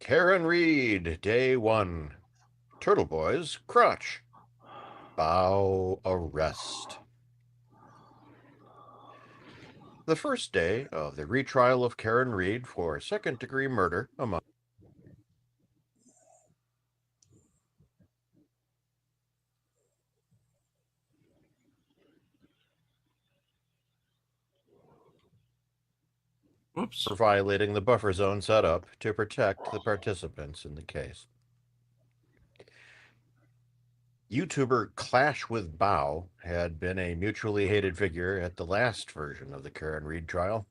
Karen Reed, Day 1. Turtle Boy's crotch. Bow arrest. The first day of the retrial of Karen Reed for second-degree murder among Whoops. for violating the buffer zone set up to protect the participants in the case. YouTuber Clash with Bow had been a mutually hated figure at the last version of the Karen Reed trial.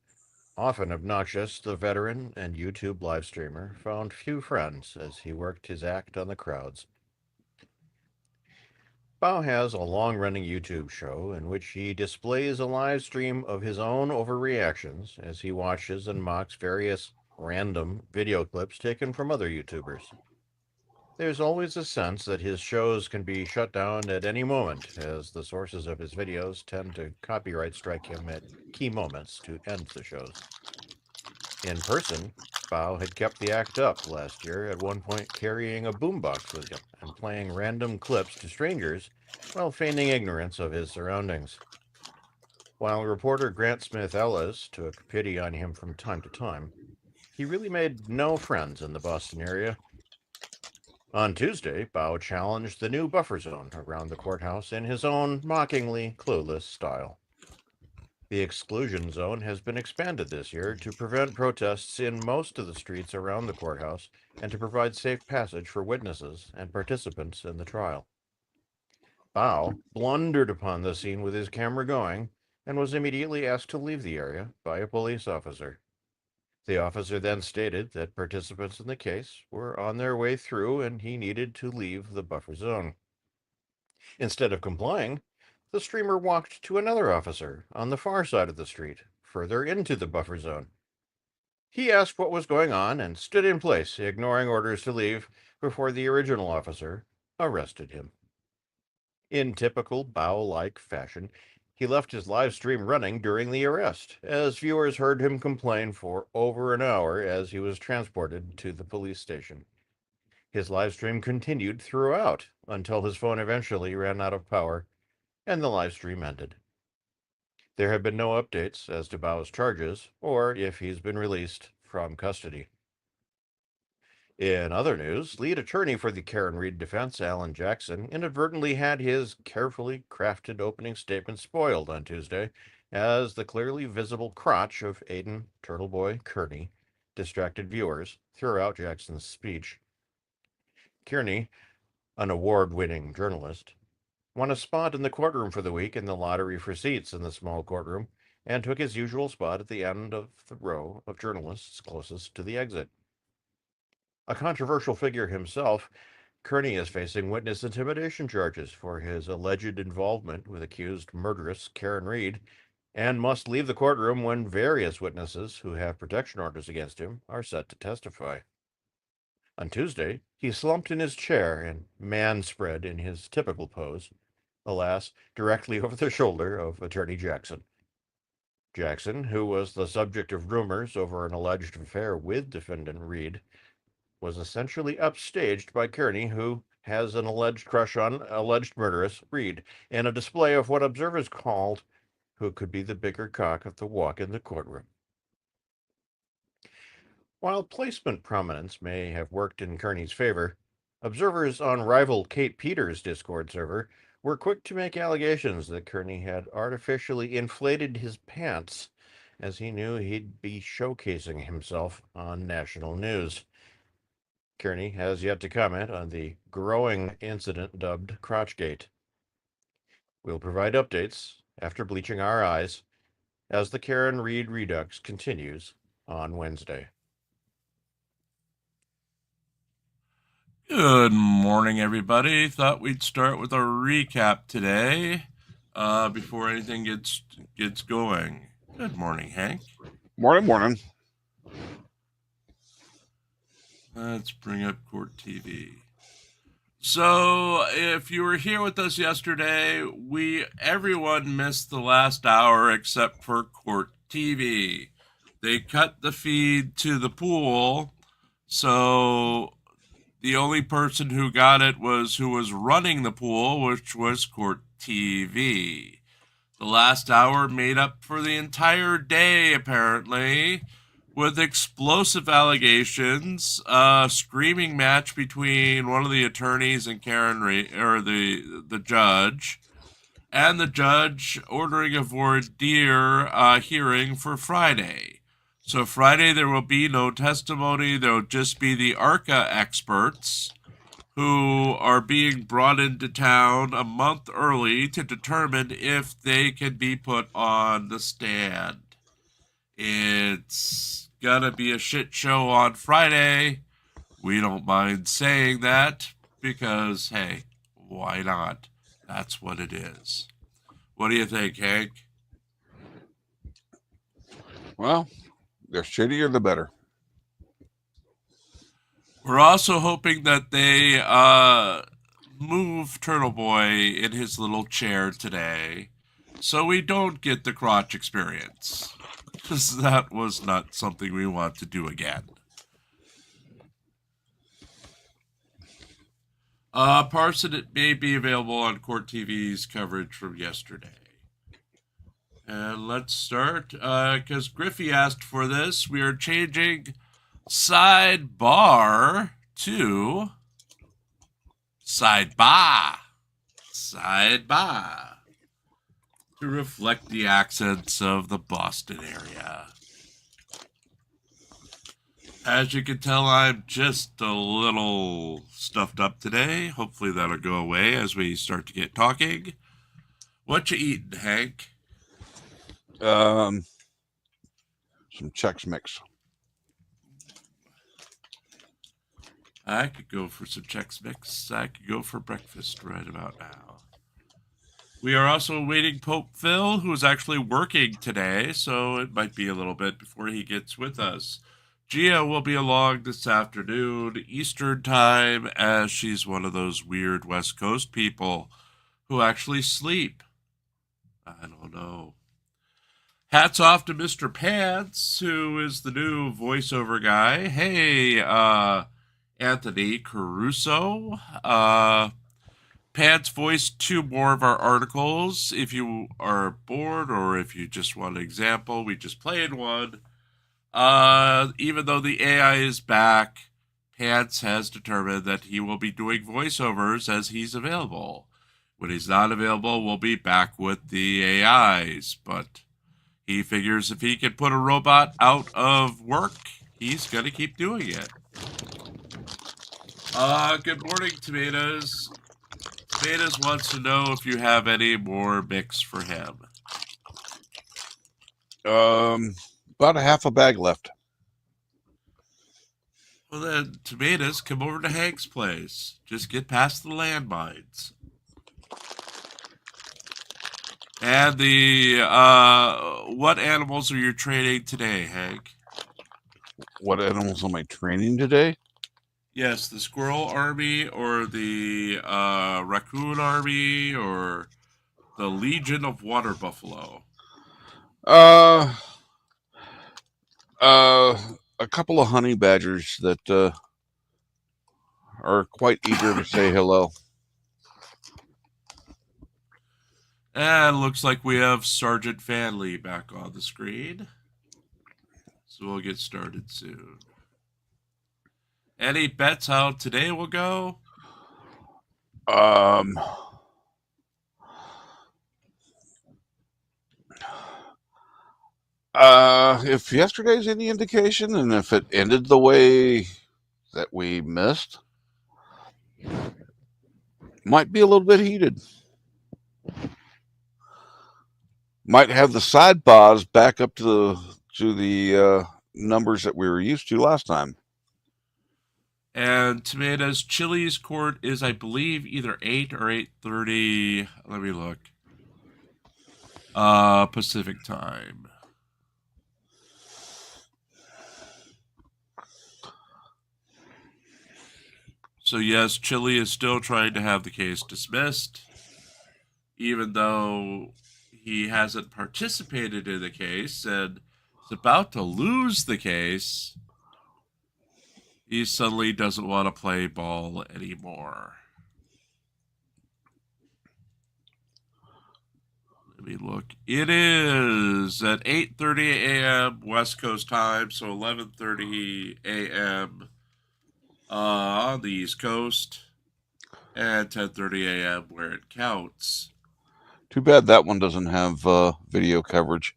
Often obnoxious, the veteran and YouTube live streamer found few friends as he worked his act on the crowds. Bow has a long-running YouTube show in which he displays a live stream of his own overreactions as he watches and mocks various random video clips taken from other YouTubers. There's always a sense that his shows can be shut down at any moment, as the sources of his videos tend to copyright strike him at key moments to end the shows. In person, Bow had kept the act up last year, at one point carrying a boombox with him and playing random clips to strangers while feigning ignorance of his surroundings. While reporter Grant Smith Ellis took pity on him from time to time, he really made no friends in the Boston area. On Tuesday, Bow challenged the new buffer zone around the courthouse in his own mockingly clueless style. The exclusion zone has been expanded this year to prevent protests in most of the streets around the courthouse and to provide safe passage for witnesses and participants in the trial. Bow blundered upon the scene with his camera going and was immediately asked to leave the area by a police officer. The officer then stated that participants in the case were on their way through and he needed to leave the buffer zone. Instead of complying, the streamer walked to another officer on the far side of the street, further into the buffer zone. He asked what was going on and stood in place, ignoring orders to leave, before the original officer arrested him. In typical Bow-like fashion, he left his live stream running during the arrest, as viewers heard him complain for over an hour as he was transported to the police station. His live stream continued throughout until his phone eventually ran out of power and the live stream ended. There have been no updates as to Bow's charges or if he's been released from custody. In other news, lead attorney for the Karen Reed defense, Alan Jackson, inadvertently had his carefully crafted opening statement spoiled on Tuesday as the clearly visible crotch of Aiden Turtleboy Kearney distracted viewers throughout Jackson's speech. Kearney, an award-winning journalist, won a spot in the courtroom for the week in the lottery for seats in the small courtroom and took his usual spot at the end of the row of journalists closest to the exit. A controversial figure himself, Kearney is facing witness intimidation charges for his alleged involvement with accused murderess Karen Reed and must leave the courtroom when various witnesses who have protection orders against him are set to testify. On Tuesday, he slumped in his chair and man spread in his typical pose, alas, directly over the shoulder of Attorney Jackson. Jackson, who was the subject of rumors over an alleged affair with defendant Reed, was essentially upstaged by Kearney, who has an alleged crush on alleged murderess Reed, in a display of what observers called who could be the bigger cock of the walk in the courtroom. While placement prominence may have worked in Kearney's favor, observers on rival Kate Peters' Discord server were quick to make allegations that Kearney had artificially inflated his pants as he knew he'd be showcasing himself on national news. Kearney has yet to comment on the growing incident dubbed Crotchgate. We'll provide updates after bleaching our eyes as the Karen Reed Redux continues on Wednesday. Good morning, everybody. Thought we'd start with a recap today before anything gets going. Good morning, Hank. Morning. Let's bring up Court TV. So, if you were here with us yesterday, everyone missed the last hour except for Court TV. They cut the feed to the pool, So the only person who got it was who was running the pool, which was Court TV. The last hour made up for the entire day, apparently, with explosive allegations, a screaming match between one of the attorneys and or the judge, and the judge ordering a voir dire hearing for Friday. So Friday there will be no testimony. There will just be the ARCA experts who are being brought into town a month early to determine if they can be put on the stand. It's gonna be a shit show on Friday. We don't mind saying that because, hey, why not? That's what it is. What do you think, Hank? Well, the shittier the better. We're also hoping that they move Turtle Boy in his little chair today so we don't get the crotch experience. Because that was not something we want to do again. Parson, it may be available on Court TV's coverage from yesterday. And let's start, because Griffey asked for this. We are changing sidebar to sidebar. Sidebar. To reflect the accents of the Boston area. As you can tell, I'm just a little stuffed up today. Hopefully that'll go away as we start to get talking. What you eating, Hank? Some Chex Mix. I could go for some Chex Mix. I could go for breakfast right about now. We are also awaiting Pope Phil, who is actually working today, so it might be a little bit before he gets with us. Gia will be along this afternoon, Eastern time, as she's one of those weird West Coast people who actually sleep. I don't know. Hats off to Mr. Pants, who is the new voiceover guy. Hey, Anthony Caruso. Pants voiced 2 more of our articles. If you are bored or if you just want an example, we just played one. Even though the AI is back, Pants has determined that he will be doing voiceovers as he's available. When he's not available, we'll be back with the AIs, but he figures if he can put a robot out of work, he's going to keep doing it. Good morning, Tomatoes. Tomatoes wants to know if you have any more mix for him. About a half a bag left. Well then, Tomatoes, come over to Hank's place. Just get past the landmines. And what animals are you training today, Hank? What animals am I training today? Yes, the squirrel army or the raccoon army or the Legion of Water Buffalo. A couple of honey badgers that are quite eager to say hello. And it looks like we have Sergeant Fanley back on the screen. So we'll get started soon. Any bets how today will go? If yesterday's any indication, and if it ended the way that we missed, might be a little bit heated. Might have the side bars back up to the numbers that we were used to last time. And Tomatoes Chili's court is, I believe, either 8 or 8:30. Let me look. Pacific time. So yes, Chili is still trying to have the case dismissed, even though he hasn't participated in the case and is about to lose the case. He suddenly doesn't want to play ball anymore. Let me look. It is at 8:30 a.m. West Coast time, so 11:30 a.m. On the East Coast, and 10:30 a.m. where it counts. Too bad that one doesn't have video coverage.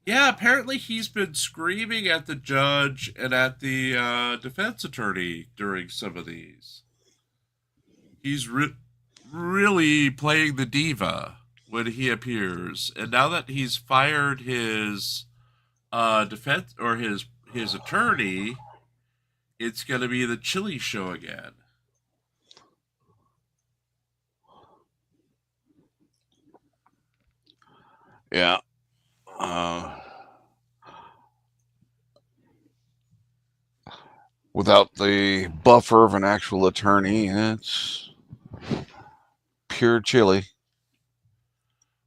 Yeah, apparently he's been screaming at the judge and at the defense attorney during some of these. He's really playing the diva when he appears, and now that he's fired his defense or his attorney, it's going to be the Chili show again. Yeah. Without the buffer of an actual attorney, it's pure chili.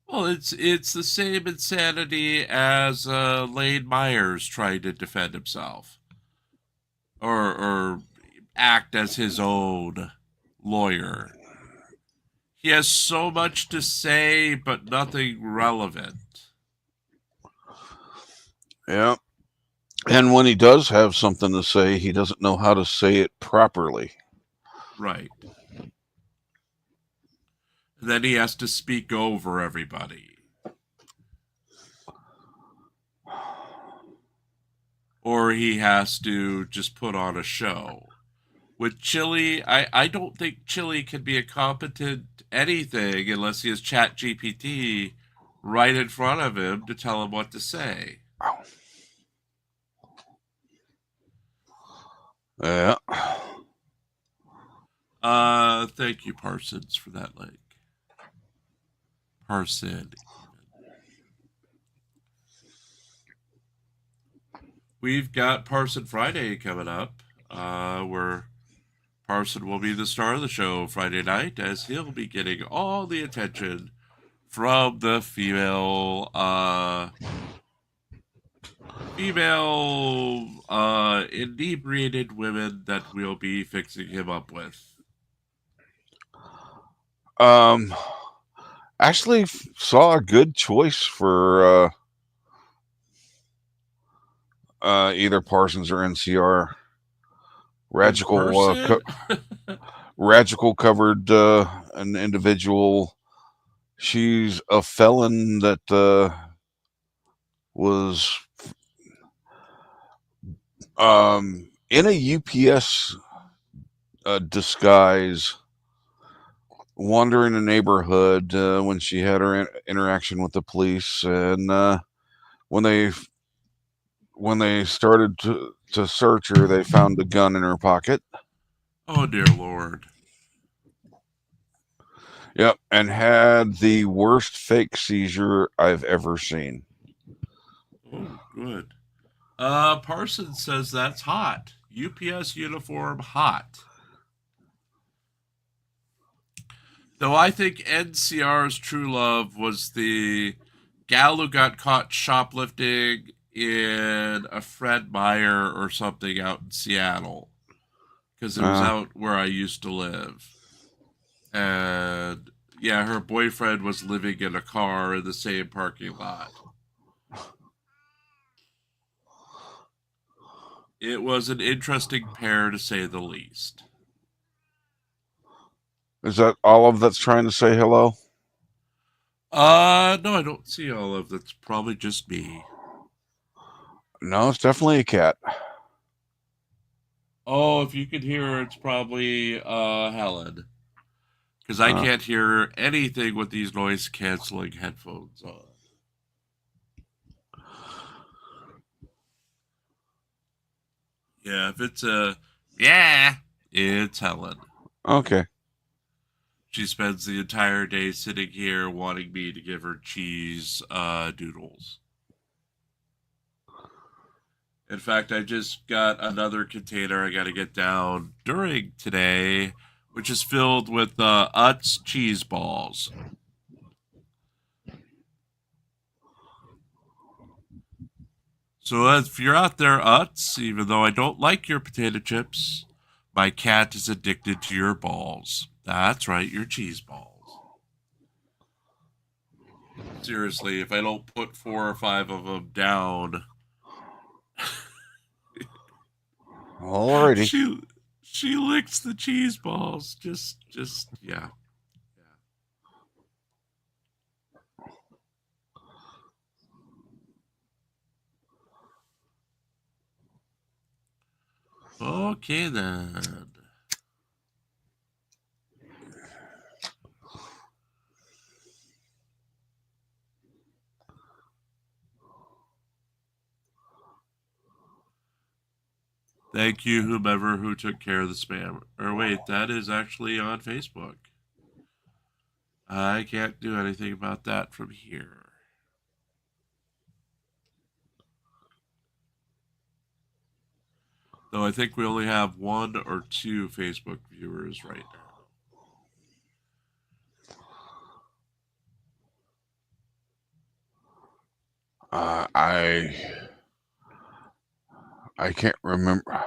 Well, it's the same insanity as Lane Myers trying to defend himself, or act as his own lawyer. He has so much to say, but nothing relevant. Yeah. And when he does have something to say, he doesn't know how to say it properly. Right. And then he has to speak over everybody. Or he has to just put on a show. With Chili, I don't think Chili can be a competent anything unless he has Chat GPT right in front of him to tell him what to say. Yeah. Thank you, Parsons, for that link. Parson. We've got Parson Friday coming up, where Parson will be the star of the show Friday night, as he'll be getting all the attention from the female inebriated women that we'll be fixing him up with. Actually saw a good choice for either Parsons or NCR. Radical covered an individual. She's a felon that was in a UPS disguise, wandering the neighborhood when she had her interaction with the police, and when they started to search her, they found a gun in her pocket. Oh, dear Lord. Yep, and had the worst fake seizure I've ever seen. Oh, good. Parsons says that's hot. UPS uniform hot. Though I think NCR's true love was the gal who got caught shoplifting in a Fred Meyer or something out in Seattle. Because it was out where I used to live. And yeah, her boyfriend was living in a car in the same parking lot. It was an interesting pair, to say the least. Is that Olive that's trying to say hello? No, I don't see Olive. That's probably just me. No, it's definitely a cat. Oh, if you could hear her, it's probably Helen. Because I can't hear anything with these noise canceling headphones on. Yeah, if it's it's Helen. Okay. She spends the entire day sitting here wanting me to give her cheese doodles. In fact, I just got another container I got to get down during today, which is filled with Utz cheese balls. So if you're out there, Utz, even though I don't like your potato chips, my cat is addicted to your balls. That's right, your cheese balls. Seriously, if I don't put 4 or 5 of them down, Alrighty. she licks the cheese balls. Just yeah. Okay then. Thank you, whomever who took care of the spam. Or wait, that is actually on Facebook. I can't do anything about that from here. Though I think we only have 1 or 2 Facebook viewers right now. I can't remember.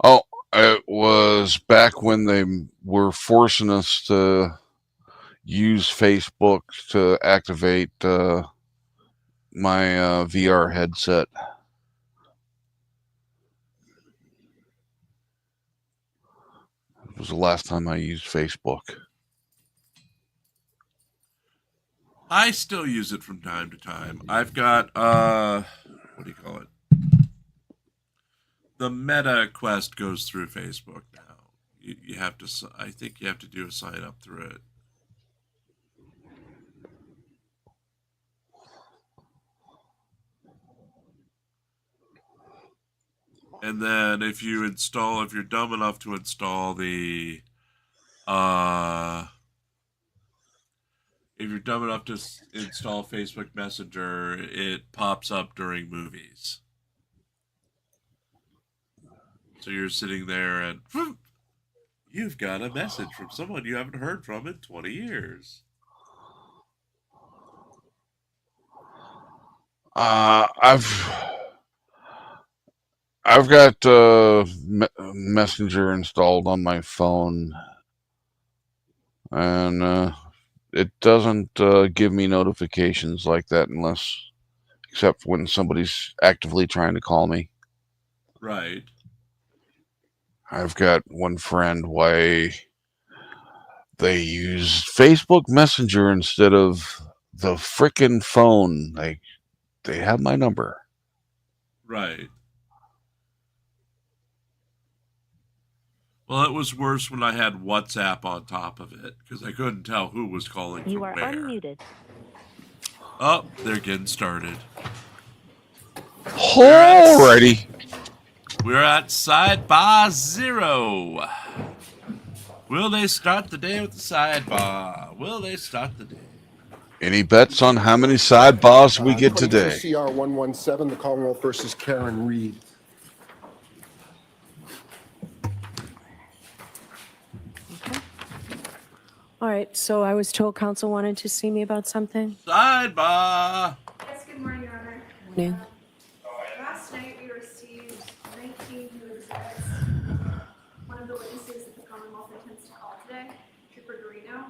Oh, it was back when they were forcing us to use Facebook to activate my VR headset. It was the last time I used Facebook. I still use it from time to time. I've got what do you call it? The Meta Quest goes through Facebook now. You have to. I think you have to do a sign up through it. And then if you're dumb enough to install if you're dumb enough to install Facebook Messenger, it pops up during movies. So you're sitting there and you've got a message from someone you haven't heard from in 20 years. I've got Messenger installed on my phone, and it doesn't give me notifications like that except when somebody's actively trying to call me. Right. I've got one friend why they use Facebook Messenger instead of the frickin' phone. They have my number. Right. Well, it was worse when I had WhatsApp on top of it because I couldn't tell who was calling You from are where. unmuted. Oh, they're getting started. Alrighty. We're at sidebar 0. Will they start the day with the sidebar? Will they start the day? Any bets on how many sidebars we get today? CR 117, the Commonwealth versus Karen Reed. Okay. All right, so I was told council wanted to see me about something. Sidebar. Yes, good morning, Your Honor. Morning. Last night we received 19 new exhibits. One of the witnesses that the Commonwealth intends to call today, Trooper Garino.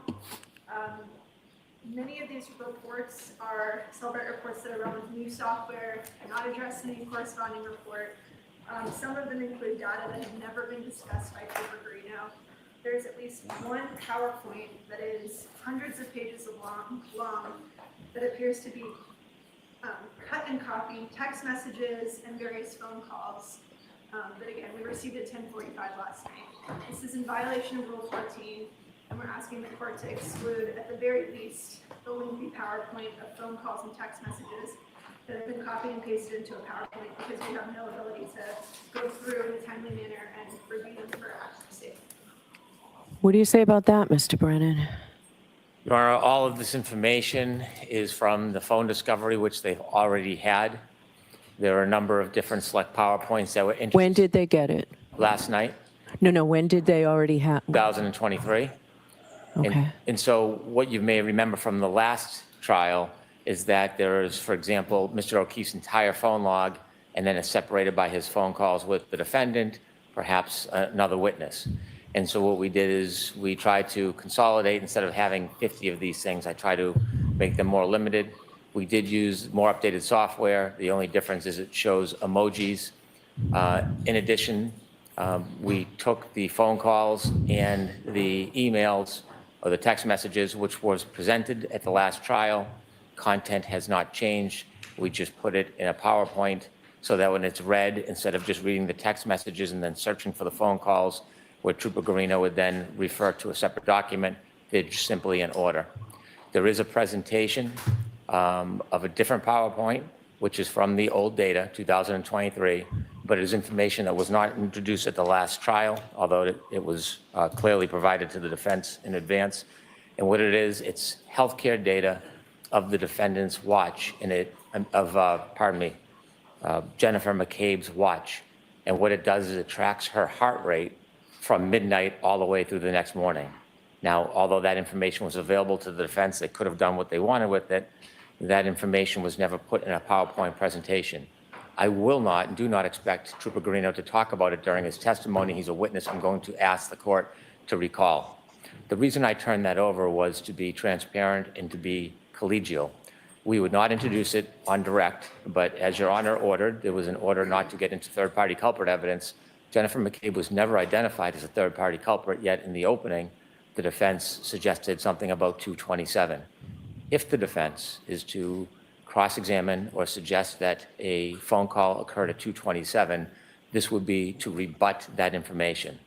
Many of these reports are Celebrate reports that are run with new software, not addressed in any corresponding report. Some of them include data that have never been discussed by Trooper Garino. There's at least one PowerPoint that is hundreds of pages long that appears to be cut and copy text messages and various phone calls. But again, we received it at 10:45 last night. This is in violation of Rule 14, and we're asking the court to exclude, at the very least, the lengthy PowerPoint of phone calls and text messages that have been copied and pasted into a PowerPoint because we have no ability to go through in a timely manner and review them for accuracy. What do you say about that, Mr. Brennan? Your Honor, all of this information is from the phone discovery, which they've already had. There are a number of different select PowerPoints that were introduced. When did they get it? Last night, No, when did they already have? 2023. Okay. And so what you may remember from the last trial is that there is, for example, Mr. O'Keefe's entire phone log and then is separated by his phone calls with the defendant, perhaps another witness. And so what we did is we tried to consolidate. Instead of having 50 of these things, I try to make them more limited. We did use more updated software. The only difference is it shows emojis. In addition, we took the phone calls and the emails or the text messages, which was presented at the last trial. Content has not changed. We just put it in a PowerPoint so that when it's read, instead of just reading the text messages and then searching for the phone calls, where Trooper Garino would then refer to a separate document, they're just simply in order. There is a presentation of a different PowerPoint, which is from the old data, 2023, but it is information that was not introduced at the last trial, although it was clearly provided to the defense in advance. And what it is, it's healthcare data of the defendant's watch, and Jennifer McCabe's watch. And what it does is it tracks her heart rate from midnight all the way through the next morning. Now, although that information was available to the defense, they could have done what they wanted with it. That information was never put in a PowerPoint presentation. I will not and do not expect Trooper Garino to talk about it during his testimony. He's a witness I'm going to ask the court to recall. The reason I turned that over was to be transparent and to be collegial. We would not introduce it on direct, but as Your Honor ordered, there was an order not to get into third-party culprit evidence. Jennifer McCabe was never identified as a third-party culprit, yet in the opening, the defense suggested something about 227. If the defense is to cross-examine or suggest that a phone call occurred at 227, this would be to rebut that information.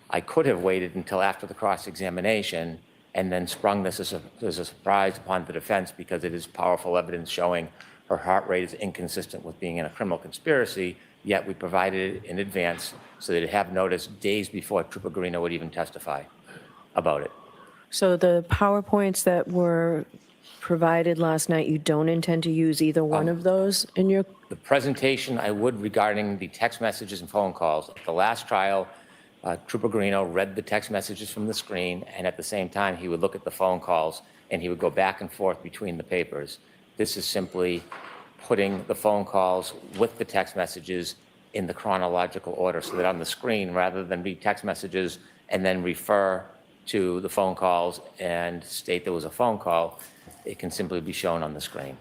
I could have waited until after the cross-examination and then sprung this as a surprise upon the defense because it is powerful evidence showing her heart rate is inconsistent with being in a criminal conspiracy, yet we provided it in advance so that it have notice days before Trooper Garino would even testify about it. So the PowerPoints that were provided last night, you don't intend to use either one of those in your? The presentation I would regarding the text messages and phone calls. At the last trial, Trooper Garino read the text messages from the screen, and at the same time, he would look at the phone calls, and he would go back and forth between the papers. This is simply putting the phone calls with the text messages in the chronological order so that on the screen, rather than read text messages and then refer to the phone calls and state there was a phone call, it can simply be shown on the screen.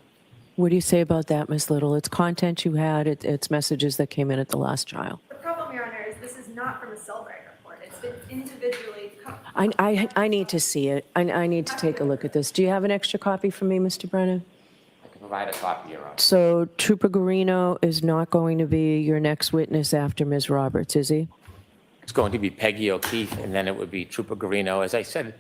What do you say about that, Ms. Little? It's content you had, it's messages that came in at the last trial. The problem, Your Honor, is this is not from a Cellbrite report. It's been individually. I need to see it. I need to take a look at this. Do you have an extra copy for me, Mr. Brennan? I can provide a copy, Your Honor. So Trooper Garino is not going to be your next witness after Ms. Roberts, is he? It's going to be Peggy O'Keefe, and then it would be Trooper Garino. As I said,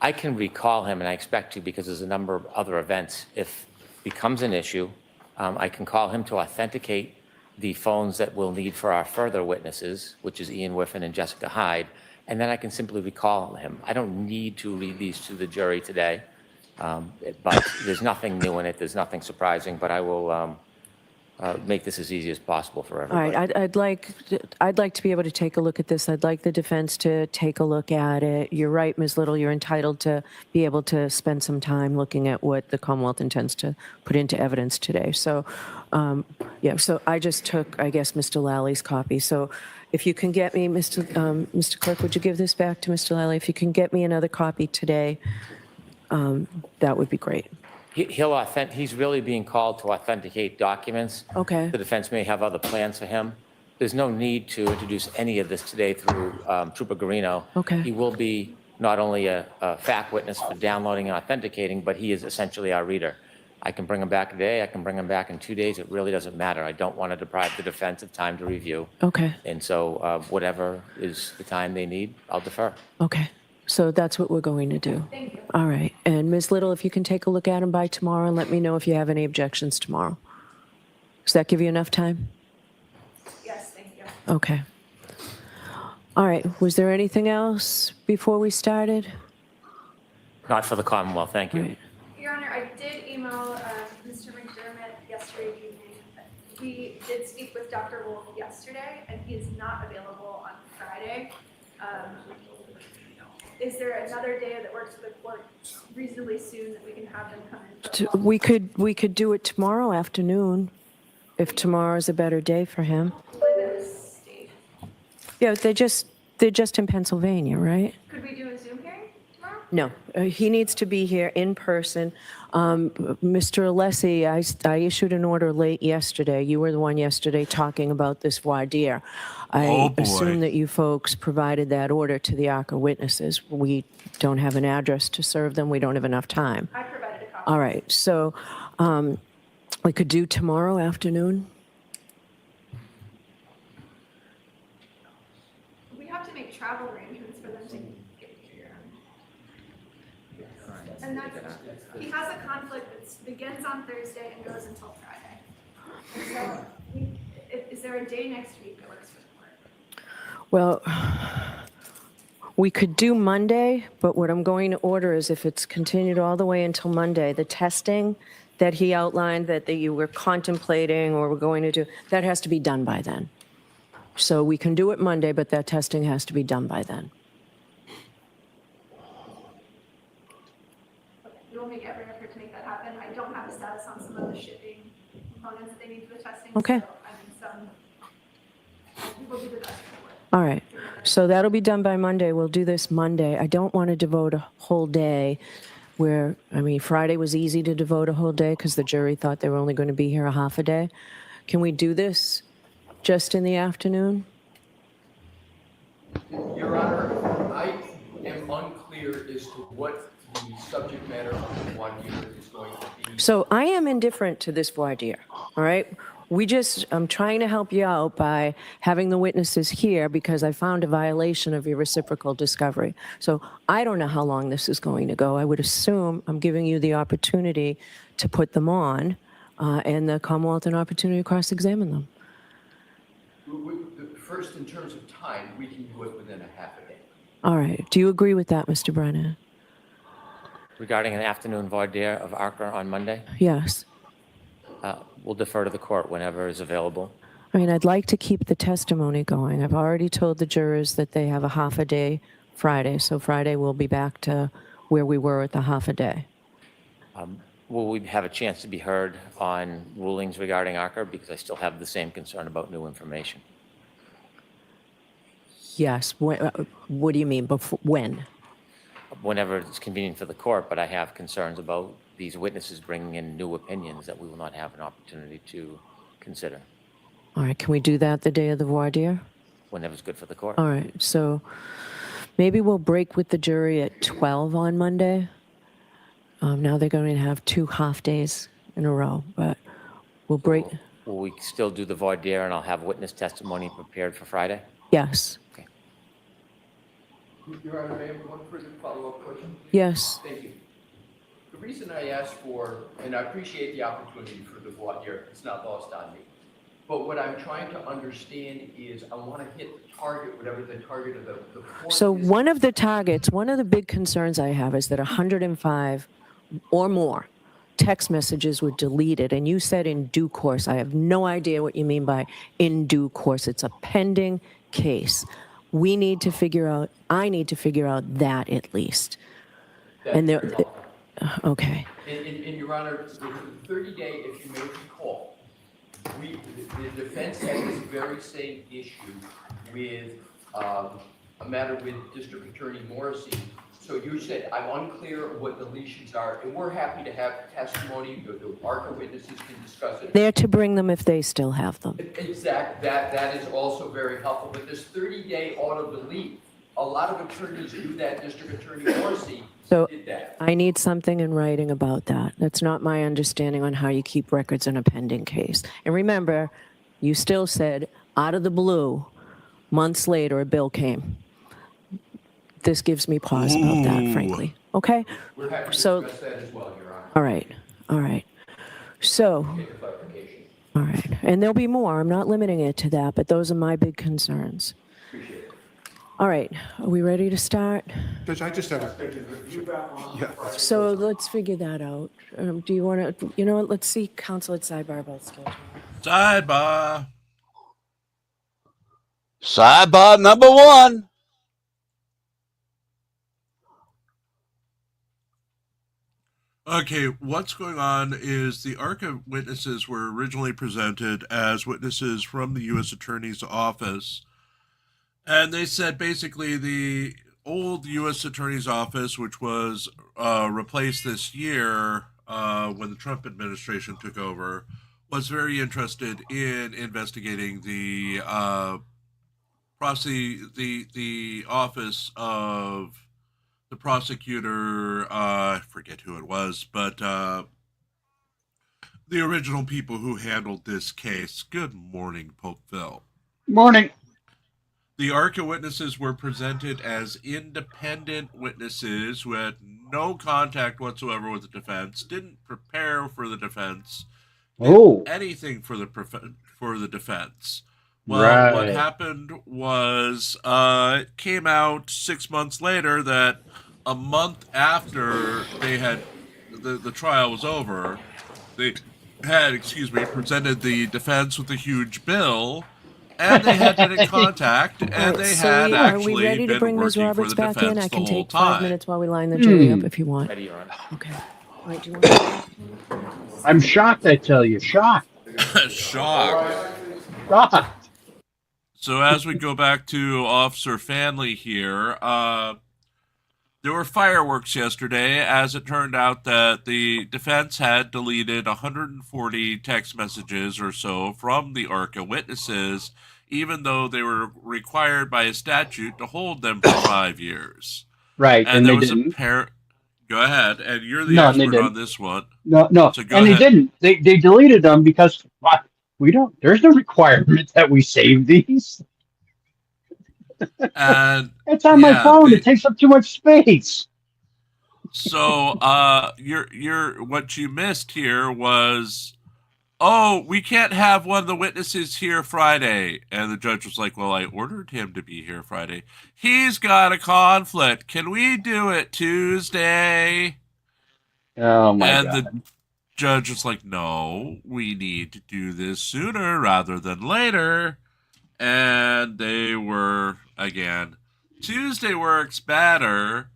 I can recall him, and I expect to because there's a number of other events. If it becomes an issue, I can call him to authenticate the phones that we'll need for our further witnesses, which is Ian Whiffen and Jessica Hyde, and then I can simply recall him. I don't need to read these to the jury today, but there's nothing new in it. There's nothing surprising, but I will make this as easy as possible for All everybody. right, I'd like to be able to take a look at this. I'd like the defense to take a look at it. You're right, Ms. Little, you're entitled to be able to spend some time looking at what the Commonwealth intends to put into evidence today. So, yeah, so I just took, I guess, Mr. Lally's copy. So if you can get me, Mr. Clerk, would you give this back to Mr. Lally? If you can get me another copy today, that would be great. He's really being called to authenticate documents. Okay. The defense may have other plans for him. There's no need to introduce any of this today through Trooper Garino. Okay. He will be not only a fact witness for downloading and authenticating, but he is essentially our reader. I can bring him back today. I can bring him back in 2 days. It really doesn't matter. I don't want to deprive the defense of time to review. Okay. And so whatever is the time they need, I'll defer. Okay. So that's what we're going to do. Thank you. All right. And Ms. Little, if you can take a look at him by tomorrow and let me know if you have any objections tomorrow. Does that give you enough time? Yes, thank you. Okay. All right. Was there anything else before we started? Not for the Commonwealth, thank you. Right. Your Honor, I did email Mr. McDermott yesterday evening. We did speak with Dr. Wolf yesterday, and he is not available on Friday. Is there another day that works for the court reasonably soon that we can have them come in? For a call? We could do it tomorrow afternoon if tomorrow's a better day for him. live in the state. Yeah, they're just in Pennsylvania, right? Could we do a Zoom hearing tomorrow? No, he needs to be here in person. Mr. Alessi, I issued an order late yesterday. You were the one yesterday talking about this voir dire. I Oh, boy. assume that you folks provided that order to the ARCA witnesses. We don't have an address to serve them. We don't have enough time. I provided a copy. All right, so we could do tomorrow afternoon? We have to make travel arrangements for them to get here. And that's, he has a conflict that begins on Thursday and goes until Friday. And so, is there a day next week that works for the board? Well, we could do Monday, but what I'm going to order is if it's continued all the way until Monday, the testing that he outlined that you were contemplating or were going to do, that has to be done by then. So we can do it Monday, but that testing has to be done by then. We will make every effort to make that happen. I don't have a status on some of the shipping components that they need for the testing. Okay. So, I mean, we will do the best for the board. All right, so that'll be done by Monday. We'll do this Monday. I don't want to devote a whole day where, I mean, Friday was easy to devote a whole day because the jury thought they were only going to be here a half a day. Can we do this just in the afternoon? Your Honor, I am unclear as to what the subject matter of the voir dire is going to be. So I am indifferent to this voir dire, all right? I'm trying to help you out by having the witnesses here because I found a violation of your reciprocal discovery. So I don't know how long this is going to go. I would assume I'm giving you the opportunity to put them on and the Commonwealth an opportunity to cross-examine them. First, in terms of time, we can do it within a half a day. All right. Do you agree with that, Mr. Brennan? Regarding an afternoon voir dire of ARCA on Monday, Yes. we'll defer to the court whenever is available. I mean, I'd like to keep the testimony going. I've already told the jurors that they have a half a day Friday, so Friday we'll be back to where we were at the half a day. Will we have a chance to be heard on rulings regarding ARCA? Because I still have the same concern about new information. Yes. What do you mean? When? Whenever it's convenient for the court, but I have concerns about these witnesses bringing in new opinions that we will not have an opportunity to consider All right. Can we do that the day of the voir dire? whenever it's good for the court. All right. So maybe we'll break with the jury at 12 on Monday. Now they're going to have 2 half days in a row, but we'll break. Will we still do the voir dire and I'll have witness testimony prepared for Friday? Yes. Okay. Your Honor, may I have one further follow-up question? Yes. Thank you. The reason I asked for, and I appreciate the opportunity for the voir dire, it's not lost on me. But what I'm trying to understand is I want to hit the target, whatever the target of the court So is. one of the big concerns I have is that 105 or more text messages were deleted, and you said in due course. I have no idea what you mean by in due course. It's a pending case. I need to figure out that at least. That's And very there, helpful. okay. And Your Honor, the 30-day, if you may recall, the defense had this very same issue with a matter with District Attorney Morrissey. So you said, I'm unclear what the deletions are, and we're happy to have testimony, the ARCA witnesses can discuss it. They're to bring them if they still have them. Exactly, that is also very helpful, but this 30-day auto delete, a lot of attorneys do that. District Attorney Morrissey So did that. I need something in writing about that. That's not my understanding on how you keep records in a pending case. And remember, you still said, out of the blue, months later, a bill came. This gives me pause about that, frankly. Okay? We're happy to So- discuss that as well, Your Honor. All right. All right. So, Get the clarification. all right. And there'll be more. I'm not limiting it to that, but those are my big concerns. Appreciate it. All right. Are we ready to start? Judge, I just have a, So let's figure that out. Do you want to, you know what? Let's see counsel at sidebar about schedule. Sidebar. Sidebar number 1. Okay, what's going on is the ARCA witnesses were originally presented as witnesses from the U.S. Attorney's Office. And they said basically the old U.S. Attorney's Office, which was replaced this year when the Trump administration took over, was very interested in investigating the office of the prosecutor. I forget who it was, but the original people who handled this case. Good morning, Pope Phil. Morning. The ARCA witnesses were presented as independent witnesses who had no contact whatsoever with the defense, didn't prepare for the defense, Oh, anything for the defense. Well, what right. happened was it came out 6 months later that a month after they had the trial was over, they had, presented the defense with a huge bill, and they had been in contact, All and right, they so had are we actually ready to been bring Ms. working for Roberts the back in? defense I the can whole take 5 time. minutes while we line the jury up if you want. Ready, Your Honor. Okay. All right, do you want I'm shocked, I tell you. Shocked. Shocked. Shocked. So as we go back to Officer Fanley here, there were fireworks yesterday, as it turned out that the defense had deleted 140 text messages or so from the ARCA witnesses, even though they were required by a statute to hold them for 5 years. Right, And and there they was a didn't. pair. Go ahead, and you're the No, and they expert on didn't. this one. No, So go and they ahead. didn't. They deleted them because what? We don't. There's no requirement that we save these. And It's on my yeah, phone. It takes up too much space. so you're what you missed here was, oh, we can't have one of the witnesses here Friday. And the judge was like, well, I ordered him to be here Friday. He's got a conflict. Can we do it Tuesday? Oh my And the God. judge was like, no, we need to do this sooner rather than later. And they were, again, Tuesday works better.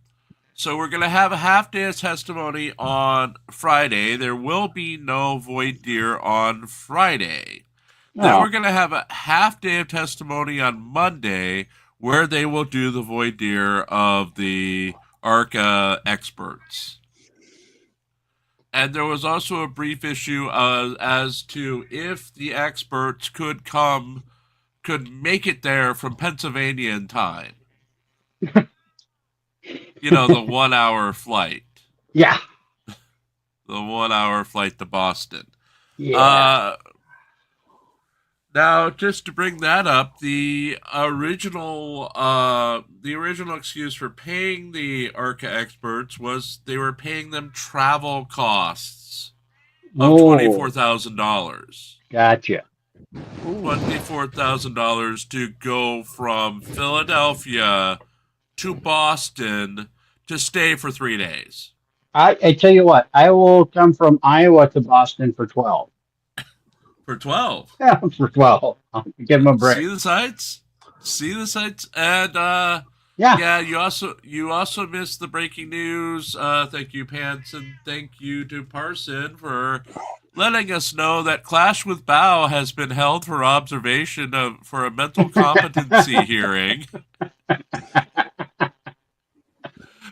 So we're going to have a half day of testimony on Friday. There will be no voir dire on Friday. Then Oh, we're going to have a half day of testimony on Monday where they will do the voir dire of the ARCA experts. And there was also a brief issue as to if the experts could make it there from Pennsylvania in time. You know, the 1 hour flight. yeah. The 1 hour flight to Boston. Yeah. Now, just to bring that up, the original excuse for paying the ARCA experts was they were paying them travel costs of $24,000. Gotcha. $24,000 to go from Philadelphia to Boston to stay for 3 days. I tell you what, I will come from Iowa to Boston for 12. For 12. Yeah, for 12. I'll give them a break. See the sights? And Yeah. yeah, you also missed the breaking news. Thank you, Pants, and thank you to Parson for letting us know that Clash with Bao has been held for observation for a mental competency hearing.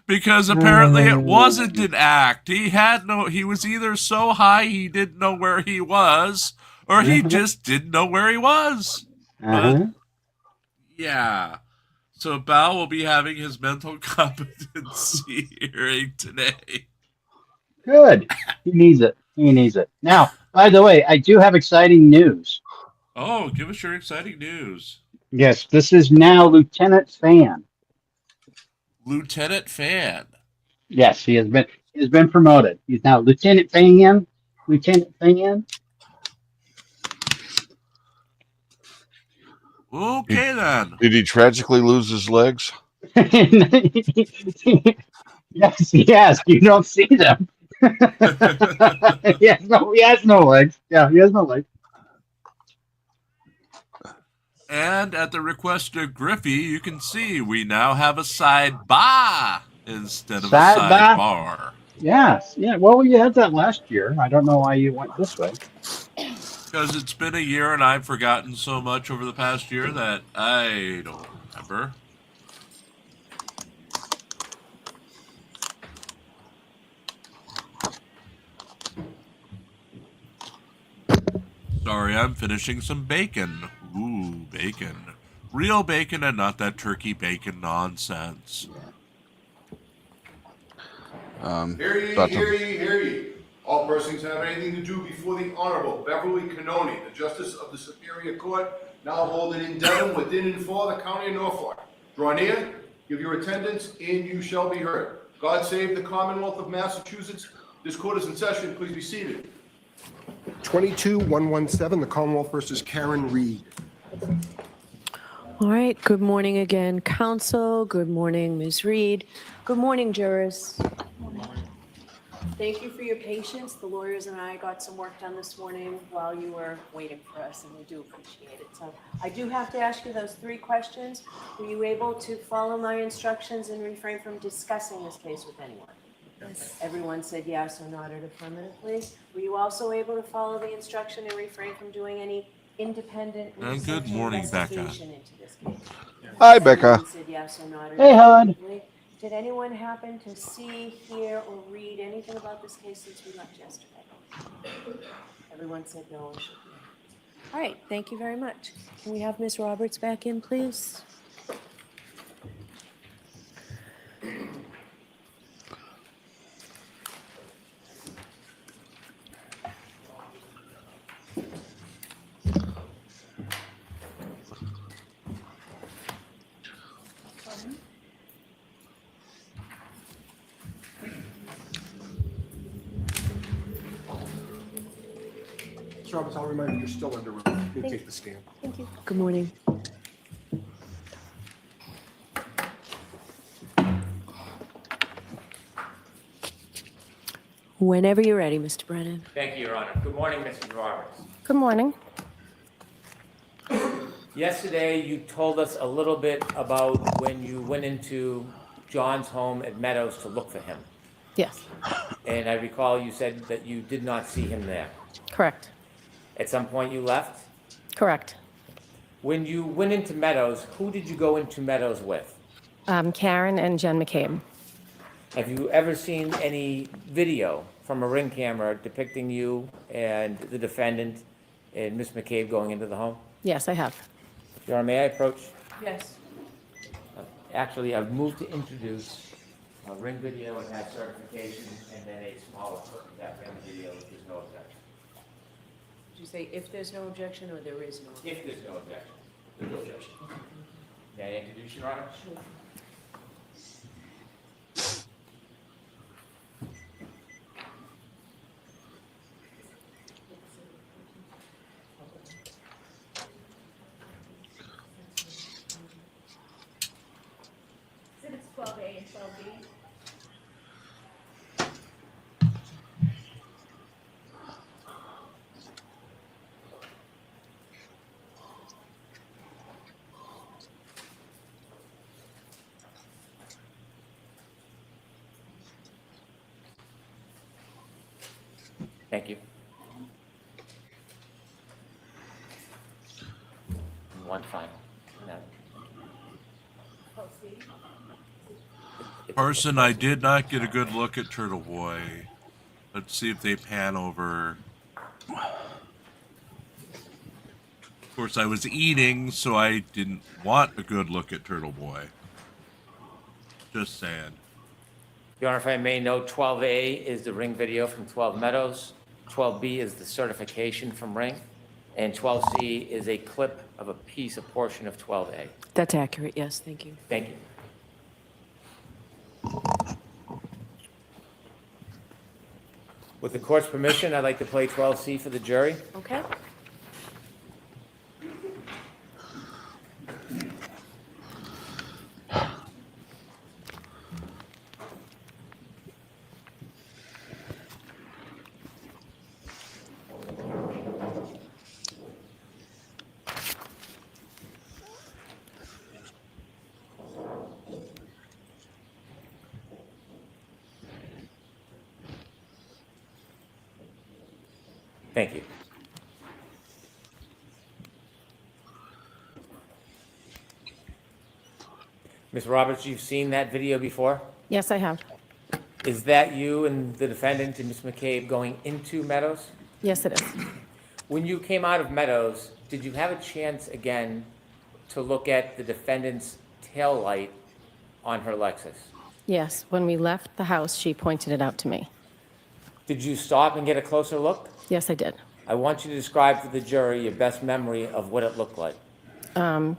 Because apparently it wasn't an act. He was either so high he didn't know where he was, or he just didn't know where he was. But yeah. So Bao will be having his mental competency hearing today. Good. He needs it. He needs it. Now, by the way, I do have exciting news. Oh, give us your exciting news. Yes, this is now Lieutenant Fan. Lieutenant Fan. Yes, he has been promoted. He's now Lieutenant Fan. Lieutenant Fan. Okay then. Did he tragically lose his legs? Yes, he has. You don't see them. He has no legs. Yeah, he has no legs. And at the request of Griffey, you can see we now have a sidebar instead of a sidebar. Yes. Yeah. Well, you had that last year. I don't know why you went this way. Because it's been a year and I've forgotten so much over the past year that I don't remember. Sorry, I'm finishing some bacon. Ooh, bacon. Real bacon and not that turkey bacon nonsense. Hear ye, About hear to, ye, hear ye. All persons have anything to do before the Honorable Beverly Cannoni, the Justice of the Superior Court, now holding in Devon within and for the County of Norfolk. Draw near, give your attendance, and you shall be heard. God save the Commonwealth of Massachusetts. This court is in session. Please be seated. 22-117, the Commonwealth versus Karen Reed. All right, good morning again, counsel. Good morning, Ms. Reed. Good morning, jurors. Thank you for your patience. The lawyers and I got some work done this morning while you were waiting for us, and we do appreciate it. So I do have to ask you those 3 questions. Were you able to follow my instructions and refrain from discussing this case with anyone? Yes. Everyone said yes or nodded affirmatively. Were you also able to follow the instruction and refrain from doing any independent And research good or morning, Becca. investigation into this case? hi, Becca. Everyone said yes or nodded Hey, hon. affirmatively. Did anyone happen to see, hear, or read anything about this case since we left yesterday? Everyone said no or shook their heads. All right, thank you very much. Can we have Ms. Roberts back in, please? Ms. Roberts, I'll remind you, you're still under oath. You can take the stand. Thank you. Good morning. Whenever you're ready, Mr. Brennan. Thank you, Your Honor. Good morning, Mrs. Roberts. Good morning. Yesterday, you told us a little bit about when you went into John's home at Meadows to look for him. Yes, And I recall you said that you did not see him there. correct. At some point, you left. Correct. When you went into Meadows, who did you go into Meadows with? Karen and Jen McCabe. Have you ever seen any video from a ring camera depicting you and the defendant and Miss McCabe going into the home? Yes, I have. Your Honor, may I approach? Yes. Actually, I've moved to introduce a ring video and has certification, and then a smaller clip of that ring video if there's no objection. Did you say if there's no objection or there is no objection? If there's no objection. There's no objection. May I introduce Your Honor? Sure. Exhibits 12A and 12B. Thank you. One final. No. Parson, I did not get a good look at Turtle Boy. Let's see if they pan over. Of course, I was eating, so I didn't want a good look at Turtle Boy. Just saying. Your Honor, if I may note, 12A is the ring video from 12 Meadows, 12B is the certification from Ring, and 12C is a clip of a portion of 12A. That's accurate, yes, thank you. Thank you. With the court's permission, I'd like to play 12C for the jury. Okay. Thank you. Ms. Roberts, you've seen that video before? Yes, I have. Is that you and the defendant and Ms. McCabe going into Meadows? Yes, it is. When you came out of Meadows, did you have a chance again to look at the defendant's tail light on her Lexus? Yes, when we left the house, she pointed it out to me. Did you stop and get a closer look? Yes, I did. I want you to describe to the jury your best memory of what it looked like.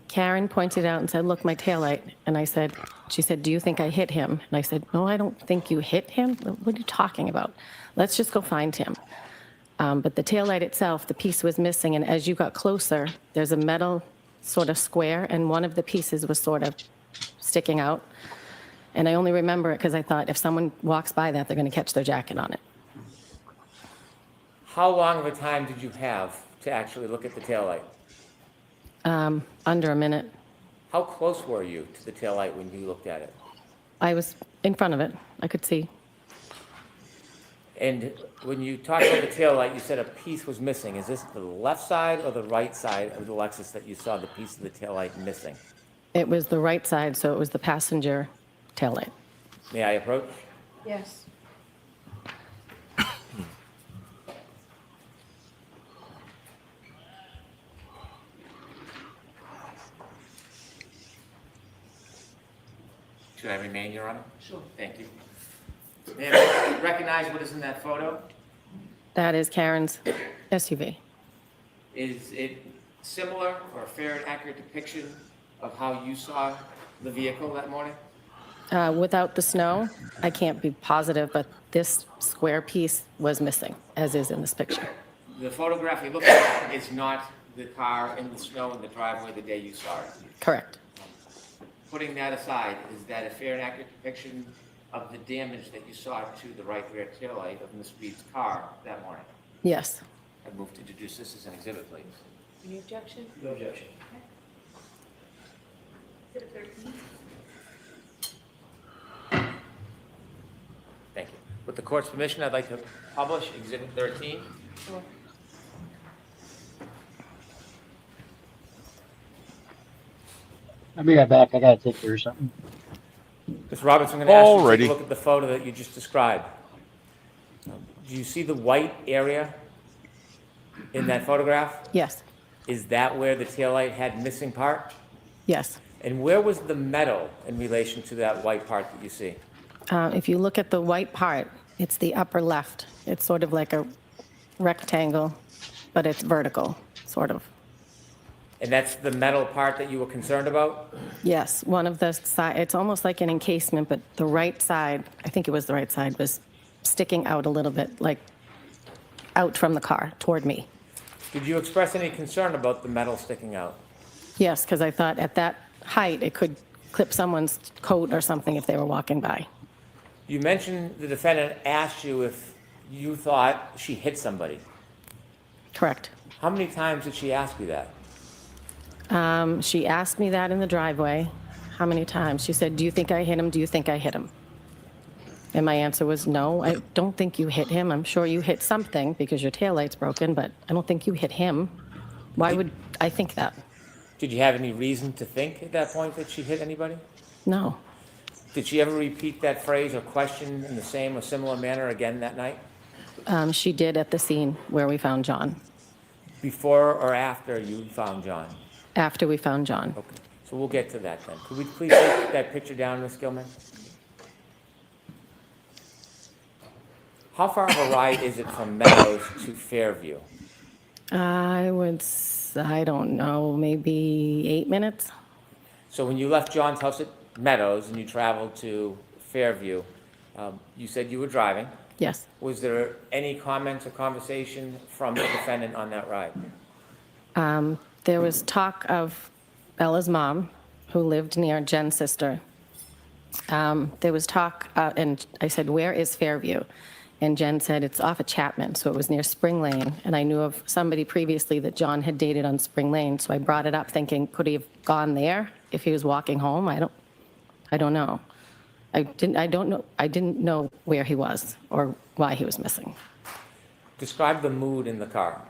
Karen pointed out and said, look, my taillight. And she said, do you think I hit him? And I said, no, I don't think you hit him. What are you talking about? Let's just go find him. But the taillight itself, the piece was missing. And as you got closer, there's a metal sort of square, and one of the pieces was sort of sticking out. And I only remember it because I thought if someone walks by that, they're going to catch their jacket on it. How long of a time did you have to actually look at the taillight? Under a minute. How close were you to the taillight when you looked at it? I was in front of it. I could see. And when you talked about the taillight, you said a piece was missing. Is this the left side or the right side of the Lexus that you saw the piece of the taillight missing? It was the right side, so it was the passenger taillight. May I approach? Yes. Should I remain, Your Honor? Sure. Thank you. May I recognize what is in that photo? That is Karen's SUV. Is it similar or a fair and accurate depiction of how you saw the vehicle that morning? Without the snow, I can't be positive, but this square piece was missing, as is in this picture. The photograph you look at is not the car in the snow in the driveway the day you saw it. Correct. Putting that aside, is that a fair and accurate depiction of the damage that you saw to the right rear taillight of Ms. Reed's car that morning? Yes. I'd move to introduce this as an exhibit, please. Any objection? No objection. Exhibit 13. Thank you. With the court's permission, I'd like to publish Exhibit 13. Sure. I'll be right back. I gotta take care of something. Ms. Roberts, I'm going to ask you to take Alrighty. a look at the photo that you just described. Do you see the white area in that photograph? Yes. Is that where the taillight had missing part? Yes. And where was the metal in relation to that white part that you see? If you look at the white part, it's the upper left. It's sort of like a rectangle, but it's vertical, sort of. And that's the metal part that you were concerned about? Yes, one of the side, it's almost like an encasement, but the right side, I think it was the right side, was sticking out a little bit, like out from the car toward me. Did you express any concern about the metal sticking out? Yes, because I thought at that height, it could clip someone's coat or something if they were walking by. You mentioned the defendant asked you if you thought she hit somebody. Correct. How many times did she ask you that? She asked me that in the driveway. How many times? She said, do you think I hit him? Do you think I hit him? And my answer was, no, I don't think you hit him. I'm sure you hit something because your taillight's broken, but I don't think you hit him. Why would I think that? Did you have any reason to think at that point that she hit anybody? No. Did she ever repeat that phrase or question in the same or similar manner again that night? She did at the scene where we found John, Before or after you found John? after we found John. Okay, so we'll get to that then. Could we please take that picture down, Ms. Gilman? How far of a ride is it from Meadows to Fairview? I don't know, maybe 8 minutes? So when you left John's house at Meadows and you traveled to Fairview, you said you were driving. Yes. Was there any comments or conversation from the defendant on that ride? There was talk of Bella's mom, who lived near Jen's sister. There was talk, and I said, where is Fairview? And Jen said, it's off of Chapman, so it was near Spring Lane. And I knew of somebody previously that John had dated on Spring Lane, so I brought it up thinking, could he have gone there if he was walking home? I don't know. I didn't know where he was or why he was missing. Describe the mood in the car.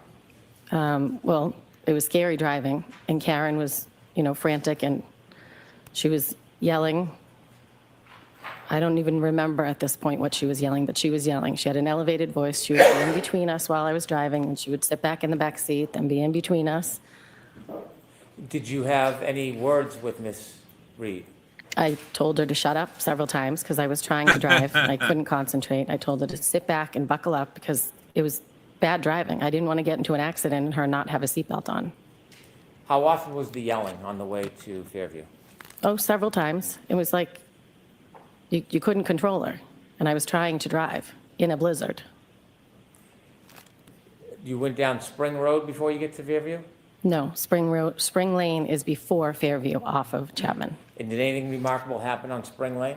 Well, it was scary driving, and Karen was, frantic, and she was yelling. I don't even remember at this point what she was yelling, but she was yelling. She had an elevated voice. She would be in between us while I was driving, and she would sit back in the back seat and be in between us. Did you have any words with Miss Reed? I told her to shut up several times because I was trying to drive and I couldn't concentrate. I told her to sit back and buckle up because it was bad driving. I didn't want to get into an accident and her not have a seatbelt on. How often was the yelling on the way to Fairview? Oh, several times. It was like you couldn't control her, and I was trying to drive in a blizzard. You went down Spring Road before you get to Fairview? No, Spring Lane is before Fairview off of Chapman. And did anything remarkable happen on Spring Lane?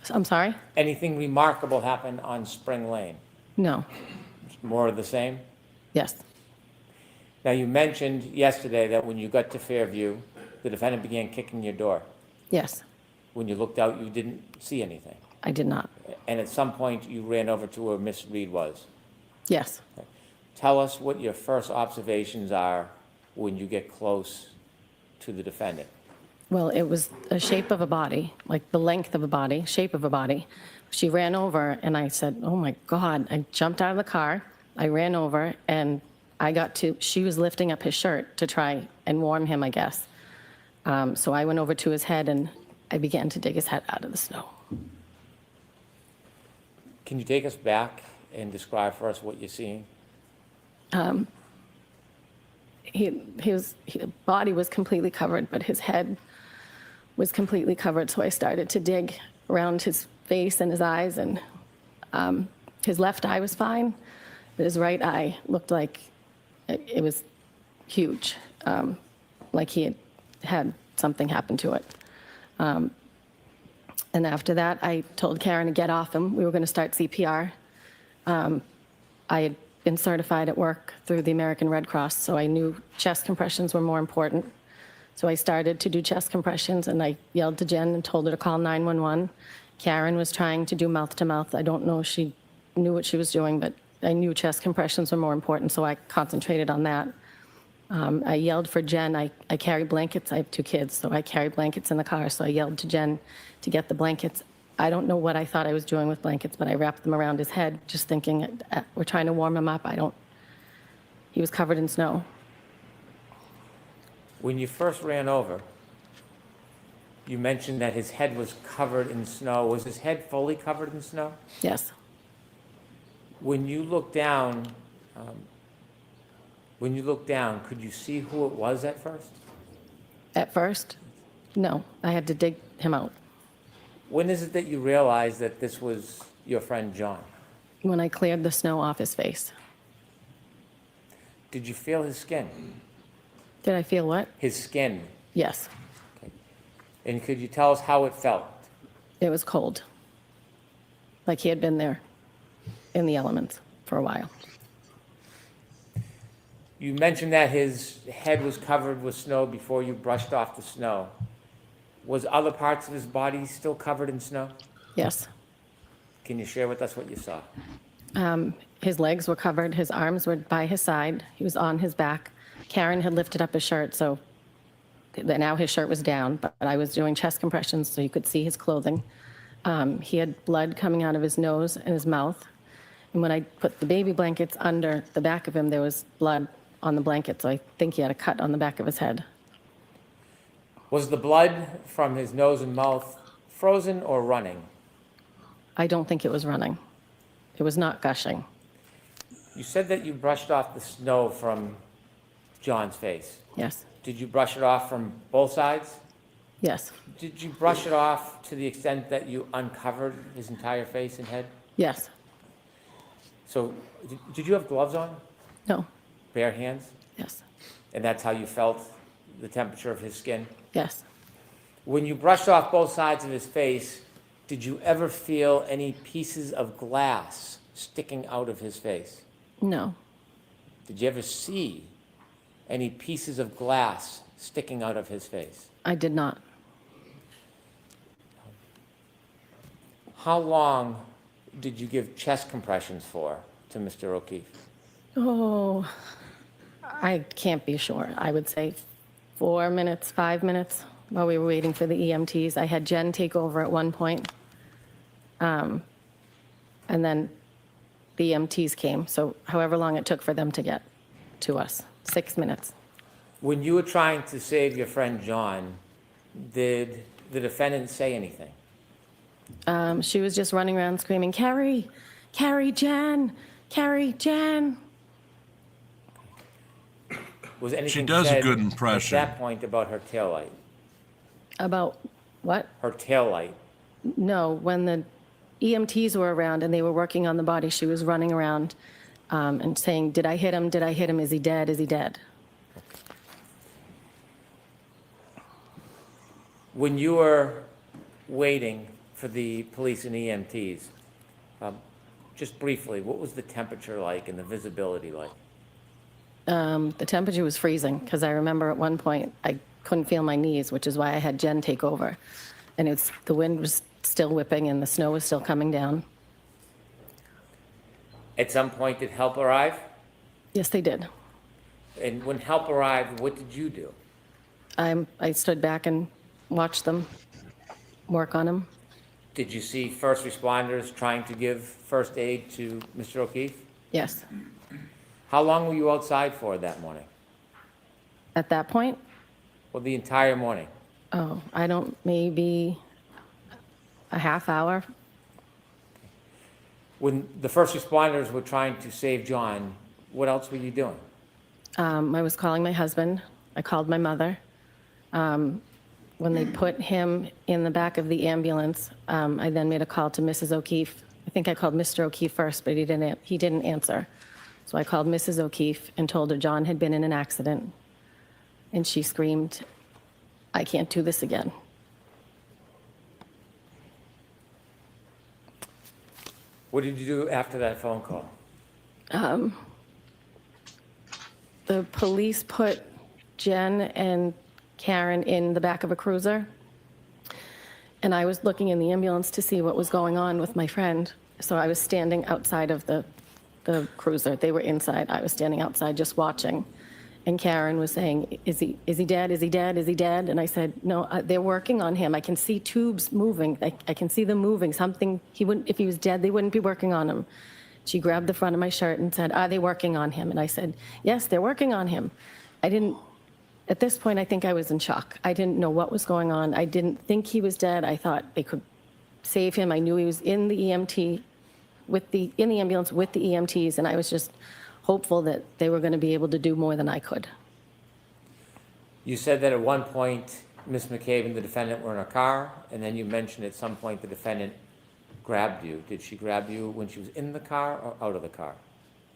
I'm sorry? Anything remarkable happen on Spring Lane? No. More of the same? Yes. Now, you mentioned yesterday that when you got to Fairview, the defendant began kicking your door. Yes. When you looked out, you didn't see anything. I did not. And at some point, you ran over to where Miss Reed was. Yes. Tell us what your first observations are when you get close to the defendant. Well, it was a shape of a body, like the length of a body, shape of a body. She ran over, and I said, oh my God. I jumped out of the car. I ran over, and she was lifting up his shirt to try and warm him, I guess. So I went over to his head, and I began to dig his head out of the snow. Can you take us back and describe for us what you're seeing? His body was completely covered, but his head was completely covered. So I started to dig around his face and his eyes, and his left eye was fine, but his right eye looked like it was huge, like he had something happen to it. And after that, I told Karen to get off him. We were going to start CPR. I had been certified at work through the American Red Cross, so I knew chest compressions were more important. So I started to do chest compressions, and I yelled to Jen and told her to call 911. Karen was trying to do mouth-to-mouth. I don't know if she knew what she was doing, but I knew chest compressions were more important, so I concentrated on that. I yelled for Jen. I carry blankets. I have 2 kids, so I carry blankets in the car, so I yelled to Jen to get the blankets. I don't know what I thought I was doing with blankets, but I wrapped them around his head, just thinking, we're trying to warm him up. He was covered in snow. When you first ran over, you mentioned that his head was covered in snow. Was his head fully covered in snow? Yes. When you looked down, could you see who it was at first? At first, no. I had to dig him out. When is it that you realized that this was your friend John? When I cleared the snow off his face. Did you feel his skin? Did I feel what? His skin. Yes. Okay. And could you tell us how it felt? It was cold. Like he had been there in the elements for a while. You mentioned that his head was covered with snow before you brushed off the snow. Was other parts of his body still covered in snow? Yes. Can you share with us what you saw? His legs were covered. His arms were by his side. He was on his back. Karen had lifted up his shirt, so now his shirt was down, but I was doing chest compressions so you could see his clothing. He had blood coming out of his nose and his mouth. And when I put the baby blankets under the back of him, there was blood on the blanket, so I think he had a cut on the back of his head. Was the blood from his nose and mouth frozen or running? I don't think it was running. It was not gushing. You said that you brushed off the snow from John's face. Yes. Did you brush it off from both sides? Yes. Did you brush it off to the extent that you uncovered his entire face and head? Yes. So, did you have gloves on? No. Bare hands? Yes. And that's how you felt the temperature of his skin? Yes. When you brushed off both sides of his face, did you ever feel any pieces of glass sticking out of his face? No. Did you ever see any pieces of glass sticking out of his face? I did not. How long did you give chest compressions for to Mr. O'Keefe? Oh, I can't be sure. I would say 4 minutes, 5 minutes while we were waiting for the EMTs. I had Jen take over at one point. And then the EMTs came. So however long it took for them to get to us, 6 minutes. When you were trying to save your friend John, did the defendant say anything? She was just running around screaming, Carrie, Carrie, Jen, Carrie, Jen. Was anything does a said good impression. at that point about her taillight? About what? Her taillight. No, when the EMTs were around and they were working on the body, she was running around and saying, did I hit him? Did I hit him? Is he dead? Is he dead? When you were waiting for the police and EMTs, just briefly, what was the temperature like and the visibility like? The temperature was freezing because I remember at one point I couldn't feel my knees, which is why I had Jen take over. And the wind was still whipping and the snow was still coming down. At some point, did help arrive? Yes, they did. And when help arrived, what did you do? I stood back and watched them work on him. Did you see first responders trying to give first aid to Mr. O'Keefe? Yes. How long were you outside for that morning? At that point, Well, the entire morning. oh, maybe a half hour. When the first responders were trying to save John, what else were you doing? I was calling my husband. I called my mother. When they put him in the back of the ambulance, I then made a call to Mrs. O'Keefe. I think I called Mr. O'Keefe first, but he didn't answer. So I called Mrs. O'Keefe and told her John had been in an accident. And she screamed, I can't do this again. What did you do after that phone call? The police put Jen and Karen in the back of a cruiser. And I was looking in the ambulance to see what was going on with my friend. So I was standing outside of the cruiser. They were inside. I was standing outside just watching. And Karen was saying, is he dead? Is he dead? Is he dead? And I said, no, they're working on him. I can see tubes moving. I can see them moving. Something, if he was dead, they wouldn't be working on him. She grabbed the front of my shirt and said, are they working on him? And I said, yes, they're working on him. At this point, I think I was in shock. I didn't know what was going on. I didn't think he was dead. I thought they could save him. I knew he was in the EMT, in the ambulance with the EMTs, and I was just hopeful that they were going to be able to do more than I could. You said that at one point, Ms. McCabe and the defendant were in a car, and then you mentioned at some point the defendant grabbed you. Did she grab you when she was in the car or out of the car?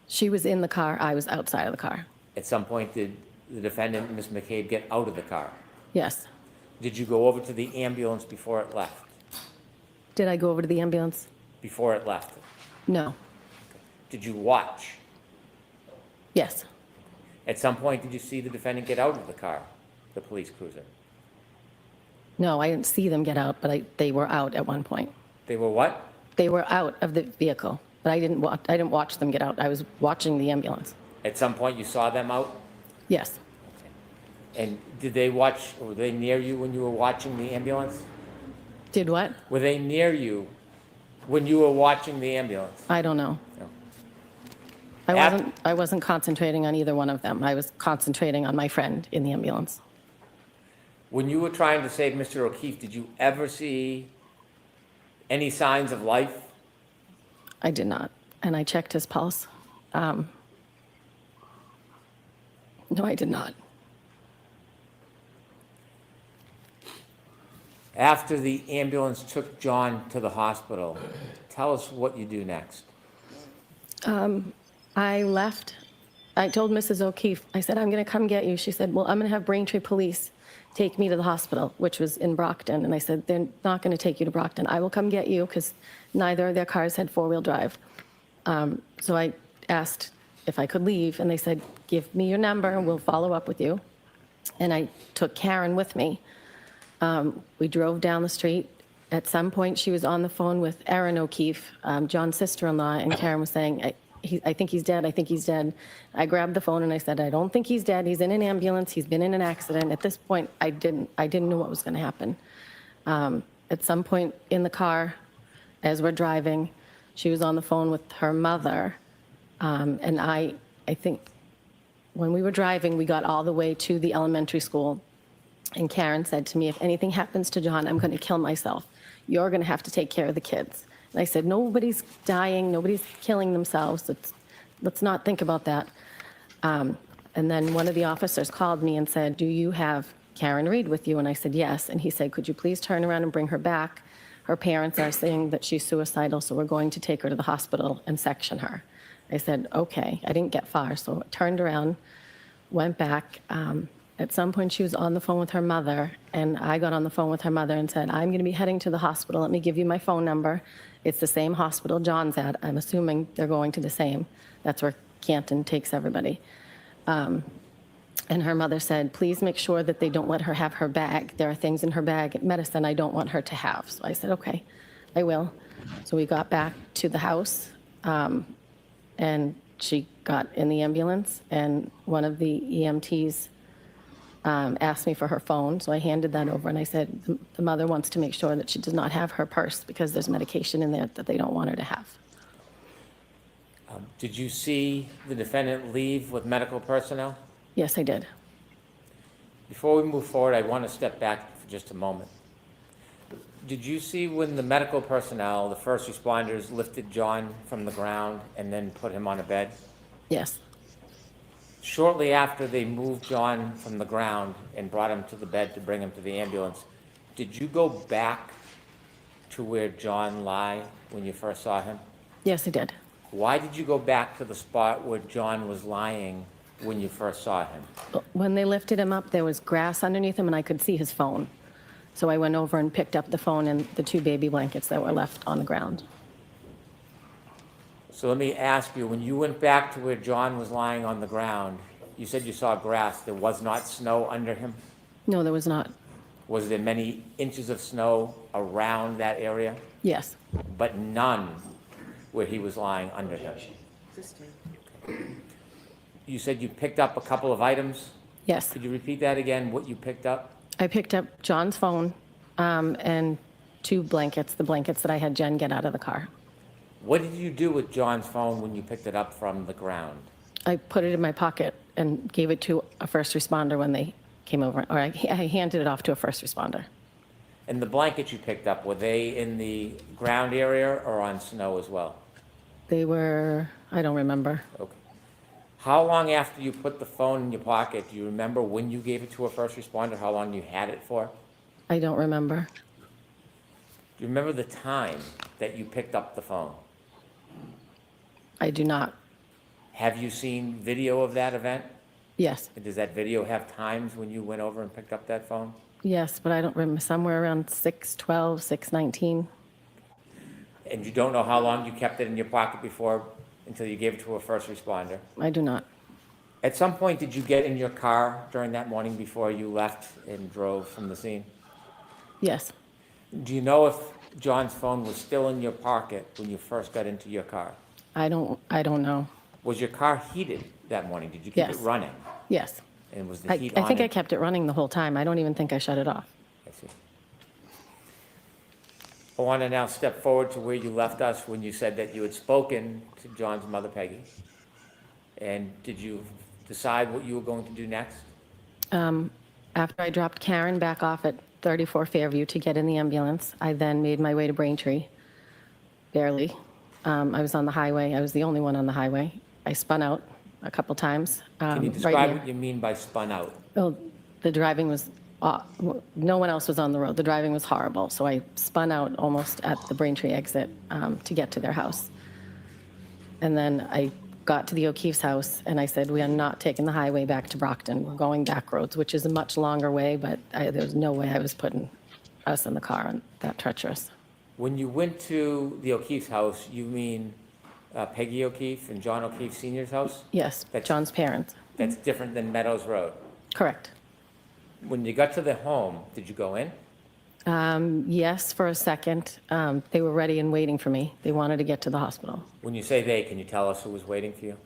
She was in the car. I was outside of the car. At some point, did the defendant, Ms. McCabe, get out of the car? Yes. Did you go over to the ambulance before it left? Did I go over to the ambulance? Before it left? No. Did you watch? Yes. At some point, did you see the defendant get out of the car, the police cruiser? No, I didn't see them get out, but they were out at one point. They were what? They were out of the vehicle, but I didn't watch them get out. I was watching the ambulance. At some point, you saw them out? Yes. And did they watch, or were they near you when you were watching the ambulance? Did what? Were they near you when you were watching the ambulance? I don't know. No. I wasn't concentrating on either one of them. I was concentrating on my friend in the ambulance. When you were trying to save Mr. O'Keefe, did you ever see any signs of life? I did not. And I checked his pulse. No, I did not. After the ambulance took John to the hospital, tell us what you do next. I left. I told Mrs. O'Keefe, I said, I'm going to come get you. She said, well, I'm going to have Braintree Police take me to the hospital, which was in Brockton. And I said, they're not going to take you to Brockton. I will come get you because neither of their cars had four-wheel drive. So I asked if I could leave, and they said, give me your number and we'll follow up with you. And I took Karen with me. We drove down the street. At some point, she was on the phone with Erin O'Keefe, John's sister-in-law, and Karen was saying, I think he's dead. I think he's dead. I grabbed the phone and I said, I don't think he's dead. He's in an ambulance. He's been in an accident. At this point, I didn't know what was going to happen. At some point in the car, as we're driving, she was on the phone with her mother. And I think when we were driving, we got all the way to the elementary school. And Karen said to me, if anything happens to John, I'm going to kill myself. You're going to have to take care of the kids. And I said, nobody's dying. Nobody's killing themselves. Let's not think about that. And then one of the officers called me and said, do you have Karen Reed with you? And I said, yes. And he said, could you please turn around and bring her back? Her parents are saying that she's suicidal, so we're going to take her to the hospital and section her. I said, okay. I didn't get far, so I turned around, went back. At some point, she was on the phone with her mother, and I got on the phone with her mother and said, I'm going to be heading to the hospital. Let me give you my phone number. It's the same hospital John's at. I'm assuming they're going to the same. That's where Canton takes everybody. And her mother said, please make sure that they don't let her have her bag. There are things in her bag, medicine I don't want her to have. So I said, okay, I will. So we got back to the house, and she got in the ambulance, and one of the EMTs asked me for her phone, so I handed that over, and I said, the mother wants to make sure that she does not have her purse because there's medication in there that they don't want her to have. Did you see the defendant leave with medical personnel? Yes, I did. Before we move forward, I want to step back for just a moment. Did you see when the medical personnel, the first responders, lifted John from the ground and then put him on a bed? Yes. Shortly after they moved John from the ground and brought him to the bed to bring him to the ambulance, did you go back to where John lay when you first saw him? Yes, I did. Why did you go back to the spot where John was lying when you first saw him? When they lifted him up, there was grass underneath him, and I could see his phone. So I went over and picked up the phone and the 2 baby blankets that were left on the ground. So let me ask you, when you went back to where John was lying on the ground, you said you saw grass. There was not snow under him? No, there was not. Was there many inches of snow around that area? Yes. But none where he was lying under him? You said you picked up a couple of items? Yes. Could you repeat that again, what you picked up? I picked up John's phone and 2 blankets, the blankets that I had Jen get out of the car. What did you do with John's phone when you picked it up from the ground? I put it in my pocket and gave it to a first responder when they came over, or I handed it off to a first responder. And the blankets you picked up, were they in the ground area or on snow as well? They were, I don't remember. Okay. How long after you put the phone in your pocket, do you remember when you gave it to a first responder, how long you had it for? I don't remember. Do you remember the time that you picked up the phone? I do not. Have you seen video of that event? Yes. And does that video have times when you went over and picked up that phone? Yes, but I don't remember, somewhere around 6:12, 6:19. And you don't know how long you kept it in your pocket before, until you gave it to a first responder? I do not. At some point, did you get in your car during that morning before you left and drove from the scene? Yes. Do you know if John's phone was still in your pocket when you first got into your car? I don't know. Was your car heated that morning? Did you keep Yes. it running? Yes. And was the heat I on? think I kept it running the whole time. I don't even think I shut it off. I see. I want to now step forward to where you left us when you said that you had spoken to John's mother, Peggy. And did you decide what you were going to do next? After I dropped Karen back off at 34 Fairview to get in the ambulance, I then made my way to Braintree, barely. I was on the highway. I was the only one on the highway. I spun out a couple times. Can you right describe near- what you mean by spun out? Oh, the driving was, no one else was on the road. The driving was horrible. So I spun out almost at the Braintree exit to get to their house. And then I got to the O'Keefe's house and I said, we are not taking the highway back to Brockton. We're going back roads, which is a much longer way, but there was no way I was putting us in the car and that treacherous. When you went to the O'Keefe's house, you mean Peggy O'Keefe and John O'Keefe Sr.'s house? Yes, That's- John's parents. That's different than Meadows Road. Correct. When you got to the home, did you go in? Yes, for a second. They were ready and waiting for me. They wanted to get to the hospital. When you say they, can you tell us who was waiting for you?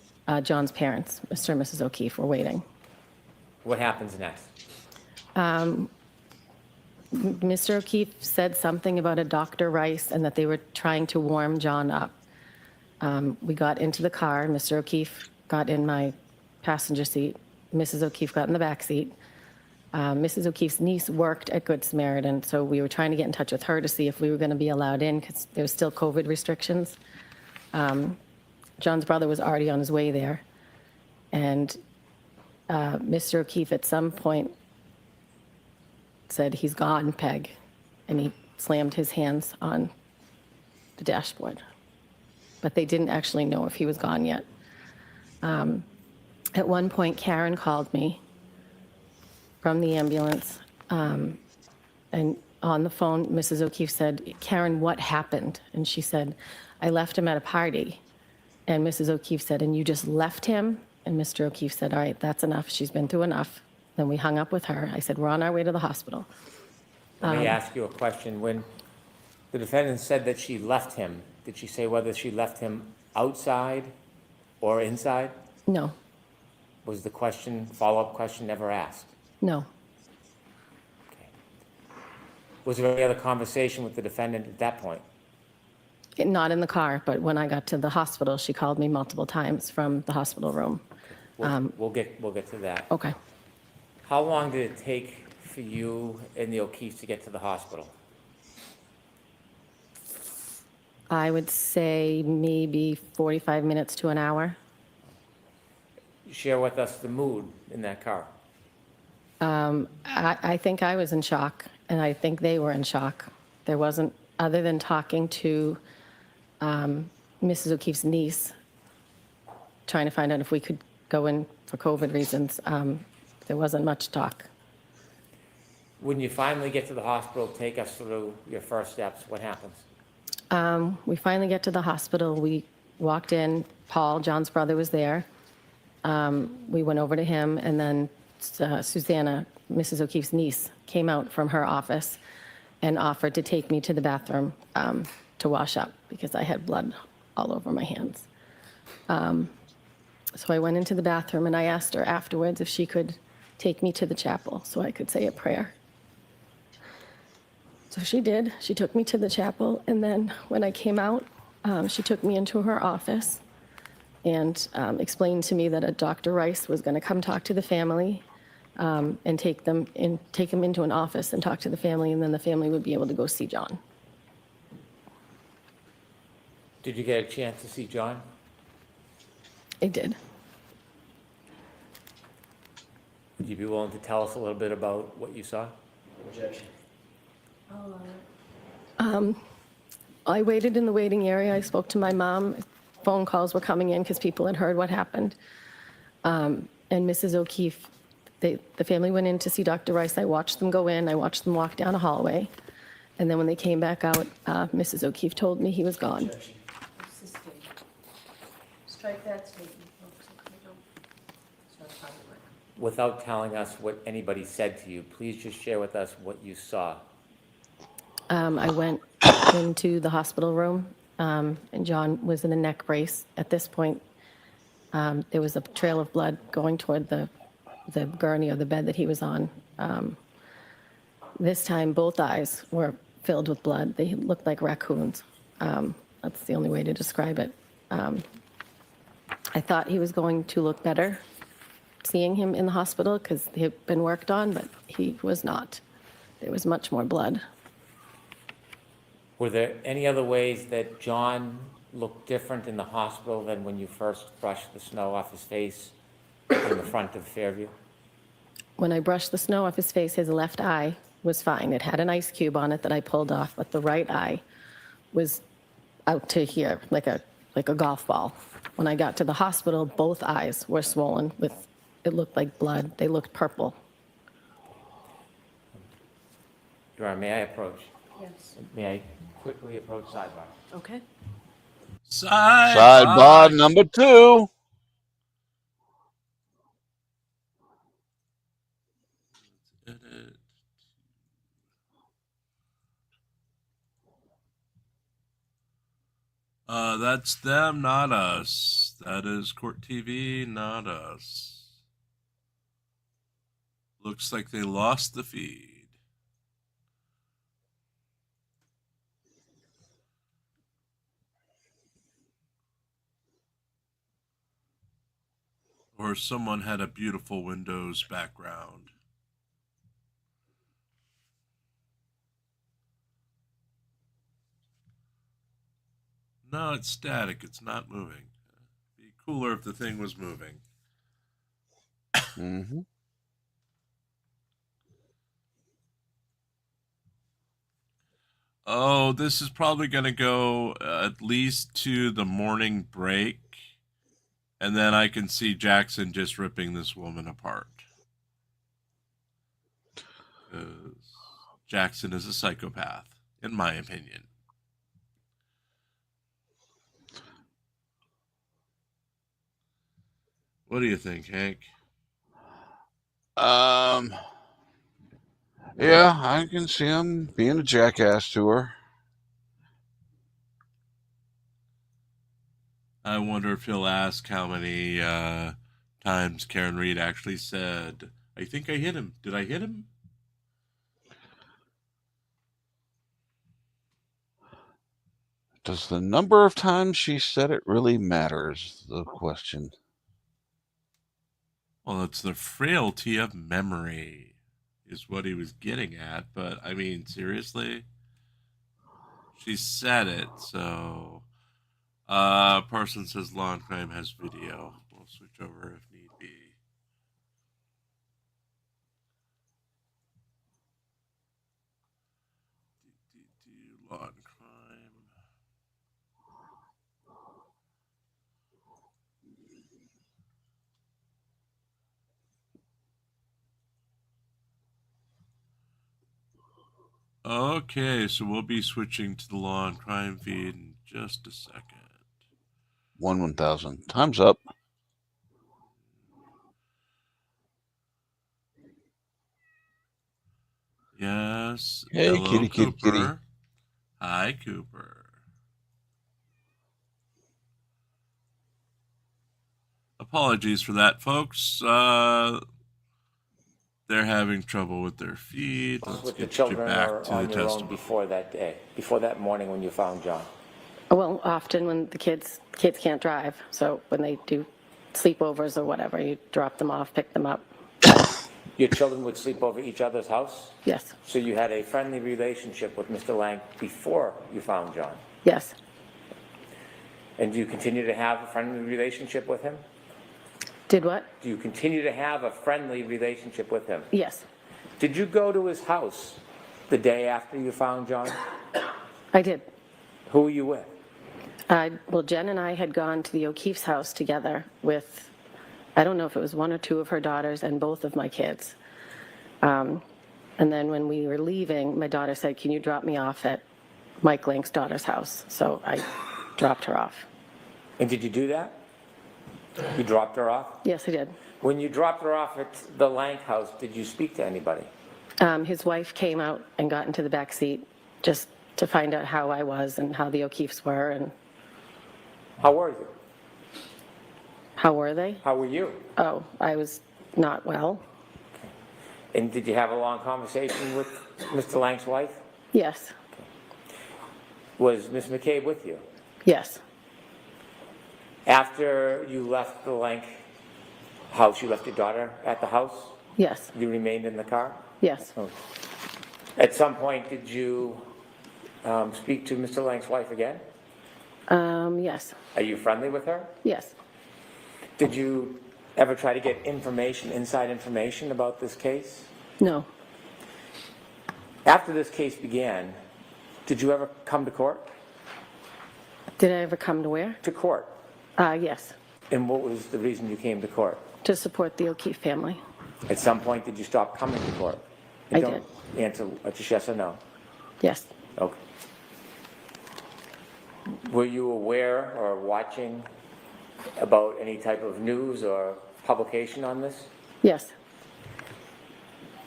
John's parents, Mr. and Mrs. O'Keefe, were waiting. What happens next? Mr. O'Keefe said something about a Dr. Rice and that they were trying to warm John up. We got into the car. Mr. O'Keefe got in my passenger seat. Mrs. O'Keefe got in the back seat. Mrs. O'Keefe's niece worked at Good Samaritan, so we were trying to get in touch with her to see if we were going to be allowed in because there was still COVID restrictions. John's brother was already on his way there. And Mr. O'Keefe at some point said, "He's gone, Peg," and he slammed his hands on the dashboard. But they didn't actually know if he was gone yet. At one point, Karen called me from the ambulance, and on the phone, Mrs. O'Keefe said, "Karen, what happened?" And she said, "I left him at a party." And Mrs. O'Keefe said, "And you just left him?" And Mr. O'Keefe said, "All right, that's enough. She's been through enough." Then we hung up with her. I said, "We're on our way to the hospital." Let me ask you a question. When the defendant said that she left him, did she say whether she left him outside or inside? No, Was the question, follow-up question, never asked? no. Okay. Was there any other conversation with the defendant at that point? Not in the car, but when I got to the hospital, she called me multiple times from the hospital room. We'll get to that. Okay. How long did it take for you and the O'Keefes to get to the hospital? I would say maybe 45 minutes to an hour. Share with us the mood in that car. I think I was in shock, and I think they were in shock. There wasn't, other than talking to Mrs. O'Keefe's niece, trying to find out if we could go in for COVID reasons, there wasn't much talk. When you finally get to the hospital, take us through your first steps. What happens? We finally get to the hospital. We walked in. Paul, John's brother, was there. We went over to him, and then Susanna, Mrs. O'Keefe's niece, came out from her office and offered to take me to the bathroom to wash up because I had blood all over my hands. So I went into the bathroom, and I asked her afterwards if she could take me to the chapel so I could say a prayer. So she did. She took me to the chapel, and then when I came out, she took me into her office and explained to me that a Dr. Rice was going to come talk to the family and take them into an office and talk to the family, and then the family would be able to go see John. Did you get a chance to see John? I did. Would you be willing to tell us a little bit about what you saw? I waited in the waiting area. I spoke to my mom. Phone calls were coming in because people had heard what happened. And Mrs. O'Keefe, the family went in to see Dr. Rice. I watched them go in. I watched them walk down a hallway. And then when they came back out, Mrs. O'Keefe told me he was gone. Strike that statement, folks. It's not part of it. Without telling us what anybody said to you, please just share with us what you saw. I went into the hospital room, and John was in a neck brace. At this point, there was a trail of blood going toward the gurney or the bed that he was on. This time, both eyes were filled with blood. They looked like raccoons. That's the only way to describe it. I thought he was going to look better seeing him in the hospital because he had been worked on, but he was not. There was much more blood. Were there any other ways that John looked different in the hospital than when you first brushed the snow off his face in the front of Fairview? When I brushed the snow off his face, his left eye was fine. It had an ice cube on it that I pulled off, but the right eye was out to here, like a golf ball. When I got to the hospital, both eyes were swollen with, it looked like blood. They looked purple. Your Honor, may I approach? Yes. May I quickly approach sidebar? Okay. Sidebar number 2. That's them, not us. That is Court TV, not us. Looks like they lost the feed. Or someone had a beautiful Windows background. No, it's static. It's not moving. It'd be cooler if the thing was moving. Mm-hmm. Oh, this is probably going to go at least to the morning break. And then I can see Jackson just ripping this woman apart. Jackson is a psychopath, in my opinion. What do you think, Hank? Yeah, I can see him being a jackass to her. I wonder if he'll ask how many times Karen Reed actually said, I think I hit him. Did I hit him? Does the number of times she said it really matter is the question. Well, it's the frailty of memory, is what he was getting at. But, I mean, seriously? She said it, so... person says Law and Crime has video. We'll switch over if need be. Law and Crime. Okay, so we'll be switching to the Law and Crime feed in just a second. 1,000. Time's up. Yes. Hey, Hello, kitty, kitty, Cooper. kitty. Hi, Cooper. Apologies for that, folks. They're having trouble with their feed. Let's With the get you children back or to the on your own testimony. before that day, before that morning when you found John? Well, often when the kids can't drive, so when they do sleepovers or whatever, you drop them off, pick them up. Your children would sleep over each other's house? Yes, So you had a friendly relationship with Mr. Lang before you found John? yes. And do you continue to have a friendly relationship with him? Did what? Do you continue to have a friendly relationship with him? Yes, Did you go to his house the day after you found John? I did. Who were you with? Well, Jen and I had gone to the O'Keefe's house together with, I don't know if it was one or two of her daughters and both of my kids. And then when we were leaving, my daughter said, can you drop me off at Mike Link's daughter's house? So I dropped her off. And did you do that? You dropped her off? Yes, I did. When you dropped her off at the Lang house, did you speak to anybody? His wife came out and got into the back seat just to find out how I was and how the O'Keefes were and How were you? how were they? How were you? Oh, I was not well. And did you have a long conversation with Mr. Lang's wife? Yes, Was Miss McCabe with you? yes, After you left the Lang house, you left your daughter at the house? yes, You remained in the car? yes. At some point, did you speak to Mr. Lang's wife again? Yes, Are you friendly with her? yes. Did you ever try to get information, inside information about this case? No, After this case began, did you ever come to court? did I ever come to where? To court. Yes, And what was the reason you came to court? to support the O'Keefe family. At some point, did you stop coming to court? I Don't answer just yes or no. Yes, Okay. Were you aware or watching about any type of news or publication on this? yes,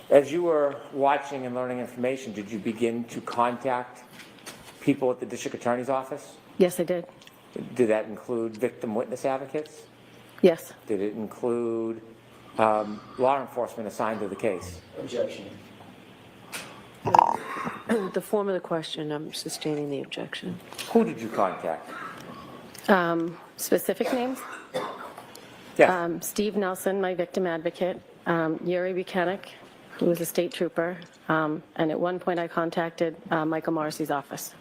As you were watching and learning information, did you begin to contact people at the district attorney's office? yes, I did. Did that include victim witness advocates? Yes. Did it include law enforcement assigned to the case? Objection. The form of the question, I'm sustaining the objection. Who did you contact? Specific names? Yes. Steve Nelson, my victim advocate, Yuri Buchanan, who was a state trooper, and at one point I contacted Michael Morrissey's office.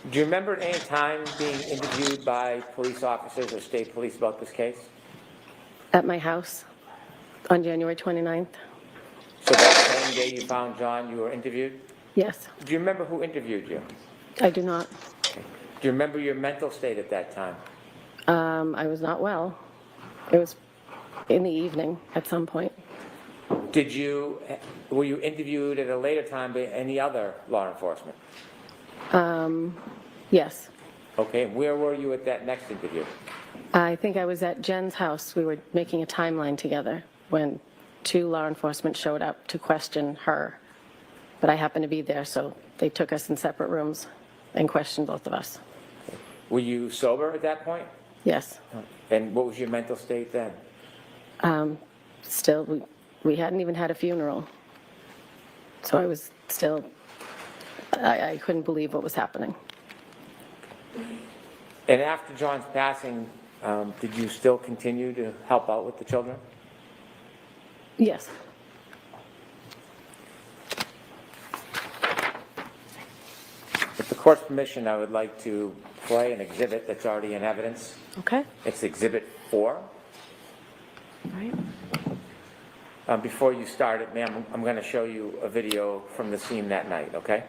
Do you remember at any time being interviewed by police officers or state police about this case? At my house on January 29th? So that same day you found John, you were interviewed? Yes. Do you remember who interviewed you? I do not. Do you remember your mental state at that time? I was not well. It was in the evening at some point. Were you interviewed at a later time by any other law enforcement? Yes. Okay, where were you at that next interview? I think I was at Jen's house. We were making a timeline together when 2 law enforcement showed up to question her. But I happened to be there, so they took us in separate rooms and questioned both of us. Were you sober at that point? Yes. And what was your mental state then? Still, we hadn't even had a funeral. So I was still, I couldn't believe what was happening. And after John's passing, did you still continue to help out with the children? Yes. With the court's permission, I would like to play an exhibit that's already in evidence. Okay, It's Exhibit 4. right. Before you start it, ma'am, I'm going to show you a video from the scene that night, okay?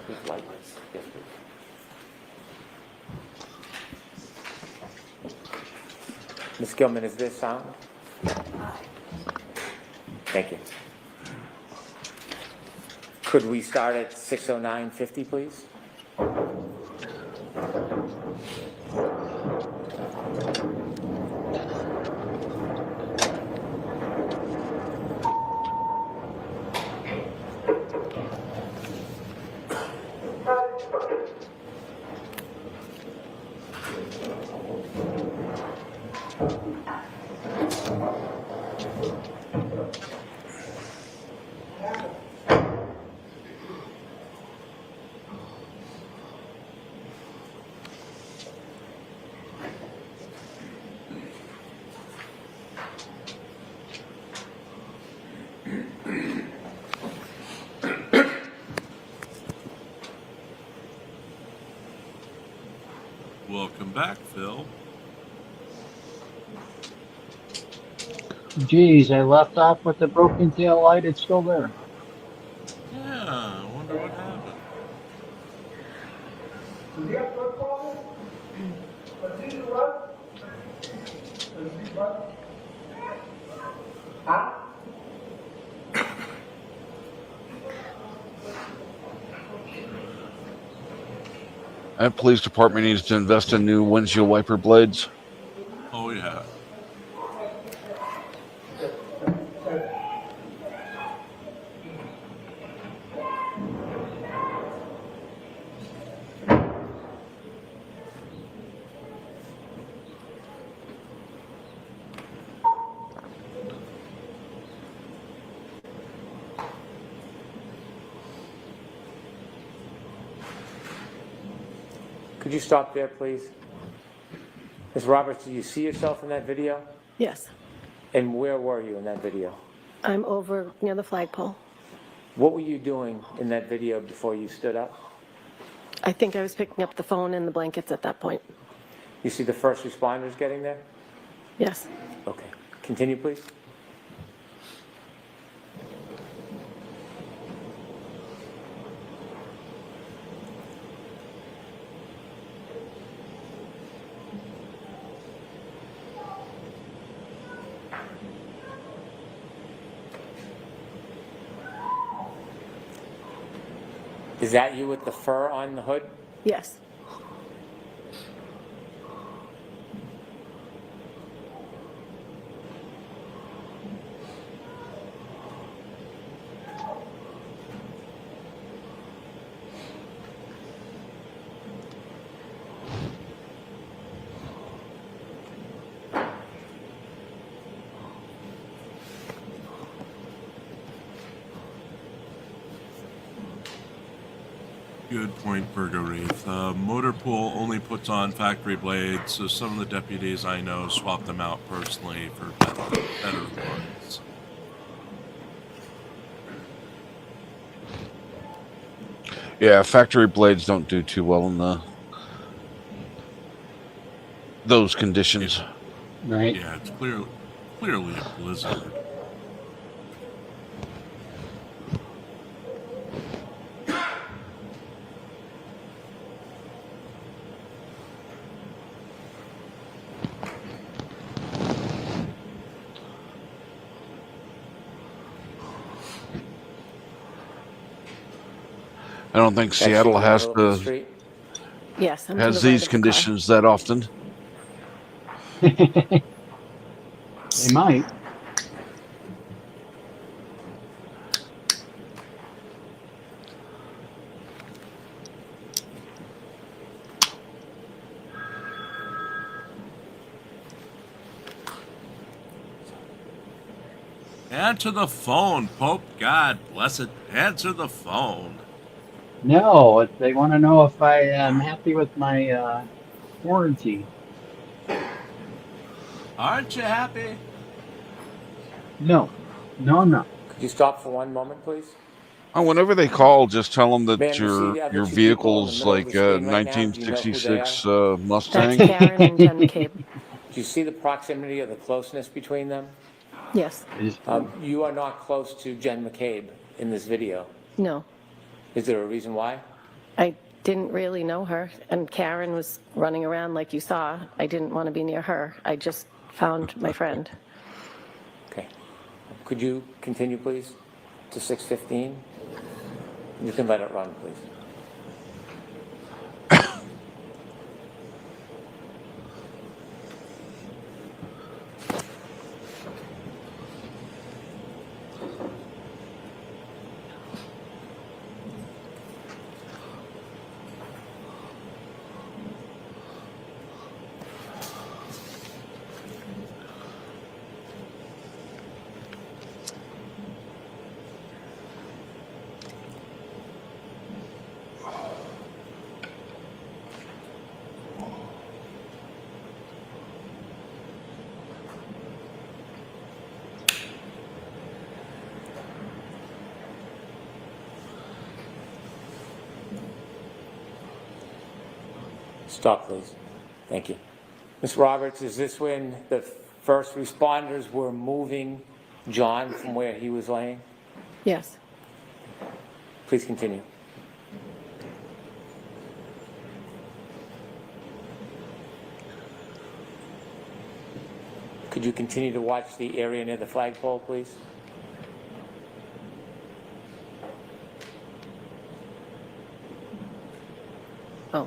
Please light this. Yes, please. Ms. Gilman, is this sound? Thank you. Could we start at 6:09:50, please? Welcome back, Phil. Geez, I left off with the broken tail light. It's still there. Yeah, I wonder what happened. That police department needs to invest in new windshield wiper blades. Oh, yeah. Could you stop there, please? Ms. Roberts, do you see yourself in that video? Yes. And where were you in that video? I'm over near the flagpole. What were you doing in that video before you stood up? I think I was picking up the phone and the blankets at that point. You see the first responders getting there? Yes. Okay. Continue, please. Is that you with the fur on the hood? Yes. Good point, Virgo Wreath. Motor pool only puts on factory blades, so some of the deputies I know swap them out personally for better ones. Yeah, factory blades don't do too well in those conditions. Right. Yeah, it's clearly a blizzard. I don't think That's Seattle the has middle of the to street. Yes, I'm to has the right these of the car. conditions that often. They might. Answer the phone, Pope. God bless it. Answer the phone. No, they want to know if I am happy with my warranty. Aren't you happy? No, no, I'm not. Could you stop for one moment, please? Oh, whenever they call, just tell them that Ma'am, you see the other your two people in the vehicle's middle of the like a screen right now? Do you know who they 1966 That's Mustang. Karen and Jen McCabe. Do you see the proximity or the closeness between them? Yes. I just, You are not close to Jen McCabe in this video. No. Is there a reason why? I didn't really know her, and Karen was running around like you saw. I didn't want to be near her. I just found my friend. Okay. Could you continue, please, to 6:15? You can let it run, please. Stop, please. Thank you. Ms. Roberts, is this when the first responders were moving John from where he was laying? Yes. Please continue. Could you continue to watch the area near the flagpole, please? Oh.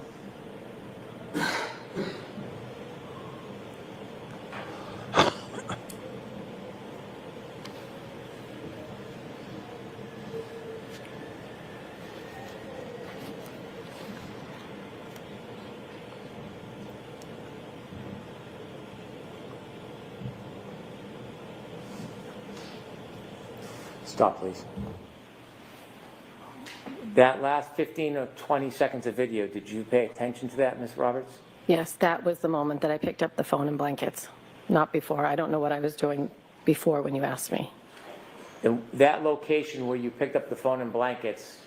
Stop, please. That last 15 or 20 seconds of video, did you pay attention to that, Ms. Roberts? Yes, that was the moment that I picked up the phone and blankets. Not before. I don't know what I was doing before when you asked me. And that location where you picked up the phone and blankets,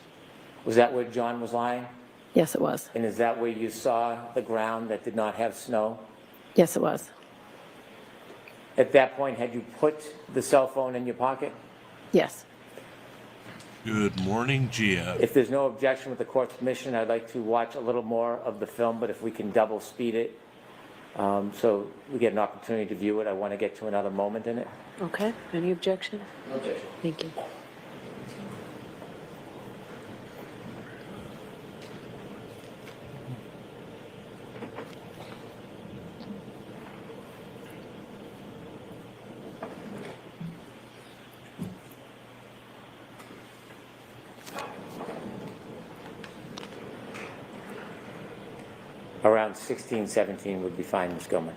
was that where John was lying? Yes, it was. And is that where you saw the ground that did not have snow? Yes, it was. At that point, had you put the cell phone in your pocket? Yes. Good morning, Gia. If there's no objection with the court's permission, I'd like to watch a little more of the film, but if we can double speed it, so we get an opportunity to view it, I want to get to another moment in it. Okay, any objection? No objection. Thank you. Around 16, 17 would be fine, Ms. Gilman.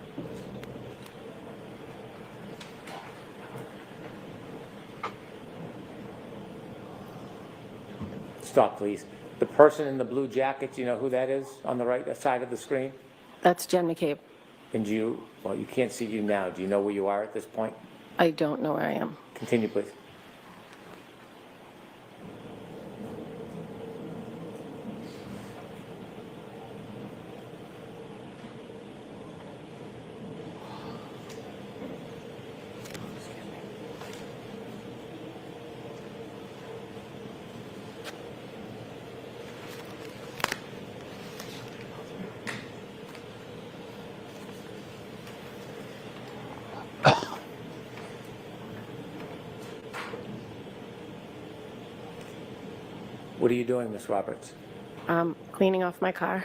Stop, please. The person in the blue jacket, do you know who that is on the right side of the screen? That's Jen McCabe. And do you, well, you can't see you now. Do you know where you are at this point? I don't know where I am. Continue, please. What are you doing, Miss Roberts? Cleaning off my car.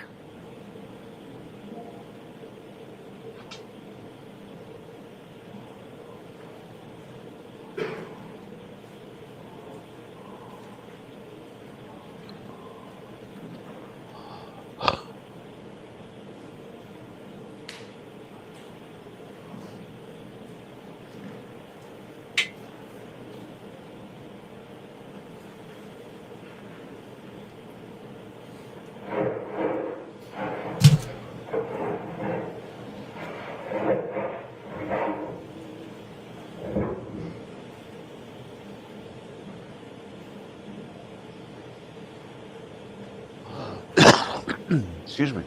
Excuse me.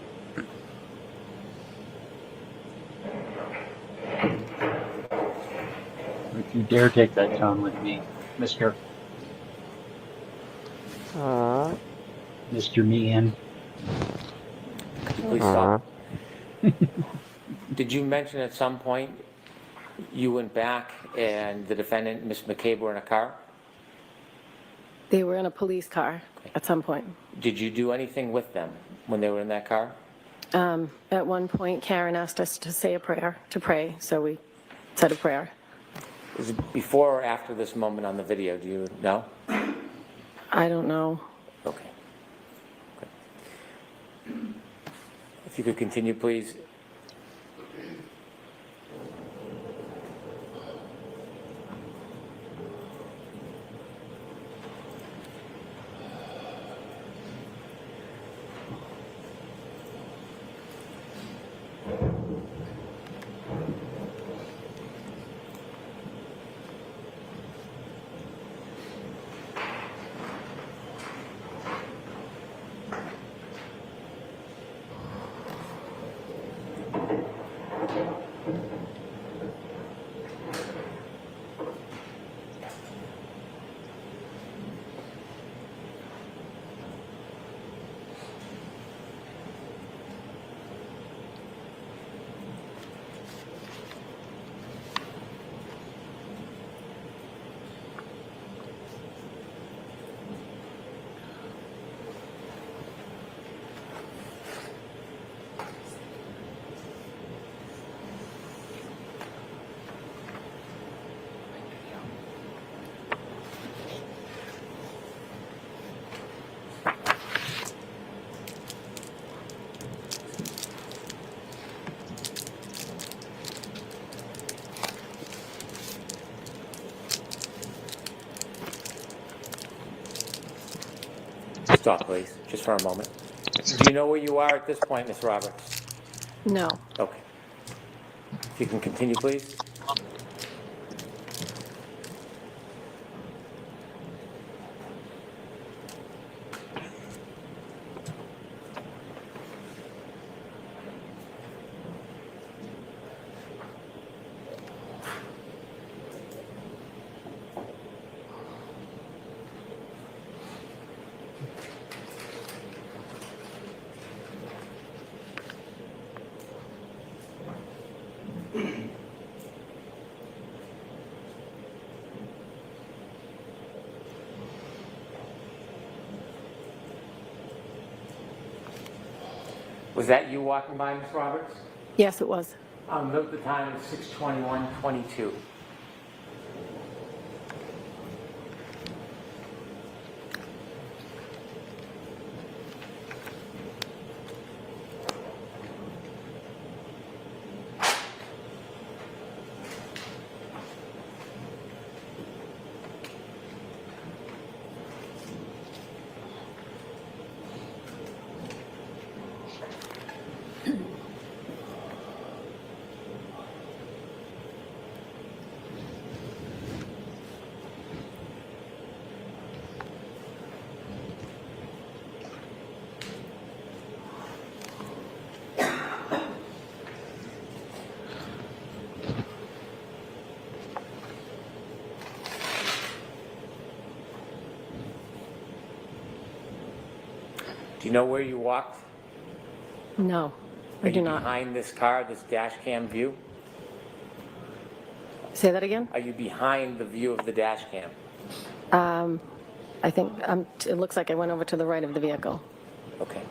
If you dare take that tone with me, Mr. Mr. Meehan. Could you please stop? Did you mention at some point you went back and the defendant, Miss McCabe, were in a car? They were in a police car at some point. Did you do anything with them when they were in that car? At one point, Karen asked us to say a prayer, to pray, so we said a prayer. Is it before or after this moment on the video? Do you know? I don't know. Okay. If you could continue, please. Stop, please, just for a moment. Do you know where you are at this point, Ms. Roberts? No. Okay. If you can continue, please. Was that you walking by, Ms. Roberts? Yes, it was. Note the time is 6:21:22. Do you know where you walked? No, Are I do you not. behind this car, this dash cam view? Say that again? Are you behind the view of the dash cam? I think it looks like I went over to the right of the vehicle. Okay.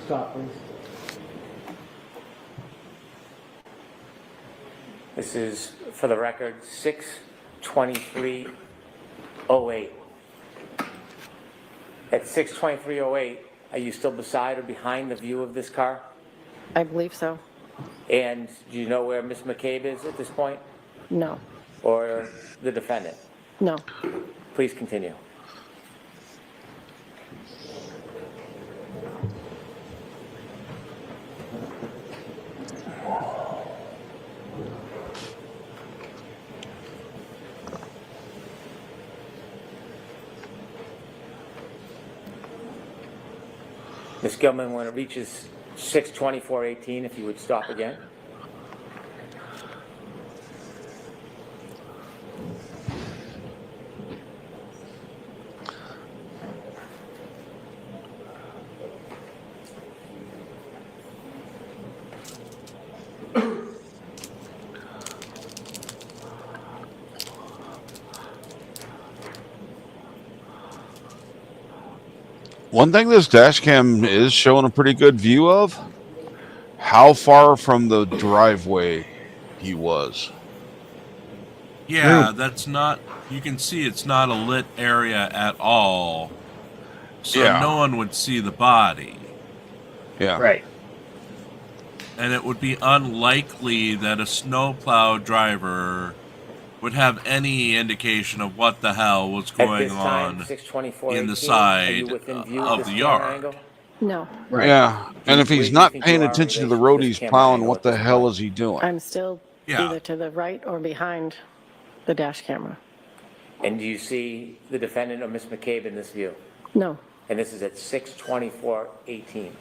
Stop, please. This is, for the record, 6:23:08. At 6:23:08, are you still beside or behind the view of this car? I believe so. And do you know where Miss McCabe is at this point? No, Or the defendant? no. Please continue. Ms. Gilman, when it reaches 6:24:18, if you would stop again. One thing this dash cam is showing a pretty good view of how far from the driveway he was. Yeah, that's not, you can see it's not a lit area at all. So Yeah. no one would see the body. Yeah. Right. And it would be unlikely that a snowplow driver would have any indication of what the hell was At going this time, on 6:24:18, in the are side you within view of of the this camera yard. angle? No, Right. Yeah. And if Where he's do you not think paying you are in attention to the relation road to this he's camera plowing, angle what at the this hell point? is he doing? I'm still Yeah. either to the right or behind the dash camera. And do you see the defendant or Miss McCabe in this view? No, And this is at 6:24:18.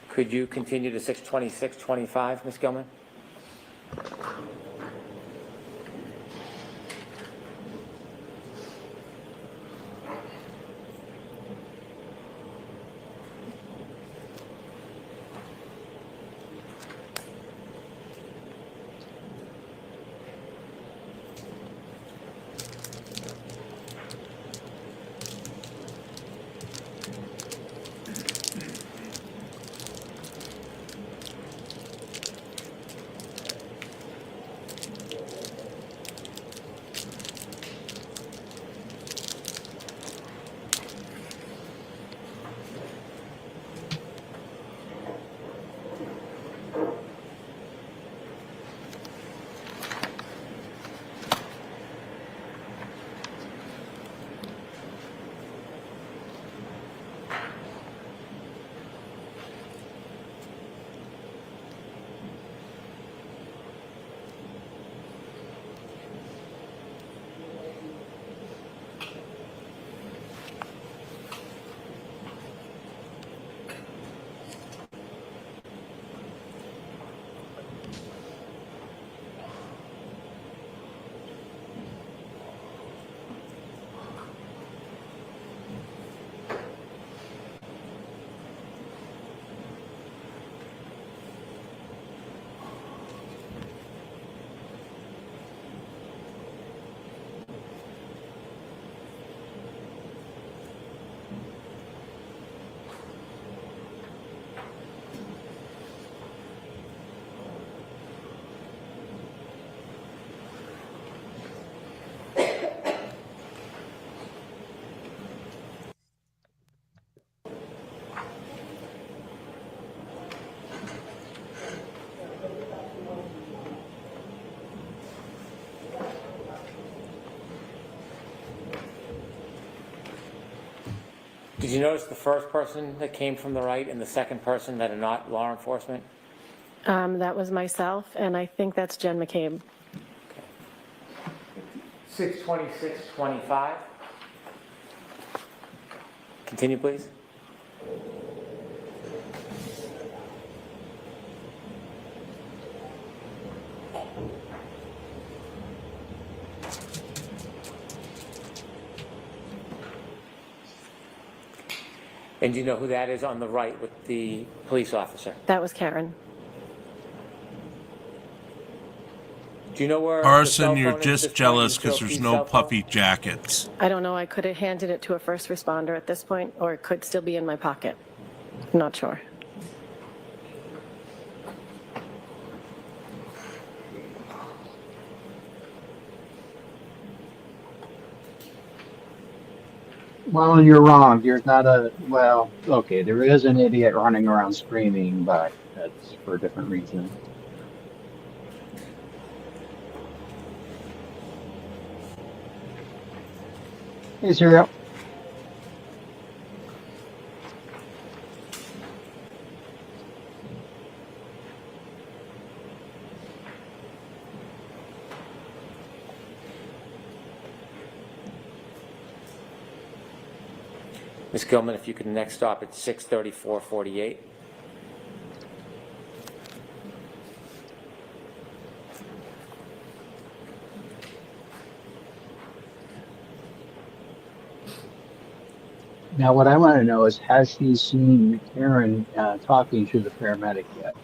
Could you continue to 6:26:25, Ms. Gilman? Did you notice the first person that came from the right and the second person that are not law enforcement? That was myself, and I think that's Jen McCabe. 62625. Continue, please. And do you know who that is on the right with the police officer? That was Karen. Do you know where the Carson, cell you're phone is at this just point? jealous You still because there's keep no cell phone? puffy jackets. I don't know, I could have handed it to a first responder at this point, or it could still be in my pocket. I'm not sure. Well, you're wrong. There's not a, well, okay, there is an idiot running around screaming, but that's for a different reason. Hey, Serial. Ms. Gilman, if you could next stop at 63448. Now, what I want to know is, has she seen Karen talking to the paramedic yet?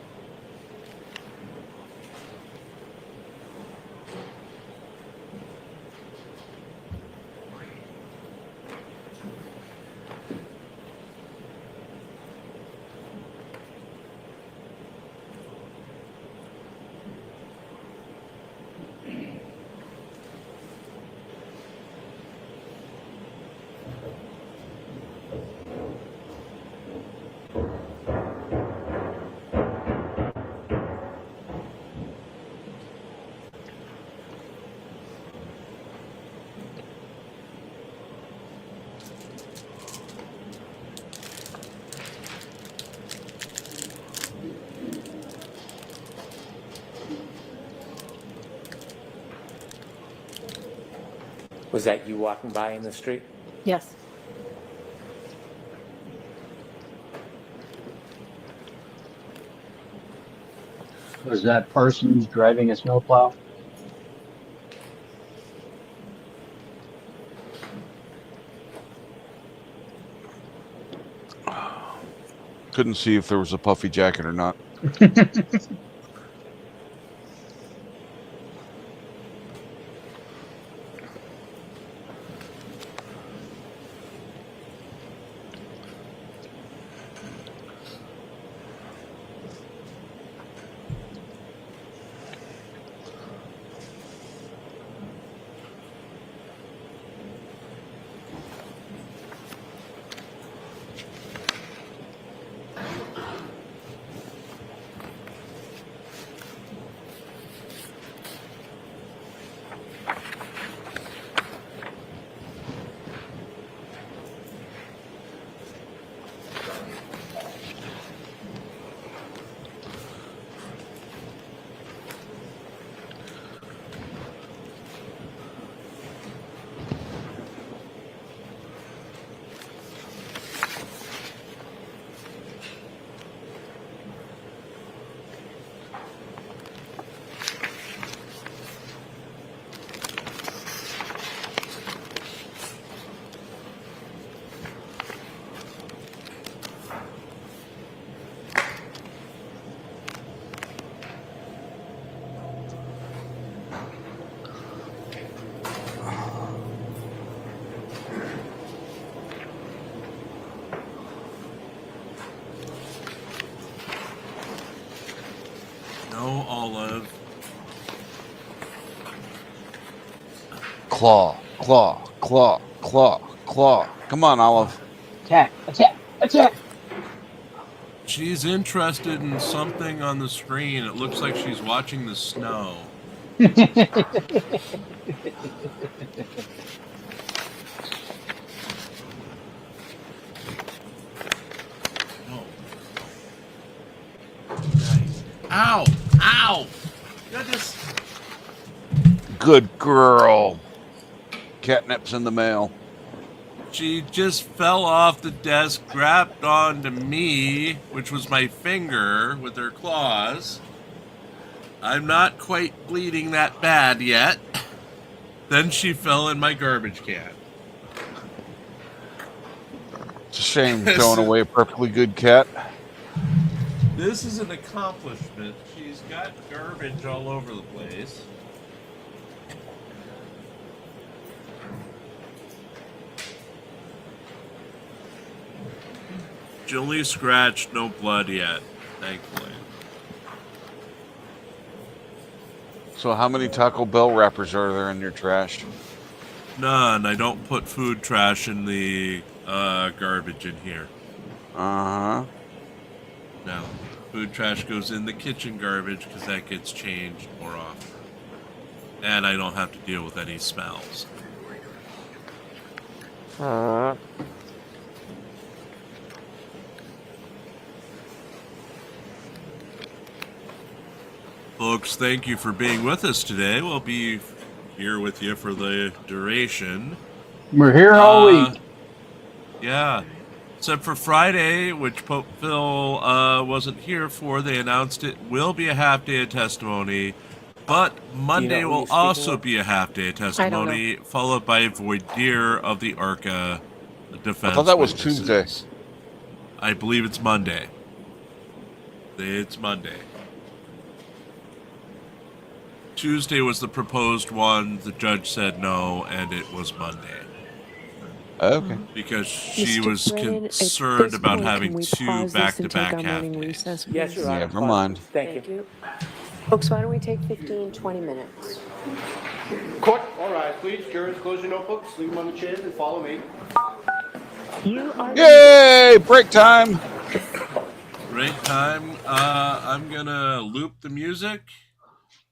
Was that you walking by in the street? Yes. Was that person driving a snowplow? Couldn't see if there was a puffy jacket or not. No olive. Claw, claw, claw, claw, claw. Come on, Olive. Attack! Attack! Attack! She's interested in something on the screen. It looks like she's watching the snow. Ow! Ow! Goodness. Good girl. Catnip's in the mail. She just fell off the desk, grabbed onto me, which was my finger, with her claws. I'm not quite bleeding that bad yet. Then she fell in my garbage can. It's a shame throwing away a perfectly good cat. This is an accomplishment. She's got garbage all over the place. Only scratched, no blood yet, thankfully. So how many Taco Bell wrappers are there in your trash? None. I don't put food trash in the garbage in here. Uh-huh. No. Food trash goes in the kitchen garbage because that gets changed more often. And I don't have to deal with any smells. Folks, thank you for being with us today. We'll be here with you for the duration. We're here all week. Yeah. Except for Friday, which Pope Phil wasn't here for, they announced it will be a half day of testimony. But Monday who will you're speaking also with? be a half day of testimony, followed by voir dire of the ARCA defense. I thought that was witnesses. Tuesday. I believe it's Monday. It's Monday. Tuesday was the proposed one. The judge said no, and it was Monday. Okay. Because she Mr. was Brennan, at concerned this about point, can having we two pause this and take back-to-back our half morning days. recess, Yes, please? Your Honor. Never mind. Thank you. Folks, why don't we take 15, 20 minutes? Court, all right, please. Jurors, close your notebooks, leave them on the chairs, and follow me. Yay! Break time! Break time. I'm gonna loop the music.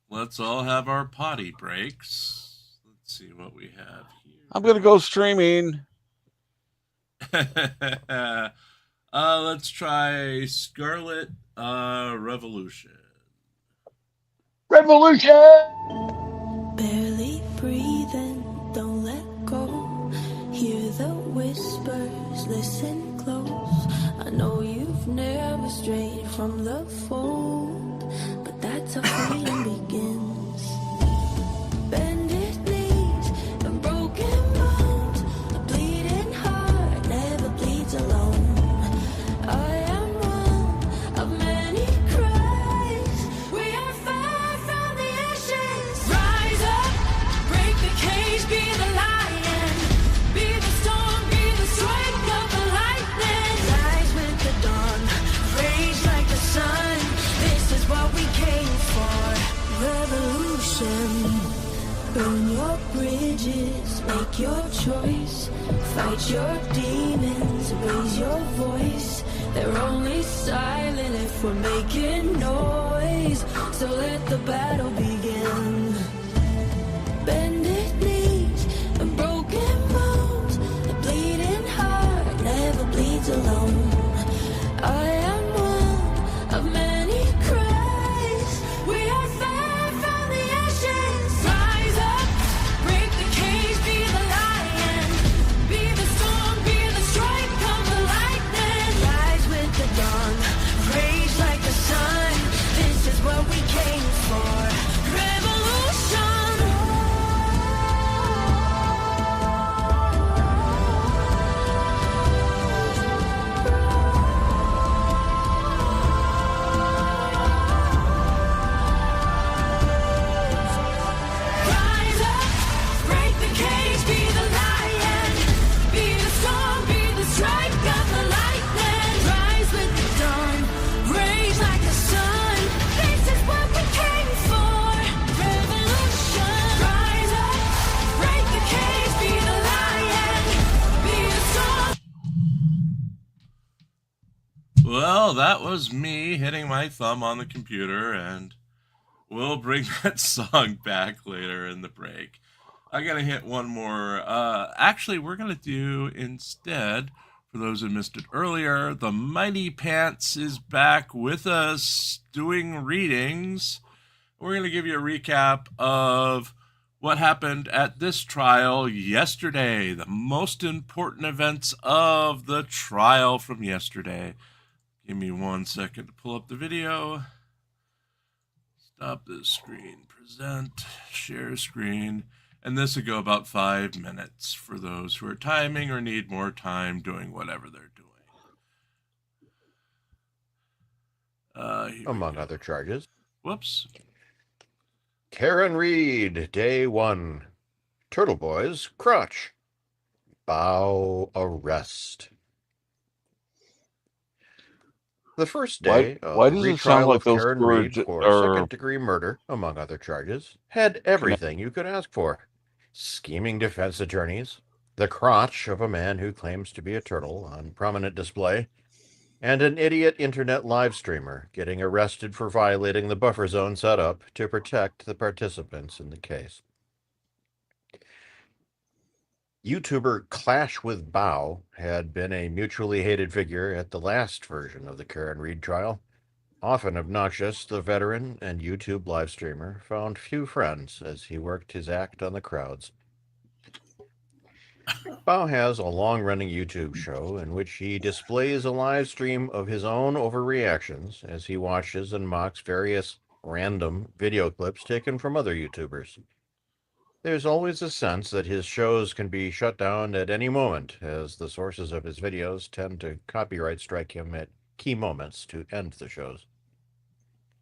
Let's all have our potty breaks. Let's see what we have I'm gonna go streaming. here. Let's try Scarlet Revolution. Revolution! Barely breathing, don't let go. Hear the whispers, listen close. I know you've never strayed from the fold, but that's how freedom begins. Bended knees and broken bones. A bleeding heart never bleeds alone. I am one of many cries. We are far from the ashes. Rise up, break the cage, be the lion. Be the storm, be the strike of the lightning. Rise with the dawn, rage like the sun. This is what we came for. Revolution. Burn your bridges, make your choice. Fight your demons, raise your voice. They're only silent if we're making noise. So let the battle begin. Bended knees and broken bones. A bleeding heart never bleeds alone. I am one of many cries. We are far from the ashes. Rise up, break the cage, be the lion. Be the storm, be the strike of the lightning. Rise with the dawn, rage like the sun. This is what we came for. Revolution. Rise up, break the cage, be the lion. Be the storm, be the strike of the lightning. Rise with the dawn, rage like the sun. This is what we came for. Revolution. Rise up, break the cage, be the lion. Be the storm. Well, that was me hitting my thumb on the computer, and we'll bring that song back later in the break. I gotta hit one more. Actually, we're gonna do instead, For those who missed it earlier, the Mighty Pants is back with us doing readings. We're going to give you a recap of what happened at this trial yesterday, the most important events of the trial from yesterday. Give me 1 second to pull up the video. Stop this screen, present, share screen, and this will go about 5 minutes for those who are timing or need more time doing whatever they're doing. Among other charges. Whoops. Karen Reed, day 1. Turtle Boy's crotch. Bow arrest. The first day of why the does it sound retrial like of those Karen two Reed for are second-degree murder, among other charges, had everything you could ask for. Scheming defense attorneys, the crotch of a man who claims to be a turtle on prominent display, and an idiot internet live streamer getting arrested for violating the buffer zone set up to protect the participants in the case. YouTuber Clash with Bow had been a mutually hated figure at the last version of the Karen Reed trial. Often obnoxious, the veteran and YouTube live streamer found few friends as he worked his act on the crowds. Bow has a long-running YouTube show in which he displays a live stream of his own overreactions as he watches and mocks various random video clips taken from other YouTubers. There's always a sense that his shows can be shut down at any moment, as the sources of his videos tend to copyright strike him at key moments to end the shows.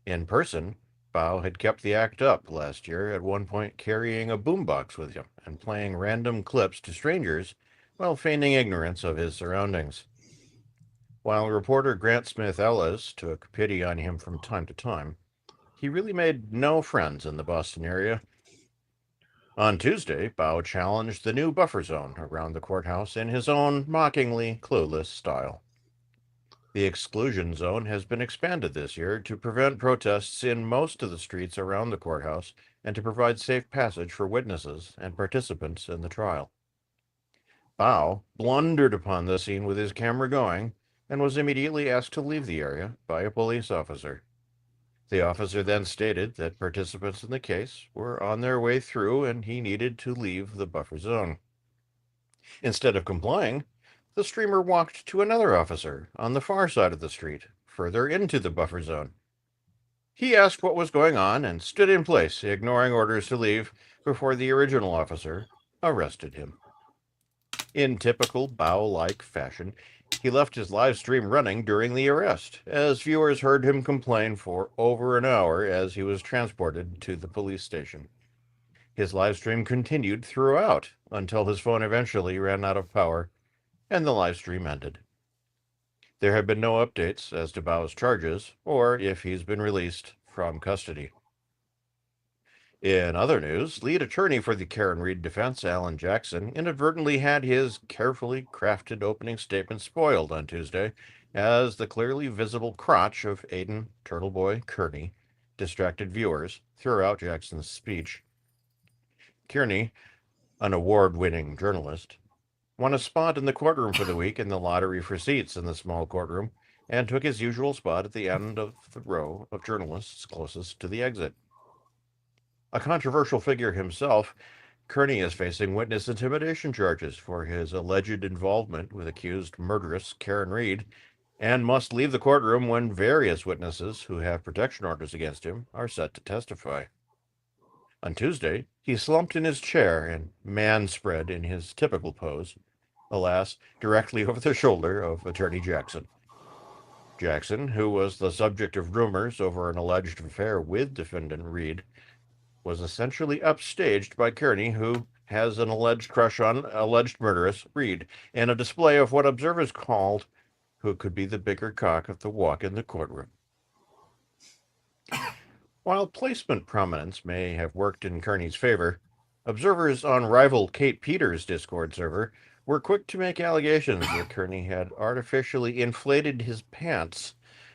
In person, Bow had kept the act up last year, at one point carrying a boombox with him and playing random clips to strangers while feigning ignorance of his surroundings. While reporter Grant Smith Ellis took pity on him from time to time, he really made no friends in the Boston area. On Tuesday, Bow challenged the new buffer zone around the courthouse in his own mockingly clueless style. The exclusion zone has been expanded this year to prevent protests in most of the streets around the courthouse and to provide safe passage for witnesses and participants in the trial. Bow blundered upon the scene with his camera going and was immediately asked to leave the area by a police officer. The officer then stated that participants in the case were on their way through and he needed to leave the buffer zone. Instead of complying, the streamer walked to another officer on the far side of the street, further into the buffer zone. He asked what was going on and stood in place, ignoring orders to leave, before the original officer arrested him. In typical Bow-like fashion, he left his live stream running during the arrest, as viewers heard him complain for over an hour as he was transported to the police station. His live stream continued throughout until his phone eventually ran out of power and the live stream ended. There have been no updates as to Bow's charges or if he's been released from custody. In other news, lead attorney for the Karen Reed defense, Alan Jackson, inadvertently had his carefully crafted opening statement spoiled on Tuesday as the clearly visible crotch of Aiden Turtleboy Kearney distracted viewers throughout Jackson's speech. Kearney, an award-winning journalist, won a spot in the courtroom for the week in the lottery for seats in the small courtroom and took his usual spot at the end of the row of journalists closest to the exit. A controversial figure himself, Kearney is facing witness intimidation charges for his alleged involvement with accused murderess Karen Reed and must leave the courtroom when various witnesses who have protection orders against him are set to testify. On Tuesday, he slumped in his chair and man-spread in his typical pose, alas, directly over the shoulder of Attorney Jackson. Jackson, who was the subject of rumors over an alleged affair with defendant Reed, was essentially upstaged by Kearney, who has an alleged crush on alleged murderess Reed, in a display of what observers called who could be the bigger cock of the walk in the courtroom. While placement prominence may have worked in Kearney's favor, observers on rival Kate Peters' Discord server were quick to make allegations that Kearney had artificially inflated his pants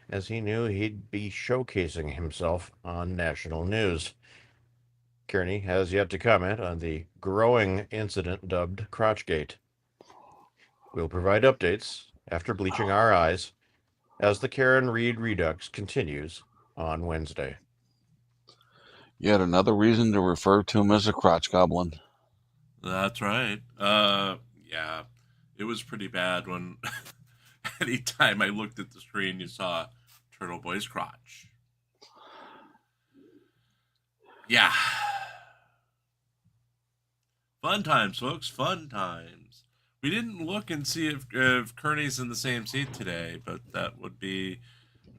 as he knew he'd be showcasing himself on national news. Kearney has yet to comment on the growing incident dubbed Crotchgate. We'll provide updates after bleaching our eyes as the Karen Reed Redux continues on Wednesday. Yet another reason to refer to him as a crotch goblin. That's right. Yeah, it was pretty bad when anytime I looked at the screen, you saw Turtle Boy's crotch. Yeah. Fun times, folks. Fun times. We didn't look and see if Kearney's in the same seat today, but that would be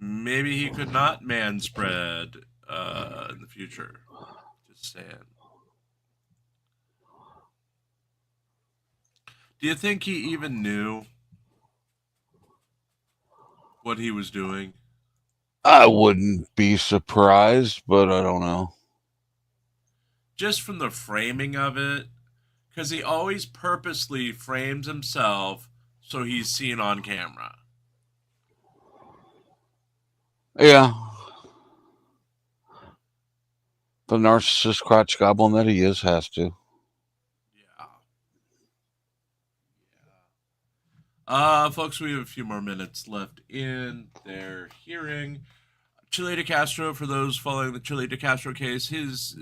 maybe he could not man spread in the future. Just saying. Do you think he even knew what he was doing? I wouldn't be surprised, but I don't know. Just from the framing of it, because he always purposely frames himself so he's seen on camera. Yeah. The narcissist crotch goblin that he is has to. Folks, we have a few more minutes left in their hearing. Chile de Castro, for those following the Chile de Castro case, his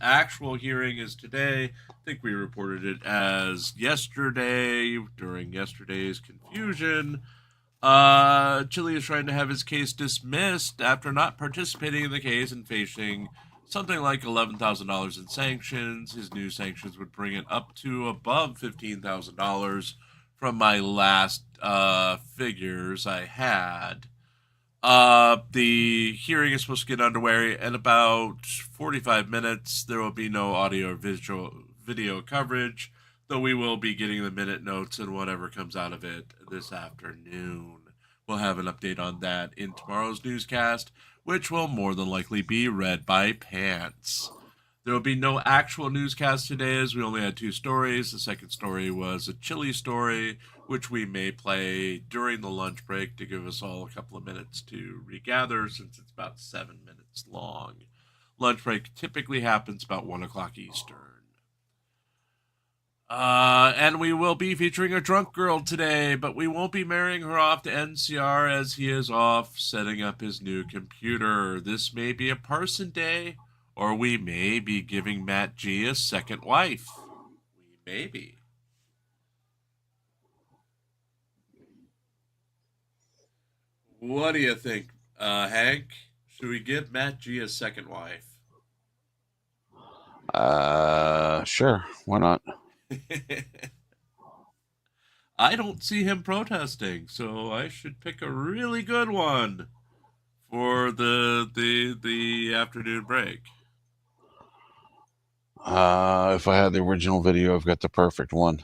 actual hearing is today. I think we reported it as yesterday during yesterday's confusion. Chile is trying to have his case dismissed after not participating in the case and facing something like $11,000 in sanctions. His new sanctions would bring it up to above $15,000 from my last figures I had. The hearing is supposed to get underway in about 45 minutes. There will be no audio or video coverage, though we will be getting the minute notes and whatever comes out of it this afternoon. We'll have an update on that in tomorrow's newscast, which will more than likely be read by Pants. There will be no actual newscast today as we only had 2 stories. The second story was a Chile story, which we may play during the lunch break to give us all a couple of minutes to regather since it's about 7 minutes long. Lunch break typically happens about 1 o'clock Eastern. And we will be featuring a drunk girl today, but we won't be marrying her off to NCR as he is off setting up his new computer. This may be a Parson Day, or we may be giving Matt G a second wife. We may be. What do you think, Hank? Should we give Matt G a second wife? Sure. Why not? I don't see him protesting, so I should pick a really good one for the afternoon break. If I had the original video, I've got the perfect one.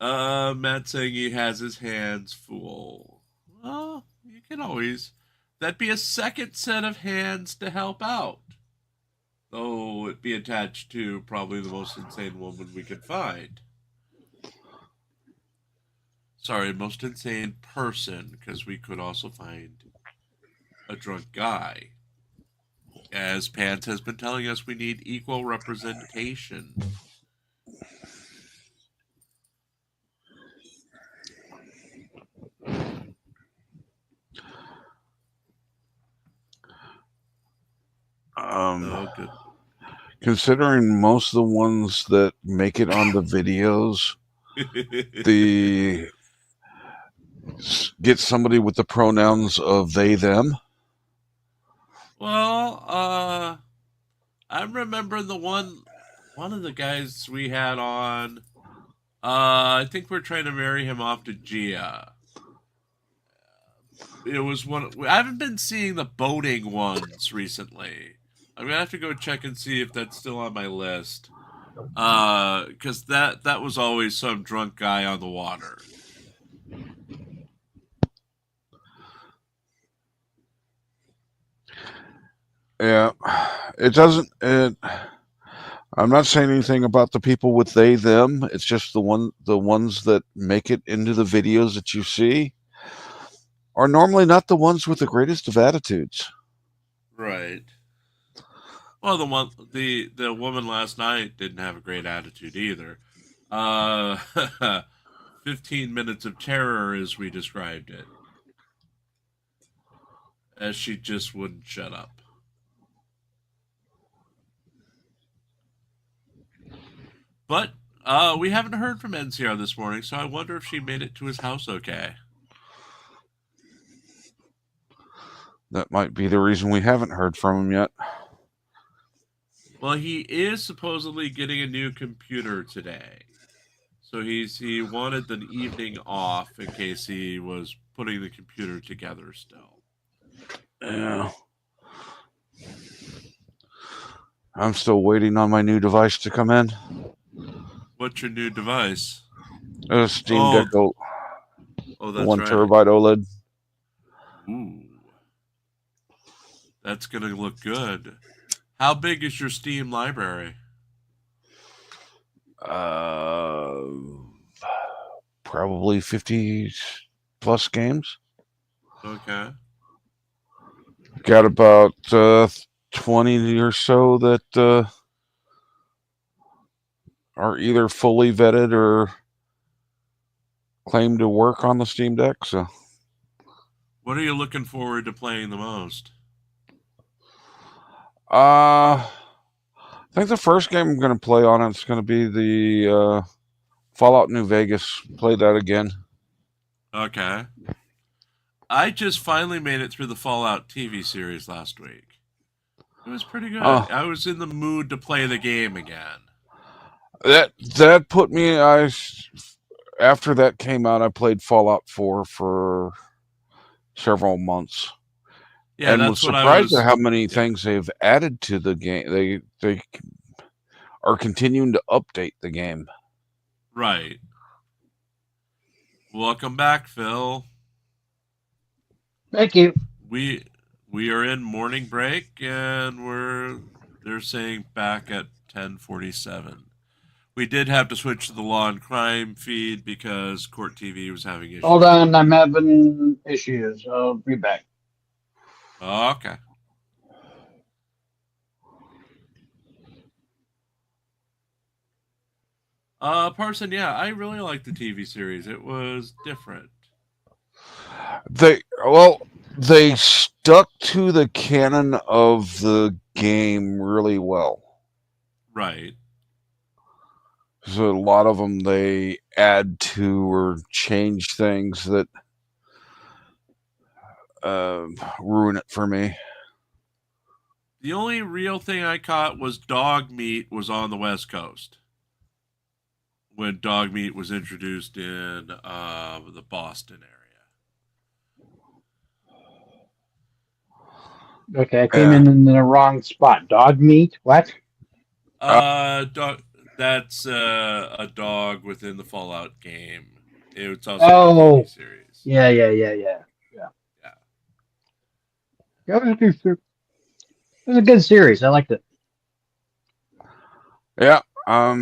Matt saying he has his hands full. Well, you can always. That'd be a second set of hands to help out. Though it'd be attached to probably the most insane woman we could find. Sorry, most insane person, because we could also find a drunk guy. As Pants has been telling us, we need equal representation. Good. Considering most of the ones that make it on the videos, get somebody with the pronouns of they, them. Well, I'm remembering the one of the guys we had on. I think we're trying to marry him off to Gia. It was one. I haven't been seeing the boating ones recently. I'm gonna have to go check and see if that's still on my list. Because that was always some drunk guy on the water. Yeah, it doesn't. I'm not saying anything about the people with they, them. It's just the ones that make it into the videos that you see are normally not the ones with the greatest of attitudes. Right. Well, the woman last night didn't have a great attitude either. 15 minutes of terror, as we described it, as she just wouldn't shut up. But we haven't heard from NCR this morning, so I wonder if she made it to his house okay. That might be the reason we haven't heard from him yet. Well, he is supposedly getting a new computer today. So he wanted the evening off in case he was putting the computer together still. Yeah. I'm still waiting on my new device to come in. What's your new device? A Steam Deck, Oh, that's 1 right. terabyte OLED. Ooh. That's going to look good. How big is your Steam library? Probably 50 plus games. Okay. Got about 20 or so that are either fully vetted or claim to work on the Steam Deck. So, What are you looking forward to playing the most? I think the first game I'm going to play on it's going to be the Fallout New Vegas. Play that again. Okay. I just finally made it through the Fallout TV series last week. It was pretty good. I was in the mood to play the game again. That put me. After that came out, I played Fallout 4 for several months. Yeah, and that's was what I surprised was. at how many things they've added to the game. They are continuing to update the game. Right. Welcome back, Phil. Thank you. We are in morning break, and they're saying back at 10:47. We did have to switch to the law and crime feed because Court TV was having issues. Hold on, I'm having issues. I'll be back. Okay. Parson, yeah, I really liked the TV series. It was different. They stuck to the canon of the game really well. Right. So a lot of them they add to or change things that ruin it for me. The only real thing I caught was dog meat was on the West Coast when dog meat was introduced in the Boston area. Okay, I came in the wrong spot. Dog meat? What? Dog. That's a dog within the Fallout game. It's also a TV series. Yeah. It was a good series. I liked it. Yeah. I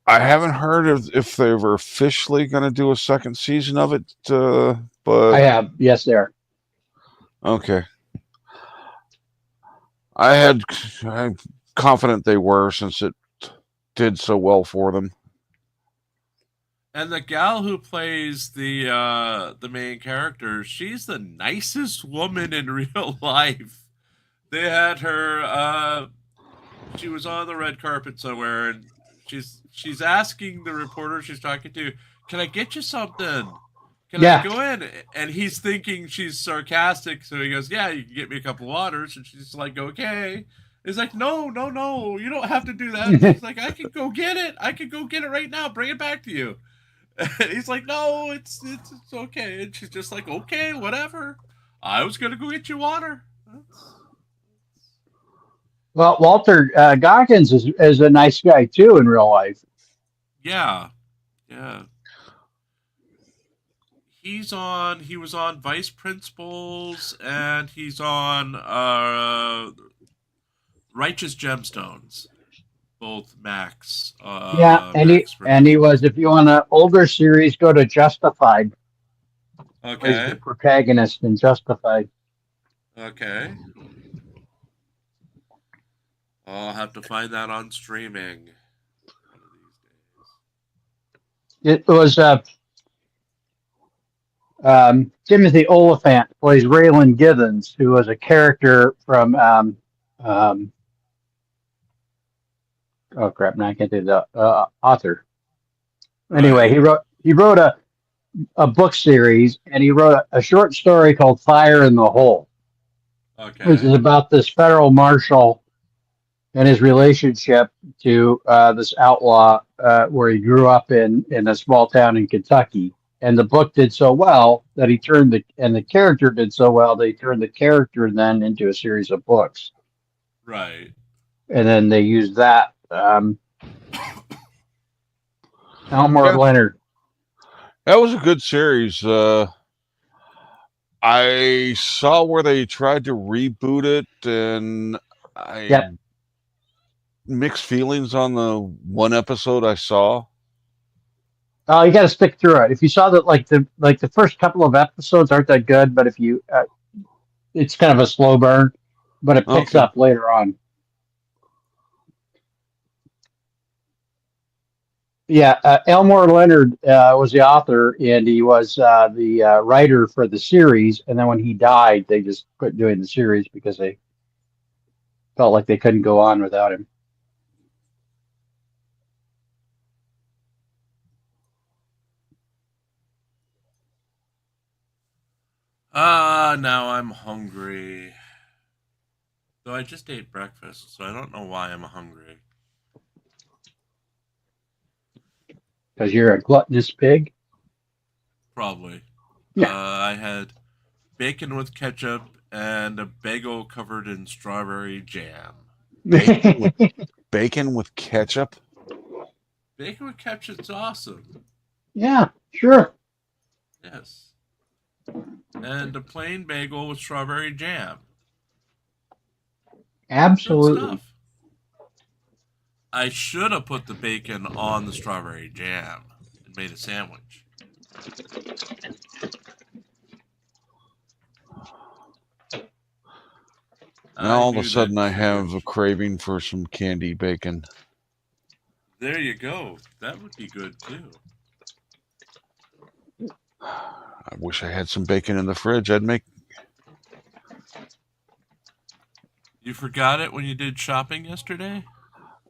haven't heard if they were officially going to do a second season of it, but I have. Yes, they are. Okay. I'm confident they were since it did so well for them. And the gal who plays the main character, she's the nicest woman in real life. They had her. She was on the red carpet somewhere, and she's asking the reporter she's talking to, "Can I get you something? Can I go in?" And he's thinking she's sarcastic, so he goes, "Yeah, you can get me a couple of waters." And she's like, "Okay." He's like, no, you don't have to do that. She's like, I can go get it. I can go get it right now. Bring it back to you. And he's like, no, it's okay. And she's just like, okay, whatever. I was gonna go get you water. Well, Walter Goggins is a nice guy too in real life. Yeah. He was on Vice Principals, and he's on Righteous Gemstones. Both Max. And he was. If you want an older series, go to Justified. Okay. He's the protagonist in Justified. Okay. I'll have to find that on streaming one of these days. It was Timothy Oliphant plays Raylan Givens, who was a character from um, oh crap, now I can't think of the author. Anyway, Right. he wrote a book series, and he wrote a short story called Fire in the Hole, which is Okay. about this federal marshal and his relationship to this outlaw where he grew up in a small town in Kentucky. And the book did so well that the character did so well, they turned the character then into a series of books. Right. And then they used that. Elmore Yeah, Leonard. that was a good series. I saw where they tried to reboot it, and I Yep. mixed feelings on the one episode I saw. Oh, you got to stick through it. If you saw that, like the first couple of episodes aren't that good, but if you, it's kind of a slow burn, but it picks Okay. up later on. Yeah, Elmore Leonard was the author, and he was the writer for the series. And then when he died, they just quit doing the series because they felt like they couldn't go on without him. Now I'm hungry. Though I just ate breakfast, so I don't know why I'm hungry. Because you're a gluttonous pig. Probably. Yeah. I had bacon with ketchup and a bagel covered in strawberry jam. Bacon with ketchup? Bacon with ketchup's awesome. Yeah, sure. Yes. And a plain bagel with strawberry jam. Absolutely. Good stuff. I should have put the bacon on the strawberry jam and made a sandwich. Now all of knew a sudden that I have sugar- a craving for some candy bacon. There you go. That would be good too. I wish I had some bacon in the fridge. I'd make. You forgot it when you did shopping yesterday?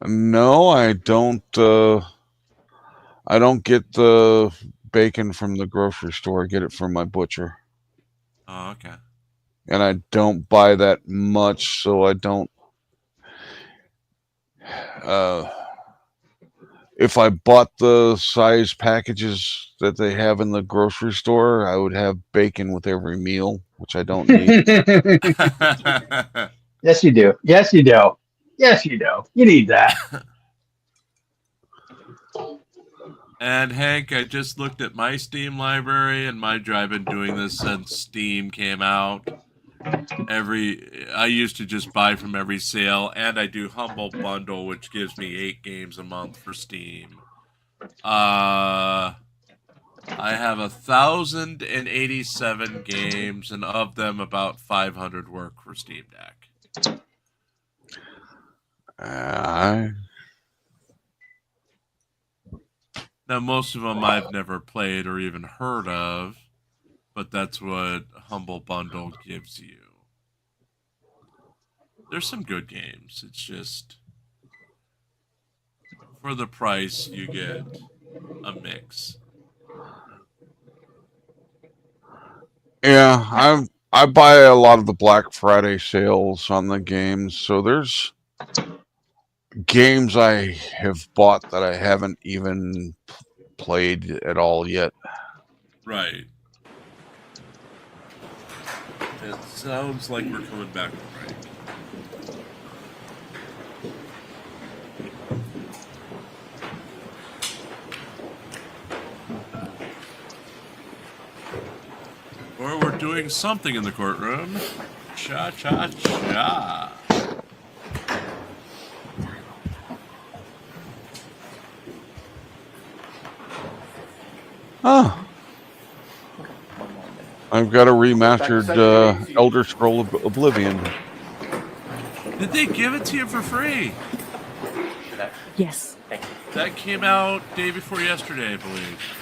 No, I don't. I don't get the bacon from the grocery store. I get it from my butcher, Oh, okay. and I don't buy that much, so I don't. If I bought the size packages that they have in the grocery store, I would have bacon with every meal, which I don't need. Yes, you do. Yes, you do. Yes, you do. You need that. And Hank, I just looked at my Steam library, and mind you, I've been doing this since Steam came out. I used to just buy from every sale, and I do Humble Bundle, which gives me 8 games a month for Steam. I have 1,087 games, and of them, about 500 work for Steam Deck. Now, most of them I've never played or even heard of, but that's what Humble Bundle gives you. There's some good games. It's just, for the price, you get a mix. Yeah, I buy a lot of the Black Friday sales on the games, so there's games I have bought that I haven't even played at all yet. Right. It sounds like we're coming back to break. Or we're doing something in the courtroom. Cha-cha-cha. Oh. I've got a remastered Elder Scroll of Oblivion. Did they give it to you for free? Yes. Thank you. That came out day before yesterday, I believe.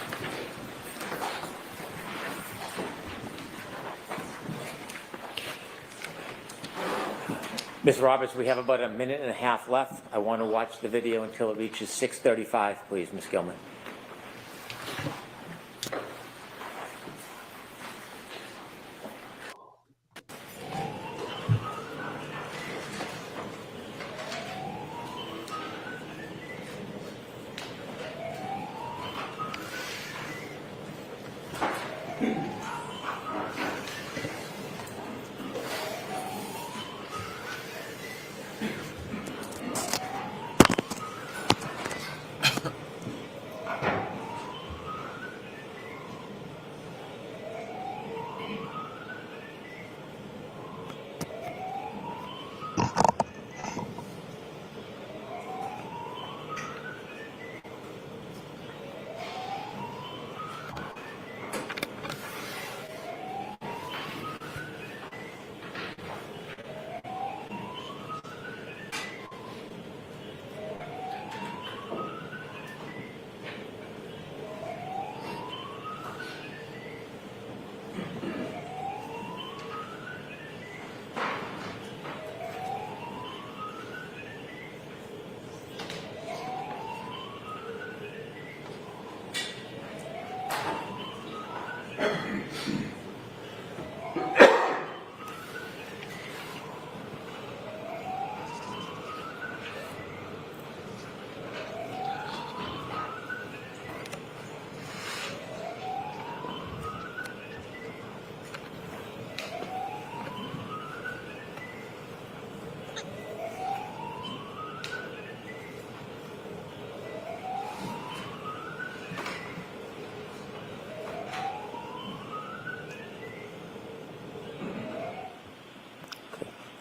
Ms. Roberts, we have about a minute and a half left. I want to watch the video until it reaches 6:35, please, Ms. Gilman.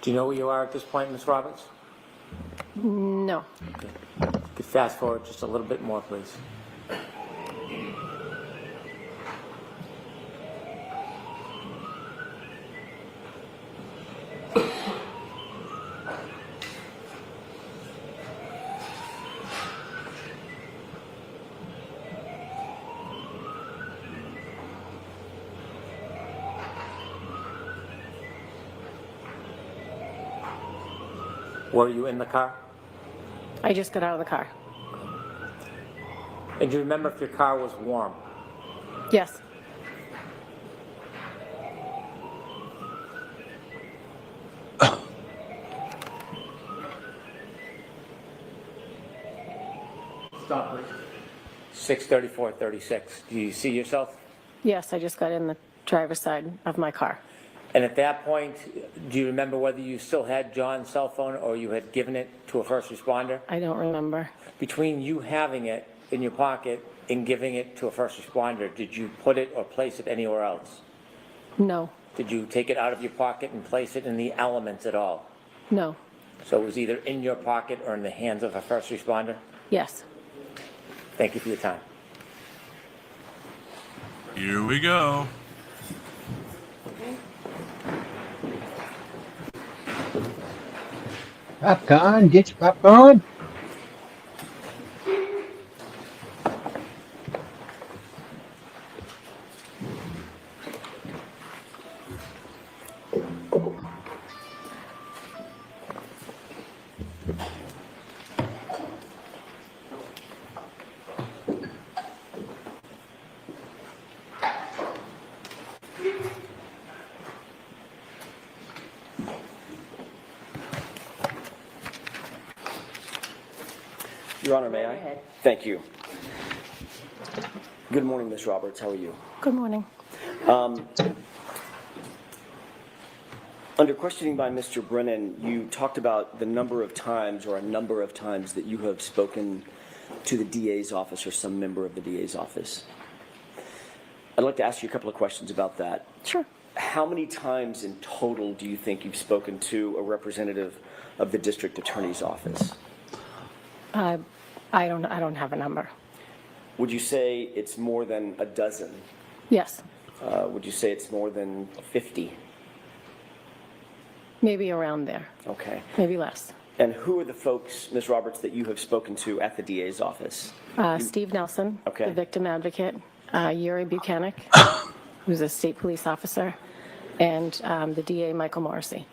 Do you know where you are at this point, Ms. Roberts? No. Could fast forward just a little bit more, please. Were you in the car? I just got out of the car. And do you remember if your car was warm? Yes. Stop, please. 6:34:36. Do you see yourself? Yes, I just got in the driver's side of my car. And at that point, do you remember whether you still had John's cell phone or you had given it to a first responder? I don't remember. Between you having it in your pocket and giving it to a first responder, did you put it or place it anywhere else? No. Did you take it out of your pocket and place it in the elements at all? No. So it was either in your pocket or in the hands of a first responder? Yes. Thank you for your time. Here we go. Popcorn, get your popcorn. Your Honor, may I? Thank you. Good morning, Ms. Roberts. How are you? Good morning. Under questioning by Mr. Brennan, you talked about the number of times or a number of times that you have spoken to the DA's office or some member of the DA's office. I'd like to ask you a couple of questions about that. Sure. How many times in total do you think you've spoken to a representative of the district attorney's office? I don't have a number. Would you say it's more than a dozen? Yes. Would you say it's more than 50? Maybe around there, Okay. maybe less. And who are the folks, Ms. Roberts, that you have spoken to at the DA's office? Steve Nelson, Okay. the victim advocate, Yuri Buchanan, who's a state police officer, and the DA, Michael Morrissey.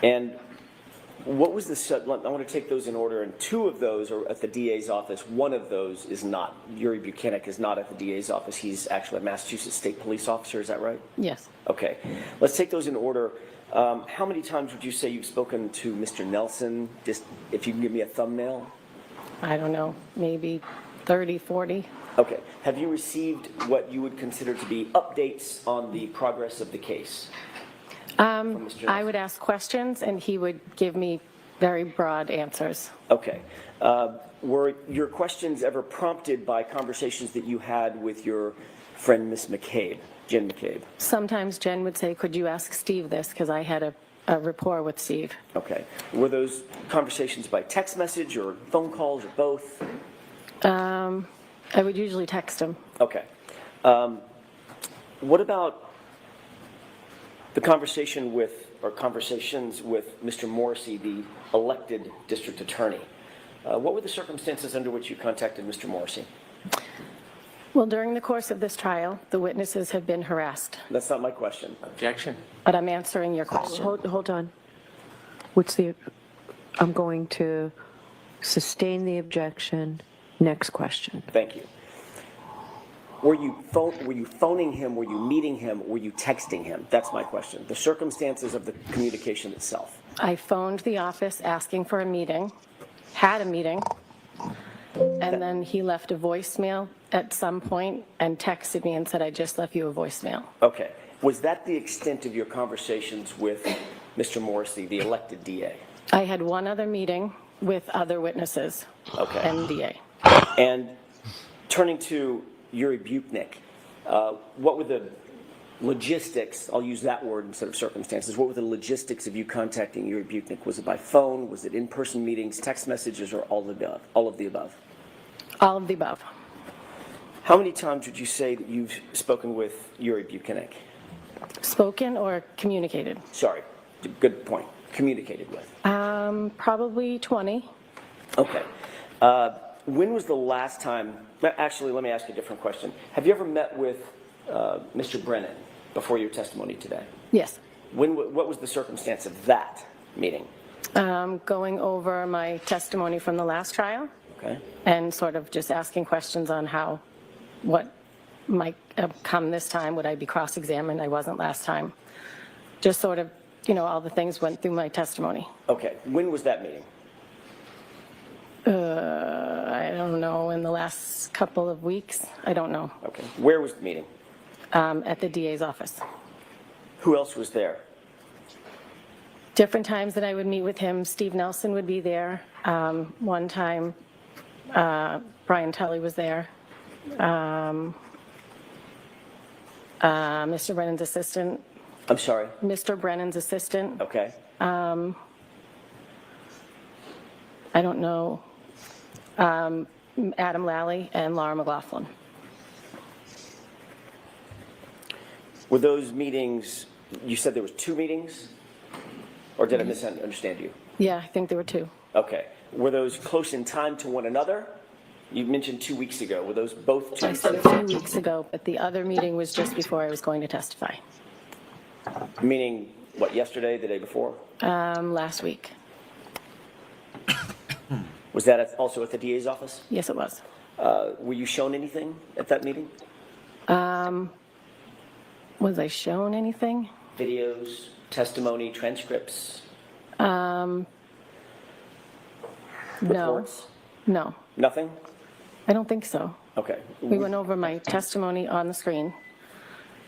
And what was the, I want to take those in order, and two of those are at the DA's office. One of those is not. Yuri Buchanan is not at the DA's office. He's actually a Massachusetts state police officer, is that right? Yes. Okay. Let's take those in order. How many times would you say you've spoken to Mr. Nelson? Just if you can give me a thumbnail. I don't know, maybe 30, 40. Okay. Have you received what you would consider to be updates on the progress of the case? from Mr. I would ask questions, and he would give me very broad answers. Okay. Were your questions ever prompted by conversations that you had with your friend, Miss McCabe, Jen McCabe? Sometimes Jen would say, could you ask Steve this, because I had a rapport with Steve. Okay. Were those conversations by text message or phone calls or both? I would usually text him. Okay. What about the conversation with, or conversations with Mr. Morrissey, the elected district attorney? What were the circumstances under which you contacted Mr. Morrissey? Well, during the course of this trial, the witnesses have been harassed. That's not my question. Objection. But I'm answering your question. Hold on. I'm going to sustain the objection. Next question. Thank you. Were you phoning him? Were you meeting him? Were you texting him? That's my question. The circumstances of the communication itself. I phoned the office asking for a meeting, had a meeting, and then he left a voicemail at some point and texted me and said, I just left you a voicemail. Okay. Was that the extent of your conversations with Mr. Morrissey, the elected DA? I had one other meeting with other witnesses and DA. And turning to Yuri Buchanan, what were the logistics, I'll use that word instead of circumstances, what were the logistics of you contacting Yuri Buchanan? Was it by phone? Was it in-person meetings, text messages, or all of the above? All of the above. All of the above. How many times would you say that you've spoken with Yuri Buchanan? Spoken or communicated? Sorry, good point. Communicated with. Probably 20. Okay. When was the last time, actually, let me ask you a different question. Have you ever met with Mr. Brennan before your testimony today? Yes. What was the circumstance of that meeting? Going over my testimony from the last trial. Okay. And sort of just asking questions on what might come this time. Would I be cross-examined? I wasn't last time. Just sort of, all the things went through my testimony. Okay. When was that meeting? I don't know, in the last couple of weeks. I don't know. Okay. Where was the meeting? At the DA's office. Who else was there? Different times that I would meet with him, Steve Nelson would be there. One time, Brian Tully was there. Mr. Brennan's assistant. I'm sorry? Mr. Brennan's assistant. Okay. I don't know. Adam Lally and Laura McLaughlin. Were those meetings, you said there was 2 meetings? Or did I misunderstand you? Yeah, I think there were 2. Okay. Were those close in time to one another? You mentioned 2 weeks ago. Were those both 2 I weeks said ago? a few weeks ago, but the other meeting was just before I was going to testify. Meaning, what, yesterday, the day before? Last week. Was that also at the DA's office? Yes, it was. Were you shown anything at that meeting? Was I shown anything? Videos, testimony, transcripts, No. reports? No. Nothing? I don't think so. Okay. We went over my testimony on the screen.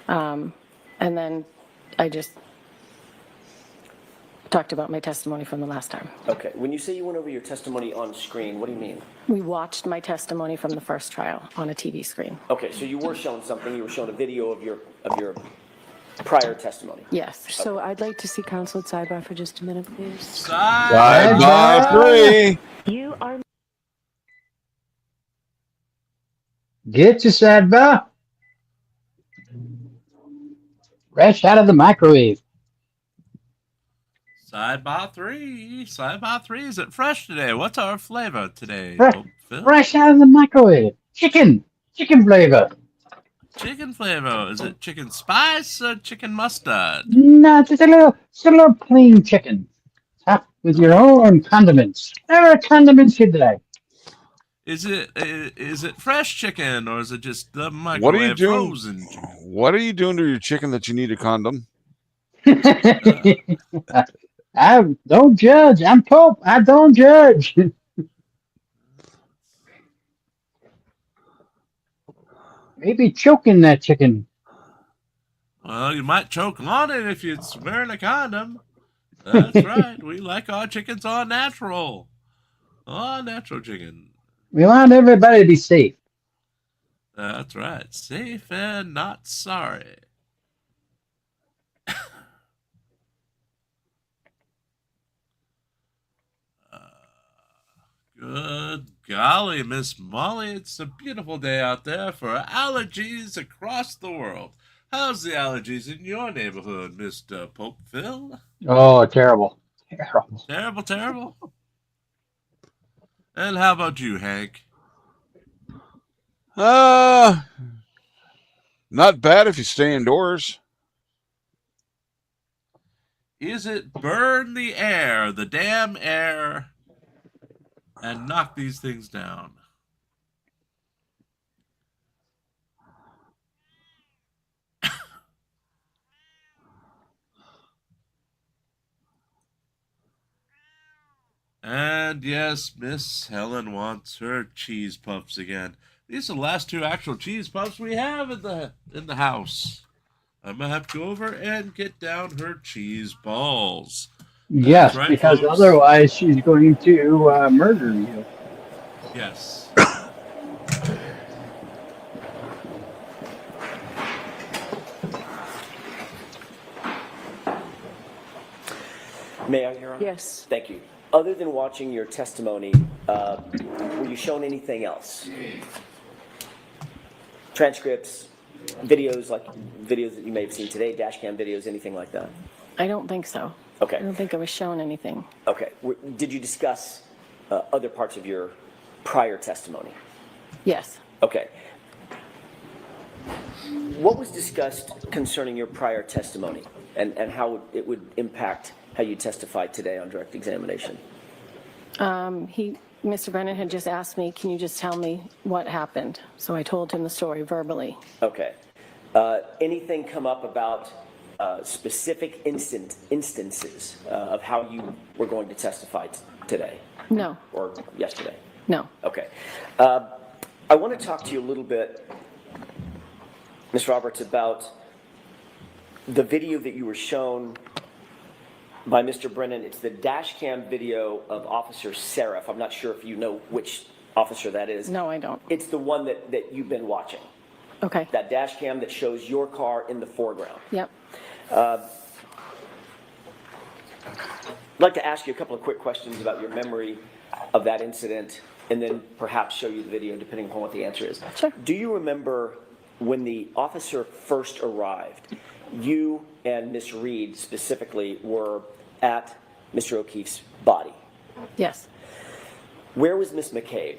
And then I just talked about my testimony from the last time. Okay. When you say you went over your testimony on screen, what do you mean? We watched my testimony from the first trial on a TV screen. Okay, so you were shown something. You were shown a video of your prior testimony. Yes. So I'd like to see counsel at sidebar for just a minute, please. Side by 3. You are. Get to sidebar. Fresh out of the microwave. Sidebar 3. Sidebar 3. Is it fresh today? What's our flavor today, Fresh, Pope Phil? fresh out of the microwave. Chicken flavor. Chicken flavor. Is it chicken spice or chicken mustard? No, just a little plain chicken. Topped with your own condiments. Whatever condiments you'd like. Is it fresh chicken or is it just the What are you microwave doing? frozen chicken? What are you doing to your chicken that you need a condom? I don't judge. I'm Pope. I don't judge. Maybe choking that chicken. Well, you might choke on it if you're wearing a condom. That's right. We like our chickens all natural. All natural chicken. We want everybody to be safe. That's right. Safe and not sorry. Good golly, Miss Molly. It's a beautiful day out there for allergies across the world. How's the allergies in your neighborhood, Mr. Pope Phil? Oh, terrible. Terrible. Terrible, terrible. And how about you, Hank? Not bad if you stay indoors. Is it burn the air, the damn air, and knock these things down? And yes, Miss Helen wants her cheese puffs again. These are the last two actual cheese puffs we have in the house. I'm gonna have to go over and get down her cheese balls. Yes, right, because folks. otherwise she's going to murder you. Yes. May I, Your Honor? Yes. Thank you. Other than watching your testimony, were you shown anything else? Transcripts, videos that you may have seen today, dash cam videos, anything like that? I don't think so. Okay. I don't think I was shown anything. Okay. Did you discuss other parts of your prior testimony? Yes. Okay. What was discussed concerning your prior testimony and how it would impact how you testified today on direct examination? Mr. Brennan had just asked me, can you just tell me what happened? So I told him the story verbally. Okay. Anything come up about specific instances of how you were going to testify today No, or yesterday? no. Okay. I want to talk to you a little bit, Ms. Roberts, about the video that you were shown by Mr. Brennan. It's the dash cam video of Officer Seraph. I'm not sure if you know which officer that is. No, I don't. It's the one that you've been watching. Okay. That dash cam that shows your car in the foreground. Yep. I'd like to ask you a couple of quick questions about your memory of that incident and then perhaps show you the video depending upon what the answer is. Sure. Do you remember when the officer first arrived, you and Miss Reed specifically were at Mr. O'Keefe's body? Yes. Where was Miss McCabe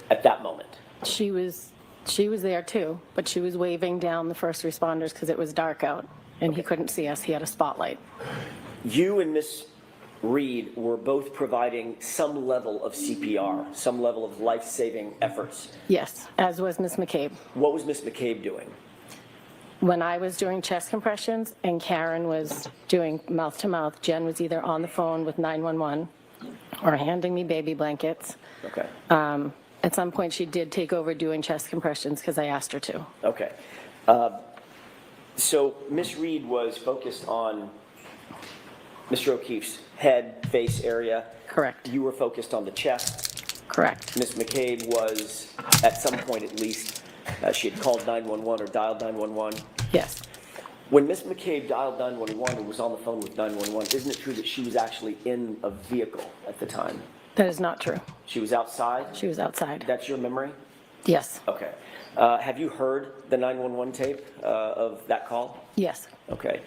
at that moment? She was there too, but she was waving down the first responders because it was dark out and he couldn't see us. He had a spotlight. You and Miss Reed were both providing some level of CPR, some level of life-saving efforts. Yes, as was Miss McCabe. What was Miss McCabe doing? When I was doing chest compressions and Karen was doing mouth-to-mouth, Jen was either on the phone with 911 or handing me baby blankets. Okay. At some point, she did take over doing chest compressions because I asked her to. Okay. So Miss Reed was focused on Mr. O'Keefe's head, face area. Correct. You were focused on the chest. Correct. Miss McCabe was, at some point at least, she had called 911 or dialed 911. Yes. When Miss McCabe dialed 911 and was on the phone with 911, isn't it true that she was actually in a vehicle at the time? That is not true. She was outside? She was outside. That's your memory? Yes, Okay. Have you heard the 911 tape of that call? yes, Okay.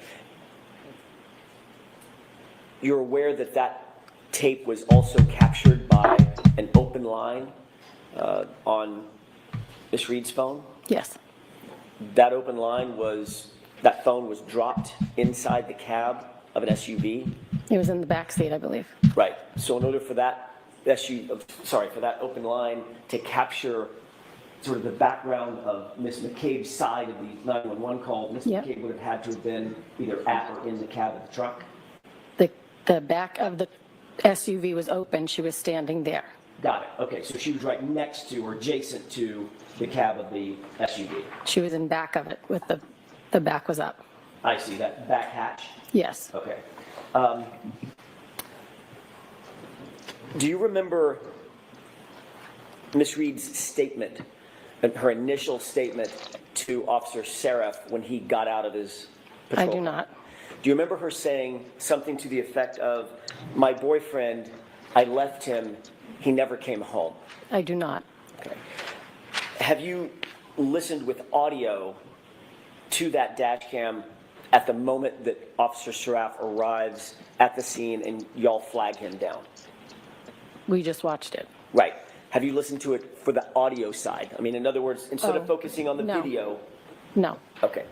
You're aware that that tape was also captured by an open line on Miss Reed's phone? yes. That open line that phone was dropped inside the cab of an SUV? It was in the back seat, I believe. Right. So in order for that for that open line to capture sort of the background of Miss McCabe's side of the 911 call, Miss Yep. McCabe would have had to have been either at or in the cab of the truck? The back of the SUV was open. She was standing there. Got it. Okay, so she was right next to or adjacent to the cab of the SUV. She was in back of it with the back was up. I see, that back hatch. Yes. Okay. Do you remember Miss Reed's statement, her initial statement to Officer Seraph when he got out of his patrol? I do not. Do you remember her saying something to the effect of, "My boyfriend, I left him, he never came home"? I do not. Okay. Have you listened with audio to that dash cam at the moment that Officer Seraph arrives at the scene and y'all flag him down? We just watched it. Right. Have you listened to it for the audio side? I mean, in other words, instead of Oh, focusing on the no. video. No. Okay.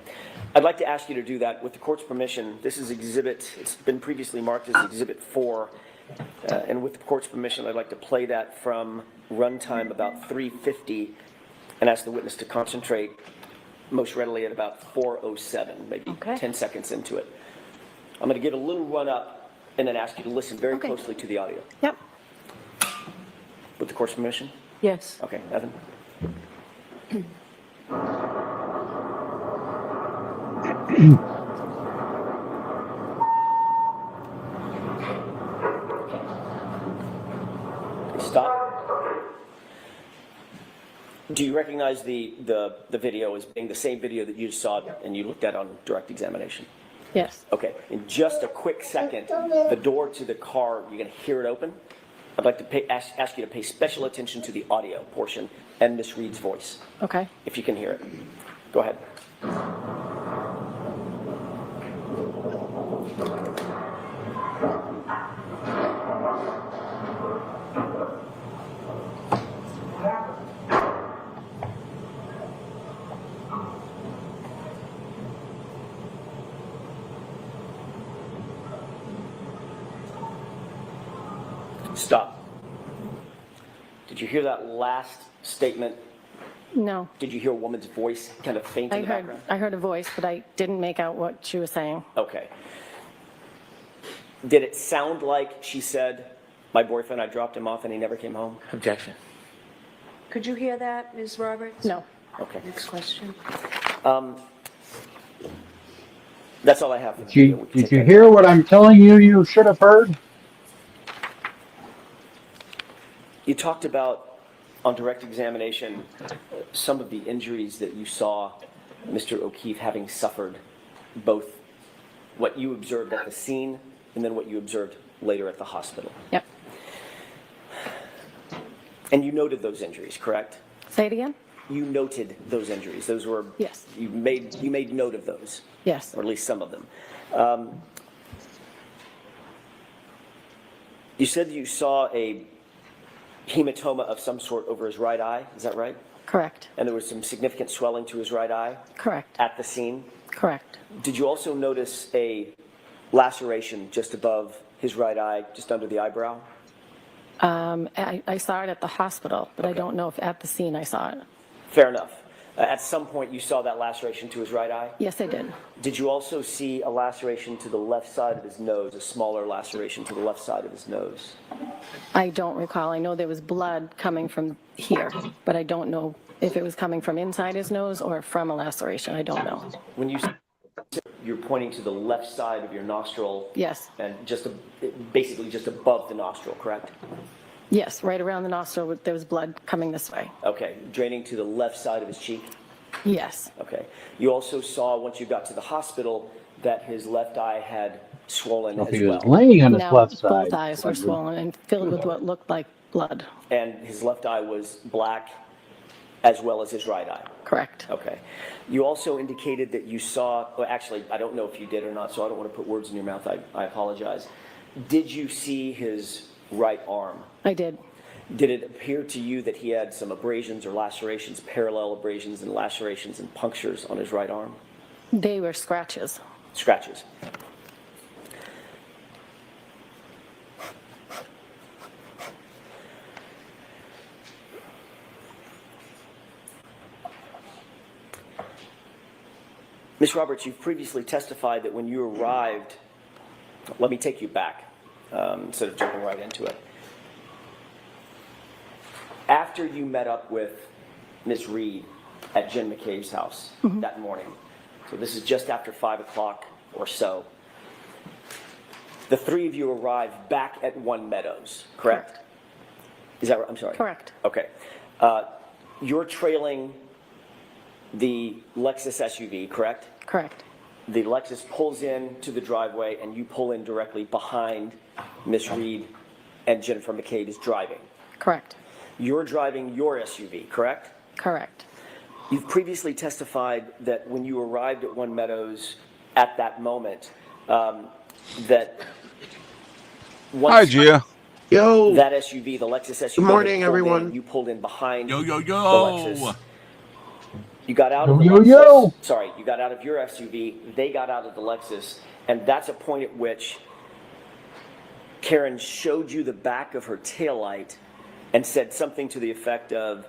I'd like to ask you to do that with the court's permission. This is it's been previously marked as Exhibit 4. And with the court's permission, I'd like to play that from runtime about 3:50 and ask the witness to concentrate most readily at about 4:07, maybe Okay. 10 seconds into it. I'm going to give a little run up and then ask you to listen very Okay. closely to the audio. Yep. With the court's permission? Yes. Okay, Evan? Stop. Do you recognize the video as being the same video that you saw and you looked at on direct examination? Yes. Okay, in just a quick second, the door to the car, you're going to hear it open. I'd like to ask you to pay special attention to the audio portion and Miss Reed's voice, Okay. if you can hear it. Go ahead. Stop. Did you hear that last statement? No. Did you hear a woman's voice kind of faint in the background? I heard a voice, but I didn't make out what she was saying. Okay. Did it sound like she said, "My boyfriend, I dropped him off and he never came home"? Objection. Could you hear that, Ms. Roberts? No. Okay. Next question. That's all I have. Did you hear what I'm telling you you should have heard? You talked about, on direct examination, some of the injuries that you saw Mr. O'Keefe having suffered, both what you observed at the scene and then what you observed later at the hospital. Yep. And you noted those injuries, correct? Say it again? You noted those injuries. Those were, Yes. you made note of those, Yes. or at least some of them. You said you saw a hematoma of some sort over his right eye, is that right? Correct. And there was some significant swelling to his right eye Correct. at the scene. Correct. Did you also notice a laceration just above his right eye, just under the eyebrow? I saw it at the hospital, but I Okay. don't know if at the scene I saw it. Fair enough. At some point you saw that laceration to his right eye? Yes, I did. Did you also see a laceration to the left side of his nose, a smaller laceration to the left side of his nose? I don't recall. I know there was blood coming from here, but I don't know if it was coming from inside his nose or from a laceration. I don't know. When you're pointing to the left side of your nostril Yes. and basically just above the nostril, correct? Yes, right around the nostril, there was blood coming this way. Okay, draining to the left side of his cheek? Yes. Okay. You also saw, once you got to the hospital, that his left eye had swollen If as he was well. laying on his Now, left side. both eyes were swollen and filled with what looked like blood. And his left eye was black as well as his right eye. Correct. Okay. You also indicated that you saw, well, actually, I don't know if you did or not, so I don't want to put words in your mouth. I apologize. Did you see his right arm? I did. Did it appear to you that he had some abrasions or lacerations, parallel abrasions and lacerations and punctures on his right arm? They were scratches. Scratches. Ms. Roberts, you've previously testified that when you arrived, let me take you back instead of jumping right into it. After you met up with Ms. Reed at Jen McCabe's house that morning, so this is just after 5 o'clock or so, the three of you arrived back at One Meadows, correct? Is that right? I'm sorry. Correct. Okay. You're trailing the Lexus SUV, correct? Correct. The Lexus pulls in to the driveway and you pull in directly behind Miss Reed and Jennifer McCabe is driving. Correct. You're driving your SUV, correct? Correct. You've previously testified that when you arrived at One Meadows at that moment, that once Hi, Gia. Yo. that SUV, the Lexus SUV, Good morning, had pulled everyone. in, you pulled in behind Yo, yo, the yo. Lexus. You got out of the Yo, Lexus. yo. Sorry, you got out of your SUV. They got out of the Lexus, and that's a point at which Karen showed you the back of her taillight and said something to the effect of,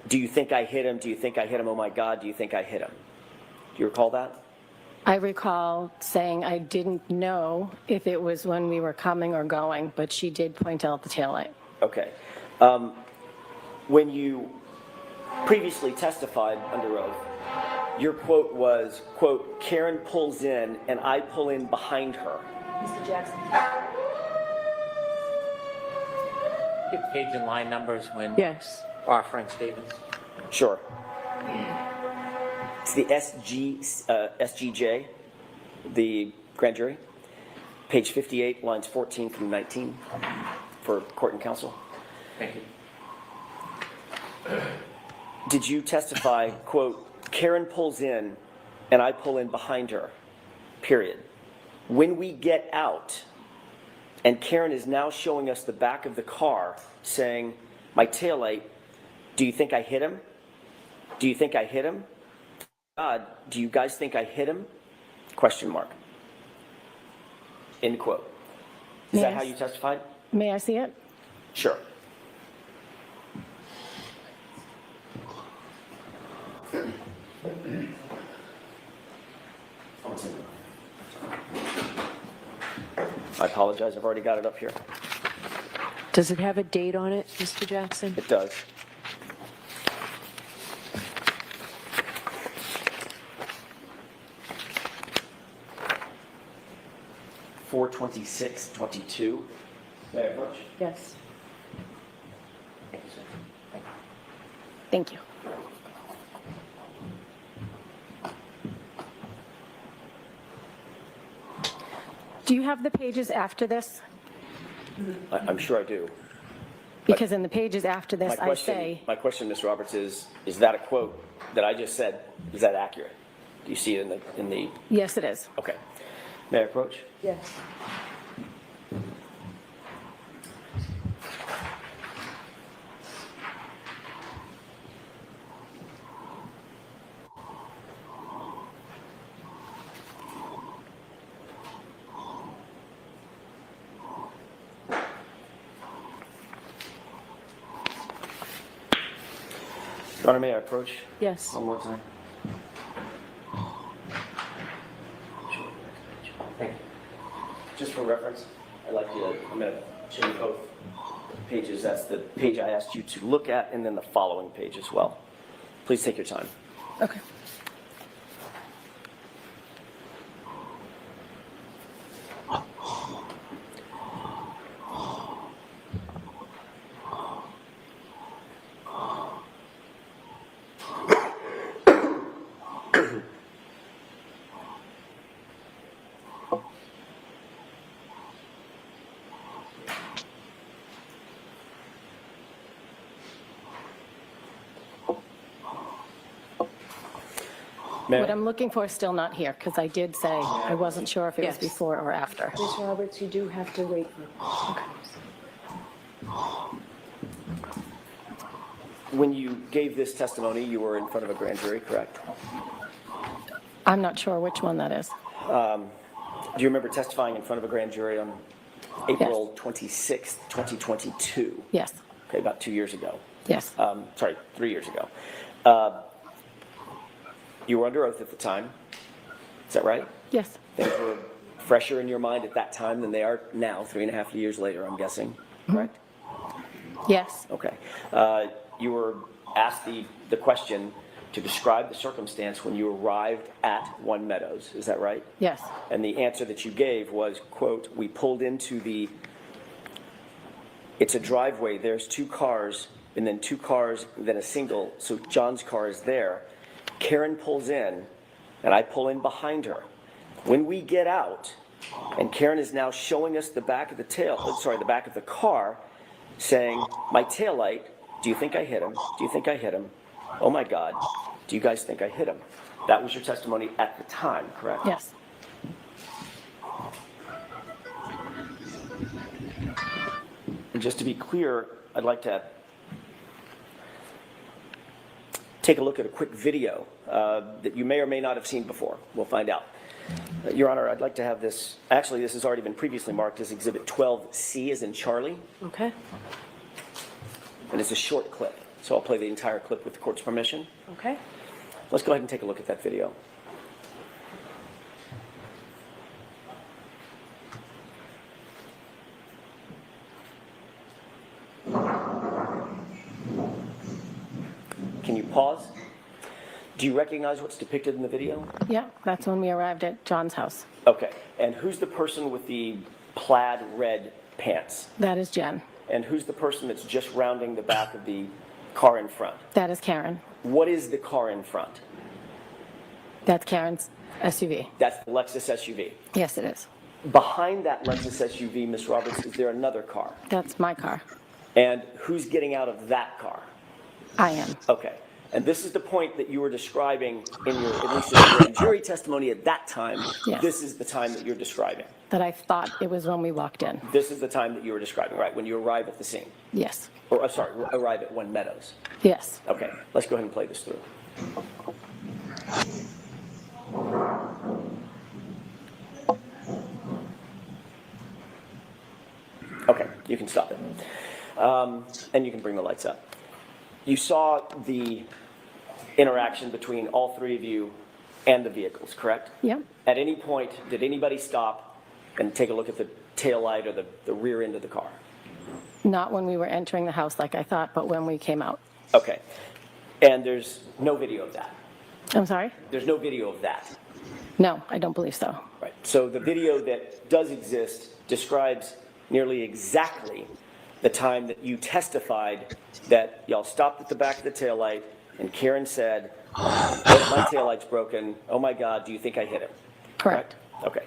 "Do you think I hit him? Do you think I hit him? Oh my God, do you think I hit him?" Do you recall that? I recall saying I didn't know if it was when we were coming or going, but she did point out the taillight. Okay. When you previously testified under oath, your quote was, quote, "Karen pulls in and I pull in behind her." Mr. Jackson. Give page and line numbers when Yes. offering statements. Sure. It's the SGJ, the grand jury, page 58, lines 14 through 19 for court and counsel. Thank you. Did you testify, quote, "Karen pulls in and I pull in behind her, period. When we get out, and Karen is now showing us the back of the car saying, my taillight, do you think I hit him? Do you think I hit him? God, do you guys think I hit him? Question mark. End quote. Is that Yes. how you testified? May I see it? Sure. I apologize, I've already got it up here. Does it have a date on it, Mr. Jackson? It does. (4/26/22). May I approach? Yes. Thank you, sir. Thank you. Do you have the pages after this? I'm sure I do. Because in the pages after this, I say, My question, Ms. Roberts, is that a quote that I just said, is that accurate? Do you see it in the, yes, it is. okay. May I approach? Yes. Your Honor, may I approach Yes. one more time? Thank you. Just for reference, I'm going to show you both pages. That's the page I asked you to look at, and then the following page as well. Please take your time. Okay. Ma'am? What I'm looking for is still not here, because I did say I wasn't sure if it was Yes. before or after. Ms. Roberts, you do have to wait for. Okay. When you gave this testimony, you were in front of a grand jury, correct? I'm not sure which one that is. Do you remember testifying in front of a grand jury on April 26th, 2022? Yes, Okay, about 2 years ago. yes, Sorry, 3 years ago. You were under oath at the time. Is that right? yes, Things were fresher in your mind at that time than they are now, 3.5 years later, I'm guessing, correct? yes, Okay. You were asked the question to describe the circumstance when you arrived at One Meadows. Is that right? yes, And the answer that you gave was, quote, we pulled into it's a driveway, there's 2 cars, and then 2 cars, then a single, so John's car is there. Karen pulls in, and I pull in behind her. When we get out, and Karen is now showing us the back of the back of the car, saying, my taillight, do you think I hit him? Do you think I hit him? Oh my God, do you guys think I hit him? That was your testimony at the time, correct? yes. And just to be clear, I'd like to take a look at a quick video that you may or may not have seen before. We'll find out. Your Honor, I'd like to have this. Actually, this has already been previously marked as Exhibit 12C, as in Charlie. Okay. And it's a short clip. So I'll play the entire clip with the court's permission. Okay. Let's go ahead and take a look at that video. Can you pause? Do you recognize what's depicted in the video? Yeah, that's when we arrived at John's house. Okay. And who's the person with the plaid red pants? That is Jen. And who's the person that's just rounding the back of the car in front? That is Karen. What is the car in front? That's Karen's SUV. That's the Lexus SUV. Yes, it is. Behind that Lexus SUV, Ms. Roberts, is there another car? That's my car. And who's getting out of that car? I am. Okay. And this is the point that you were describing in your, at least in your grand jury testimony at that time. Yes. This is the time that you're describing. That I thought it was when we walked in. This is the time that you were describing, right? When you arrive at the scene. Yes, Or, sorry, arrive at One Meadows. yes. Okay. Let's go ahead and play this through. Okay, you can stop it. And you can bring the lights up. You saw the interaction between all 3 of you and the vehicles, correct? Yeah, At any point, did anybody stop and take a look at the tail light or the rear end of the car? not when we were entering the house like I thought, but when we came out. Okay. And there's no video of that? I'm sorry? There's no video of that? No, I don't believe so. Right. So the video that does exist describes nearly exactly the time that you testified that y'all stopped at the back of the taillight and Karen said, my taillight's broken. Oh my God, do you think I hit him? Correct. Okay.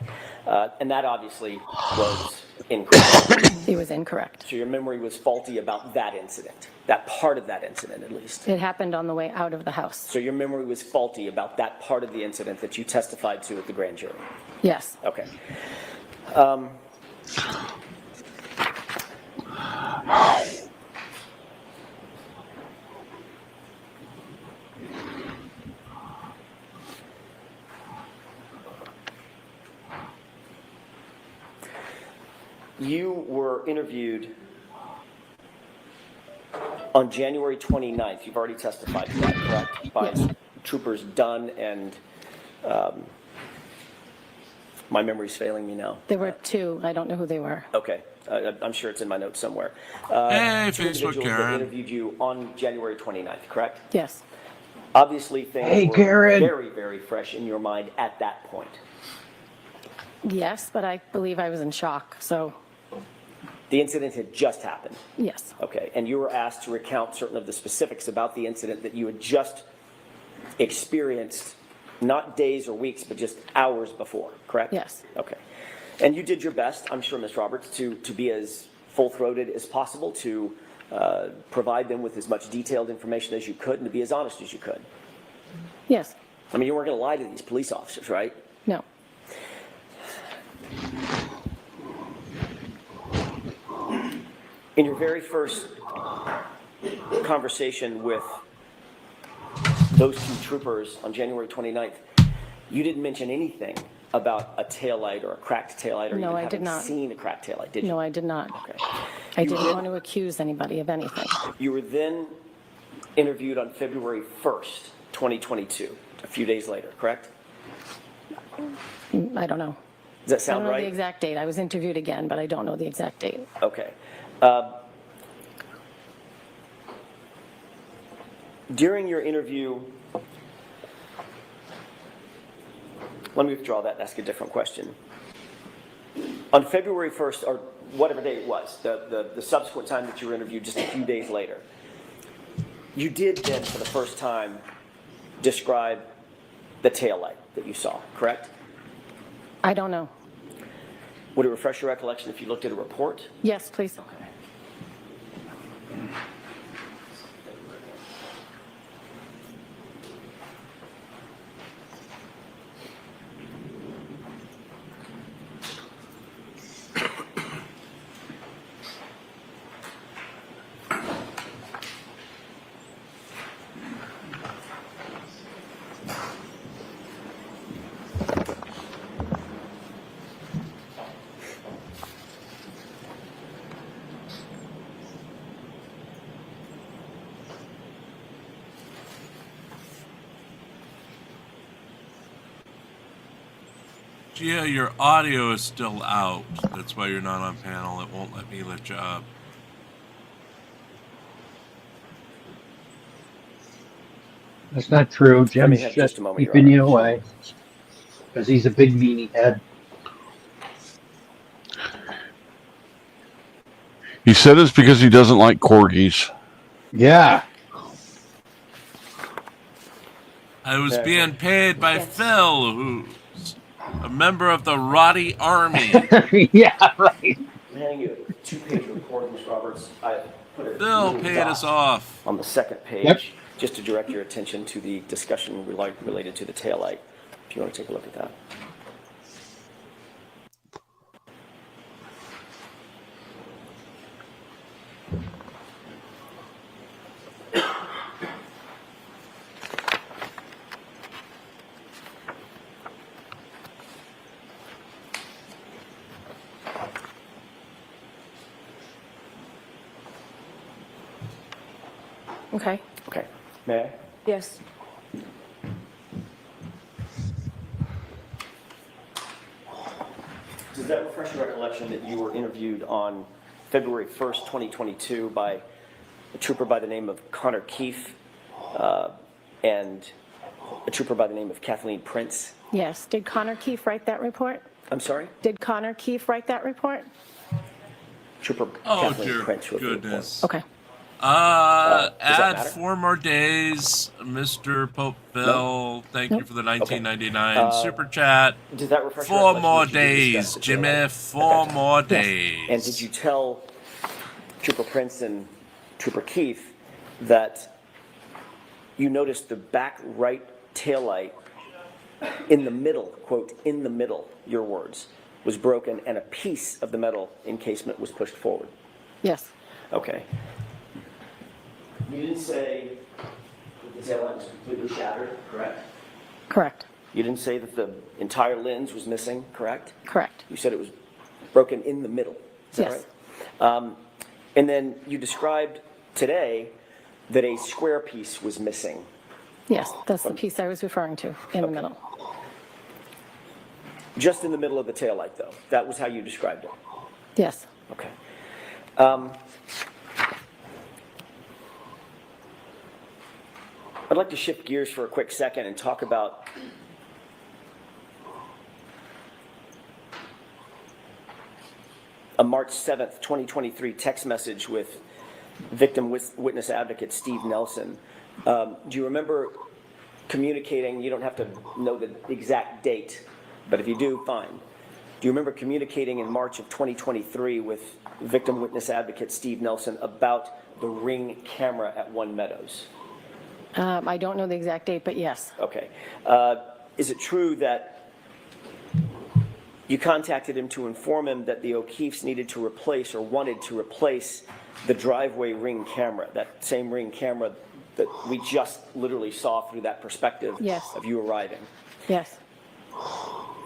And that obviously was incorrect. It was incorrect. So your memory was faulty about that incident, that part of that incident at least. It happened on the way out of the house. So your memory was faulty about that part of the incident that you testified to at the grand jury. Yes. Okay. You were interviewed on January 29th. You've already testified to that, correct? By Yes. Troopers Dunn and, my memory's failing me now. There were 2. I don't know who they were. Okay, I'm sure it's in my notes somewhere. Hey, 2 Facebook individuals that Karen. interviewed you on January 29th, correct? Yes. Obviously, things Hey, were Karen. very, very fresh in your mind at that point. Yes, but I believe I was in shock, so The incident had just happened. yes. Okay, and you were asked to recount certain of the specifics about the incident that you had just experienced, not days or weeks, but just hours before, correct? Yes. Okay. And you did your best, I'm sure, Ms. Roberts, to be as full-throated as possible, to provide them with as much detailed information as you could, and to be as honest as you could. Yes. I mean, you weren't going to lie to these police officers, right? No. In your very first conversation with those two troopers on January 29th, you didn't mention anything about a taillight or a cracked taillight or No, even I did having not. seen a cracked taillight, did you? No, I did not. Okay. I didn't want to accuse anybody of anything. You were then interviewed on February 1st, 2022, a few days later, correct? I don't know. Does that I don't sound know the right? exact date. I was interviewed again, but I don't know the exact date. Okay. During your interview, let me withdraw that and ask a different question. On February 1st, or whatever day it was, the subsequent time that you were interviewed just a few days later, you did then, for the first time, describe the taillight that you saw, correct? I don't know. Would it refresh your recollection if you looked at a report? Yes, please. Gia, your audio is still out. That's why you're not on panel. It won't let me let you up. That's not true. Let me Jim's have just just a moment, Your keeping Honor. you away because he's a big meanie head. He said it's because he doesn't like corgis. Yeah. I was being paid by Phil, who's a member of the Roddy Army. Yeah, right. I'm handing you a two-page report, Ms. Roberts. I put a Phil little paid dot us off. on the second page, Yep. just to direct your attention to the discussion related to the taillight, if you want to take a look at that. Okay. Okay, may I? Yes. Does that refresh your recollection that you were interviewed on February 1st, 2022 by a trooper by the name of Connor Keefe and a trooper by the name of Kathleen Prince? Yes. Did Connor Keefe write that report? I'm sorry? Did Connor Keefe write that report? Trooper Oh, Kathleen dear Prince wrote the report. goodness. Okay. does that Add matter? 4 more days, Mr. Pope Bill. Thank you Nope. for the 1999 super chat. Does that refresh your 4 recollection more that you did days, discuss the Jimmy. taillight? 4 more Yes. days. And did you tell Trooper Prince and Trooper Keefe that you noticed the back right taillight in the middle, quote, in the middle, your words, was broken and a piece of the metal encasement was pushed forward? Yes. Okay. You didn't say that the taillight was completely shattered, correct? Correct. You didn't say that the entire lens was missing, correct? Correct. You said it was broken in the middle. Is that Yes. right? And then you described today that a square piece was missing. Yes. That's the piece I was referring to in the middle. Just in the middle of the taillight, though. That was how you described it. Yes. Okay. I'd like to shift gears for a quick second and talk about a March 7th, 2023 text message with victim witness advocate Steve Nelson. Do you remember communicating? You don't have to know the exact date, but if you do, fine. Do you remember communicating in March of 2023 with victim witness advocate Steve Nelson about the Ring camera at One Meadows? I don't know the exact date, but yes. Okay. Is it true that you contacted him to inform him that the O'Keefes needed to replace or wanted to replace the driveway ring camera, that same ring camera that we just literally saw through that perspective Yes. of you arriving? Yes.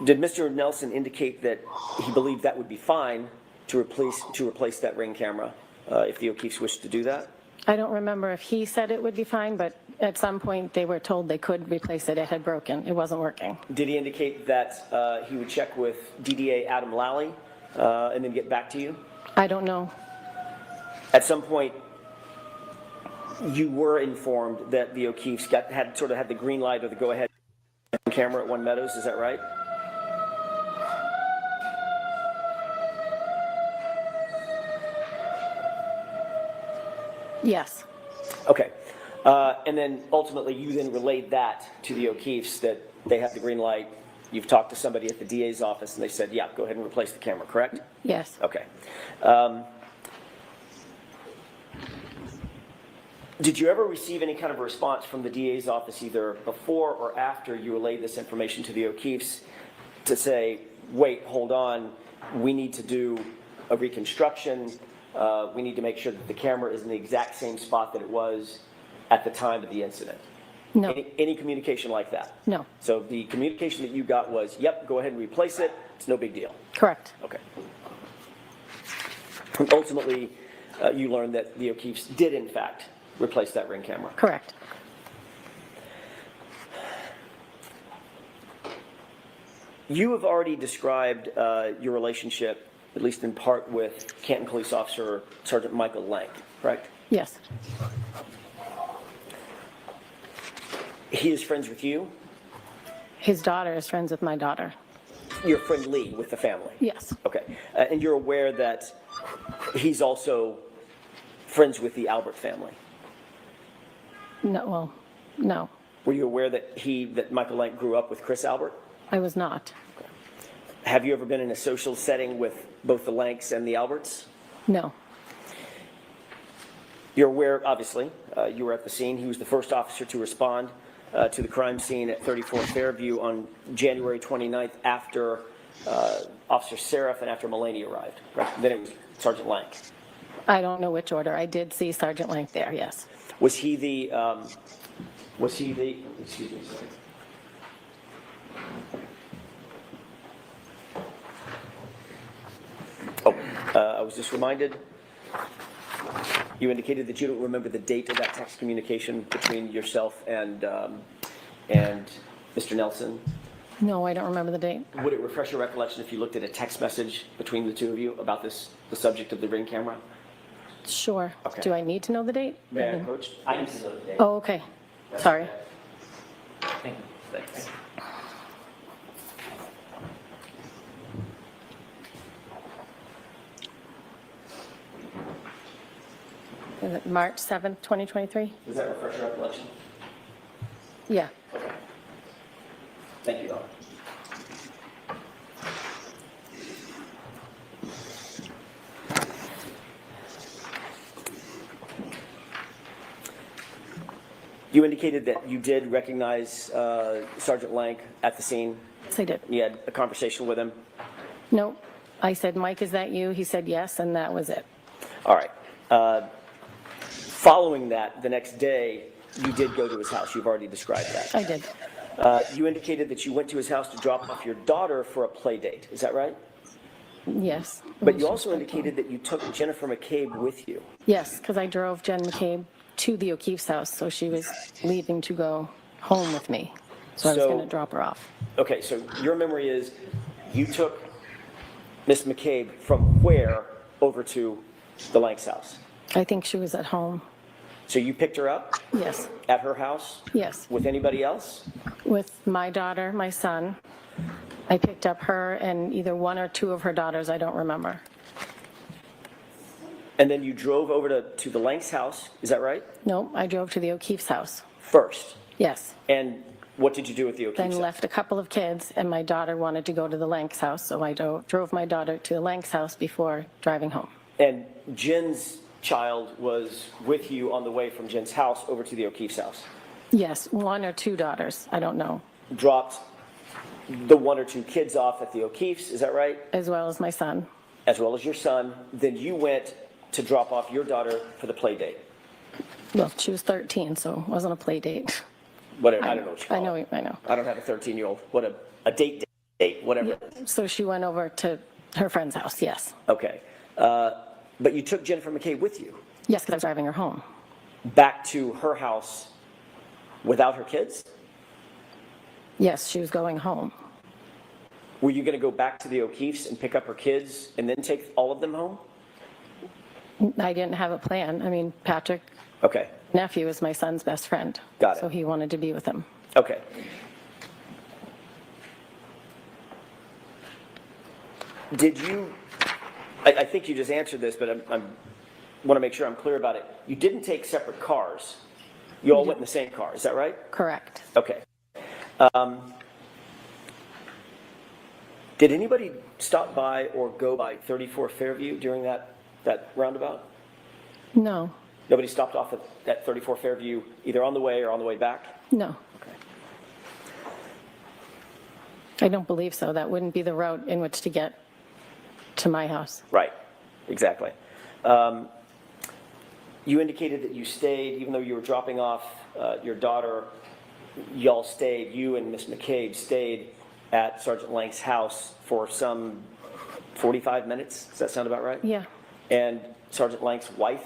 Did Mr. Nelson indicate that he believed that would be fine to replace that ring camera if the O'Keefes wished to do that? I don't remember if he said it would be fine, but at some point they were told they could replace it. It had broken. It wasn't working. Did he indicate that he would check with DDA Adam Lally and then get back to you? I don't know. At some point, you were informed that the O'Keefes had the green light or the go-ahead camera at One Meadows. Is that right? Yes. Okay. And then ultimately, you then relayed that to the O'Keefes that they have the green light. You've talked to somebody at the DA's office, and they said, yeah, go ahead and replace the camera, correct? Yes. Okay. Did you ever receive any kind of response from the DA's office either before or after you relayed this information to the O'Keefes to say, wait, hold on, we need to do a reconstruction, we need to make sure that the camera is in the exact same spot that it was at the time of the incident? No. Any communication like that? No. So the communication that you got was, yep, go ahead and replace it, it's no big deal. Correct. Okay. And ultimately, you learned that the O'Keefes did, in fact, replace that ring camera. Correct. You have already described your relationship, at least in part, with Canton Police Officer Sergeant Michael Lank, correct? Yes. He is friends with you? His daughter is friends with my daughter. You're friendly with the family? Yes. Okay. And you're aware that he's also friends with the Albert family? No, well, no, Were you aware that Michael Lank grew up with Chris Albert? I was not. Have you ever been in a social setting with both the Lanks and the Alberts? No. You're aware, obviously, you were at the scene. He was the first officer to respond to the crime scene at 34 Fairview on January 29th after Officer Seraph and after Mulaney arrived. Right? Then it was Sergeant Lank. I don't know which order. I did see Sergeant Lank there, yes. Was he the, excuse me, sorry. Oh, I was just reminded, you indicated that you don't remember the date of that text communication between yourself and Mr. Nelson. No, I don't remember the date. Would it refresh your recollection if you looked at a text message between the two of you about the subject of the ring camera? Sure. Okay. Do I need to know the date? May I approach? I need to know the date. Oh, okay. Sorry. Thank you. Thanks. Is it March 7th, 2023? Does that refresh your recollection? Yeah. Okay. Thank you, Donna. You indicated that you did recognize Sergeant Lank at the scene. Yes, I did. You had a conversation with him. No. I said, Mike, is that you? He said yes, and that was it. All right. Following that, the next day, you did go to his house. You've already described that. I did. You indicated that you went to his house to drop off your daughter for a play date. Is that right? Yes. But you also indicated that you took Jennifer McCabe with you. Yes, because I drove Jen McCabe to the O'Keefe's house, so she was leaving to go home with me. So I was going to drop her off. Okay, so your memory is you took Miss McCabe from where over to the Lanks house? I think she was at home. So you picked her up Yes. at her house Yes. with anybody else? With my daughter, my son. I picked up her and either one or two of her daughters, I don't remember. And then you drove over to the Lanks house, is that right? No, I drove to the O'Keefe's house. First. Yes. And what did you do with the O'Keefe's Then house? left a couple of kids, and my daughter wanted to go to the Lanks house, so I drove my daughter to the Lanks house before driving home. And Jen's child was with you on the way from Jen's house over to the O'Keefe's house? Yes, 1 or 2 daughters, I don't know, Dropped the 1 or 2 kids off at the O'Keefe's, is that right? as well as my son. As well as your son. Then you went to drop off your daughter for the play date. Well, she was 13, so it wasn't a play date. Whatever, I don't know what you call I know, it. I know. I don't have a 13-year-old. What a date, whatever. So she went over to her friend's house, yes. Okay. But you took Jennifer McCabe with you Yes, because I was driving her home. back to her house without her kids? Yes, she was going home. Were you going to go back to the O'Keefe's and pick up her kids and then take all of them home? I didn't have a plan. I mean, Patrick, Okay. nephew, is my son's best friend. Got it. So he wanted to be with him. Okay. Did you, I think you just answered this, but I want to make sure I'm clear about it. You didn't take separate cars. You all went in the same car, is that right? Correct. Okay. Did anybody stop by or go by 34 Fairview during that roundabout? No, Nobody stopped off at 34 Fairview either on the way or on the way back? no. Okay. I don't believe so. That wouldn't be the route in which to get to my house. Right, exactly. You indicated that you stayed, even though you were dropping off your daughter, y'all stayed, you and Miss McCabe stayed at Sergeant Lang's house for some 45 minutes. Does that sound about right? Yeah, And Sergeant Lang's wife,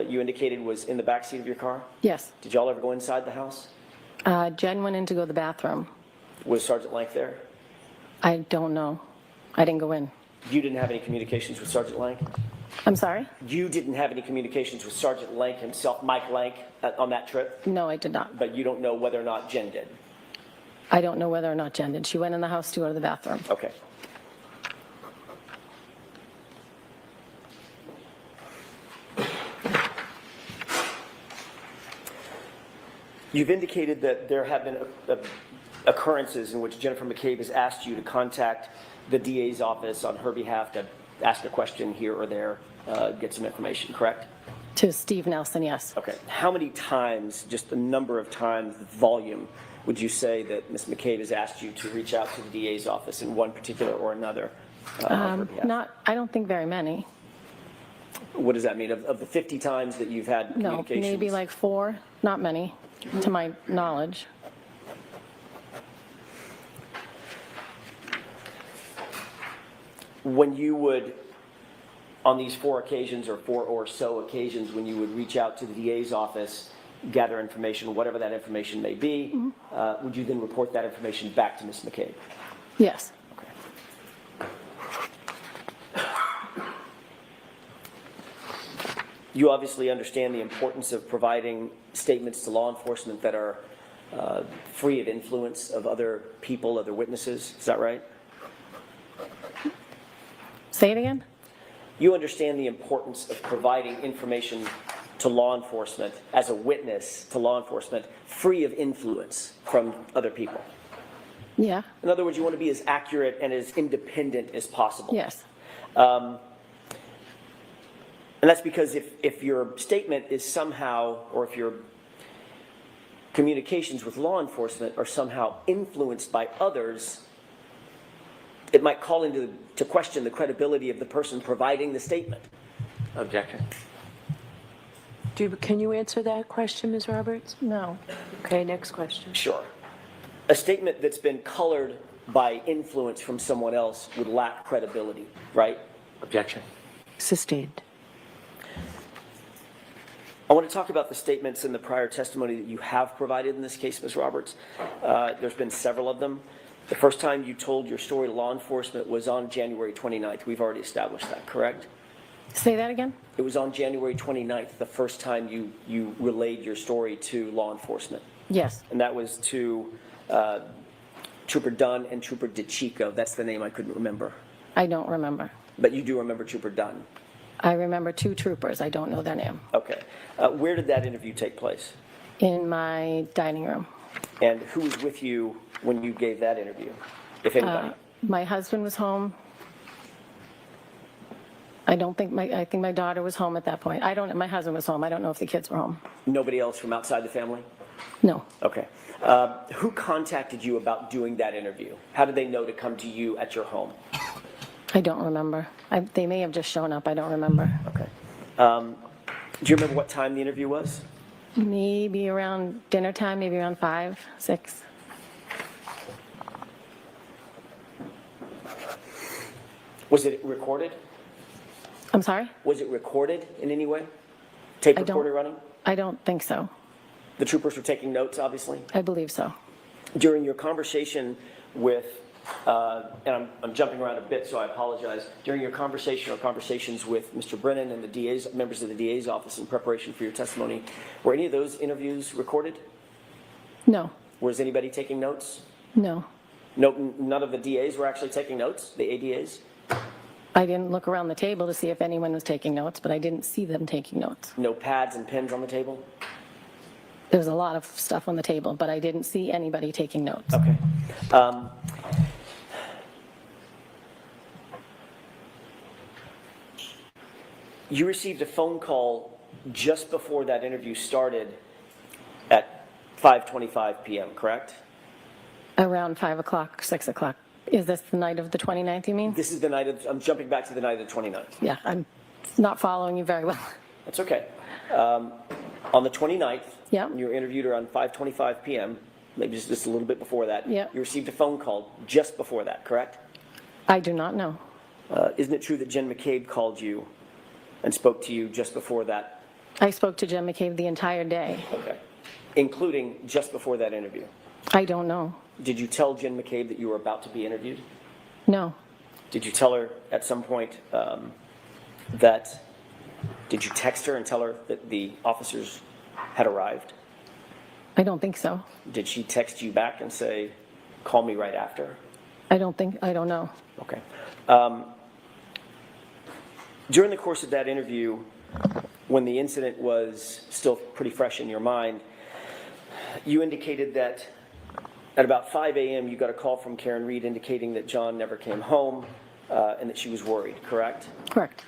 you indicated, was in the backseat of your car? yes. Did y'all ever go inside the house? Jen went in to go to the bathroom. Was Sergeant Lang there? I don't know. I didn't go in. You didn't have any communications with Sergeant Lang? I'm sorry? You didn't have any communications with Sergeant Lang himself, Mike Lang, on that trip? No, I did not. But you don't know whether or not Jen did? I don't know whether or not Jen did. She went in the house to go to the bathroom. Okay. You've indicated that there have been occurrences in which Jennifer McCabe has asked you to contact the DA's office on her behalf to ask a question here or there, get some information, correct? To Steve Nelson, yes. Okay. How many times, just the number of times, the volume, would you say that Ms. McCabe has asked you to reach out to the DA's office in one particular or another on her behalf? I don't think very many. What does that mean? Of the 50 times that you've had No, communications? maybe like 4, not many, to my knowledge. When you would, on these 4 occasions or 4 or so occasions, when you would reach out to the DA's office, gather information, whatever that information may be, would you then report that information back to Ms. McCabe? Yes. You obviously understand the importance of providing statements to law enforcement that are free of influence of other people, other witnesses. Is that right? Say it again? You understand the importance of providing information to law enforcement as a witness to law enforcement free of influence from other people. Yeah, In other words, you want to be as accurate and as independent as possible. yes. And that's because if your statement is somehow, or if your communications with law enforcement are somehow influenced by others, it might call into question the credibility of the person providing the statement. Objection. Can you answer that question, Ms. Roberts? No. Okay, next question. Sure. A statement that's been colored by influence from someone else would lack credibility, right? Objection. Sustained. I want to talk about the statements in the prior testimony that you have provided in this case, Ms. Roberts. There's been several of them. The first time you told your story to law enforcement was on January 29th. We've already established that, correct? Say that again? It was on January 29th, the first time you relayed your story to law enforcement. Yes. And that was to Trooper Dunn and Trooper DeChico. That's the name I couldn't remember. I don't remember. But you do remember Trooper Dunn. I remember 2 troopers. I don't know their name. Okay. Where did that interview take place? In my dining room. And who was with you when you gave that interview, if anybody? My husband was home. I think my daughter was home at that point. My husband was home. I don't know if the kids were home. Nobody else from outside the family? No, Okay. Who contacted you about doing that interview? How did they know to come to you at your home? I don't remember. They may have just shown up. I don't remember. Okay. Do you remember what time the interview was? Maybe around dinner time, maybe around 5, 6. Was it recorded? I'm sorry? Was it recorded in any way? Tape I don't- recorder running? I don't think so. The troopers were taking notes, obviously? I believe so. During your conversation with, and I'm jumping around a bit, so I apologize. During your conversation or conversations with Mr. Brennan and the DA's, members of the DA's office in preparation for your testimony, were any of those interviews recorded? No, Was anybody taking notes? no. No, none of the DAs were actually taking notes, the ADAs? I didn't look around the table to see if anyone was taking notes, but I didn't see them taking notes. No pads and pens on the table? There was a lot of stuff on the table, but I didn't see anybody taking notes. Okay. You received a phone call just before that interview started at 5:25 p.m., correct? Around 5 o'clock, 6 o'clock. Is this the night of the 29th, you mean? This is the night of, I'm jumping back to the night of the 29th. Yeah, I'm not following you very well. That's okay. On the 29th, Yeah. you were interviewed around 5:25 p.m., maybe just a little bit before that. Yeah. You received a phone call just before that, correct? I do not know. Isn't it true that Jen McCabe called you and spoke to you just before that? I spoke to Jen McCabe the entire day. Okay. Including just before that interview. I don't know. Did you tell Jen McCabe that you were about to be interviewed? No, Did you tell her at some point did you text her and tell her that the officers had arrived? I don't think so. Did she text you back and say, call me right after? I don't know. Okay. During the course of that interview, when the incident was still pretty fresh in your mind, you indicated that at about 5 a.m. you got a call from Karen Reed indicating that John never came home and that she was worried, correct? Correct.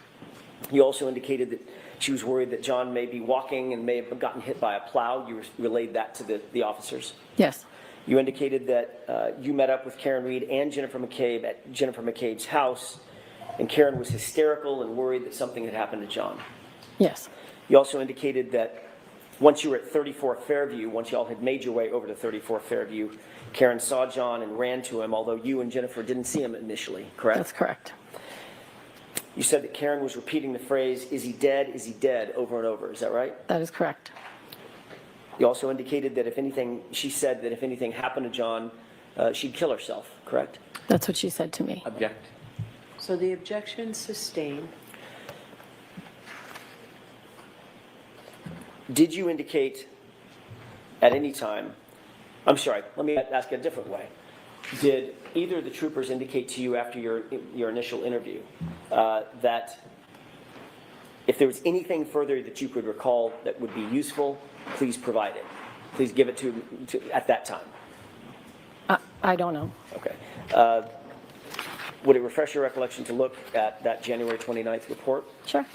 You also indicated that she was worried that John may be walking and may have gotten hit by a plow. You relayed that to the officers. Yes, You indicated that you met up with Karen Reed and Jennifer McCabe at Jennifer McCabe's house, and Karen was hysterical and worried that something had happened to John. yes, You also indicated that once you were at 34th Fairview, once y'all had made your way over to 34th Fairview, Karen saw John and ran to him, although you and Jennifer didn't see him initially, correct? that's correct. You said that Karen was repeating the phrase, is he dead, over and over. Is that right? That is correct. You also indicated that she said that if anything happened to John, she'd kill herself, correct? That's what she said to me. Object. So the objection sustained. Did you indicate at any time, I'm sorry, let me ask it a different way. Did either of the troopers indicate to you after your initial interview that if there was anything further that you could recall that would be useful, please provide it? Please give it to at that time. I don't know. Okay. Would it refresh your recollection to look at that January 29th report? Sure.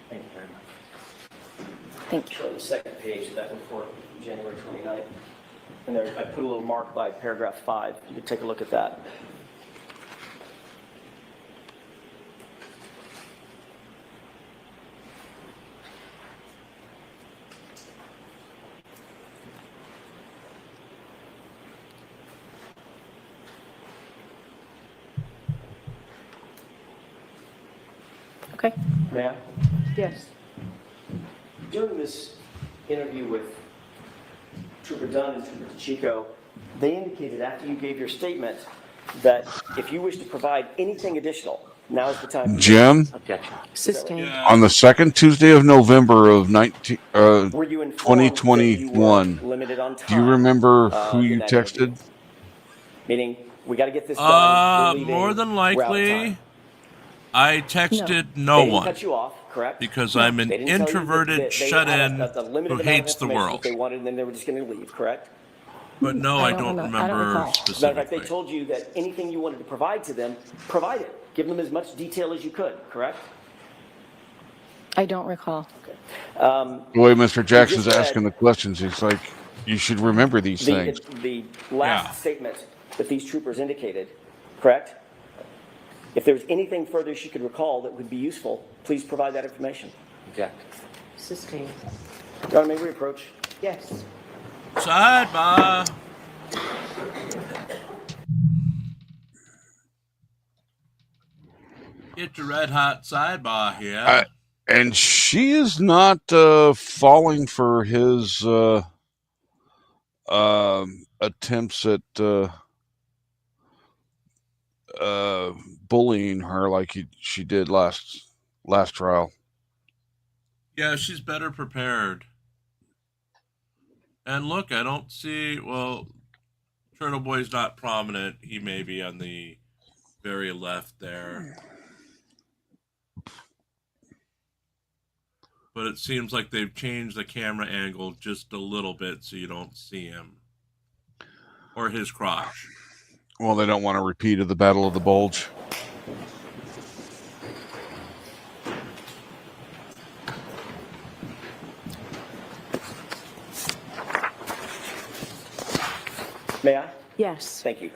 Thank you very much. Thank you. Show the second page of that report, January 29th. And there, I put a little mark by paragraph 5. You can take a look at that. Okay. May I? Yes. During this interview with Trooper Dunn and Trooper DeChico, they indicated after you gave your statement that if you wish to provide anything additional, now is the time. Jim, Objection. Sustained. on the second Tuesday of November of Were you informed that you 2021, were limited on time? do you remember who in you that interview? texted? Meaning, we got to get this done. We're leaving. More than We're out of likely. time. I texted no They didn't one cut you off, correct? because I'm an They didn't tell you that introverted they had shut-in a limited who amount of hates the information world. that they wanted, and then they were just going to leave, correct? But no, I don't I don't remember recall. As a matter of fact, they specifically. told you that anything you wanted to provide to them, provide it. Give them as much detail as you could, correct? I don't recall. The way Mr. Jackson's just read- asking the questions, he's like, you should remember these things. The last Yeah. statement that these troopers indicated, correct? If there's anything further she could recall that would be useful, please provide that information. Object. Sustained. Your Honor, may we approach? Yes. Sidebar. Get your red hot sidebar here. And she is not falling for his attempts at bullying her like she did last trial. Yeah, she's better prepared. And look, I don't see. Well, Turtle Boy's not prominent. He may be on the very left there. But it seems like they've changed the camera angle just a little bit so you don't see him. Or his crotch. Well, they don't want a repeat of the Battle of the Bulge. May I? Yes. Thank you.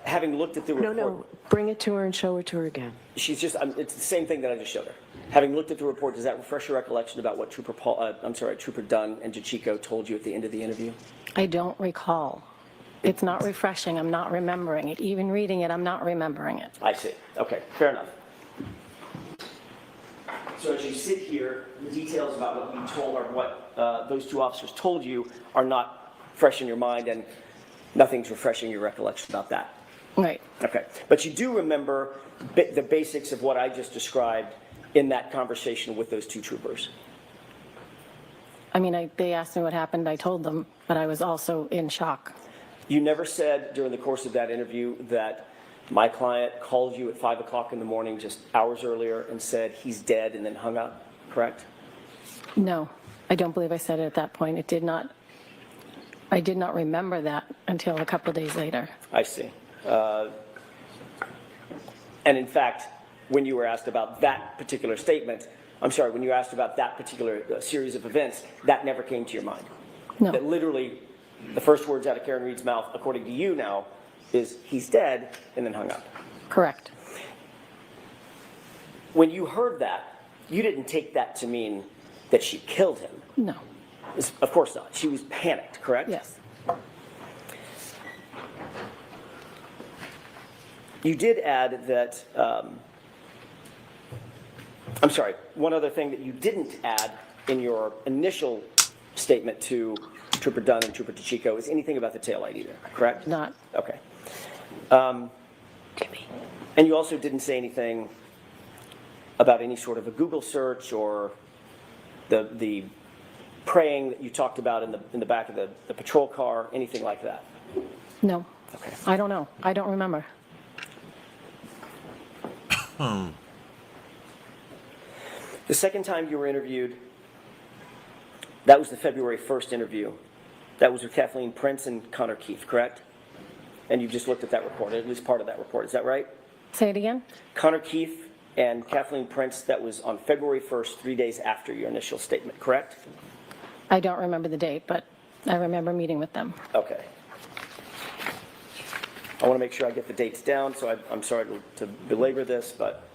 Having looked at the report. No, bring it to her and show it to her again. She's just, it's the same thing that I just showed her. Having looked at the report, does that refresh your recollection about what Trooper Dunn and Jachiko told you at the end of the interview? I don't recall. It's not refreshing. I'm not remembering it. Even reading it, I'm not remembering it. I see. Okay, fair enough. So as you sit here, the details about what you told or what those two officers told you are not fresh in your mind, and nothing's refreshing your recollection about that. Right. Okay, but you do remember the basics of what I just described in that conversation with those two troopers. I mean, they asked me what happened. I told them, but I was also in shock. You never said during the course of that interview that my client called you at 5 o'clock in the morning just hours earlier and said he's dead and then hung up, correct? No, I don't believe I said it at that point. I did not remember that until a couple of days later. I see. And in fact, when you were asked about that particular statement, when you asked about that particular series of events, that never came to your mind. No. That literally, the first words out of Karen Reed's mouth, according to you now, is he's dead and then hung up. Correct. When you heard that, you didn't take that to mean that she killed him. No. Of course not. She was panicked, correct? Yes. You did add that, one other thing that you didn't add in your initial statement to Trooper Dunn and Trooper DeChico is anything about the taillight either, correct? Not. Okay. And you also didn't say anything about any sort of a Google search or the praying that you talked about in the back of the patrol car, anything like that? No. Okay. I don't know. I don't remember. The second time you were interviewed, that was the February 1st interview. That was with Kathleen Prince and Connor Keith, correct? And you've just looked at that report, at least part of that report. Is that right? Say it again? Connor Keith and Kathleen Prince, that was on February 1st, 3 days after your initial statement, correct? I don't remember the date, but I remember meeting with them. Okay. I want to make sure I get the dates down, so I'm sorry to belabor this, but.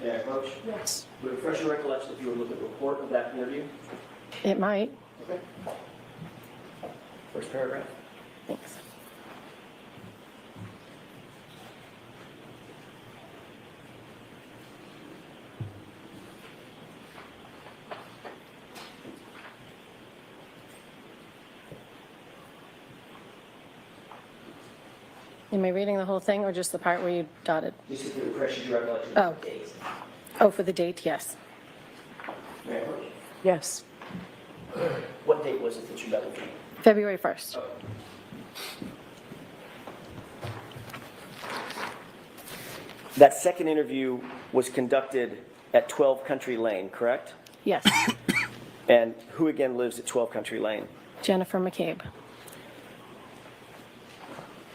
May I approach? Yes. Would it refresh your recollection if you were to look at the report of that interview? It might. Okay. First paragraph. Thanks. Am I reading the whole thing or just the part where you dotted? Just if it refreshes your recollection Oh. of the dates. Oh, for the date, yes. May I approach? Yes. What date was it that you met with me? February 1st. That second interview was conducted at 12 Country Lane, correct? Yes. And who again lives at 12 Country Lane? Jennifer McCabe.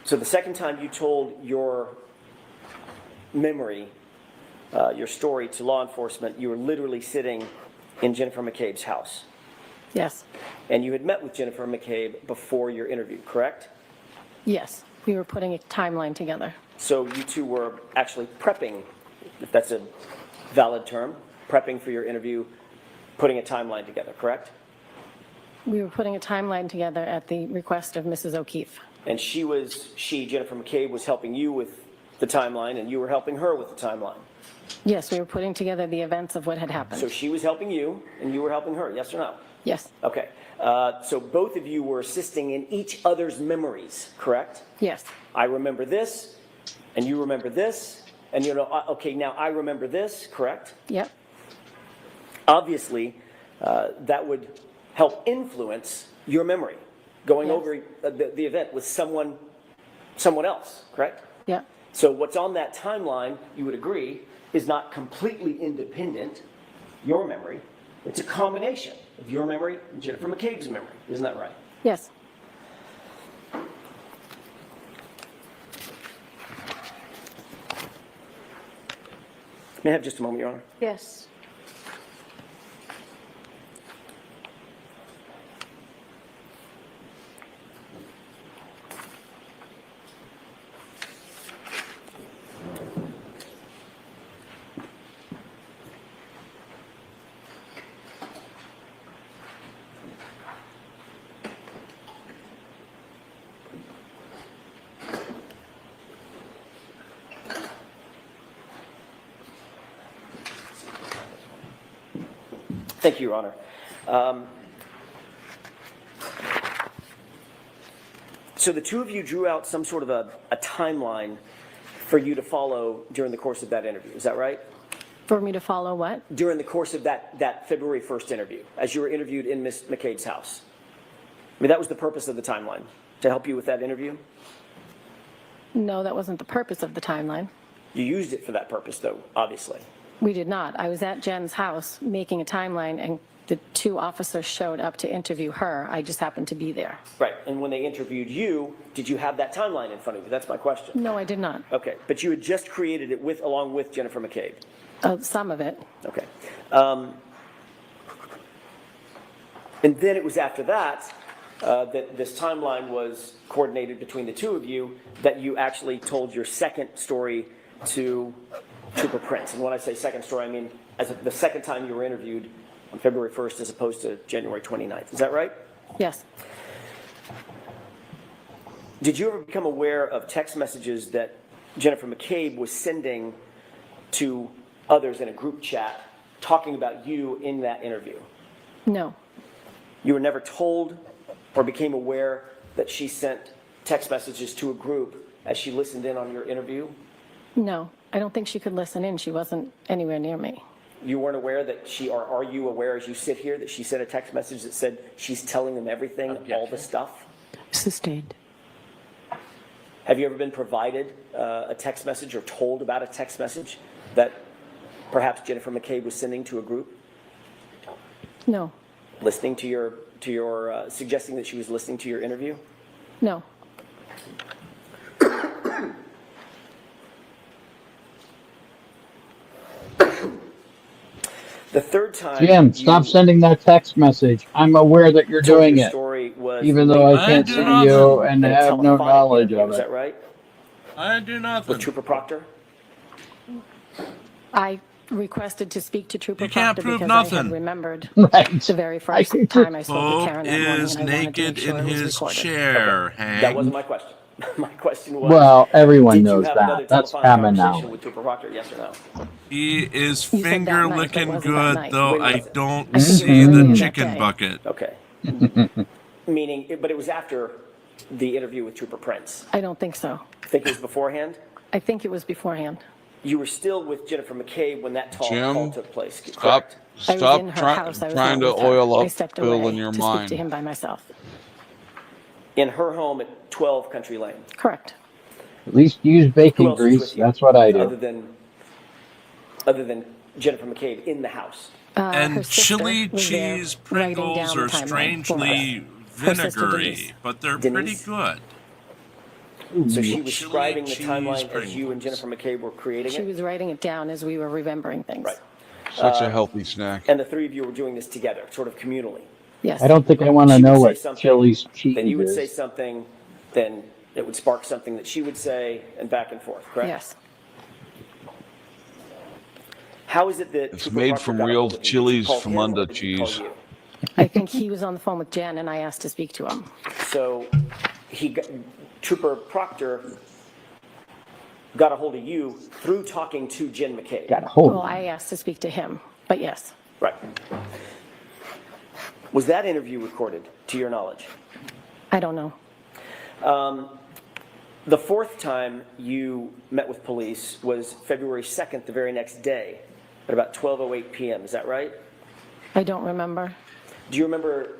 So the second time you told your memory, your story to law enforcement, you were literally sitting in Jennifer McCabe's house. Yes. And you had met with Jennifer McCabe before your interview, correct? Yes. We were putting a timeline together. So you two were actually prepping, if that's a valid term, prepping for your interview, putting a timeline together, correct? We were putting a timeline together at the request of Mrs. O'Keefe. And Jennifer McCabe, was helping you with the timeline, and you were helping her with the timeline. Yes, we were putting together the events of what had happened. So she was helping you, and you were helping her, yes or no? Yes. Okay. So both of you were assisting in each other's memories, correct? Yes. I remember this, and you remember this, and okay, now I remember this, correct? Yep. Obviously, that would help influence your memory, going Yes. over the event with someone else, correct? Yep. So what's on that timeline, you would agree, is not completely independent, your memory. It's a combination of your memory and Jennifer McCabe's memory. Isn't that right? Yes. May I have just a moment, Your Honor? Yes. Thank you, Your Honor. So the two of you drew out some sort of a timeline for you to follow during the course of that interview. Is that right? For me to follow what? During the course of that February 1st interview, as you were interviewed in Ms. McCabe's house. I mean, that was the purpose of the timeline, to help you with that interview? No, that wasn't the purpose of the timeline. You used it for that purpose, though, obviously. We did not. I was at Jen's house making a timeline, and the two officers showed up to interview her. I just happened to be there. Right, and when they interviewed you, did you have that timeline in front of you? That's my question. No, I did not. Okay, but you had just created it along with Jennifer McCabe. Some of it. Okay. And then it was after that that this timeline was coordinated between the two of you, that you actually told your second story to Trooper Prince. And when I say second story, I mean the second time you were interviewed on February 1st as opposed to January 29th. Is that right? Yes. Did you ever become aware of text messages that Jennifer McCabe was sending to others in a group chat talking about you in that interview? No. You were never told or became aware that she sent text messages to a group as she listened in on your interview? No. I don't think she could listen in. She wasn't anywhere near me. You weren't aware that or are you aware as you sit here that she sent a text message that said she's telling them everything, all the stuff? Sustained. Have you ever been provided a text message or told about a text message that perhaps Jennifer McCabe was sending to a group? No. Listening to your suggesting that she was listening to your interview? No. The third time, Jim, stop sending that text message. I'm aware that you're doing it, even though I can't see you and have no knowledge of Is it. that right? I do nothing. With Trooper Proctor? I requested to speak to Trooper You can't Proctor prove because I nothing. had remembered Right. the very first time I spoke to Pope Karen that morning, is and I wanted to naked make sure in it was his recorded. chair, Hank. That wasn't my question. My question was, Well, everyone did knows you have another that. That's telephonic common conversation now. with Trooper Proctor, yes or no? He is You said that finger night, but licking wasn't that good, night. though When I was it? don't I think it see was the earlier that chicken day. bucket. Okay. Meaning, but it was after the interview with Trooper Prince. I don't think so. I think it was beforehand. I think it was beforehand. You were still with Jennifer McCabe when that Jim, call took place. Stop, Correct? I was stop in her house. I was trying not to with her. oil I up stepped Bill away in your to mind. speak to him by myself. In her home at 12 Country Lane. Correct. At least use Who bacon else was grease. with you? That's what I do. Other than Jennifer McCabe in the house. Her And sister chili was there cheese writing Pringles down the are timeline for us. strangely Her sister Denise. vinegary, but they're pretty Denise? good. So she was Chili scribing the cheese timeline as you and Pringles. Jennifer McCabe were creating She it? was writing it down as we were remembering things. Right. Such a healthy snack. And the three of you were doing this together, sort of communally. Yes. I don't think I want to She know would say what something, Chili's cheese then you would say is. something, then it would spark something that she would say, and back and forth, correct? Yes. How is it that It's Trooper made Proctor from got a real hold of you? Did you chilies call from him, or under did he call cheese. you? I think he was on the phone with Jen and I asked to speak to him. So Trooper Proctor got a hold of you through talking to Jen McCabe. Got a hold Well, of I asked to speak to him, but yes. Right. Was that interview recorded, to your knowledge? I don't know. The fourth time you met with police was February 2nd, the very next day, at about 12:08 p.m. Is that right? I don't remember. Do you remember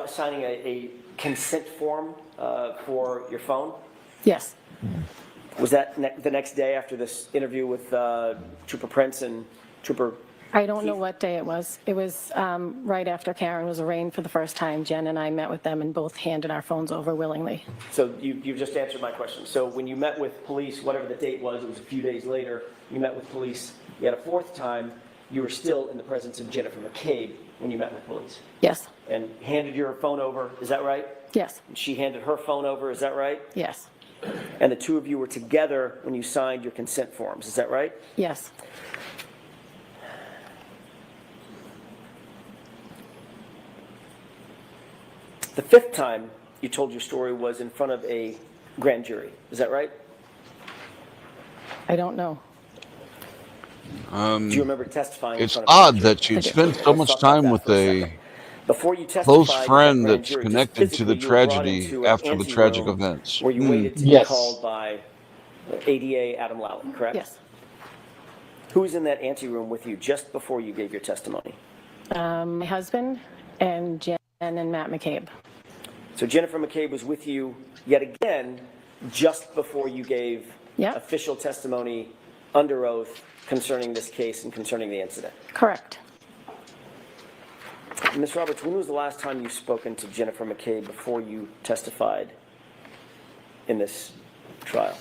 signing a consent form for your phone? Yes. Was that the next day after this interview with Trooper Prince and Trooper? I don't know what day it was. It was right after Karen was arraigned for the first time. Jen and I met with them and both handed our phones over willingly. So you've just answered my question. So when you met with police, whatever the date was, it was a few days later, you met with police. You had a fourth time, you were still in the presence of Jennifer McCabe when you met with police. Yes. And handed your phone over, is that right? Yes. And she handed her phone over, is that right? Yes. And the two of you were together when you signed your consent forms, is that right? Yes. The fifth time you told your story was in front of a grand jury, is that right? I don't know. Do you remember testifying in It's front of a odd grand jury? that you'd spend so Let's much talk about time that with for a a second. Before you testified close in that friend grand that's jury, just connected to the physically, you were brought tragedy into an after the tragic anteroom events. where you waited to Yes. be called by ADA Adam Lally, correct? Yes. Who was in that anteroom with you just before you gave your testimony? My husband and Jen and Matt McCabe. So Jennifer McCabe was with you yet again just before you gave Yep. official testimony under oath concerning this case and concerning the incident. Correct. Ms. Roberts, when was the last time you've spoken to Jennifer McCabe before you testified in this trial?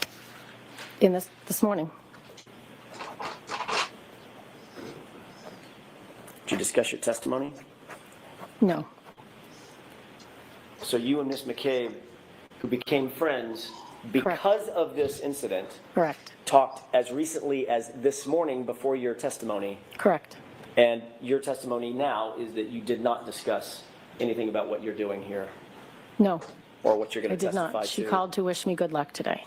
In this morning. Did you discuss your testimony? No. So you and Ms. McCabe, who became friends because of this incident, Correct. talked as recently as this morning before your testimony. Correct. And your testimony now is that you did not discuss anything about what you're doing here No, or what you're I going to did testify not. She to. called to wish me good luck today.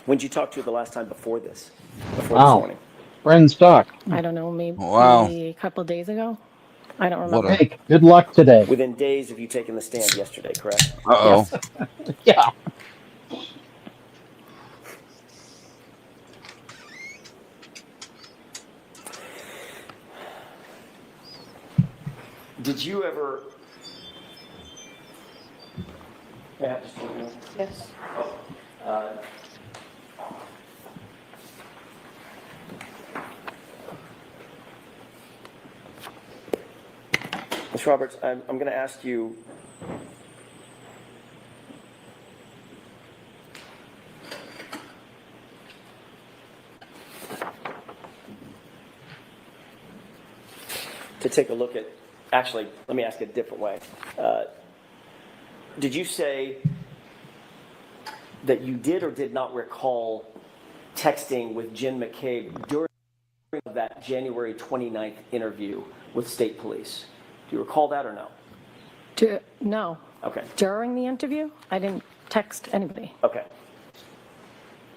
When did you talk to her the last time before this? Before Wow. this morning? Friends talk. I don't know, maybe Wow. a couple days ago. I don't What remember. Hey, good luck today. Within days of you taking the stand yesterday, correct? Uh-oh. Yeah. Did you ever? Yeah, just a minute. Yes. Ms. Roberts, I'm going to ask you. To take a look at, actually, let me ask it a different way. Did you say that you did or did not recall texting with Jen McCabe during that January 29th interview with state police? Do you recall that or no? No. Okay. During the interview, I didn't text anybody. Okay.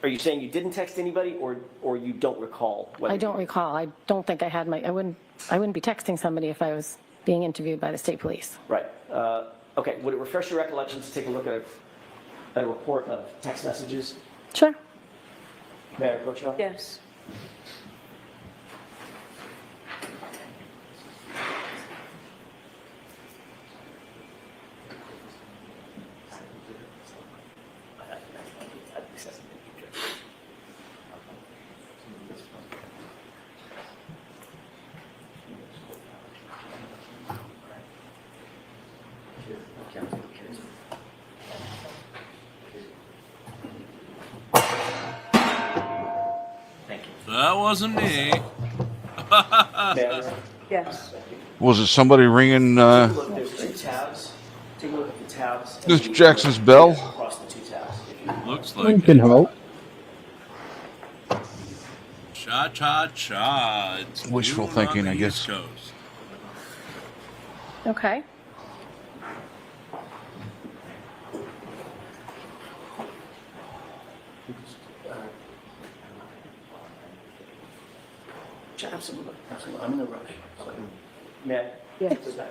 Are you saying you didn't text anybody or you don't recall? I don't recall. I don't think I had I wouldn't be texting somebody if I was being interviewed by the state police. Right. Okay. Would it refresh your recollection to take a look at a report of text messages? Sure. May I approach you? Yes. That wasn't me. Yes. Was it somebody ringing Look, there's two tabs. Take a look at the tabs. and Mr. then Jackson's click bell? across the two tabs. Looks One like can it. hope. Cha-cha-cha. It's Wishful noon thinking, on the I East guess. Coast. Okay. Absolutely, absolutely. I'm in a rush. Matt? Yeah. Just back.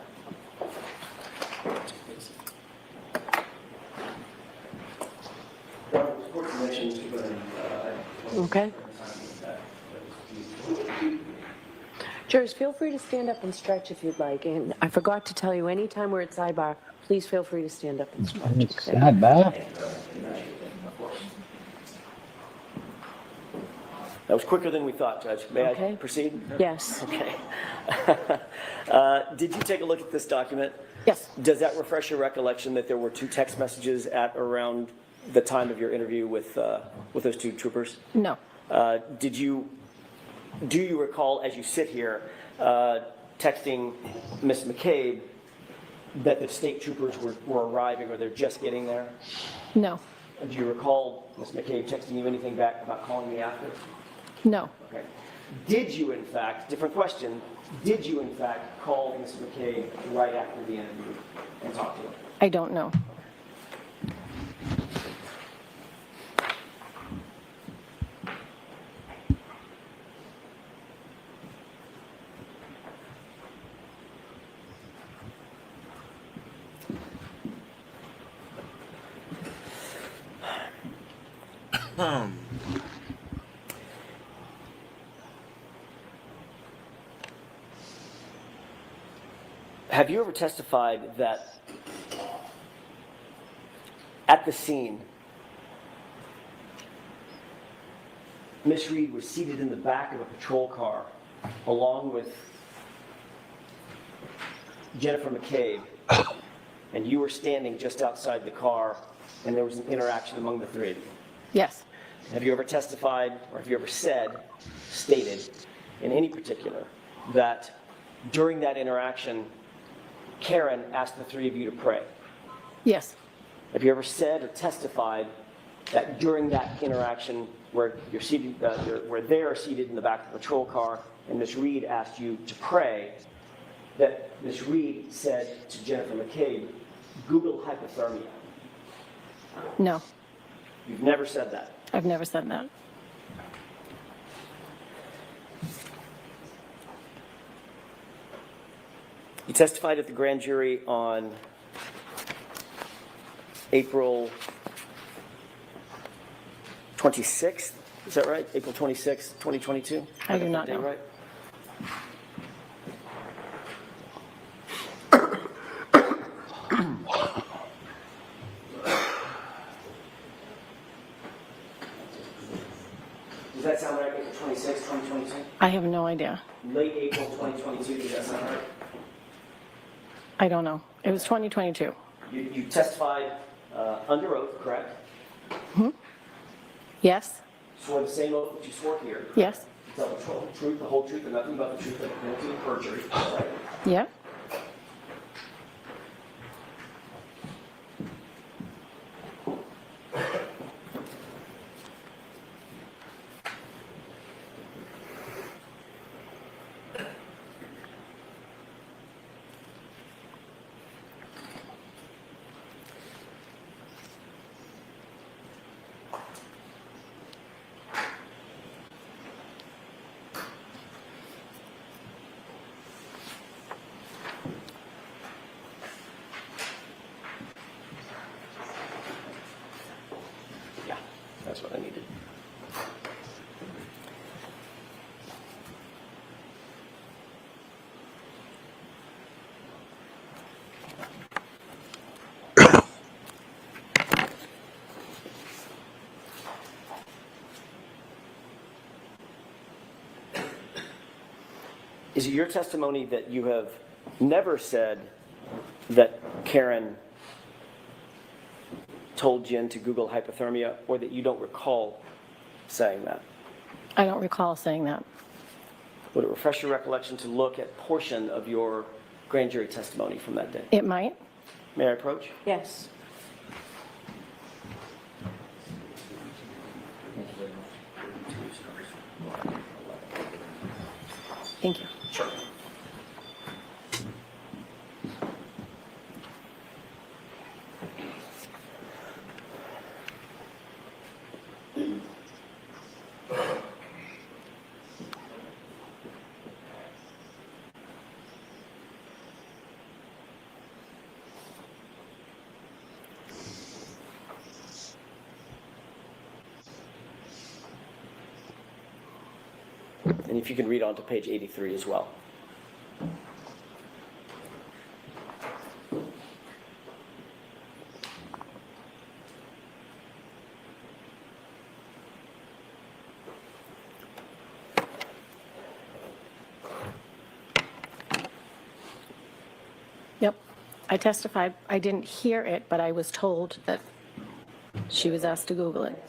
Okay. Jurors, feel free to stand up and stretch if you'd like. And I forgot to tell you, anytime we're at sidebar, please feel free to stand up and stretch. It's Okay? not bad. That was quicker than we thought, Judge. May I Okay. proceed? Yes. Okay. Did you take a look at this document? Yes. Does that refresh your recollection that there were two text messages at around the time of your interview with those two troopers? No. Do you recall, as you sit here, texting Ms. McCabe that the state troopers were arriving or they're just getting there? No. Do you recall Ms. McCabe texting you anything back about calling me after? No. Okay. Did you, in fact, different question, did you, in fact, call Ms. McCabe right after the interview and talk to her? I don't know. Have you ever testified that at the scene, Miss Reed was seated in the back of a patrol car along with Jennifer McCabe, and you were standing just outside the car, and there was an interaction among the three of you? Yes. Have you ever testified, or have you ever stated, in any particular, that during that interaction, Karen asked the three of you to pray? Yes. Have you ever said or testified that during that interaction where you're seated, where they are seated in the back of the patrol car and Ms. Reed asked you to pray, that Ms. Reed said to Jennifer McCabe, Google hypothermia? No. You've never said that. I've never said that. You testified at the grand jury on April 26th, is that right? April 26th, 2022? I do not Date know. right? Does that sound right, April 26th, 2022? I have no idea. Late April 2022, does that sound right? I don't know. It was 2022. You testified under oath, correct? Yes. Swore the same oath that you swore here. Yes. Tell the truth, the whole truth, and nothing but the truth, and guilty of perjury, right? Yeah. Yeah, that's what I needed. Is it your testimony that you have never said that Karen told Jen to Google hypothermia, or that you don't recall saying that? I don't recall saying that. Would it refresh your recollection to look at portion of your grand jury testimony from that day? It might. May I approach? Yes. Thank you. Sure. And if you can read on to page 83 as well. Yep. I testified. I didn't hear it, but I was told that she was asked to Google it.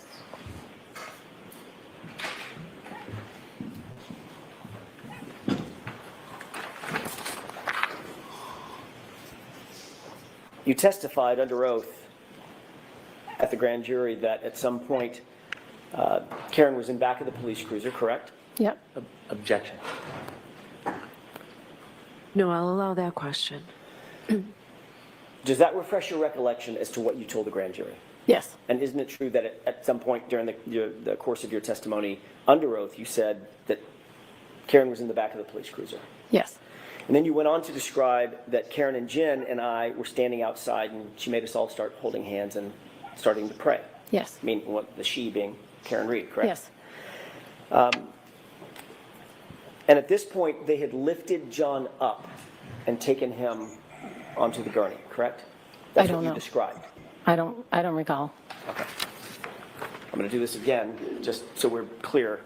You testified under oath at the grand jury that at some point Karen was in back of the police cruiser, correct? Yep. Objection. No, I'll allow that question. Does that refresh your recollection as to what you told the grand jury? Yes. And isn't it true that at some point during the course of your testimony under oath, you said that Karen was in the back of the police cruiser? Yes. And then you went on to describe that Karen and Jen and I were standing outside and she made us all start holding hands and starting to pray. Yes. I mean, what the she being Karen Reed, correct? Yes. And at this point, they had lifted John up and taken him onto the gurney, correct? That's I don't what you know. described. I don't recall. Okay. I'm going to do this again, just so we're clear.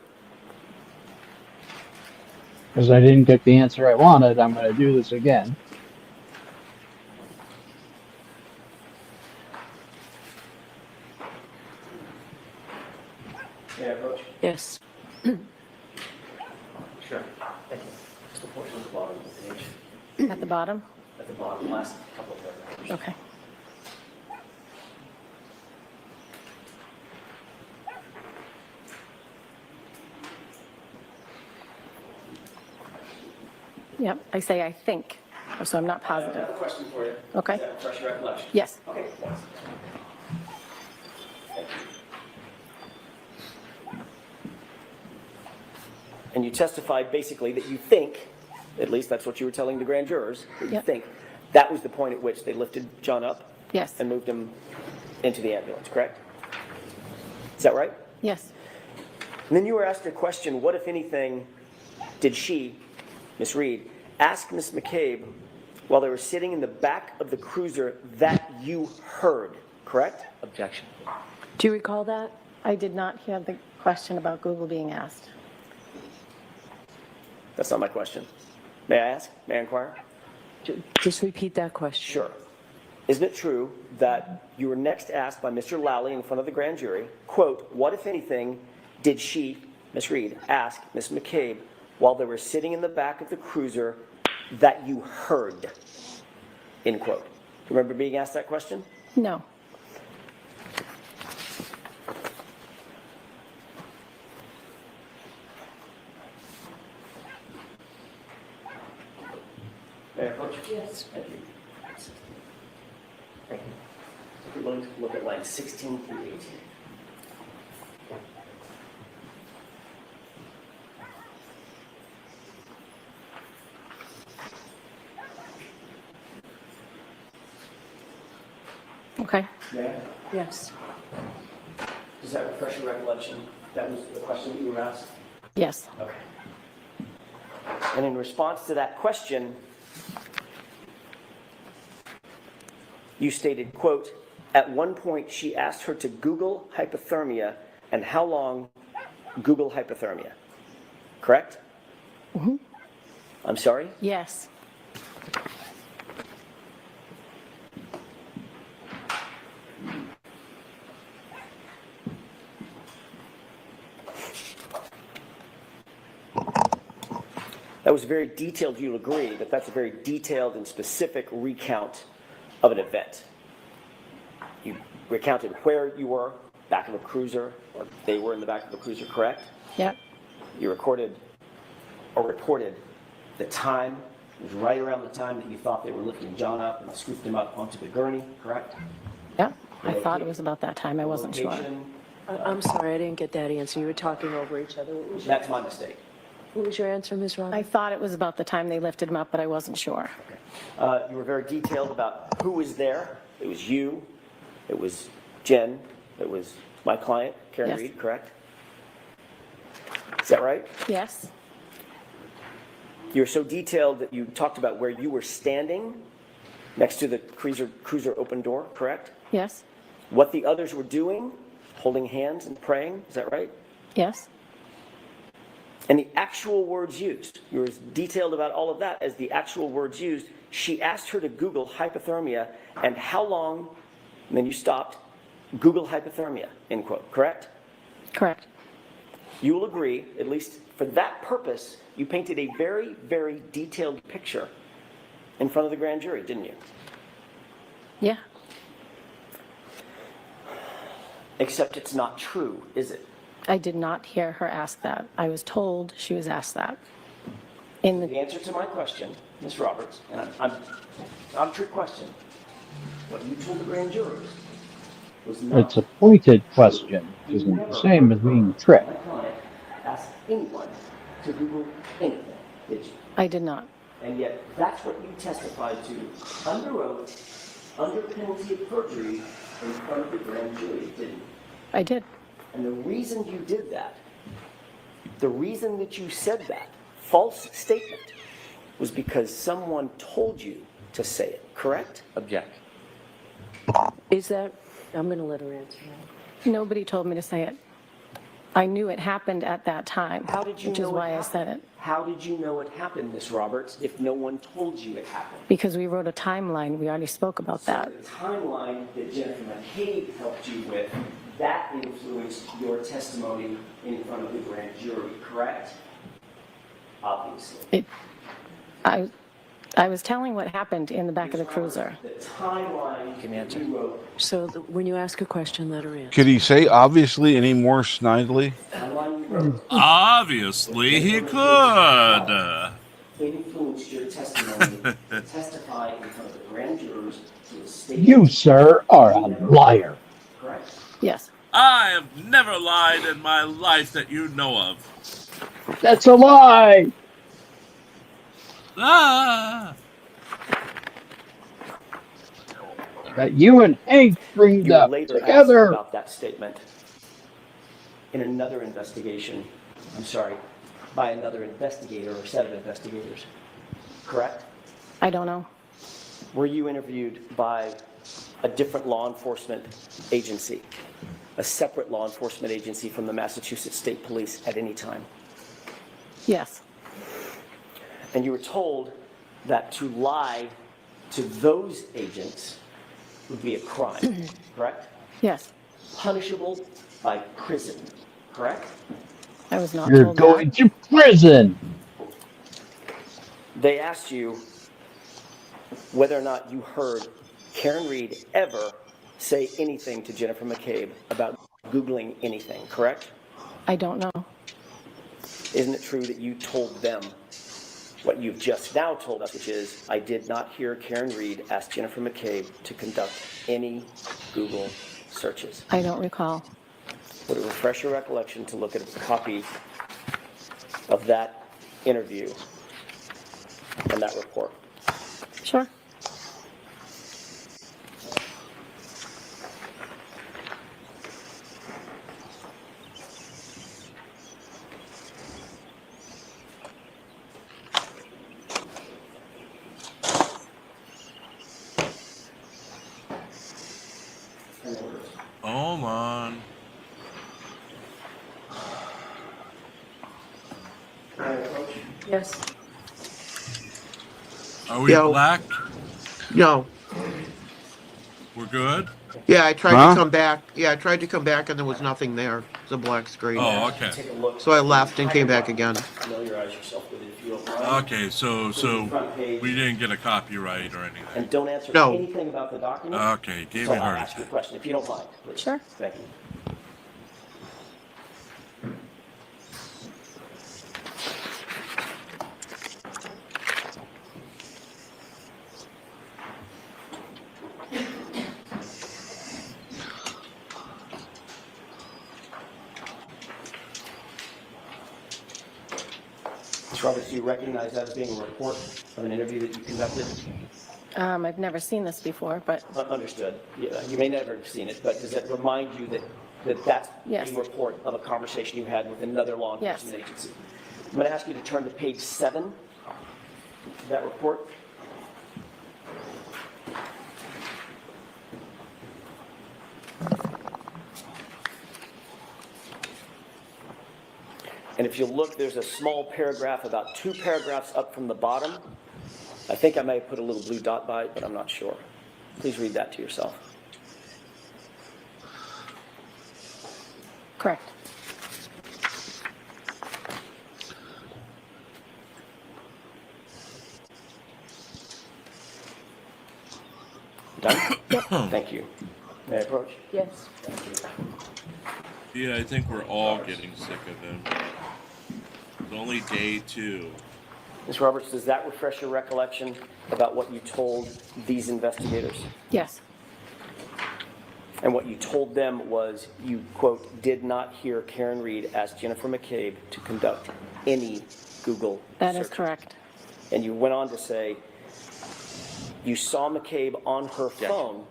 Because I didn't get the answer I wanted, I'm going to do this again. May I approach? Yes. Sure. Thank you. Just the portion at the bottom of the page. At the bottom? At the bottom, last couple of paragraphs. Okay. Yep. I say I think, so I'm not I positive. have a question for you. Okay. Is that refresh your recollection? Yes. Okay, thanks. Thank you. And you testified basically that you think, at least that's what you were telling the grand jurors, that you Yep. think that was the point at which they lifted John up Yes. and moved him into the ambulance, correct? Is that right? Yes. And then you were asked a question, what, if anything, did she, Miss Reed, ask Miss McCabe while they were sitting in the back of the cruiser that you heard, correct? Objection. Do you recall that? I did not hear the question about Google being asked. That's not my question. May I ask? May I inquire? Just repeat that question. Sure. Isn't it true that you were next asked by Mr. Lally in front of the grand jury, quote, what, if anything, did she, Miss Reed, ask Miss McCabe while they were sitting in the back of the cruiser that you heard, end quote. Remember being asked that question? No. May I approach? Yes. Thank you. Thank you. If you're willing to look at lines 16 through 18. Okay. May I? Yes. Does that refresh your recollection? That was the question that you were asked? Yes. Okay. And in response to that question, you stated, quote, at one point she asked her to Google hypothermia and how long Google hypothermia. Correct? Mm-hmm. I'm sorry? Yes. That was very detailed. You'll agree that that's a very detailed and specific recount of an event. You recounted where you were, back of a cruiser, or they were in the back of the cruiser, correct? Yep. You recorded or reported the time. It was right around the time that you thought they were lifting John up and scooped him up onto the gurney, correct? Yep. I thought it was about that time. I wasn't sure. Location, I'm sorry, I didn't get that answer. You were talking over each other. that's my mistake. What was your answer, Ms. I Roberts? thought it was about the time they lifted him up, but I wasn't sure. You were very detailed about who was there. It was you, it was Jen, it was my client, Karen Yes. Reed, correct? Is that right? Yes. You were so detailed that you talked about where you were standing next to the cruiser open door, correct? Yes. What the others were doing, holding hands and praying, is that right? Yes. And the actual words used, you were as detailed about all of that as the actual words used. She asked her to Google hypothermia and how long, and then you stopped, Google hypothermia, end quote, correct? Correct. You will agree, at least for that purpose, you painted a very, very detailed picture in front of the grand jury, didn't you? Yeah. Except it's not true, is it? I did not hear her ask that. I was told she was asked that. In The the, answer to my question, Ms. Roberts, and I'm not a trick question, what you told the grand jurors was not. It's a pointed question. Isn't the same as being tricked. My client asked anyone to Google anything, did you? I did not. And yet, that's what you testified to under oath, under penalty of perjury, in front of the grand jury, didn't you? I did. And the reason you did that, the reason that you said that false statement, was because someone told you to say it, correct? Object. Is that, I'm going to let her answer that. Nobody told me to say it. I knew it happened at that time, How did you which know is it why I happened? said it. How did you know it happened, Miss Roberts, if no one told you it happened? Because we wrote a timeline. We already spoke about that. So the timeline that Jennifer McCabe helped you with, that influenced your testimony in front of the grand jury, correct? Obviously. I was telling what happened in the back of the cruiser. The timeline Can you answer? you wrote, So when you ask a question, let her answer. Could he say obviously any more snidely? timeline you wrote Obviously, he could. influenced your testimony to testify in front of the grand jurors to a statement. You, sir, are a liar. Correct. Yes. I have never lied in my life that you know of. That's a lie. Ah! That you and Hank dreamed You were up later asked together. about that statement in another investigation, by another investigator or set of investigators, correct? I don't know. Were you interviewed by a different law enforcement agency, a separate law enforcement agency from the Massachusetts State Police at any time? Yes. And you were told that to lie to those agents would be a crime, correct? Yes. Punishable by prison, correct? I was not You're told going that. to prison. They asked you whether or not you heard Karen Reed ever say anything to Jennifer McCabe about Googling anything, correct? I don't know. Isn't it true that you told them what you've just now told us, which is, I did not hear Karen Reed ask Jennifer McCabe to conduct any Google searches? I don't recall. Would it refresh your recollection to look at a copy of that interview and that report? Sure. Hold on. Yes. Are we Yo. black? No. We're good? Yeah, I tried Huh? to come back. Yeah, I tried to come back and there was nothing there. the black screen. Oh, okay. Take a look. So I left and came back again. Familiarize yourself with it if you don't mind. Okay, so we didn't get a copyright or anything. And don't answer No. anything about the document. Okay, gave So me a I'll heart ask you a attack. question, if you don't mind, please. Sure. Thank you. Ms. Roberts, do you recognize that as being a report of an interview that you conducted? I've never seen this before, but Understood. Yeah, you may never have seen it, but does it remind you that that's Yes. a report of a conversation you had with another law enforcement agency? I'm going to ask you to turn to page 7 of that report. And if you look, there's a small paragraph, about 2 paragraphs up from the bottom. I think I may have put a little blue dot by it, but I'm not sure. Please read that to yourself. correct. Done? Thank you. May I approach? Yes. Yeah, I think we're all getting sick of him. It's only day 2. Ms. Roberts, does that refresh your recollection about what you told these investigators? Yes. And what you told them was you, quote, did not hear Karen Reed ask Jennifer McCabe to conduct any Google That is search. correct. And you went on to say you saw McCabe on her phone.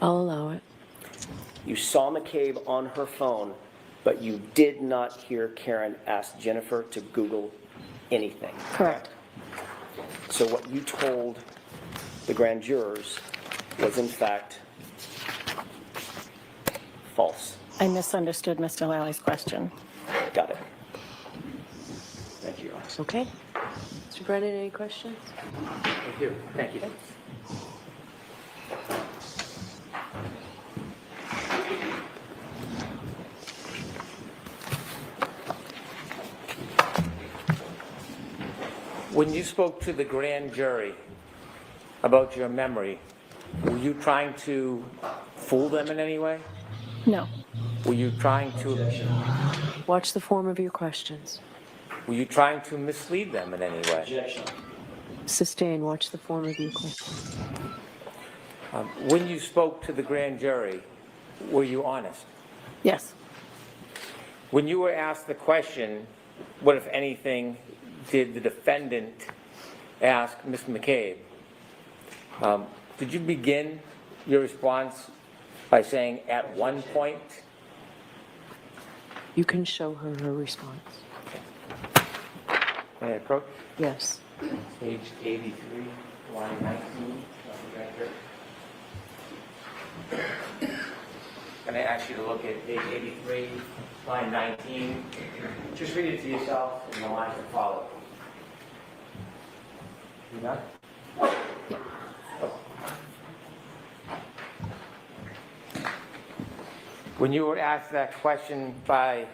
I'll allow it. You saw McCabe on her phone, but you did not hear Karen ask Jennifer to Google anything. Correct. So what you told the grand jurors was in fact false. I misunderstood Mr. Lally's question. Got it. Thank you. Okay. Mr. Brennan, any questions? Thank you. Thank you. When you spoke to the grand jury about your memory, were you trying to fool them in any way? No. Were you trying to Watch the form of your questions. mislead them in any way? Objection. Sustain. Watch the form of your questions. When you spoke to the grand jury, were you honest? Yes. When you were asked the question, what, if anything, did the defendant ask Ms. McCabe, did you begin your response by saying at one point? You can show her her response. May I approach? Yes. Page 83, line 19 of the grand jury. Can I ask you to look at page 83, line 19? Just read it to yourself and the lines that follow. You done? When you were asked that question by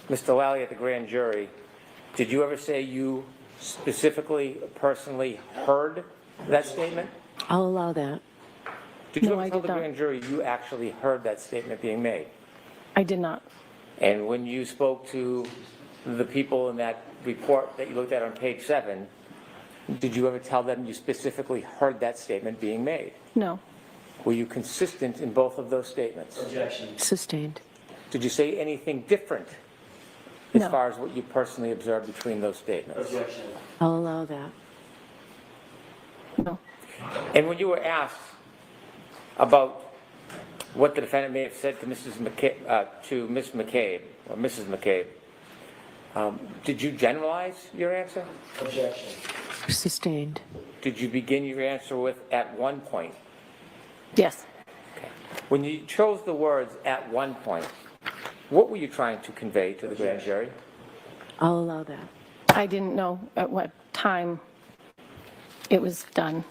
Mr. Lally at the grand jury, did you ever say you specifically, personally heard that statement? I'll allow that. Did you No, ever I tell did the not. grand jury you actually heard that statement being made? I did not. And when you spoke to the people in that report that you looked at on page 7, did you ever tell them you specifically heard that statement being made? No. Were you consistent in both of those statements? Objection. Sustained. Did you say anything different as No. far as what you personally observed between those statements? Objection. I'll allow that. No. And when you were asked about what the defendant may have said to Ms. McCabe, or Mrs. McCabe, did you generalize your answer? Objection. Sustained. Did you begin your answer with at one point? Yes. Okay. When you chose the words at one point, what were you trying to convey to the grand jury? I'll allow that. I didn't know at what time it was done.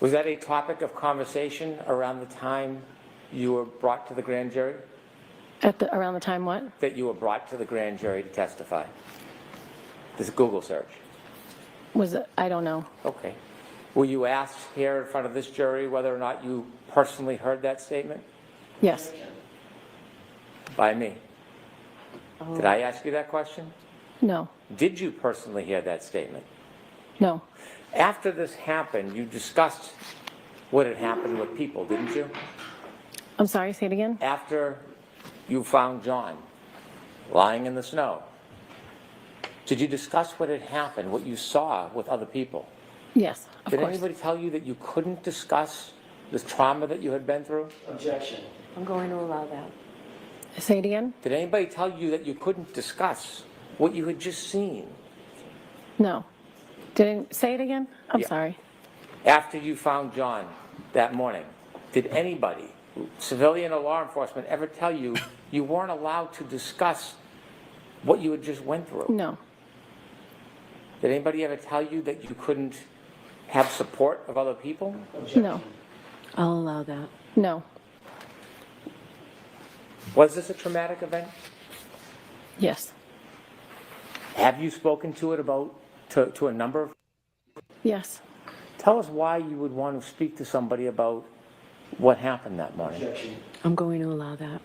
Was that a topic of conversation around the time you were brought to the grand jury? Around the time what? that you were brought to the grand jury to testify? This Google search. I don't know. Okay. Were you asked here in front of this jury whether or not you personally heard that statement? Yes. By me. Did I ask you that question? No. Did you personally hear that statement? No. After this happened, you discussed what had happened with people, didn't you? I'm sorry, say it again? After you found John lying in the snow, did you discuss what had happened, what you saw with other people? Yes, of Did course. anybody tell you that you couldn't discuss the trauma that you had been through? Objection. I'm going to allow that. Say it again? Did anybody tell you that you couldn't discuss what you had just seen? No. Say it again? I'm Yeah. sorry. After you found John that morning, did anybody, civilian or law enforcement, ever tell you you weren't allowed to discuss what you had just went through? No. Did anybody ever tell you that you couldn't have support of other people? No. I'll allow that. No. Was this a traumatic event? Yes. Have you spoken to it to a number of? Yes. Tell us why you would want to speak to somebody about what happened that morning. Objection. I'm going to allow that.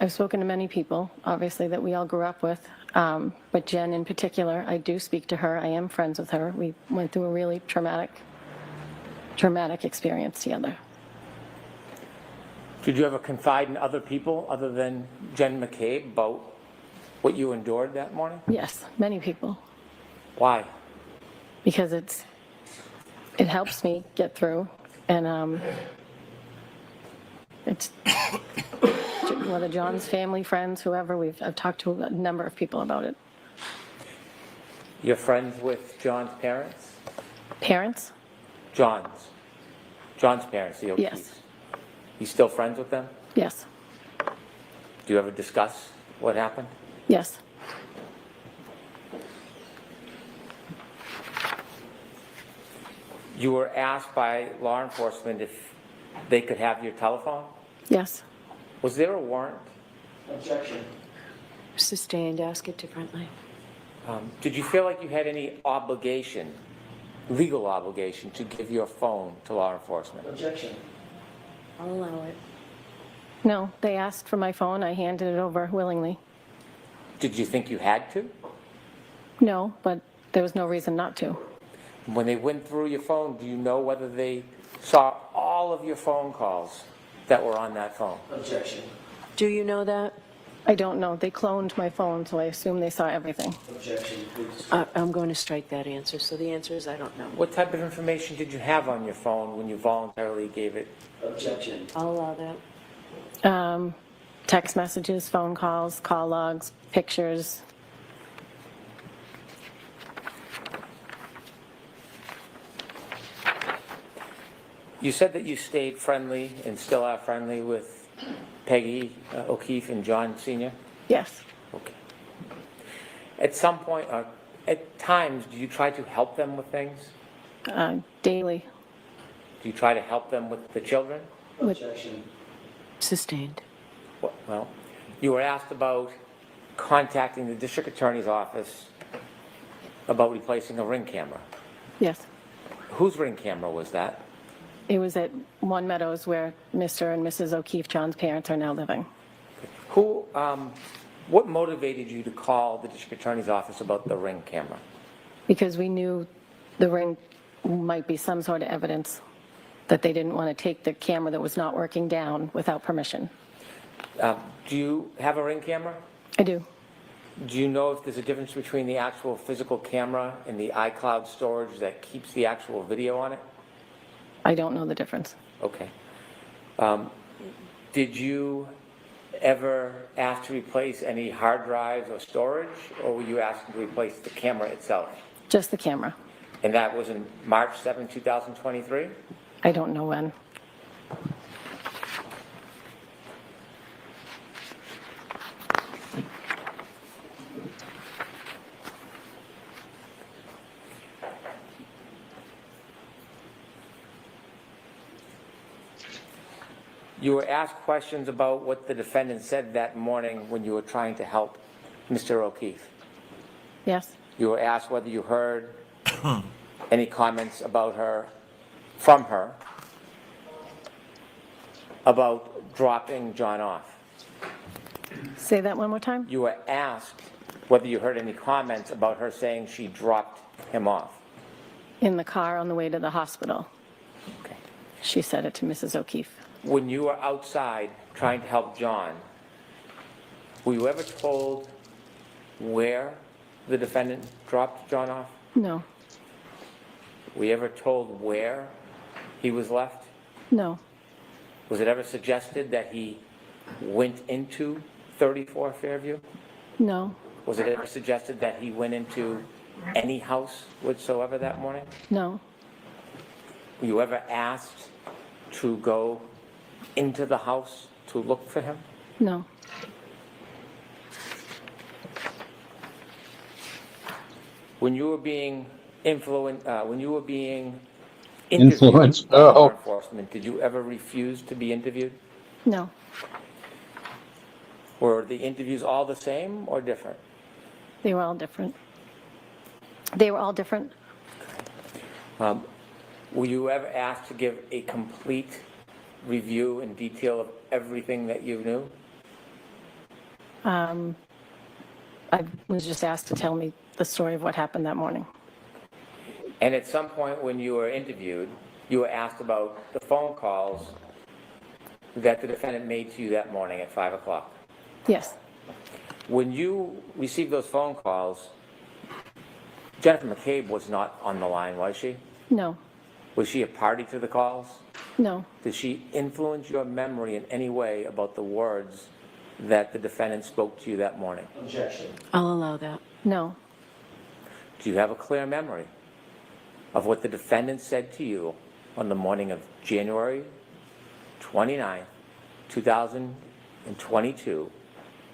I've spoken to many people, obviously, that we all grew up with. But Jen in particular, I do speak to her. I am friends with her. We went through a really traumatic experience together. Did you ever confide in other people other than Jen McCabe about what you endured that morning? Yes, many people. Why? Because it helps me get through, and it's whether John's family, friends, whoever, I've talked to a number of people about it. You're friends with John's parents? Parents? John's parents, the O'Keefes? Yes. You still friends with them? Yes. Do you ever discuss what happened? Yes. You were asked by law enforcement if they could have your telephone? Yes. Was there a warrant? Objection. Sustained, ask it differently. Did you feel like you had any obligation, legal obligation, to give your phone to law enforcement? Objection. I'll allow it. No, they asked for my phone. I handed it over willingly. Did you think you had to? No, but there was no reason not to. When they went through your phone, do you know whether they saw all of your phone calls that were on that phone? Objection. Do you know that? I don't know. They cloned my phone, so I assume they saw everything. Objection, please. I'm going to strike that answer. So the answer is I don't know. What type of information did you have on your phone when you voluntarily gave it? Objection. I'll allow that. Text messages, phone calls, call logs, pictures. You said that you stayed friendly and still are friendly with Peggy O'Keefe and John Sr.? Yes. Okay. At some point, at times, do you try to help them with things? Daily. Do you try to help them with the children? Objection. Sustained. Well, you were asked about contacting the district attorney's office about replacing a Ring camera. Yes. Whose Ring camera was that? It was at One Meadows where Mr. and Mrs. O'Keefe, John's parents, are now living. What motivated you to call the district attorney's office about the Ring camera? Because we knew the Ring might be some sort of evidence that they didn't want to take the camera that was not working down without permission. Do you have a Ring camera? I do. Do you know if there's a difference between the actual physical camera and the iCloud storage that keeps the actual video on it? I don't know the difference. Okay. Did you ever ask to replace any hard drives or storage, or were you asking to replace the camera itself? Just the camera. And that was in March 7, 2023? I don't know when. You were asked questions about what the defendant said that morning when you were trying to help Mr. O'Keefe. Yes, You were asked whether you heard any comments about her, from her, about dropping John off. say that one more time. You were asked whether you heard any comments about her saying she dropped him off. In the car on the way to the hospital. Okay. She said it to Mrs. O'Keefe. When you were outside trying to help John, were you ever told where the defendant dropped John off? No, Were you ever told where he was left? no, Was it ever suggested that he went into 34 Fairview? no, Was it ever suggested that he went into any house whatsoever that morning? no, Were you ever asked to go into the house to look for him? no, When you were being when you were being Influenced, interviewed by law oh. enforcement, did you ever refuse to be interviewed? no. Were the interviews all the same or different? They were all different. They were all different. Were you ever asked to give a complete review and detail of everything that you knew? I was just asked to tell me the story of what happened that morning. And at some point when you were interviewed, you were asked about the phone calls that the defendant made to you that morning at 5 o'clock. Yes, When you received those phone calls, Jennifer McCabe was not on the line, was she? no, Was she a party to the calls? no, Did she influence your memory in any way about the words that the defendant spoke to you that morning? Objection. I'll allow that. no, Do you have a clear memory of what the defendant said to you on the morning of January 29, 2022,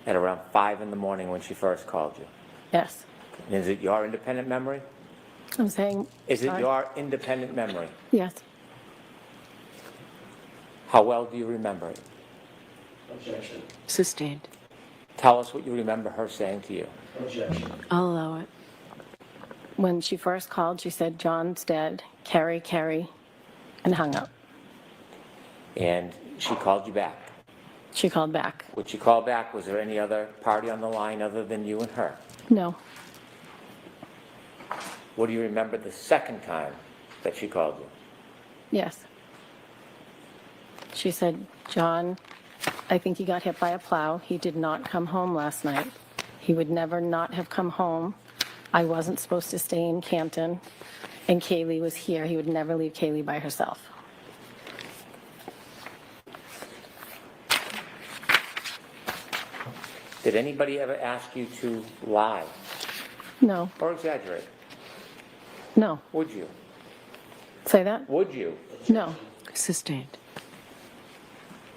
at around 5 in the morning when she first called you? yes. And is it your independent memory? I'm saying. Is it sorry. your independent memory? Yes, How well do you remember it? Objection. Sustained. Tell us what you remember her saying to you. Objection. I'll allow it. when she first called, she said, "John's dead, Carrie, Carrie," and hung up. And she called you back. She called back. When she called back, was there any other party on the line other than you and her? No, What do you remember the second time that she called you? yes. She said, "John, I think he got hit by a plow. He did not come home last night. He would never not have come home. I wasn't supposed to stay in Canton, and Kaylee was here. He would never leave Kaylee by herself." Did anybody ever ask you to lie No, or exaggerate? no. Would you? Say that? Would you? No, Sustained.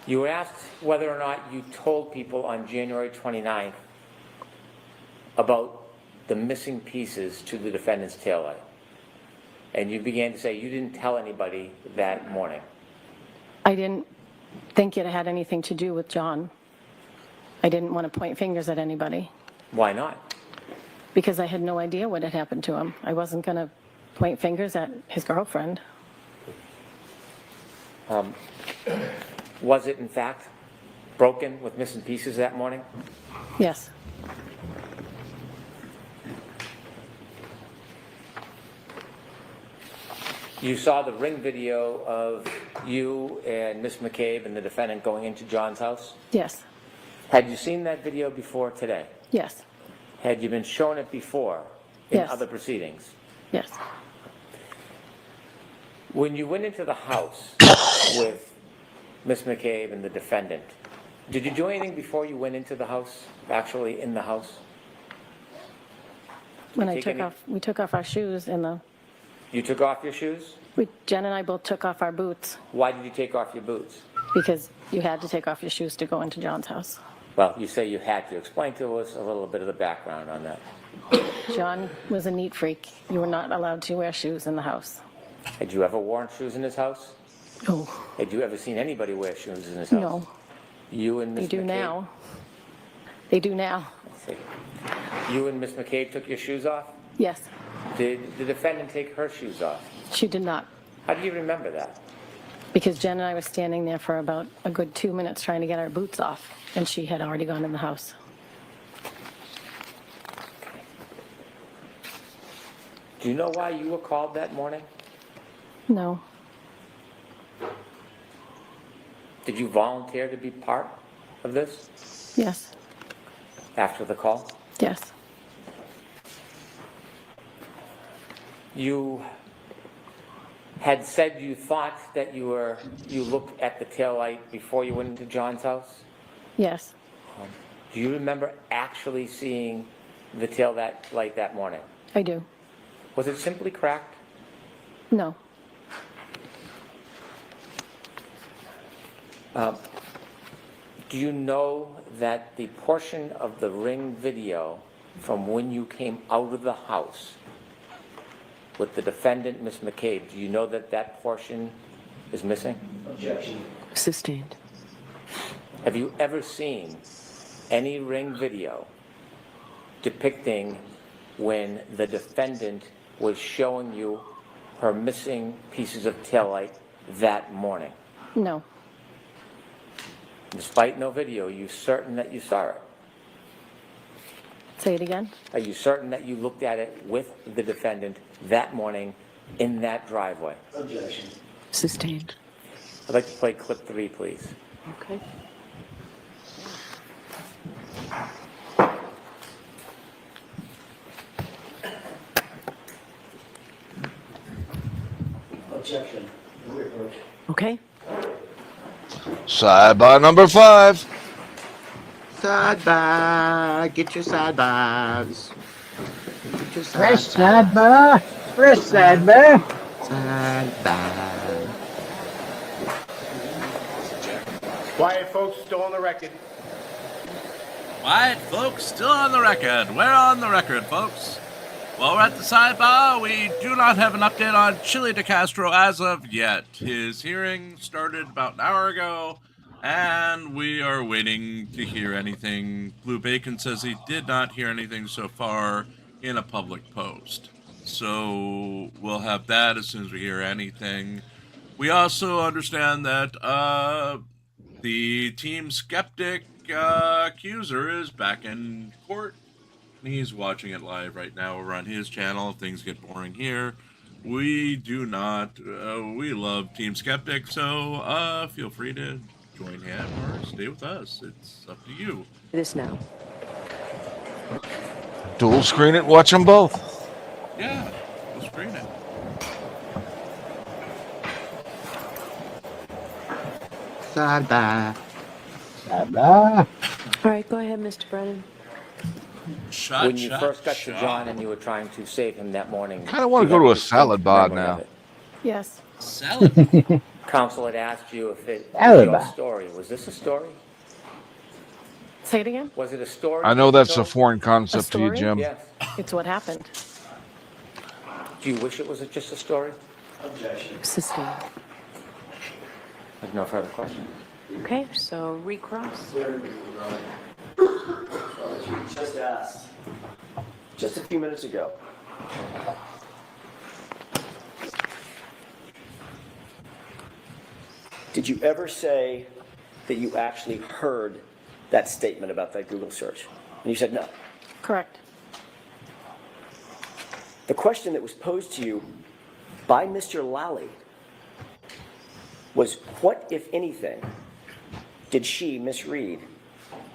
You were asked whether or not you told people on January 29th about the missing pieces to the defendant's taillight. And you began to say you didn't tell anybody that morning. I didn't think it had anything to do with John. I didn't want to point fingers at anybody Why not? because I had no idea what had happened to him. I wasn't going to point fingers at his girlfriend. Was it in fact broken with missing pieces that morning? Yes, You saw the ring video of you and Miss McCabe and the defendant going into John's house? yes, Had you seen that video before today? yes, Had you been shown it before in Yes. other proceedings? yes. When you went into the house with Miss McCabe and the defendant, did you do anything before you went into the house, actually in the house? When Take any- we took off our shoes You took off your shoes? Jen and I both took off our boots Why did you take off your boots? because you had to take off your shoes to go into John's house. Well, you say you had to. Explain to us a little bit of the background on that. John was a neat freak. You were not allowed to wear shoes in the house. Had you ever worn shoes in his house? No, Had you ever seen anybody wear shoes in his house? no, You and they Miss do McCabe? now. They do now. Let's see. You and Miss McCabe took your shoes off? Yes, Did the defendant take her shoes off? she did not. How do you remember that? Because Jen and I were standing there for about a good 2 minutes trying to get our boots off, and she had already gone in the house. Do you know why you were called that morning? No, Did you volunteer to be part of this yes, after the call? yes, You had said you thought that you looked at the taillight before you went into John's house? yes, Do you remember actually seeing the tail light that morning? I do. Was it simply cracked? No, Do you know that the portion of the Ring video from when you came out of the house with the defendant, Miss McCabe, do you know that that portion is missing? Objection. Sustained. Have you ever seen any Ring video depicting when the defendant was showing you her missing pieces of taillight that morning? no, Despite no video, are you certain that you saw it? say it again. Are you certain that you looked at it with the defendant that morning in that driveway? Objection. Sustained. I'd like to play clip 3, please. Okay. Objection. Okay. Sidebar number 5. Sidebar. Get your sidebars. Get your Fresh sidebar. Fresh sidebar. Sidebar. Quiet, folks, still on the record. Quiet, folks, still on the record. We're on the record, folks. While we're at the sidebar, we do not have an update on Chili DeCastro as of yet. His hearing started about an hour ago, and we are waiting to hear anything. Blue Bacon says he did not hear anything so far in a public post. So we'll have that as soon as we hear anything. We also understand that the Team Skeptic accuser is back in court. He's watching it live right now over on his channel. If things get boring here, we do not. We love Team Skeptic, so feel free to join him or stay with us. It's up to you. This now. Dual screen it, watch them both. Yeah, we'll screen it. Sidebar. Sidebar. All right, go ahead, Mr. Brennan. Shot, When you shot, first got shot. to John and you were trying to save him that morning. Kinda wanna you go had to a distinct salad bar memory of now. it. Yes, Salad. Counsel had asked you if it Salad was your bar. story. Was this a story? say it again. Was it a story? I know that you that's a told? foreign concept to you, story? Jim. Yes. It's what happened. Do you wish it was just a story? Objection. Sustained. There's no further questions. Okay, so recross. Just asked. Just a few minutes ago. Did you ever say that you actually heard that statement about that Google search? And you said no. Correct. The question that was posed to you by Mr. Lally was, what, if anything, did she, Miss Reed,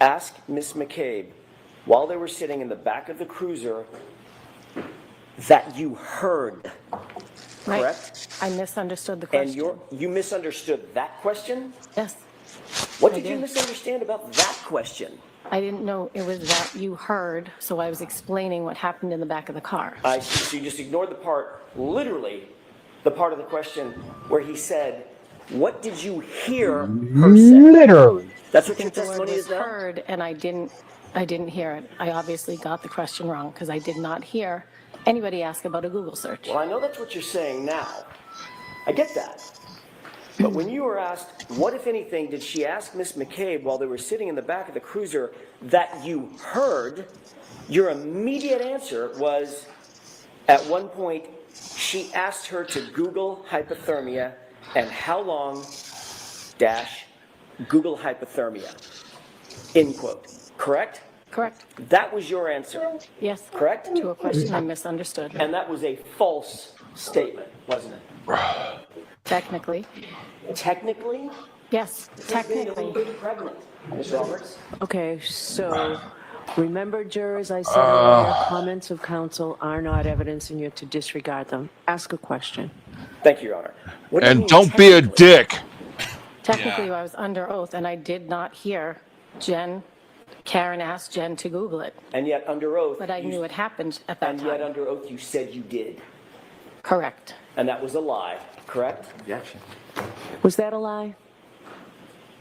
ask Miss McCabe while they were sitting in the back of the cruiser that you heard? Right. Correct? I misunderstood the And question. you misunderstood that question? Yes, What I did you did. misunderstand about that question? I didn't know it was that you heard, so I was explaining what happened in the back of the car. I see. So you just ignored the part, literally, the part of the question where he said, what did you hear her say? Literally. That's I what your think the word testimony was is now? heard, and I didn't hear it. I obviously got the question wrong because I did not hear anybody ask about a Google search. Well, I know that's what you're saying now. I get that. But when you were asked, what, if anything, did she ask Miss McCabe while they were sitting in the back of the cruiser that you heard, your immediate answer was, at one point, she asked her to Google hypothermia and how long dash Google hypothermia, end quote. Correct? Correct. That was your answer. Yes. Correct? To a question I misunderstood. And that was a false statement, wasn't it? Technically. Technically? Yes, technically. Pregnant. Ms. Roberts? Okay, so remember, jurors, I said earlier, comments of counsel are not evidence and you're to disregard them. Ask a question. Thank you, Your Honor. What do you And mean don't be a technically? dick. Technically, Yeah. I was under oath, and I did not hear Karen asked Jen to Google it, And yet under oath. but I knew it happened at that And yet time. under oath you said you did. Correct. And that was a lie, correct? Objection. Was that a lie?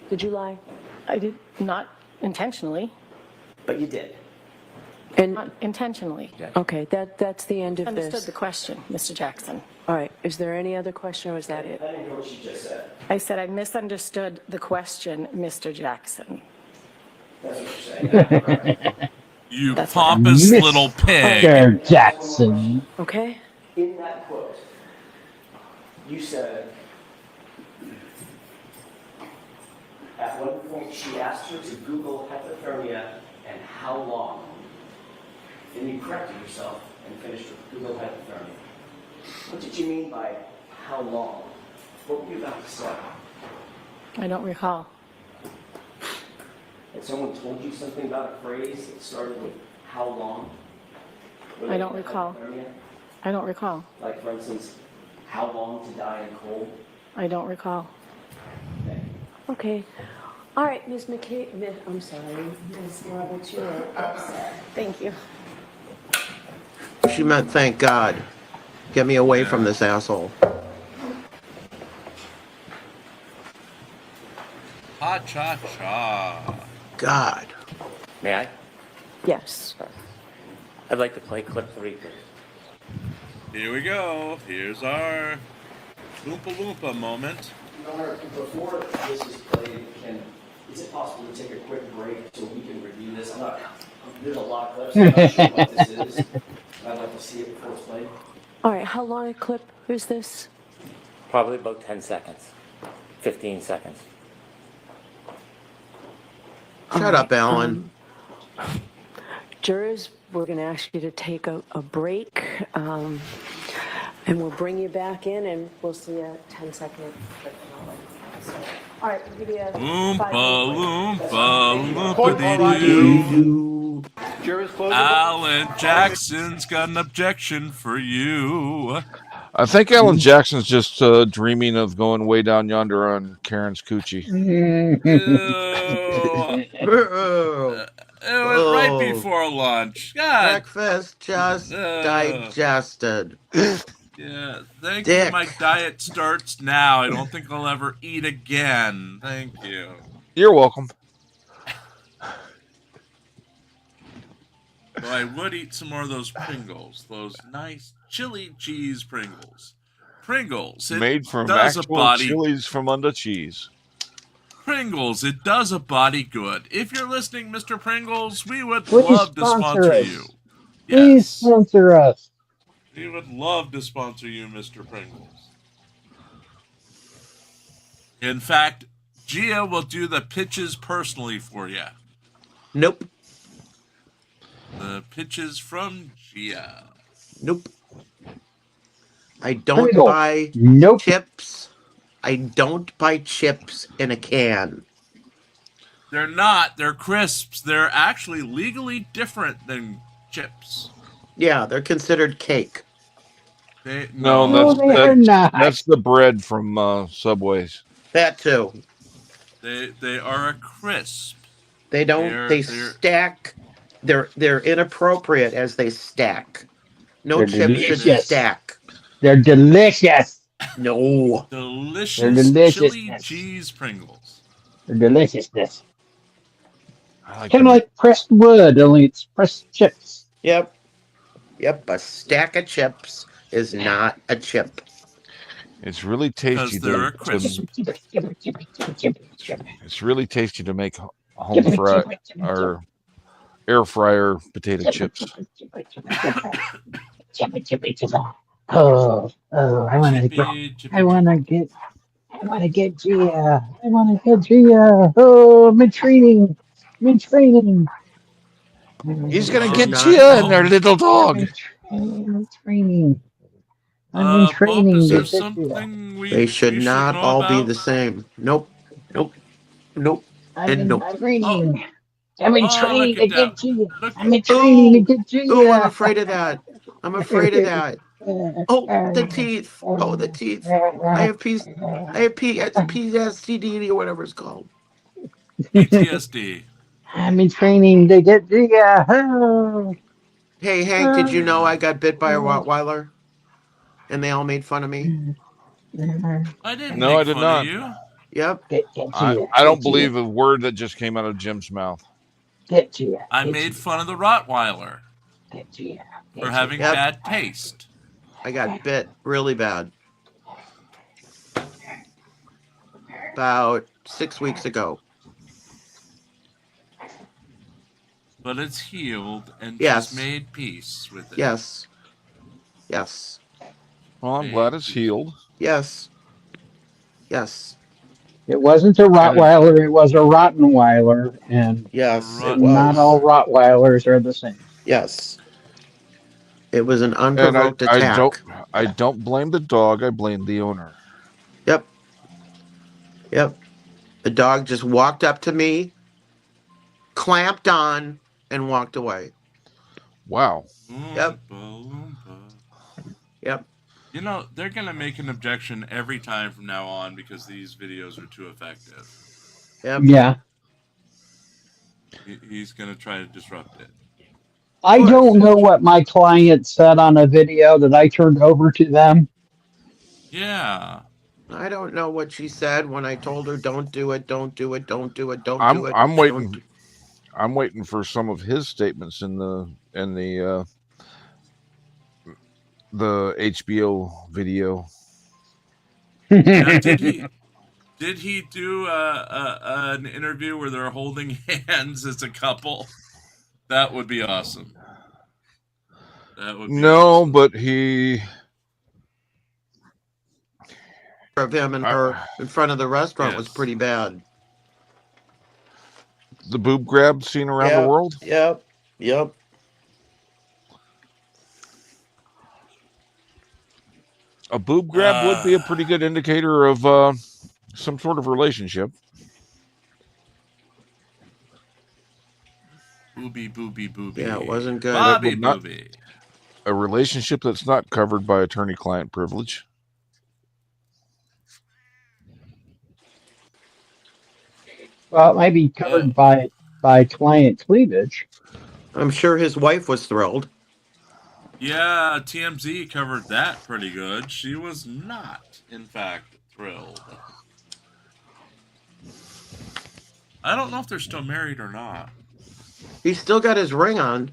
Did you lie? I did not intentionally, But you did. And, not intentionally. okay, that's the end of Understood this. the question, Mr. Jackson. All right, is there any other question or is that it? I didn't hear what you just said. I said I misunderstood the question, Mr. Jackson. That's what you're saying. You That's pompous Miss little pig. Mr. Jackson. Okay, In that quote, you said, at one point she asked her to Google hypothermia and how long. Then you corrected yourself and finished with Google hypothermia. What did you mean by how long? What were you about to say? I don't recall. Had someone told you something about a phrase that started with how long? I don't recall. Hypothermia? I don't recall. Like, for instance, how long to die in cold? I don't recall. Okay. okay. All right, Ms. McKay, I'm sorry, Ms. Roberts, you're upset. Thank you. She meant thank God. Get me away from this asshole. Ha cha cha. God. May I? Yes. I'd like to play clip 3, please. Here we go. Here's our Oompa Loompa moment. Your Honor, before this is played, is it possible to take a quick break so we can review this? There's a lot of clips, I'm not sure what this is. I'd like to see it before it's played. All right, how long a clip is this? Probably about 10 seconds, 15 seconds. Shut up, Alan. Jurors, we're going to ask you to take a break, and we'll bring you back in, and we'll see a 10-second clip. All right, we'll give you a Oompa 5-minute break. Loompa Loompa Dee Doo. Jurors, close the Alan Jackson's got an objection for you. I think Alan Jackson's just dreaming of going way down yonder on Karen's coochie. It was right Oh. before lunch. God. Breakfast just digested. Yeah. Thank Dick. you. My diet starts now. I don't think I'll ever eat again. Thank you. You're welcome. Though I would eat some more of those Pringles. Those nice chili cheese Pringles. Pringles. It Made from does a actual body. chilies from under cheese. Pringles. It does a body good. If you're listening, Mr. Pringles, we would Please love to sponsor sponsor us. you. Please Yes. sponsor us. We would love to sponsor you, Mr. Pringles. In fact, Gia will do the pitches personally for you. Nope. The pitches from Gia. Nope. I don't Pringle. buy Nope. chips. I don't buy chips in a can. They're not. They're crisps. They're actually legally different than chips. Yeah, they're considered cake. No, No, they are not. that's the bread from Subways. That too. They are a crisp. They don't. They're- They stack. They're inappropriate as they stack. No They're chips should delicious. stack. They're delicious. No. Delicious They're chili deliciousness. cheese Pringles. They're deliciousness. I like Kind of them. like pressed wood, only it's pressed chips. Yep. Yep. A stack of chips is not a chip. It's really tasty. because they're a crisp. It's really tasty to make home fry or air fryer potato chips. Oh, I want to get, I want to get, I want to get Gia. I want to get Gia. Oh, I'm in training. I'm in training. He's gonna should get not Gia and all their little dog. I'm in training. I'm in Bob, is training to there get Gia. something they should we should not know all be about? the same. Nope. Nope. Nope. I'm And in nope. Oh, training. I'm in oh, training look to at that. get Gia. Look, I'm in training to Ooh. get Ooh, I'm Gia. afraid of that. I'm afraid of that. Oh, the teeth. Oh, the teeth. I have PTSD or whatever it's called. PTSD. I'm in training to get Gia. Oh, Hey, Hank, did you know I got bit by a Rottweiler? And they all made fun of me? I didn't No, I make did fun of not. you. Yep. Get I Gia. I Get don't Gia. believe a word that just came out of Jim's mouth. Get Gia. I Get made Gia. fun of the Rottweiler Get Gia. for Get Gia. having Yep. bad taste. I got bit really bad. About 6 weeks ago. But it's healed, and Yes. she's made peace with it. Yes. Yes. Well, I'm glad it's healed. Yes. Yes. It wasn't a Rottweiler. It was a Rottenweiler, and Yes, it not all was. Rottweilers are the same. Yes. It was an And unprovoked attack. I don't blame the dog. I blame the owner. Yep. Yep. The dog just walked up to me, clamped on, and walked away. Wow. Yep. Oompa loompa. Yep. You know, they're going to make an objection every time from now on because these videos are too effective. Yep. Yeah. He's going to try to disrupt it. I don't know what my client said on a video that I turned over to them. Yeah. I don't know what she said when I told her don't do it, don't do it, don't do it, don't do it. I'm waiting. I'm waiting for some of his statements in the HBO video. Now, did he do an interview where they're holding hands as a couple? That would be awesome. That would be awesome. But he Of him and her in front of the restaurant was pretty bad. The boob grab seen around the world? Yep. Yep. A boob grab would be a pretty good indicator of some sort of relationship. Booby, booby, booby. Yeah, it wasn't good. Bobby booby. A relationship that's not covered by attorney-client privilege. Well, it might be covered by client cleavage. I'm sure his wife was thrilled. Yeah, TMZ covered that pretty good. She was not, in fact, thrilled. I don't know if they're still married or not. He's still got his ring on.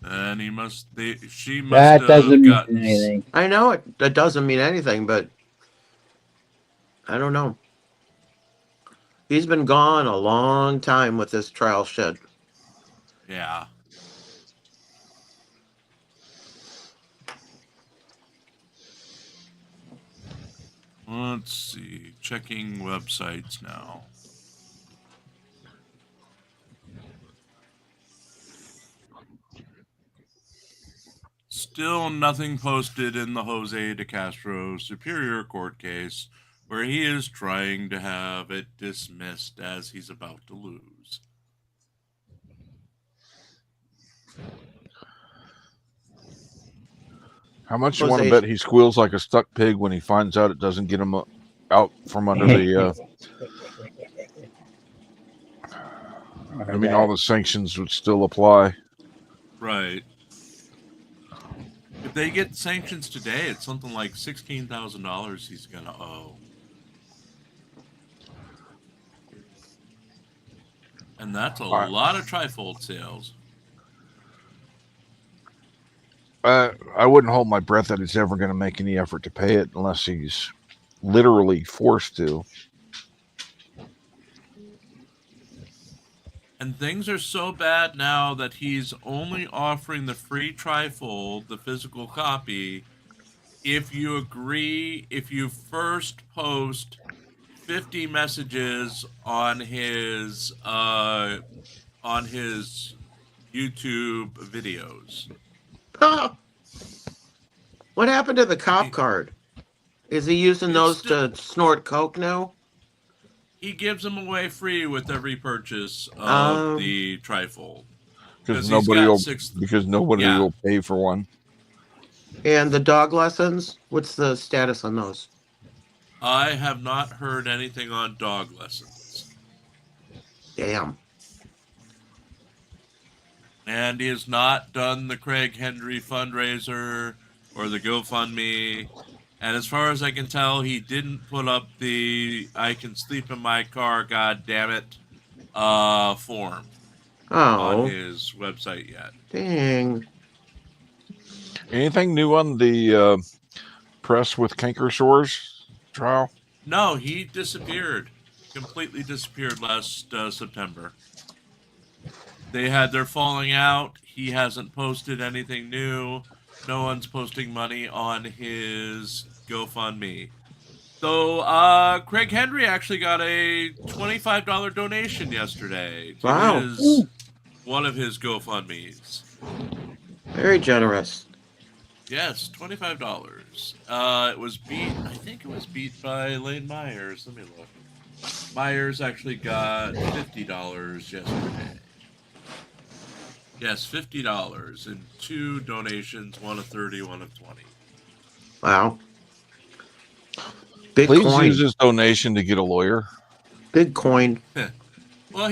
And she must That have doesn't mean gotten anything. I know it. That doesn't mean anything, but I don't know. He's been gone a long time with this trial shit. Yeah. Let's see. Checking websites now. Still nothing posted in the Jose de Castro Superior Court case, where he is trying to have it dismissed as he's about to lose. How much you want to bet he squeals like a stuck pig when he finds out it doesn't get him out from under the... I mean, all the sanctions would still apply. Right. If they get sanctions today, it's something like $16,000 he's going to owe. And that's a lot of trifold sales. I wouldn't hold my breath that he's ever going to make any effort to pay it unless he's literally forced to. And things are so bad now that he's only offering the free trifold, the physical copy, if you agree, if you first post 50 messages on his YouTube videos. What happened to the cop card? Is he using It's those still, to snort coke now? he gives them away free with every purchase of Um, the trifold Because because he's got six. nobody Yeah, will pay for one. and the dog lessons? What's the status on those? I have not heard anything on dog lessons. Damn. And he has not done the Craig Henry fundraiser or the GoFundMe. And as far as I can tell, he didn't put up the "I can sleep in my car, god damn it" form on Oh, his website yet. dang. Anything new on the press with canker sores trial? No, he disappeared. Completely disappeared last September. They had their falling out. He hasn't posted anything new. No one's posting money on his GoFundMe. So, Craig Henry actually got a $25 donation yesterday to Wow. his one of his GoFundMe's. Very generous. Yes, $25. It was beat. I think it was beat by Lane Myers. Let me look. Myers actually got $50 yesterday. Yes, $50 in two donations, one of 30, one of 20. Wow. Big Please coin. use his donation to get a lawyer. Big coin. Well,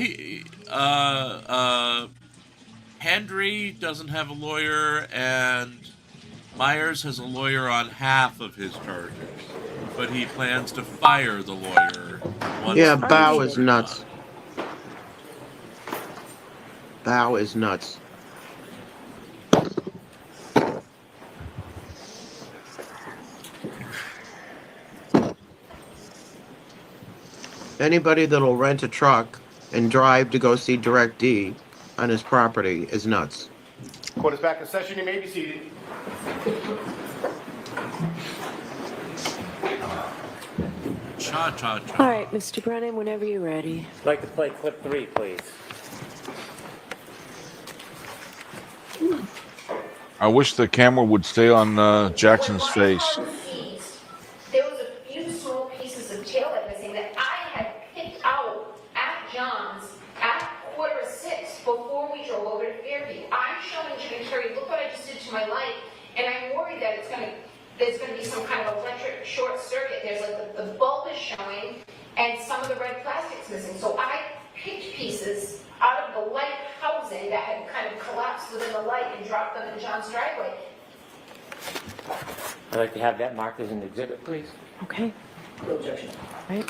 Henry doesn't have a lawyer, and Myers has a lawyer on half of his charges, but he plans to fire the lawyer once Yeah, the Bao charges is are nuts. done. Bao is nuts. Anybody that'll rent a truck and drive to go see Direct D on his property is nuts. Court is back in session. You may be seated. Cha-cha-cha. All right, Mr. Brennan, whenever you're ready. I'd like to play clip 3, please. I wish the camera would stay on Jackson's face. There was a few small pieces of taillight missing that I had picked out at John's at 5:45 before we drove over to Fairview. I'm showing Jim and Terry, look what I just did to my light, and I'm worried that there's gonna be some kind of electric short circuit. There's like the bulb is showing, and some of the red plastic's missing. So I picked pieces out of the light housing that had kind of collapsed within the light and dropped them in John's driveway. I'd like to have that marked as an exhibit, please. Okay. No objection. Right.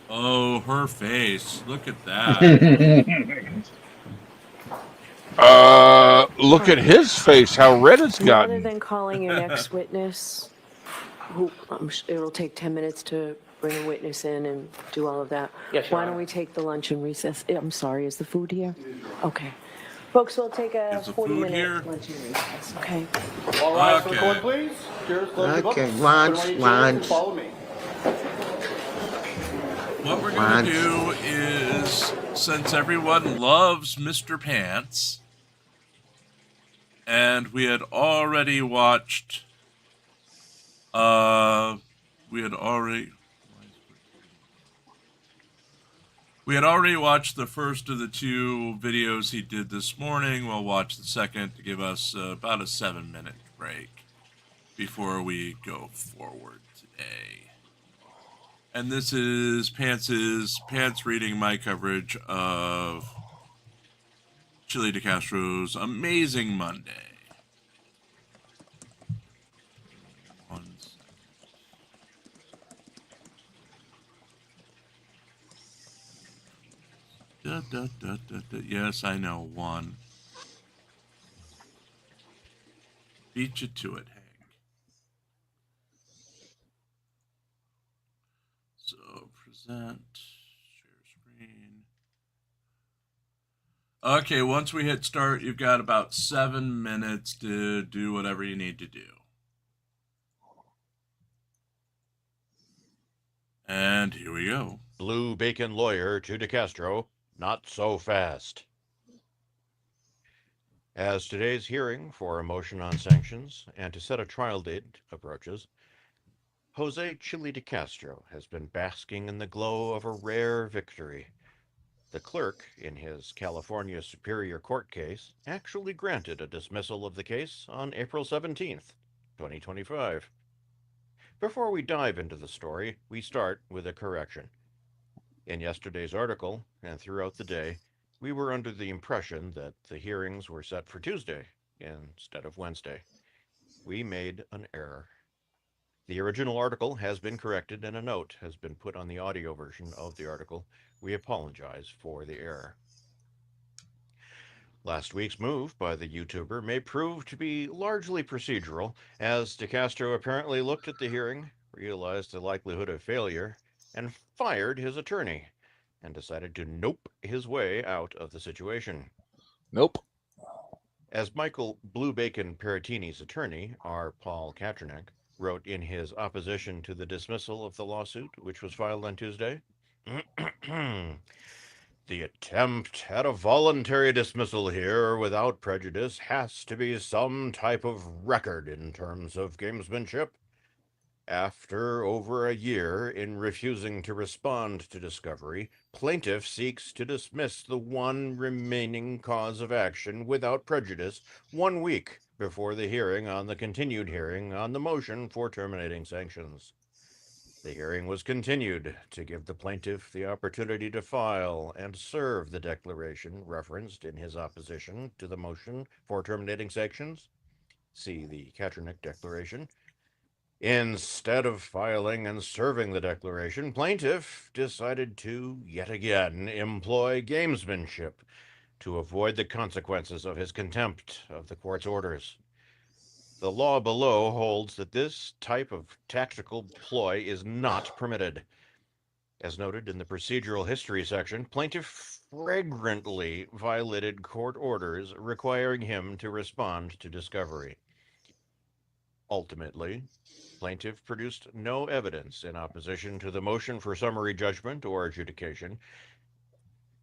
Oh, her face. Look at that. Look at his face, how red it's Rather gotten. than calling your next witness, who it'll take 10 minutes to bring a witness in and do all of that. Yes, Your Why Honor. don't we take the lunch and recess? I'm sorry, is the food here? Okay. Folks, we'll take a Is the food 40-minute here? lunch and recess, okay? All rise for the Okay. court, please. Jurors, close your Okay, books. lunch, Put away your chairs and lunch. Follow me. What we're going to do is, since everyone loves Mr. Pants, and we had already watched, we had already watched the first of the two videos he did this morning. We'll watch the second to give us about a 7-minute break before we go forward today. And this is Pants reading my coverage of Chili DeCastro's Amazing Monday. One second. Yes, I know. One. Beat you to it, Hank. So present, share screen. Okay, once we hit start, you've got about 7 minutes to do whatever you need to do. And here we go. Blue Bacon lawyer to DeCastro, not so fast. As today's hearing for a motion on sanctions and to set a trial date approaches, Jose Chili DeCastro has been basking in the glow of a rare victory. The clerk in his California Superior Court case actually granted a dismissal of the case on April 17th, 2025. Before we dive into the story, we start with a correction. In yesterday's article, and throughout the day, we were under the impression that the hearings were set for Tuesday instead of Wednesday. We made an error. The original article has been corrected and a note has been put on the audio version of the article. We apologize for the error. Last week's move by the YouTuber may prove to be largely procedural, as DeCastro apparently looked at the hearing, realized the likelihood of failure, and fired his attorney, and decided to nope his way out of the situation. Nope. As Michael Blue Bacon Peratini's attorney, R. Paul Katrinek, wrote in his opposition to the dismissal of the lawsuit, which was filed on Tuesday, the attempt at a voluntary dismissal here without prejudice has to be some type of record in terms of gamesmanship. After over a year in refusing to respond to discovery, plaintiff seeks to dismiss the one remaining cause of action without prejudice 1 week before the hearing on the continued hearing on the motion for terminating sanctions. The hearing was continued to give the plaintiff the opportunity to file and serve the declaration referenced in his opposition to the motion for terminating sanctions. See the Katrinek Declaration. Instead of filing and serving the declaration, plaintiff decided to, yet again, employ gamesmanship to avoid the consequences of his contempt of the court's orders. The law below holds that this type of tactical ploy is not permitted. As noted in the procedural history section, plaintiff flagrantly violated court orders requiring him to respond to discovery. Ultimately, plaintiff produced no evidence in opposition to the motion for summary judgment or adjudication,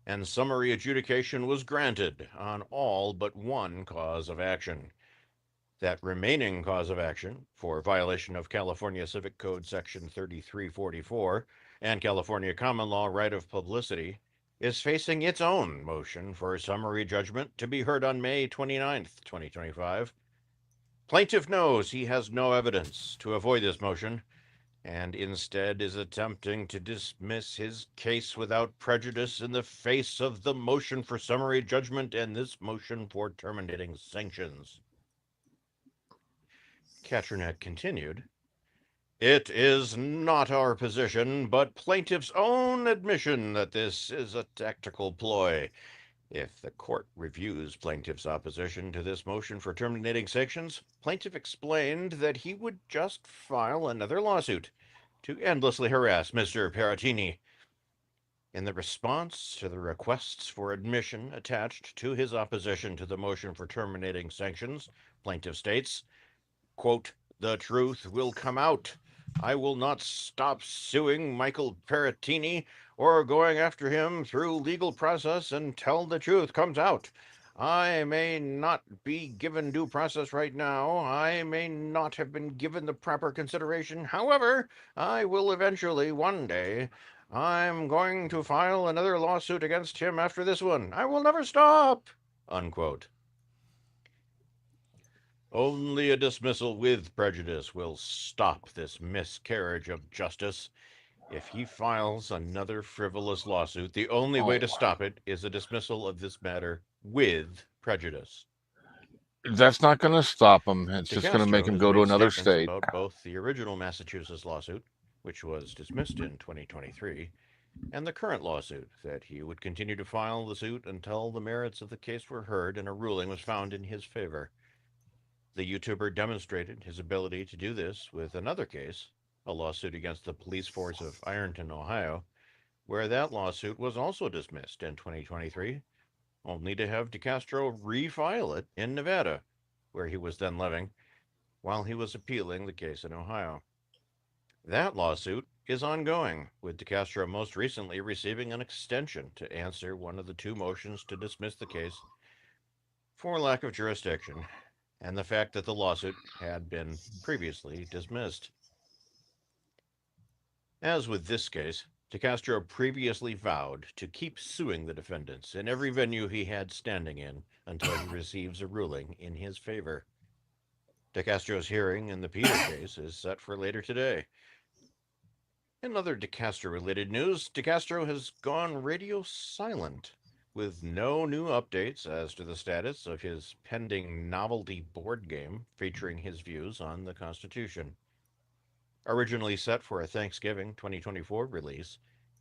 and summary adjudication was granted on all but one cause of action. That remaining cause of action for violation of California Civic Code Section 3344 and California Common Law right of publicity is facing its own motion for summary judgment to be heard on May 29th, 2025. Plaintiff knows he has no evidence to avoid this motion and instead is attempting to dismiss his case without prejudice in the face of the motion for summary judgment and this motion for terminating sanctions. Katrinek continued, "It is not our position, but plaintiff's own admission that this is a tactical ploy. If the court reviews plaintiff's opposition to this motion for terminating sanctions, plaintiff explained that he would just file another lawsuit to endlessly harass Mr. Peratini. In the response to the requests for admission attached to his opposition to the motion for terminating sanctions, plaintiff states, quote, the truth will come out. I will not stop suing Michael Peratini or going after him through legal process until the truth comes out. I may not be given due process right now. I may not have been given the proper consideration. However, I will eventually, one day. I'm going to file another lawsuit against him after this one. I will never stop, unquote. Only a dismissal with prejudice will stop this miscarriage of justice. If he files another frivolous lawsuit, the only way to stop it is a dismissal of this matter with prejudice. That's not going to stop him. It's just going to make him go to another state. About both the original Massachusetts lawsuit, which was dismissed in 2023, and the current lawsuit, that he would continue to file the suit until the merits of the case were heard and a ruling was found in his favor. The YouTuber demonstrated his ability to do this with another case, a lawsuit against the police force of Ironton, Ohio, where that lawsuit was also dismissed in 2023, only to have DeCastro refile it in Nevada, where he was then living, while he was appealing the case in Ohio. That lawsuit is ongoing, with DeCastro most recently receiving an extension to answer one of the two motions to dismiss the case for lack of jurisdiction and the fact that the lawsuit had been previously dismissed. As with this case, DeCastro previously vowed to keep suing the defendants in every venue he had standing in until he receives a ruling in his favor. DeCastro's hearing in the Peter case is set for later today. In other DeCastro-related news, DeCastro has gone radio silent, with no new updates as to the status of his pending novelty board game featuring his views on the Constitution. Originally set for a Thanksgiving 2024 release,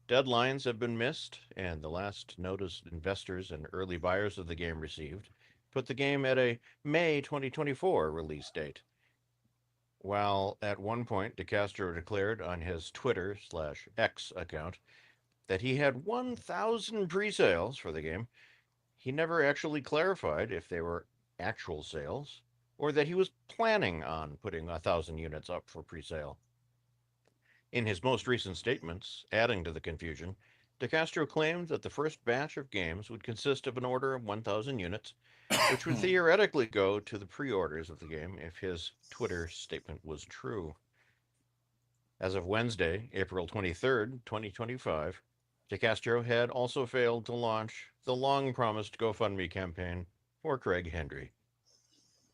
deadlines have been missed, and the last notice investors and early buyers of the game received put the game at a May 2024 release date. While at one point DeCastro declared on his Twitter/X account that he had 1,000 pre-sales for the game, he never actually clarified if they were actual sales or that he was planning on putting 1,000 units up for pre-sale. In his most recent statements, adding to the confusion, DeCastro claimed that the first batch of games would consist of an order of 1,000 units, which would theoretically go to the pre-orders of the game if his Twitter statement was true. As of Wednesday, April 23rd, 2025, DeCastro had also failed to launch the long-promised GoFundMe campaign for Craig Hendry.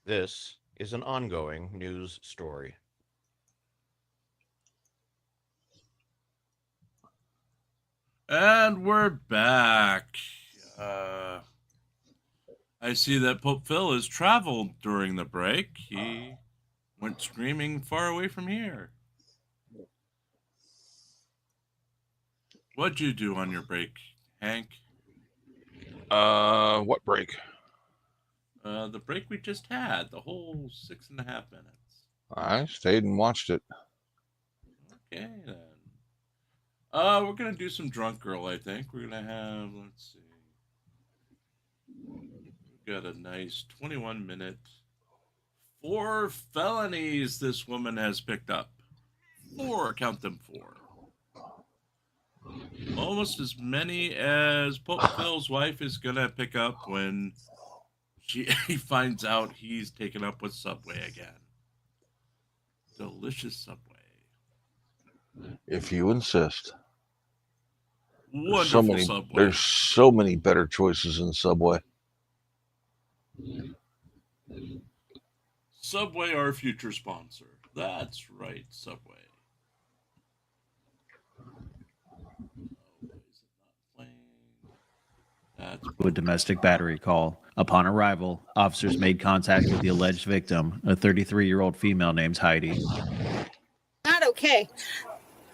This is an ongoing news story. And we're back. I see that Pope Phil has traveled during the break. He went streaming far away from here. What'd you do on your break, Hank? What break? The break we just had, the whole 6.5 minutes. I stayed and watched it. Okay, then. We're gonna do some Drunk Girl, I think. We're gonna have, let's see. We've got a nice 21-minute. 4 felonies this woman has picked up. 4, count them 4. Almost as many as Pope Phil's wife is gonna pick up when he finds out he's taken up with Subway again. Delicious Subway. If you insist. Wonderful Subway. There's so many better choices in Subway. Subway, our future sponsor. That's right, Subway. A domestic battery call. Upon arrival, officers made contact with the alleged victim, a 33-year-old female named Heidi. Not okay.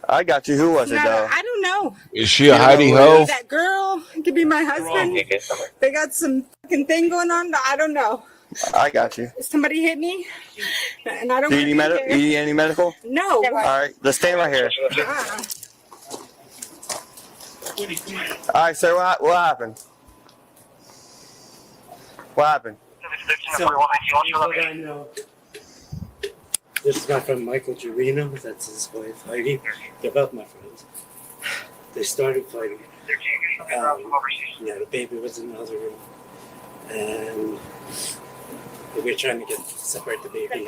I got you. Who was it, though? I don't know. Is she a Heidi Ho? That girl could be my husband. They got some fucking thing going on. I don't know. I got you. Somebody hit me, and I don't. Do you need any medical? No. All right, let's stay right here. All right, sir. What happened? What happened? So, what I know, this is my friend Michael Girino, that's his wife Heidi. They're both my friends. They started fighting. The baby was in the other room. And we were trying to separate the baby.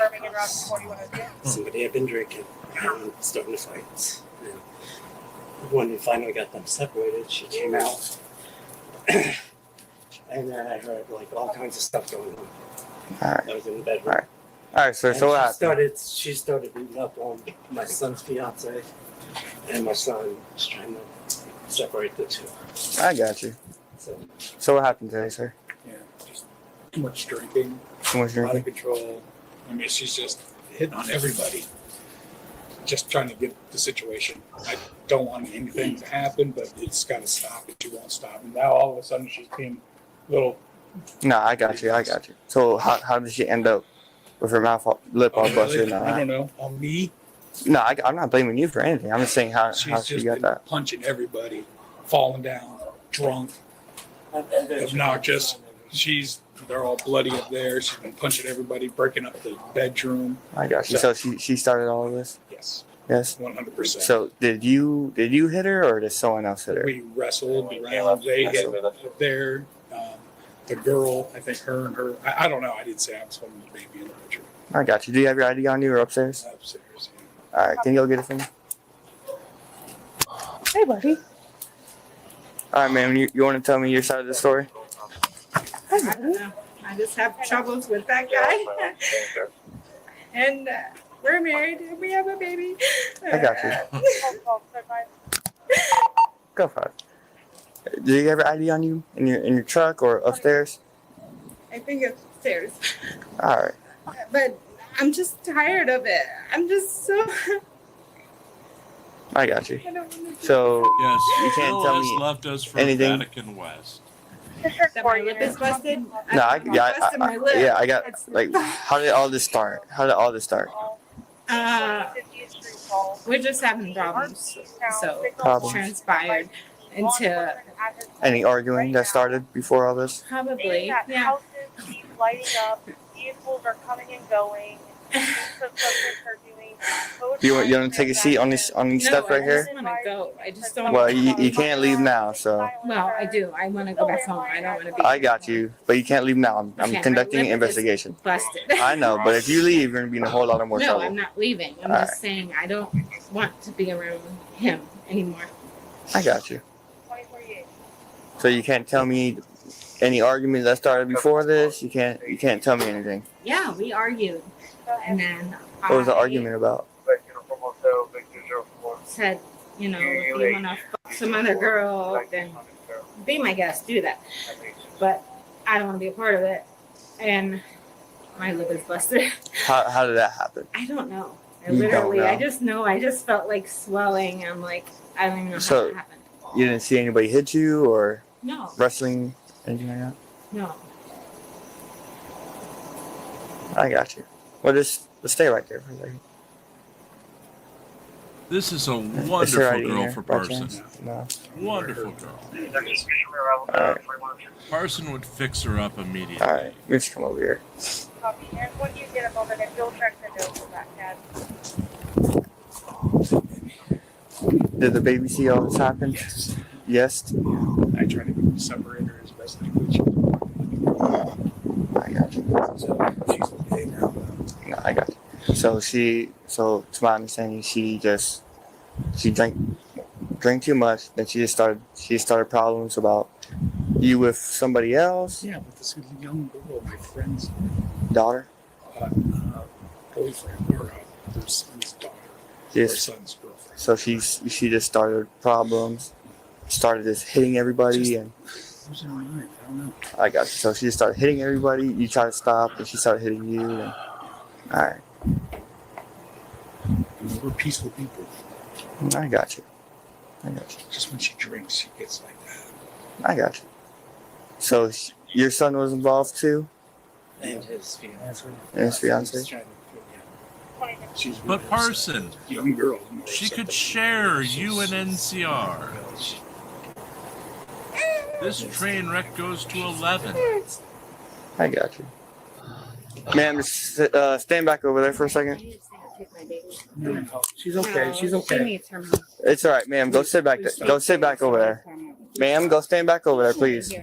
Somebody had been drinking and starting to fight. And when we finally got them separated, she came out. And then I heard like all kinds of stuff going on. All right. I was in the bedroom. All right, sir. And So what happened? she started beating up on my son's fiance, and my son was trying to separate the two. I got you. So what happened today, sir? Yeah, just too much drinking. Too much drinking. Out of control. I mean, she's just hitting on everybody. Just trying to get the situation. I don't want anything to happen, but it's got to stop. She won't stop. And now all of a sudden she's being a little. No, I got you. So how did she end up with her lip all busted. I don't know. On me, No, I'm not blaming you for anything. I'm just saying how she's she just got been that. punching everybody, falling down, drunk, obnoxious. They're all bloody up there. She's been punching everybody, breaking up the bedroom. I got you. So she started all of this. Yes. Yes. 100%. So did you hit her or did someone else hit her? We wrestled around. They hit up there. The girl, I think her and her. I don't know. I didn't say I was holding the baby in the bedroom. I got you. Do you have your ID on you or upstairs? Upstairs. Yeah. All right. Can you go get it for me? Hey, buddy. All right, man. You want to tell me your side of the story? I don't know. I just have troubles with that guy. And we're married and we have a baby. I got you. Go for it. Do you have your ID on you in your truck or upstairs? I think it's upstairs. All right. But I'm just tired of it. I'm just so. I got you. I don't want to do So Yes, you can't Phil tell has me left us for anything? Vatican West. that my lip is busted. No, busted my lip. yeah, I got like. How did all this start? We're just having problems. So Problems. transpired into Any arguing that started before all this? probably yeah. Houses keep lighting up. Vehicles are coming and going. You want to take a seat on these steps right I here? just want to go. I just don't. Well, you can't leave now, so Well, I do. I want to go back home. I don't want to be. I got you. But you can't leave now. I'm Okay, my conducting an lip is investigation. Busted. I know, but if you leave, you're gonna be in a whole lot of more No, trouble. I'm not leaving. I'm All just saying I don't want to be around him anymore. I got you. So you can't tell me any argument that started before this. You can't tell me anything. Yeah, we argued, and then What was the I argument about? said, you know, if you want to fuck some other girl, then be my guest, do that. But I don't want to be a part of it, and my lip is busted. How did that happen? I don't know. You don't know. I just know. I just felt like swelling. I'm like, I don't even know how So it happened. you didn't see anybody hit you or No, wrestling, anything like that? no. I got you. Well, just stay right there for a second. This is a Is there wonderful ID girl here, for by Parson. chance? No. Wonderful girl. Alright. Parson would fix her up immediately. Alright. Let's come over here. Copy. And when you get a moment, if you'll check the notes of that cat. Did the baby see all this happen? Yes. I try to separate her as best I could. I got you. She's okay now. No, I got you. So to my understanding, she drank too much. Then she started problems about you with somebody else. Yeah, with this young girl, my friend's Daughter. Boyfriend or their son's daughter. Or Yes. son's girlfriend. So she just started problems. Started just hitting everybody and. Who's in her mind? I don't know. I got you. So she just started hitting everybody. You tried to stop, and she started hitting you. And, all right. We're peaceful people. I got you. Just when she drinks, she gets like that. I got you. So your son was involved too? And his fiance. And his fiance? She's trying to- She's But really Parson, upset. Young girl. she could share you an NCR. This train wreck goes to 11. I got you. Ma'am, just stand back over there for a second. She's okay. She's okay. It's all right, ma'am. Go sit back. Go sit back over there. Ma'am, go stand back over there, please.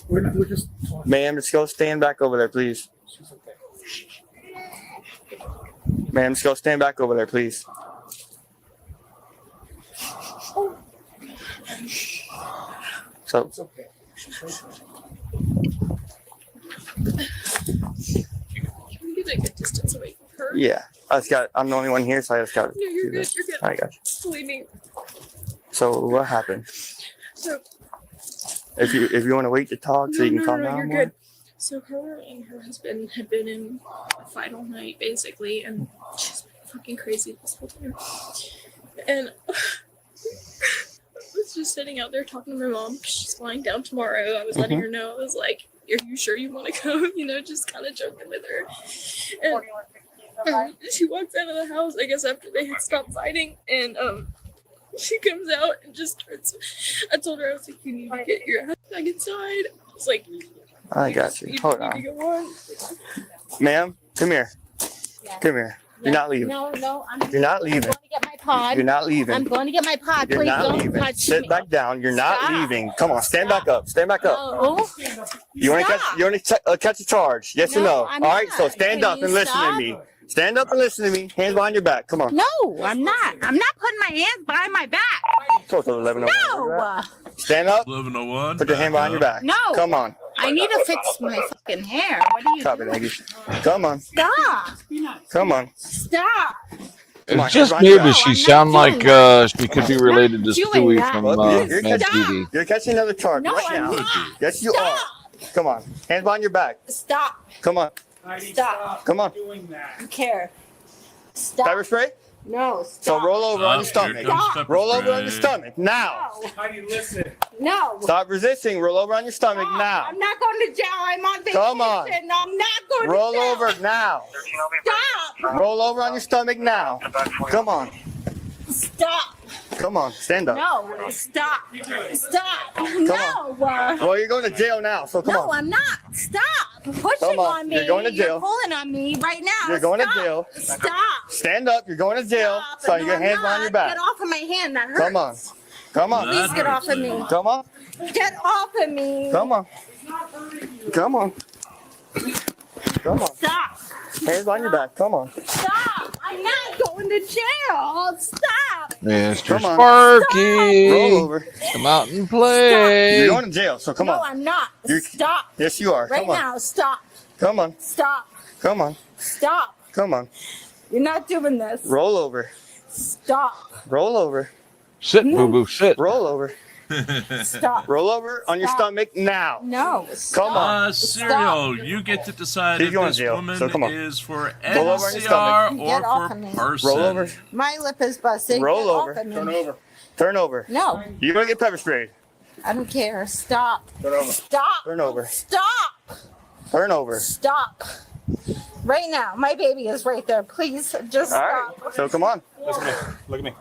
We're just talking. Ma'am, just go stand back over there, please. She's okay. Ma'am, just go stand back over there, please. So, It's okay. She's okay. Can we get a good distance away from her? yeah. I'm the only one here, so I just got to No, you're do good. this. You're good. I got you. Believe me. So, what happened? So If you want to wait to talk so you can calm no, down you're more. good. So her and her husband had been in a fight all night, basically, and she's been fucking crazy this whole time. And I was just sitting out there talking to my mom because she's flying down tomorrow. I was letting her know. I was like, are you sure you want to go? You know, just kind of joking with her. And she walks out of the house, I guess, after they had stopped fighting. And she comes out and just starts. I told her, I was like, you need to get your ass back inside. I was like, I got you. Hold need to on. go on. Ma'am, come here. Come here. You're not leaving. No, You're not leaving. I'm going to get my pod. You're not leaving. I'm going to get my pod. You're Please not don't leaving. touch Sit me. back down. You're not Stop. leaving. Come on, stand back up. Stand back up. No. You want to catch? You want to catch a charge? Yes or No, no? I'm All right. not. So stand Can up you and listen to stop? me. Stand up and listen to me. Hands behind your back. Come on. No, I'm not. I'm not putting my hands behind my back. Close to 1101. No. Stand up. 1101. Put your hand behind your back. No. Come on. I need to fix my fucking hair. What are you Copy, doing? lady. Come on. Stop. Come on. Stop. Come on, It's just hands behind your maybe back. she sound like she could be related to doing Stewie that. from You're Mad catching- TV. You're catching another charge No, right I'm now. not. Yes, you are. Come on. Hands behind your back. Stop. Come on. Stop. Come on. You care. Stop. Pepper spray? No. So Stop. roll over on your Here stomach. comes pepper Roll over on spray. your stomach now. Heidi, listen. No. Stop resisting. Roll over on your stomach now. I'm not going to jail. I'm on vacation. Come on. I'm not going Roll to jail. over now. Stop. Roll over on your stomach now. Come on. Stop. Come on. Stand up. No. Stop. Stop. No. Well, you're going to jail now, so come No, on. I'm not. Stop pushing Come on. on me. You're going to jail. You're pulling on me right now. You're going to Stop. jail. Stop. Stand up. You're going to jail. Stop. So you No, get I'm hands behind your not. back. Get off of my hand. That hurts. Come on. Come on. Please get off of me. Come on. Get off of me. Come on. Come on. Come on. Stop. Hands on your back. Come on. Stop. I'm not going to jail. Stop. Mr. Come on. Sparky, Roll over. come out and play. You're going to jail, so come no, on. I'm not. You're- Stop. Yes, you are. Right Come on. now. Stop. Come on. Stop. Come on. Stop. Come on. You're not doing this. Roll over. Stop. Roll over. Sit, boo boo, sit. Roll over. Stop. Roll over on your Stop. stomach now. No. Come on. Serial, you get to decide He's if going to this jail, woman so come on. is for Roll over on your NCR stomach. or Get off for of me. person. Roll over. My lip is busted. Roll Get over. Off of me. Turn over. Turn over. No. You're going to get pepper sprayed. I don't care. Stop. Turn over. Stop. Turn over. Stop. Turn over. Stop. Right now. My baby is right there. Please just All stop. right. So come on. Listen to me. Look at me.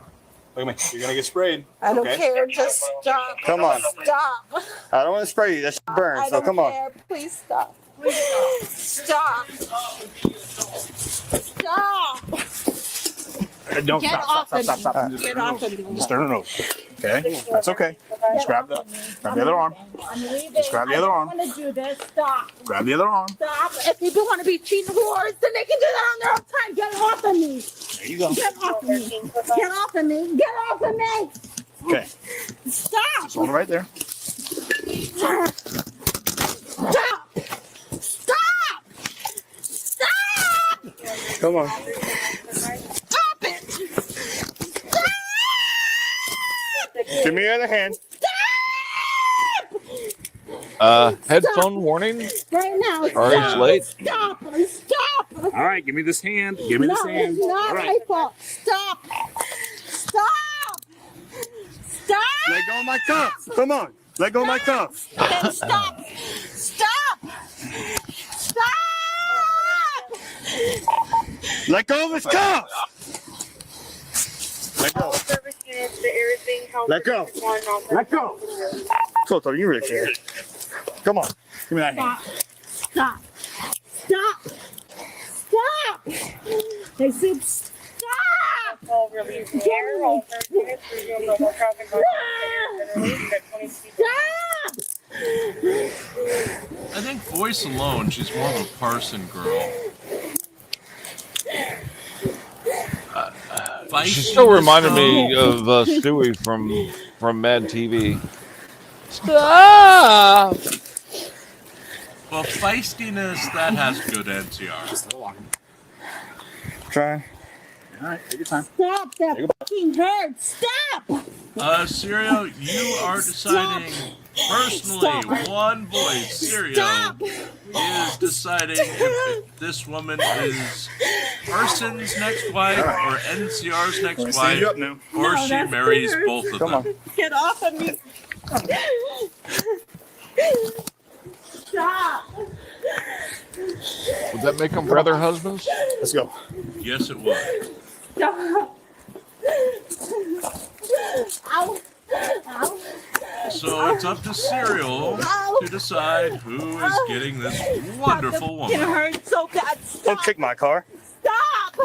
Look at me. You're gonna get sprayed. I don't okay? care. Just stop. Come on. Stop. I don't want to spray you. That shit burns. I So don't come on. care. Please stop. Stop. Stop. Don't Get stop. off Stop. of Stop. me. Stop. Stop. Get off of me. Just turn it over. Okay. That's okay. Just grab the other arm. I'm leaving. Just grab the other arm. I don't want to do this. Stop. Grab the other arm. Stop. If people want to be cheating whores, then they can do that on their own time. Get off of me. There you go. Get off of me. Get off of me. Get off of me. Okay. Stop. Just hold it right there. Stop. Stop. Stop. Come on. Stop it. Stop. Give me your other hand. Headphone warning. Right now. Are you Stop. late? Stop. Stop. All right. Give me this hand. Give me this hand. It's not All my right. fault. Stop. Stop. Stop. Let go of my cuffs. Come on. Let go of my cuffs. Then stop. Stop. Stop. Let go of his cuffs. Let go. Let go. Let go. Toto, you really care. Come on. Give me that hand. Stop. Stop. Stop. I said stop. Stop. I think voice alone, she's more of a Parson girl. She still reminded me of Stewie from Mad TV. Stop! Well, feistiness, that has good NCR. Try. All right. Take your time. Stop. That fucking hurts. Stop. Serial, you are deciding personally, one voice, Serial, is deciding if this woman is Parsons' next wife or NCR's next Stand you wife, up now. or No, she that's marries weird. both of Come them. on. Get off of me. Stop. Would that make them brother husbands? Let's go. Yes, it would. Stop. Ow. Ow. So it's up to Serial to decide who is getting this wonderful It woman hurts so bad. Don't kick my car. Stop.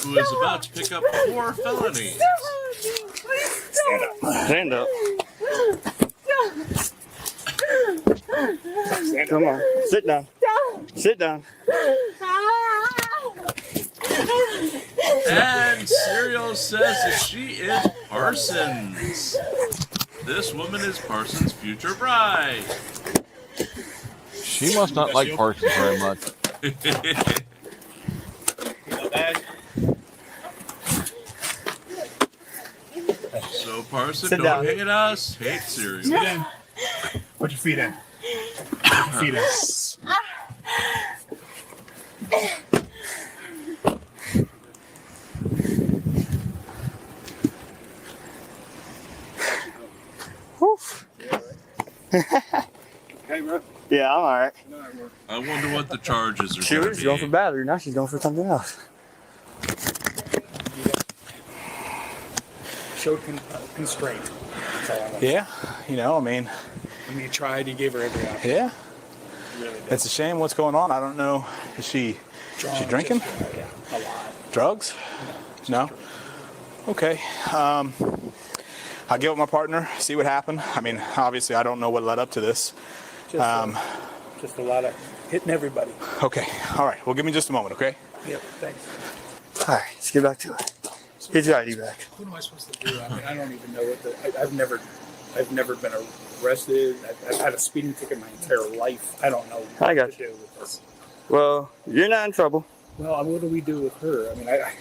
who is about to pick up 4 felonies. Stand up. Stand up. Come on. Sit down. Sit down. And Serial says that she is Parsons. This woman is Parsons' future bride. She must not like Parsons very much. So Parsons, Sit don't down. hate us, hate Serial. Sit in. Put your feet in. Put your feet in. Hey, bro. Yeah, I'm alright. I wonder what the charges are She going was to going be. for battery. Now she's going for something else. Showed constraint. Yeah, you know, I mean, when you tried, you gave her every option. Yeah, it's a shame what's going on. I don't know. Is she drinking? Yeah, a lot. Drugs? No. Okay. I'll get with my partner, see what happened. I mean, obviously, I don't know what led up to this. Just a lot of hitting everybody. Okay. All right. Well, give me just a moment, okay? Yep, thanks. All right, let's get back to it. Get your ID back. What am I supposed to do? I mean, I don't even know what I've never been arrested. I've had a speeding ticket my entire life. I don't know what I got to do with this. Well, you're not in trouble. Well, what do we do with her? I mean, I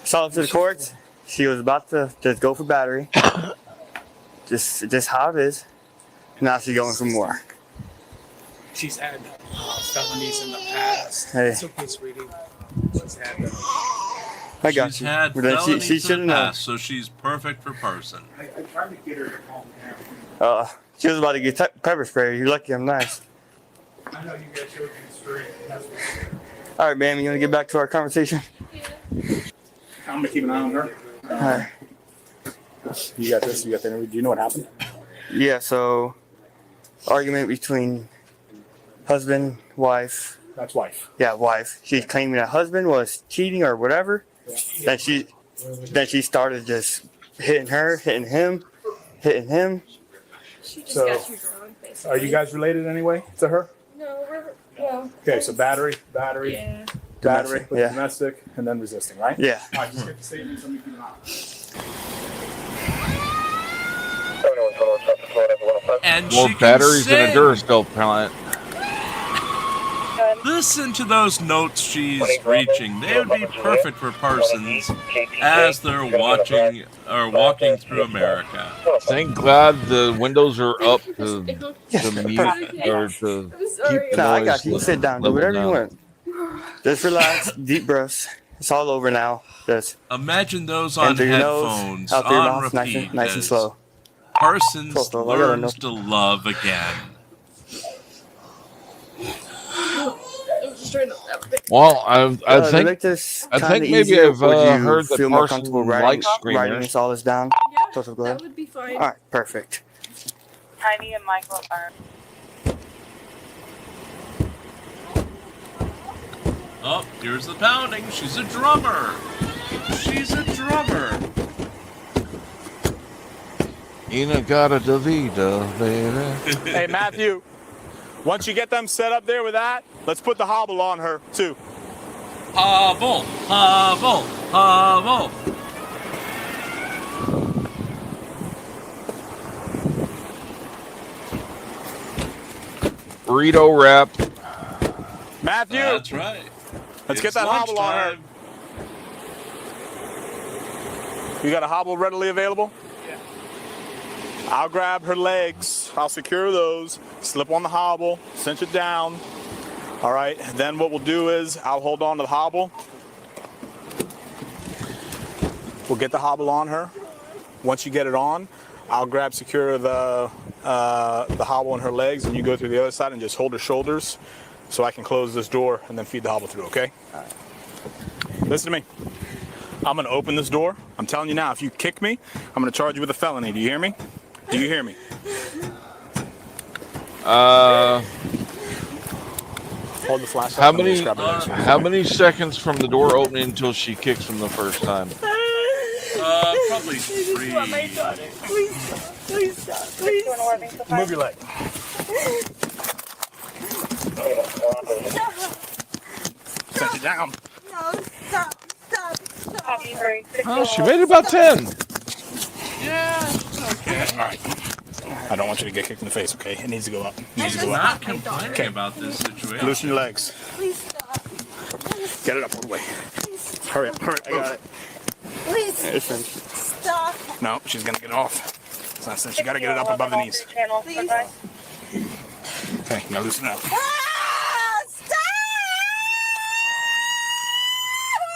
Saw her to the courts. She was about to just go for battery. just how it is. Now she's going for more. she's had felonies in the past. Hey. It's okay, sweetie. She's had them. I got She's you. had But then felonies she in shouldn't the have. past, so she's perfect for Parson. I tried to get her to calm down. She was about to get pepper spray. You're lucky I'm nice. I know you guys showed constraint. That's what. All right, ma'am. You want to get back to our conversation? I'm gonna keep an eye on her. All right. You got this. You got the interview. Do you know what happened? Yeah. So, argument between husband, wife. That's wife. Yeah, wife. She's claiming that husband was cheating or whatever. Then she started just hitting her, hitting him. She just So, got you wrong, basically. Are you guys related anyway to her? No, well. Okay, so battery, Yeah. battery, with Yeah. domestic, and then resisting, right? Yeah. All right, just get the statement. Somebody keep an eye. And More she can batteries than a sing. Duracell pellet. Listen to those notes she's reaching. They would be perfect for Parsons as they're walking through America. Thank God the windows are up to mute or to keep the No, I noise got you. Sit down. Do level whatever you down. want. Just relax. Deep breaths. It's all over now. Just Imagine those on in through your nose, headphones out through your on mouth, repeat nice and as slow. Parsons Slow, slow. I gotta learns to love again. Well, I To think make this I kinda think maybe easier, I've would you heard that feel more Parsons comfortable likes writing screamers. all this down? Yeah, Go ahead. that would be fine. All right, perfect. Tiny and Michael are. Oh, here's the pounding. She's a drummer. She's a drummer. Inagata Davida, baby. Hey, Matthew. Once you get them set up there with that, let's put the hobble on her too. Hobble, hobble, hobble. Burrito wrap. Matthew. That's right. Let's get It's that hobble on her. lunchtime. You got a hobble readily available? Yeah. I'll grab her legs. I'll secure those. Slip on the hobble. Cinch it down. All right. Then what we'll do is I'll hold on to the hobble. We'll get the hobble on her. Once you get it on, I'll secure the the hobble in her legs, and you go through the other side and just hold her shoulders so I can close this door and then feed the hobble through, okay? Listen to me. I'm going to open this door. I'm telling you now, if you kick me, I'm going to charge you with a felony. Do you hear me? Do you hear me? Hold the flashlight. How many seconds from the door opening until she kicks him the first time? Probably 3. I want my daughter. Please stop. Please stop. Please. Move your leg. Set it down. No, stop. Stop. Stop. Oh, she made it about 10. Yeah, okay. All right. I don't want you to get kicked in the face, okay? It needs to go up. It needs to I'm go not up. complaining about this situation. Loosen your legs. Please stop. Get it up all the way. Hurry up. Hurry up. I got it. Please. It's finished. Stop. No, she's going to get off. It's not sense. You got to get it up above the knees. Please. Okay, now loosen up.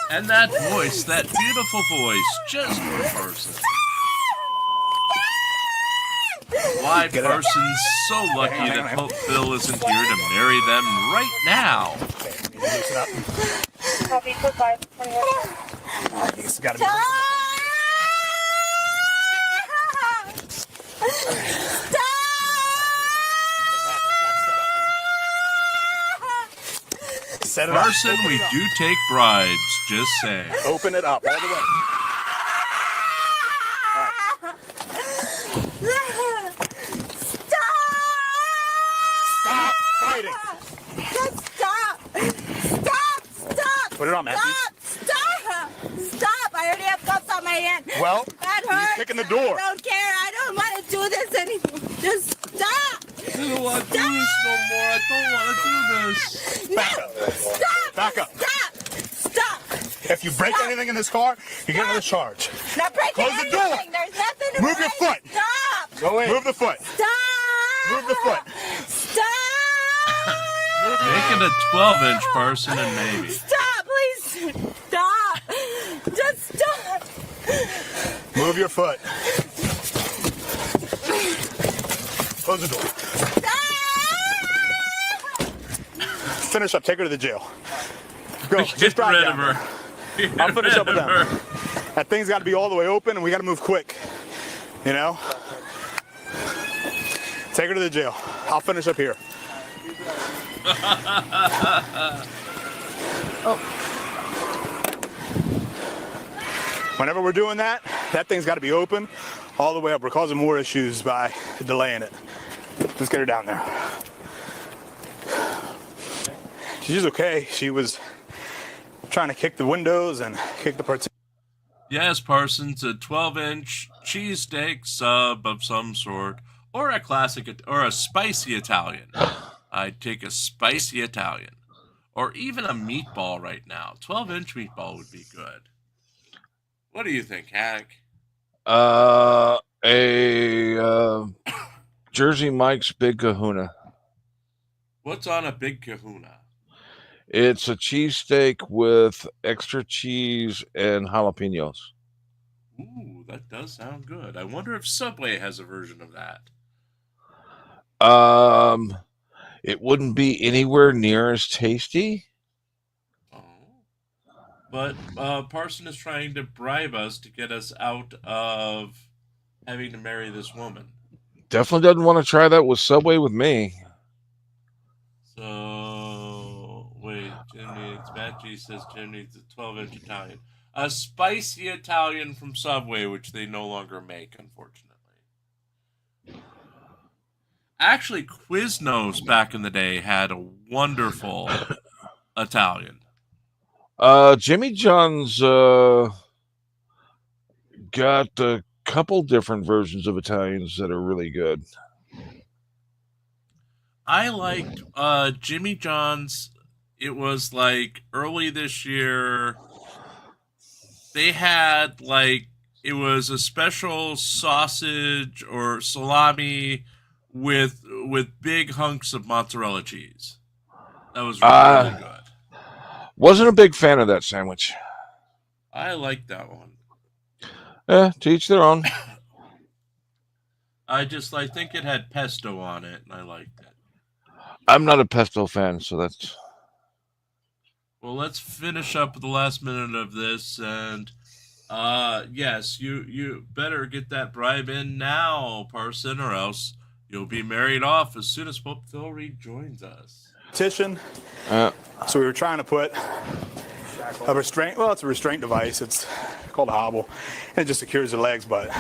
And that voice, that beautiful voice, just for person. Why person's so lucky that Hope Bill isn't here to marry them right now. Loosen up. It's got to be. Set it up. Person, we do take bribes, just saying. Open it up all the way. Stop fighting. Just stop. Stop. Stop. Put it on, Matthew. Stop. Stop. I already have cuffs on my hand. Well, that you're hurts. kicking the door. I don't care. I don't want to do this anymore. Just stop. I don't want to do this no more. I don't want to do this. Back up. Stop. Back up. Stop. Stop. If you break anything in this car, you get another charge. Not breaking Close the door. anything. There's nothing to Move your break. foot. Stop. Go in. Move the foot. Stop. Move the foot. Stop. Make it a 12-inch person and maybe. Stop, please. Stop. Just stop. Move your foot. Close the door. Finish up. Take her to the jail. Go. Just drive rid down. of her. I'll finish up with Get rid of them. That thing's got to be all the way open, and we got to move quick. You know? Take her to the jail. I'll finish up here. Whenever we're doing that, that thing's got to be open all the way up. We're causing more issues by delaying it. Let's get her down there. She's okay. She was trying to kick the windows and kick the parts. Yes, Parsons, a 12-inch cheesesteak sub of some sort, or a classic, or a spicy Italian. I'd take a spicy Italian, or even a meatball right now. 12-inch meatball would be good. What do you think, Hank? A Jersey Mike's Big Kahuna. What's on a Big Kahuna? It's a cheesesteak with extra cheese and jalapenos. Ooh, that does sound good. I wonder if Subway has a version of that. It wouldn't be anywhere near as tasty. But Parson is trying to bribe us to get us out of having to marry this woman. Definitely doesn't want to try that with Subway with me. So, wait, Jimmy, it's Matt G says Jimmy, it's a 12-inch Italian. A spicy Italian from Subway, which they no longer make, unfortunately. Actually, Quiznos back in the day had a wonderful Italian. Jimmy John's got a couple different versions of Italians that are really good. I liked Jimmy John's. It was like early this year. They had it was a special sausage or salami with big hunks of mozzarella cheese. That was really good. Wasn't a big fan of that sandwich. I like that one. To each their own. I think it had pesto on it, and I liked it. I'm not a pesto fan, so that's. Well, let's finish up with the last minute of this, and yes, you better get that bribe in now, Parson, or else you'll be married off as soon as Pope Phil rejoins us. Petition. So we were trying to put a restraint. Well, it's a restraint device. It's called a hobble, and it just secures her legs. But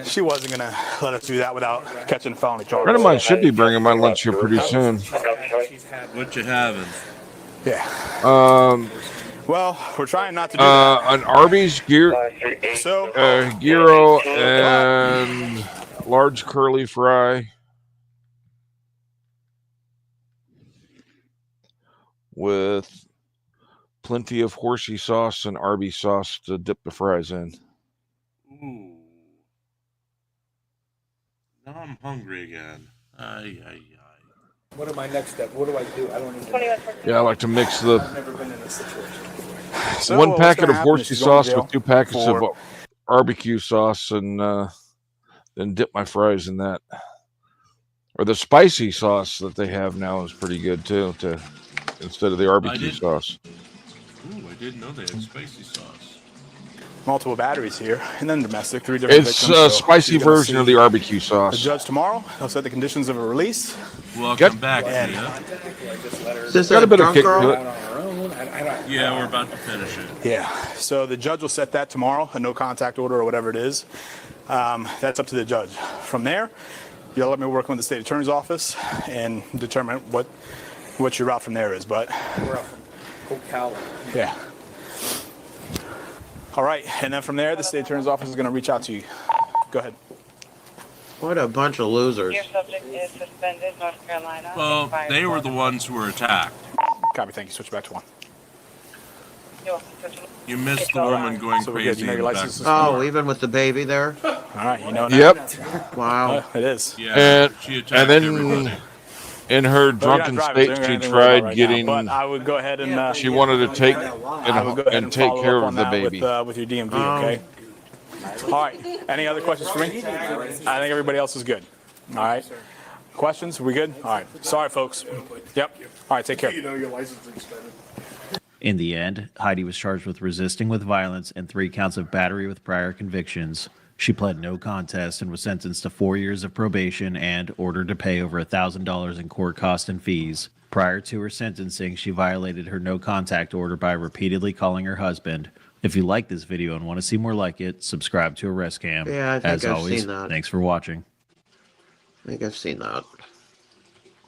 she wasn't gonna let us do that without catching a felony charge. A friend of mine should be bringing my lunch here pretty soon. What you having? Yeah. Well, we're trying not to do an Arby's gyro So, and large curly fry with plenty of horsey sauce and Arby's sauce to dip the fries in. Ooh. Now I'm hungry again. Ay. What are my next steps? What do I do? I don't even know. Yeah, I like to mix the I've never been in this situation. So one what's packet gonna of happen horsey is she's going to sauce with jail 2 packets of for- barbecue sauce, and then dip my fries in that. Or the spicy sauce that they have now is pretty good too. Instead of the barbecue sauce. Ooh, I didn't know they had spicy sauce. multiple batteries here, and then domestic, 3 different It's victims. a So spicy you're gonna version of see the barbecue The sauce. judge tomorrow, he'll set the conditions of a release. Welcome back, And- Tia. Is this Got a bit of drunk kick girl? to it. Yeah, we're about to finish it. Yeah, so the judge will set that tomorrow, a no contact order or whatever it is. That's up to the judge. From there, you'll let me work with the state attorney's office and determine what your route from there is. But We're up from Ocala. yeah. All right, and then from there, the state attorney's office is going to reach out to you. Go ahead. What a bunch of losers. Your subject is suspended, North Carolina. Well, they were the ones who were attacked. Copy, thank you. Switch back to 1. You missed the woman going So we're good. crazy. You know in your the license back. is Oh, even with the baby there? All right, you know now. Yep. Wow. It is. Yeah, she attacked And then everybody. in her But you're not drunken driving, so state, you she don't have anything to worry about tried right getting. now. But I would go ahead and She wanted to take I would go ahead and take follow care up of on the that baby. with your DMV, okay? All right. Any other questions for me? I think everybody else is good. All right. Questions? We good? All right. Sorry, folks. Yep. All right. Take care. You know your license is suspended. In the end, Heidi was charged with resisting with violence and 3 counts of battery with prior convictions. She pled no contest and was sentenced to 4 years of probation and ordered to pay over $1,000 in court costs and fees. Prior to her sentencing, she violated her no contact order by repeatedly calling her husband. If you like this video and want to see more like it, subscribe to Arrest Cam. Yeah, I think As I've always, seen that. thanks for watching. I think I've seen that.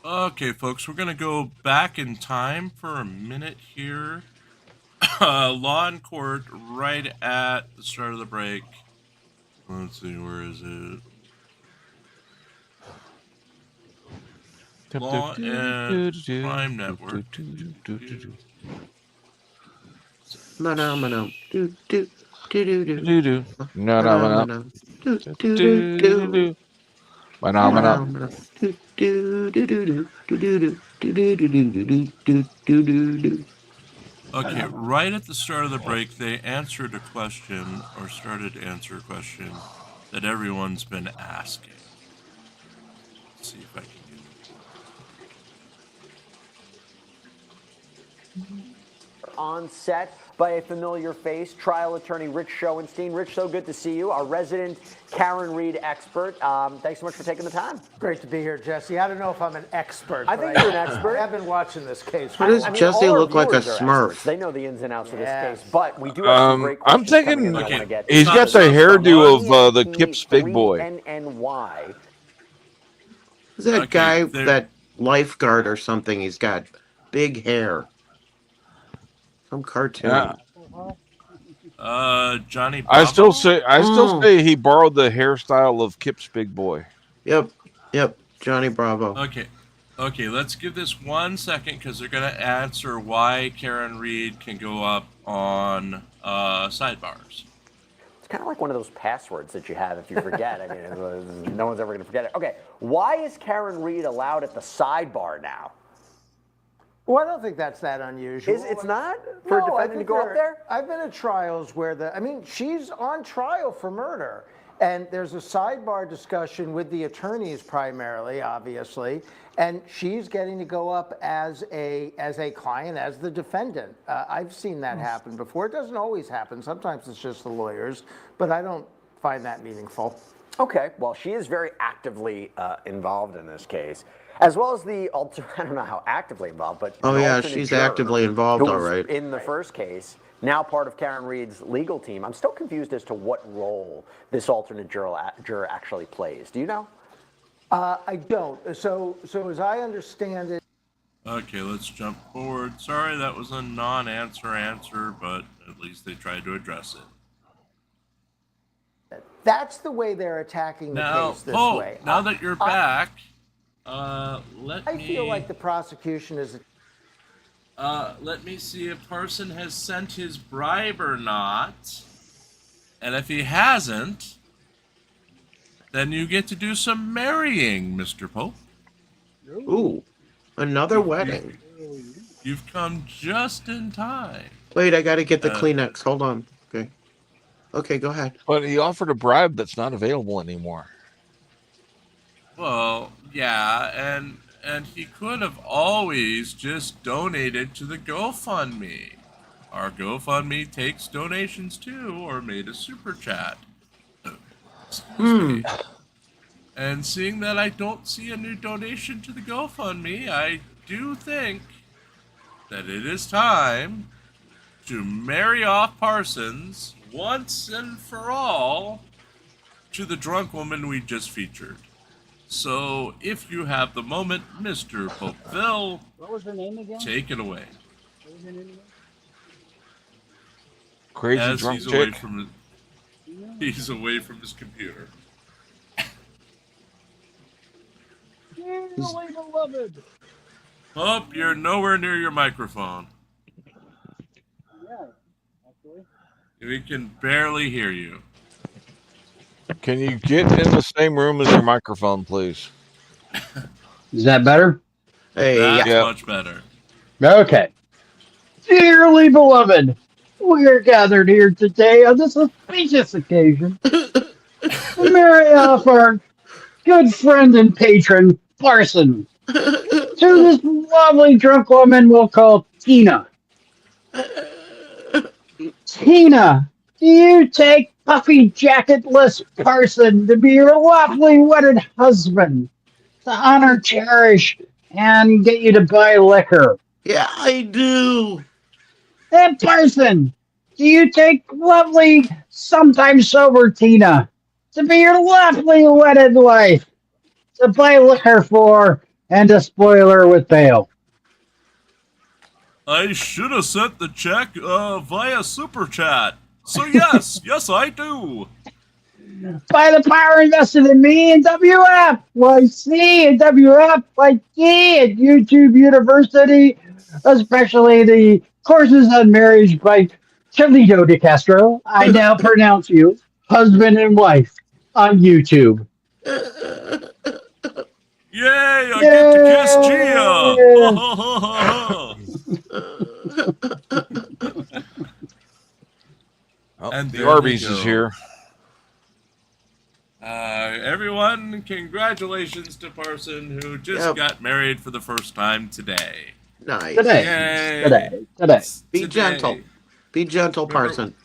Okay, folks, we're going to go back in time for a minute here. Law in court right at the start of the break. Let's see, where is it? Law and Crime Network. Mano. Do do do do do Do do. No, no, no. Mano. Do do do do. Mano. Do do do do do do do do do do do do do do. Okay, right at the start of the break, they answered a question, or started to answer a question that everyone's been asking. Let's see if I can get On set by a familiar face, trial attorney Rich Schoenstein. Rich, so good to see you, our resident Karen Reed expert. Thanks so much for taking the time. Great to be here, Jesse. I don't know if I'm an expert. I think you're an expert. I've been watching this case. Why does Jesse all our look like a viewers are Smurf? experts. They know the ins and outs of this case, but we do have some great I'm questions coming thinking in that I want to get to. he's got the hairdo of the Kip's Big Boy. NNY. Is that Okay, guy, there- that lifeguard or something? He's got big hair. Some cartoon. Yeah. Johnny Bravo? I still say he borrowed the hairstyle of Kip's Big Boy. Yep. Johnny Bravo. Okay, let's give this 1 second because they're going to answer why Karen Reed can go up on sidebars. It's kind of like one of those passwords that you have if you forget. I mean, no one's ever going to forget it. Okay, why is Karen Reed allowed at the sidebar now? Well, I don't think that's that unusual. It's not for a No, I defendant to think go up there? I've been at trials where she's on trial for murder. And there's a sidebar discussion with the attorneys primarily, obviously, and she's getting to go up as a client, as the defendant. I've seen that happen before. It doesn't always happen. Sometimes it's just the lawyers, but I don't find that meaningful. Okay, well, she is very actively involved in this case, as well as the I don't know how actively involved, but Oh an yeah, alternate she's juror actively involved, who all was right. in the first case, now part of Karen Reed's legal team. I'm still confused as to what role this alternate juror actually plays. Do you know? I don't. So as I understand it. Okay, let's jump forward. Sorry, that was a non-answer, but at least they tried to address it. That's the way they're attacking the case this way. Now that you're back, I feel like the prosecution is. Let me see if Parson has sent his bribe or not. And if he hasn't, then you get to do some marrying, Mr. Pope. Ooh, another wedding. You've come just in time. Wait, I got to get the Kleenex. Hold on. Okay. Okay, go ahead. But he offered a bribe that's not available anymore. Well, yeah, and he could have always just donated to the GoFundMe. Our GoFundMe takes donations too, or made a super chat. Excuse me. And seeing that I don't see a new donation to the GoFundMe, I do think that it is time to marry off Parsons once and for all to the drunk woman we just featured. So, if you have the moment, Mr. Popeville, What was her name again? take it away. What was her name again? Crazy As drunk he's chick. he's away from his computer. Dearly beloved. Oh, you're nowhere near your microphone. Yeah, actually. We can barely hear you. Can you get in the same room as your microphone, please? Is that better? Hey, That's yeah. much better. Okay. Dearly beloved, we are gathered here today on this auspicious occasion to marry off our good friend and patron, Parson, to this lovely drunk woman we'll call Tina. Tina, do you take puffy jacketless Parson to be your lawfully wedded husband, to honor, cherish, and get you to buy liquor? Yeah, I do. And Parson, do you take lovely, sometimes sober Tina to be your lawfully wedded wife, to buy liquor for, and to spoil her with bail? I should have sent the check via Super Chat. So yes, yes I do. By the power invested in me and WFYC and WFYT at YouTube University, especially the courses on marriage by Cholito de Castro, I now pronounce you husband and wife on YouTube. Yay, I get to kiss Gia. And the there Arby's we is go. here. Everyone, congratulations to Parson, who just got married for the first time today. Nice. Today. Be gentle. Be gentle, Parson.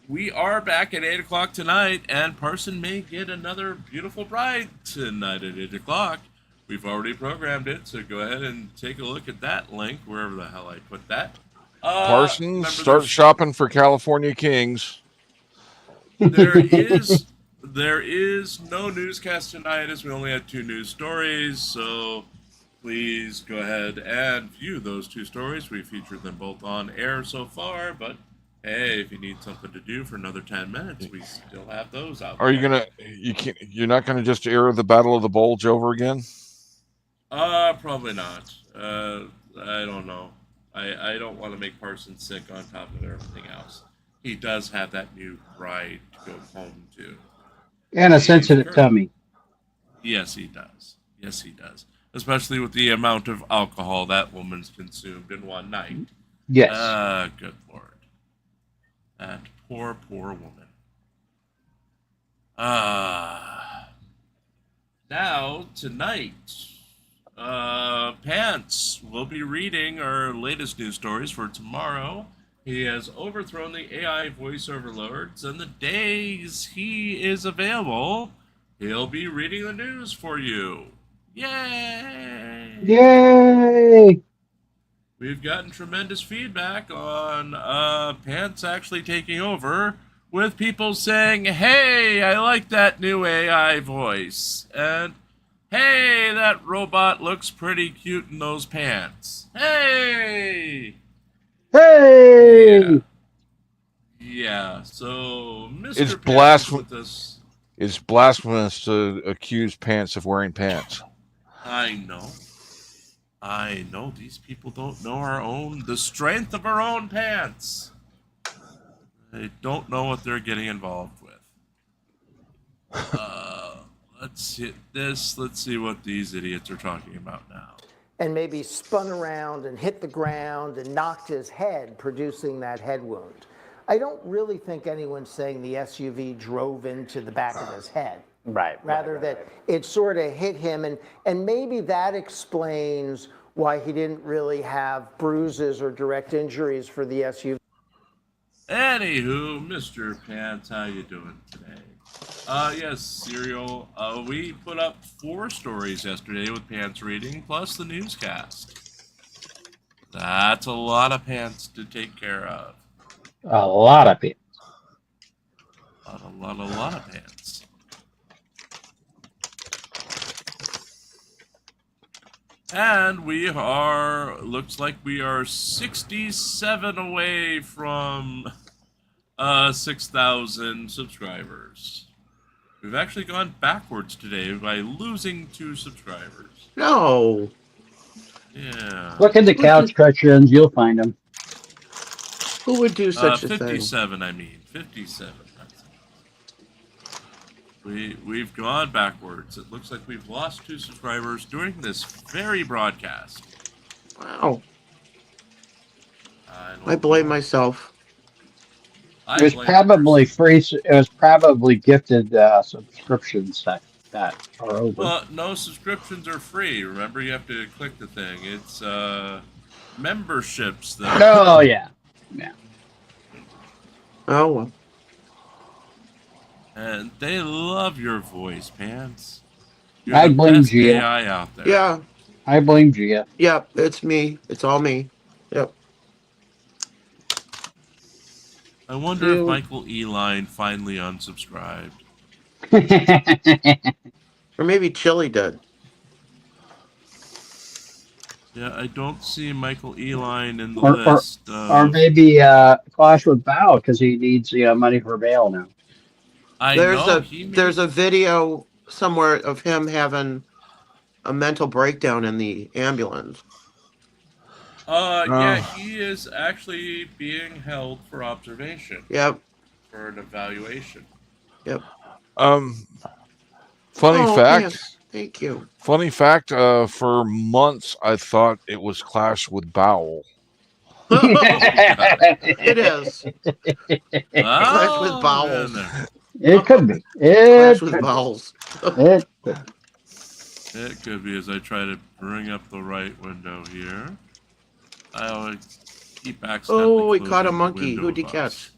We are back at 8 o'clock tonight, and Parson may get another beautiful bride tonight at 8 o'clock. We've already programmed it, so go ahead and take a look at that link, wherever the hell I put that. Parson, start shopping for California Kings. There is no newscast tonight, as we only had 2 news stories, so please go ahead and view those 2 stories. We featured them both on air so far, but hey, if you need something to do for another 10 minutes, we still have those out there. Are you you're not gonna just air the Battle of the Bulge over again? Probably not. I don't know. I don't want to make Parson sick on top of everything else. He does have that new bride to go home to. And a sensitive tummy. Yes, he does. Yes, he does. Especially with the amount of alcohol that woman's consumed in one night. Yes. Good Lord. That poor, poor woman. Now, tonight, Pants will be reading our latest news stories for tomorrow. He has overthrown the AI voice overlords, and the days he is available, he'll be reading the news for you. Yay! Yay! We've gotten tremendous feedback on Pants actually taking over, with people saying, hey, I like that new AI voice, and hey, that robot looks pretty cute in those pants. Hey! Hey! Yeah, so It's Mr. Pants is with us. It's blasphemous to accuse Pants of wearing pants. I know these people don't know the strength of our own pants. They don't know what they're getting involved with. Let's hit this. Let's see what these idiots are talking about now. And maybe spun around and hit the ground and knocked his head, producing that head wound. I don't really think anyone's saying the SUV drove into the back of his head. Rather that it sort of hit him, and maybe that explains why he didn't really have bruises or direct injuries for the SUV. Anywho, Mr. Pants, how you doing today? Yes, Serial. We put up 4 stories yesterday with Pants reading, plus the newscast. That's a lot of pants to take care of. A lot of it. A lot of pants. And looks like we are 67 away from 6,000 subscribers. We've actually gone backwards today by losing 2 subscribers. No. Yeah. Look at the couch cushions. You'll find them. Who would do such a 57, thing? I mean. 57. We've gone backwards. It looks like we've lost 2 subscribers during this very broadcast. Wow. I blame myself. It was probably free. It was probably gifted subscriptions that are over. Well, no subscriptions are free. Remember, you have to click the thing. It's memberships that. Oh yeah. Oh well. And they love your voice, Pants. You're I the blame best Gia. AI out there. Yeah. I blame Gia. Yep, it's me. It's all me. Yep. I wonder if Michael Eline finally unsubscribed. Or maybe Chili did. Yeah, I don't see Michael Eline in the or list. or maybe clash with Bao because he needs money for bail now. There's a video somewhere of him having a mental breakdown in the ambulance. Yeah, he is actually being held for observation. Yep. For an evaluation. Yep. Funny fact. Yes. Thank you. Funny fact. For months, I thought it was Clash with Bowel. It is. Clash with bowels. It could be. Clash with bowels. It could be as I try to bring up the right window here. I always keep accidentally We caught a closing the monkey. window Who'd he of catch?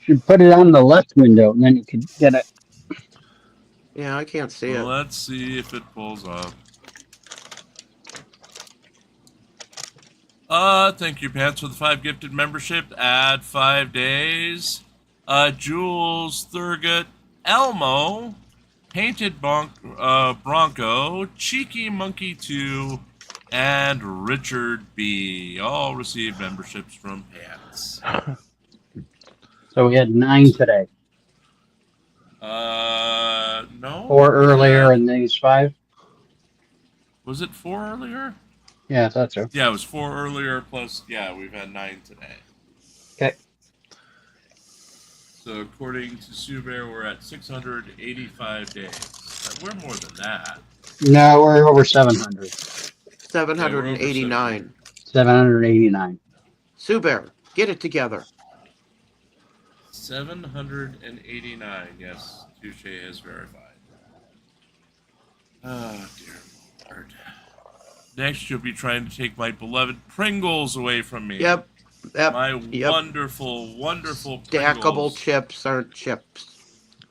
Should put it on the left window and then you can get it. Yeah, I can't see it. Let's see if it pulls up. Thank you, Pants, for the 5 gifted membership. Add 5 days. Jules, Thurgot, Elmo, Painted Bronco, Cheeky Monkey 2, and Richard B. All received memberships from Pants. So we had 9 today. No. 4 earlier and these 5. Was it 4 earlier? Yeah, that's so. Yeah, it was 4 earlier plus, we've had 9 today. Okay. So according to Subear, we're at 685 days. We're more than that. No, we're over 700. 789. 789. Subear, get it together. 789. Yes, Touche has verified. Oh, dear Lord. Next, you'll be trying to take my beloved Pringles away from me. Yep. My Yep. wonderful, wonderful Stackable Pringles. chips aren't chips.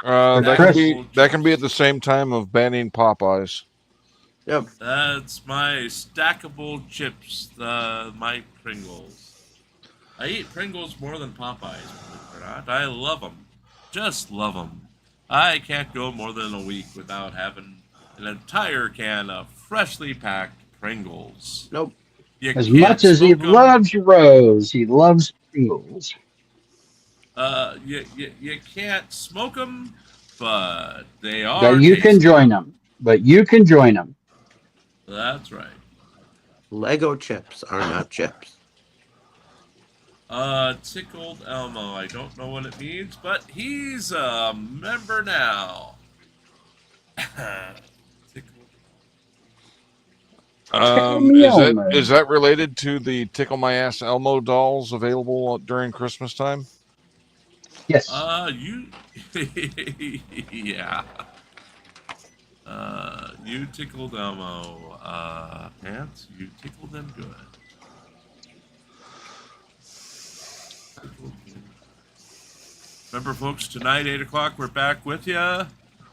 That can be at the same time of banning Popeyes. Yep. That's my stackable chips, my Pringles. I eat Pringles more than Popeyes, believe it or not. I love them. Just love them. I can't go more than a week without having an entire can of freshly packed Pringles. Nope. You As can't much as he smoke 'em. loves Rose, he loves Pringles. You can't smoke them, but they are But you can tasty. join them. But you can join them. That's right. Lego chips are not chips. Tickled Elmo. I don't know what it means, but he's a member now. Is that related to the Tickle My Ass Elmo dolls available during Christmas time? Yes. Yeah. You tickled Elmo. Pants, you tickled them good. Remember, folks, tonight, 8 o'clock, we're back with you. We're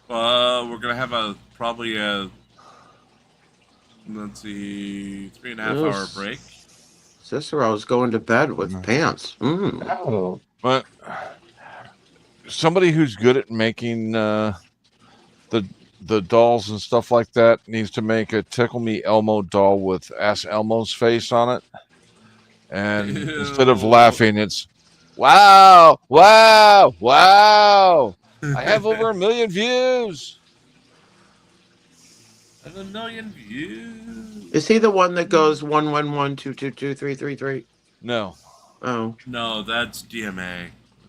going to have probably a, let's see, 3.5 hour break. Cicero's going to bed with pants. Oh. But somebody who's good at making the dolls and stuff like that needs to make a Tickle Me Elmo doll with Ass Elmo's face on it. And instead of laughing, it's wow, wow, wow. I have over 1 million views. I have 1 million views. Is he the one that goes 111222333? No. Oh. No, that's DMA,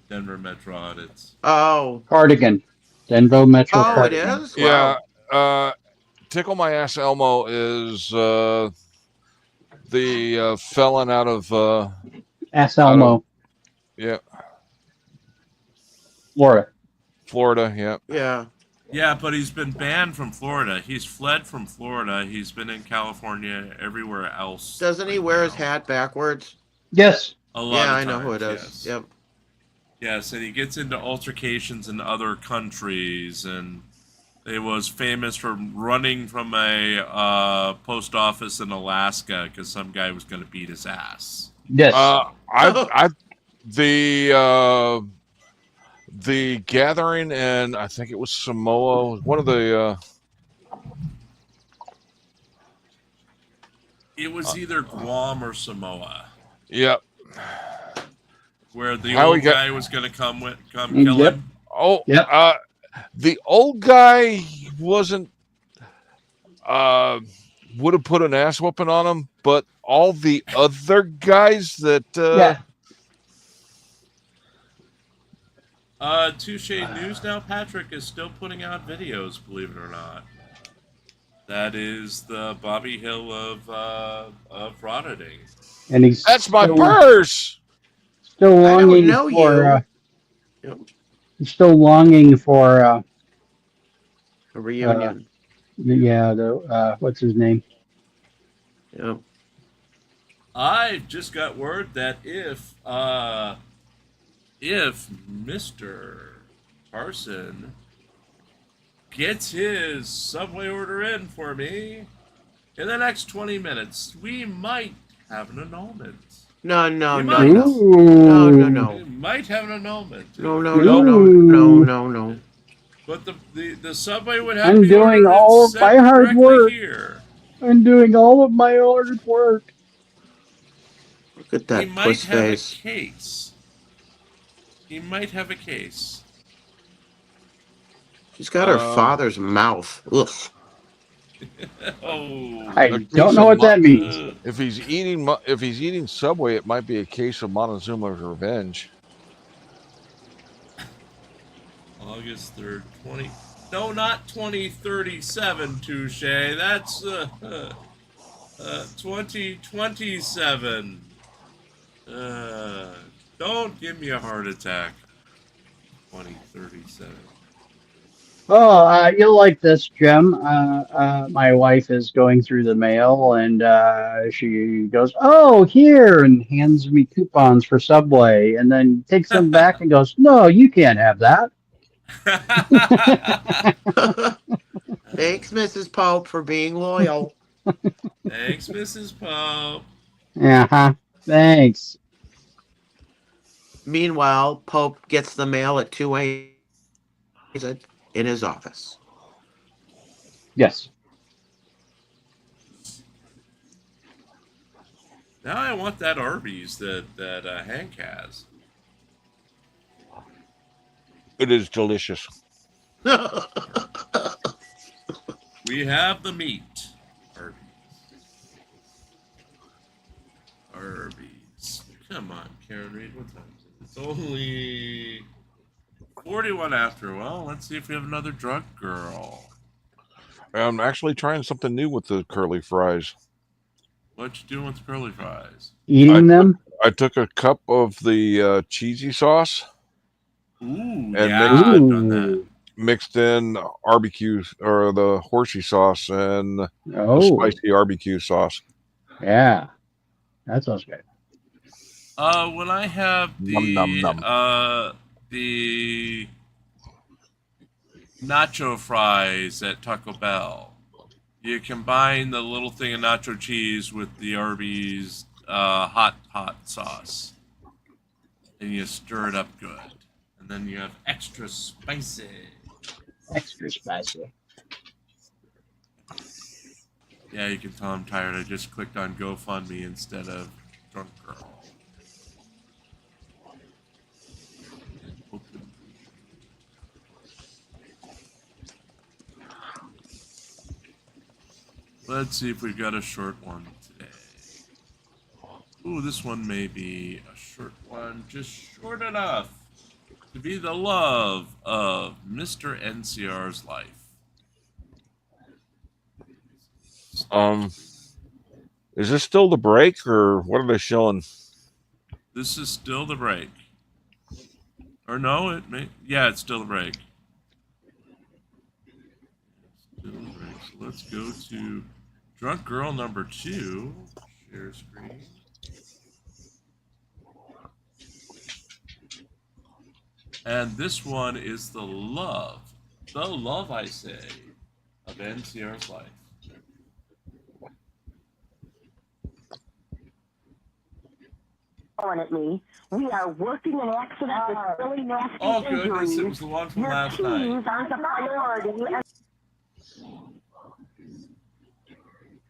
Denver Metro Audits. Oh. Cardigan. Denver Metro Oh, Cardigan. it is? Yeah. Wow. Tickle My Ass Elmo is the felon out of Ass Elmo. Yeah. Florida. Yeah. Yeah. Yeah, but he's been banned from Florida. He's fled from Florida. He's been in California, everywhere else. Doesn't he wear his hat backwards? Yes. A lot yeah, of I know who it times, is. yes. Yep. Yes, and he gets into altercations in other countries, and he was famous for running from a post office in Alaska because some guy was going to beat his ass. Yes. The gathering, and I think it was Samoa. One of the. It was either Guam or Samoa. Yep. Where the old guy was going to come kill him. Oh, the old guy wasn't. Would have put an ass whooping on him, but all the other guys that. Touche News Now, Patrick is still putting out videos, believe it or not. That is the Bobby Hill of auditing. And he's that's my purse. Still longing for. He's still longing for a reunion. What's his name? Yeah. I just got word that if Mr. Carson gets his Subway order in for me in the next 20 minutes, we might have an annulment. No. We might have an annulment. No. But the Subway would have I'm to be doing ordered all and of my sent hard directly work. here. I'm doing all of my hard work. Look at that He might puss have face. a case. He might have a case. She's got her father's mouth. Ugh. I don't know what that means. If he's eating Subway, it might be a case of Montezuma's revenge. August 3rd, 20. No, not 2037, Touche. That's 2027. Don't give me a heart attack. 2037. Oh, you'll like this, Jim. My wife is going through the mail, and she goes, "Oh, here," and hands me coupons for Subway, and then takes them back and goes, "No, you can't have that." Thanks, Mrs. Pope, for being loyal. Thanks, Mrs. Pope. Uh-huh. Thanks. Meanwhile, Pope gets the mail at 2 a.m. in his office. Yes. Now I want that Arby's that Hank has. It is delicious. We have the meat. Arby's. Come on, Karen Reed. What time is it? It's only 41 after. Well, let's see if we have another drunk girl. I'm actually trying something new with the curly fries. What you doing with the curly fries? Eating them? I took a cup of the cheesy sauce. Ooh, and yeah, I've done that. mixed in barbecue or the horsey sauce and the spicy barbecue sauce. Yeah, that sounds good. When I have Num, num, num. the nacho fries at Taco Bell, you combine the little thing of nacho cheese with the Arby's hot sauce, and you stir it up good, and then you have extra spicy. Extra spicy. Yeah, you can tell I'm tired. I just clicked on GoFundMe instead of Drunk Girl. Let's see if we've got a short one today. Ooh, this one may be a short one, just short enough to be the love of Mr. NCR's life. Is this still the break, or what are they showing? This is still the break. Or no, it may. Yeah, it's still the break. Still the break. So let's go to Drunk Girl number 2. Share screen. And this one is the love, I say, of NCR's life. At me. We are working an accident with really nasty Oh goodness, injuries. it was the one from Your last keys night. aren't a priority.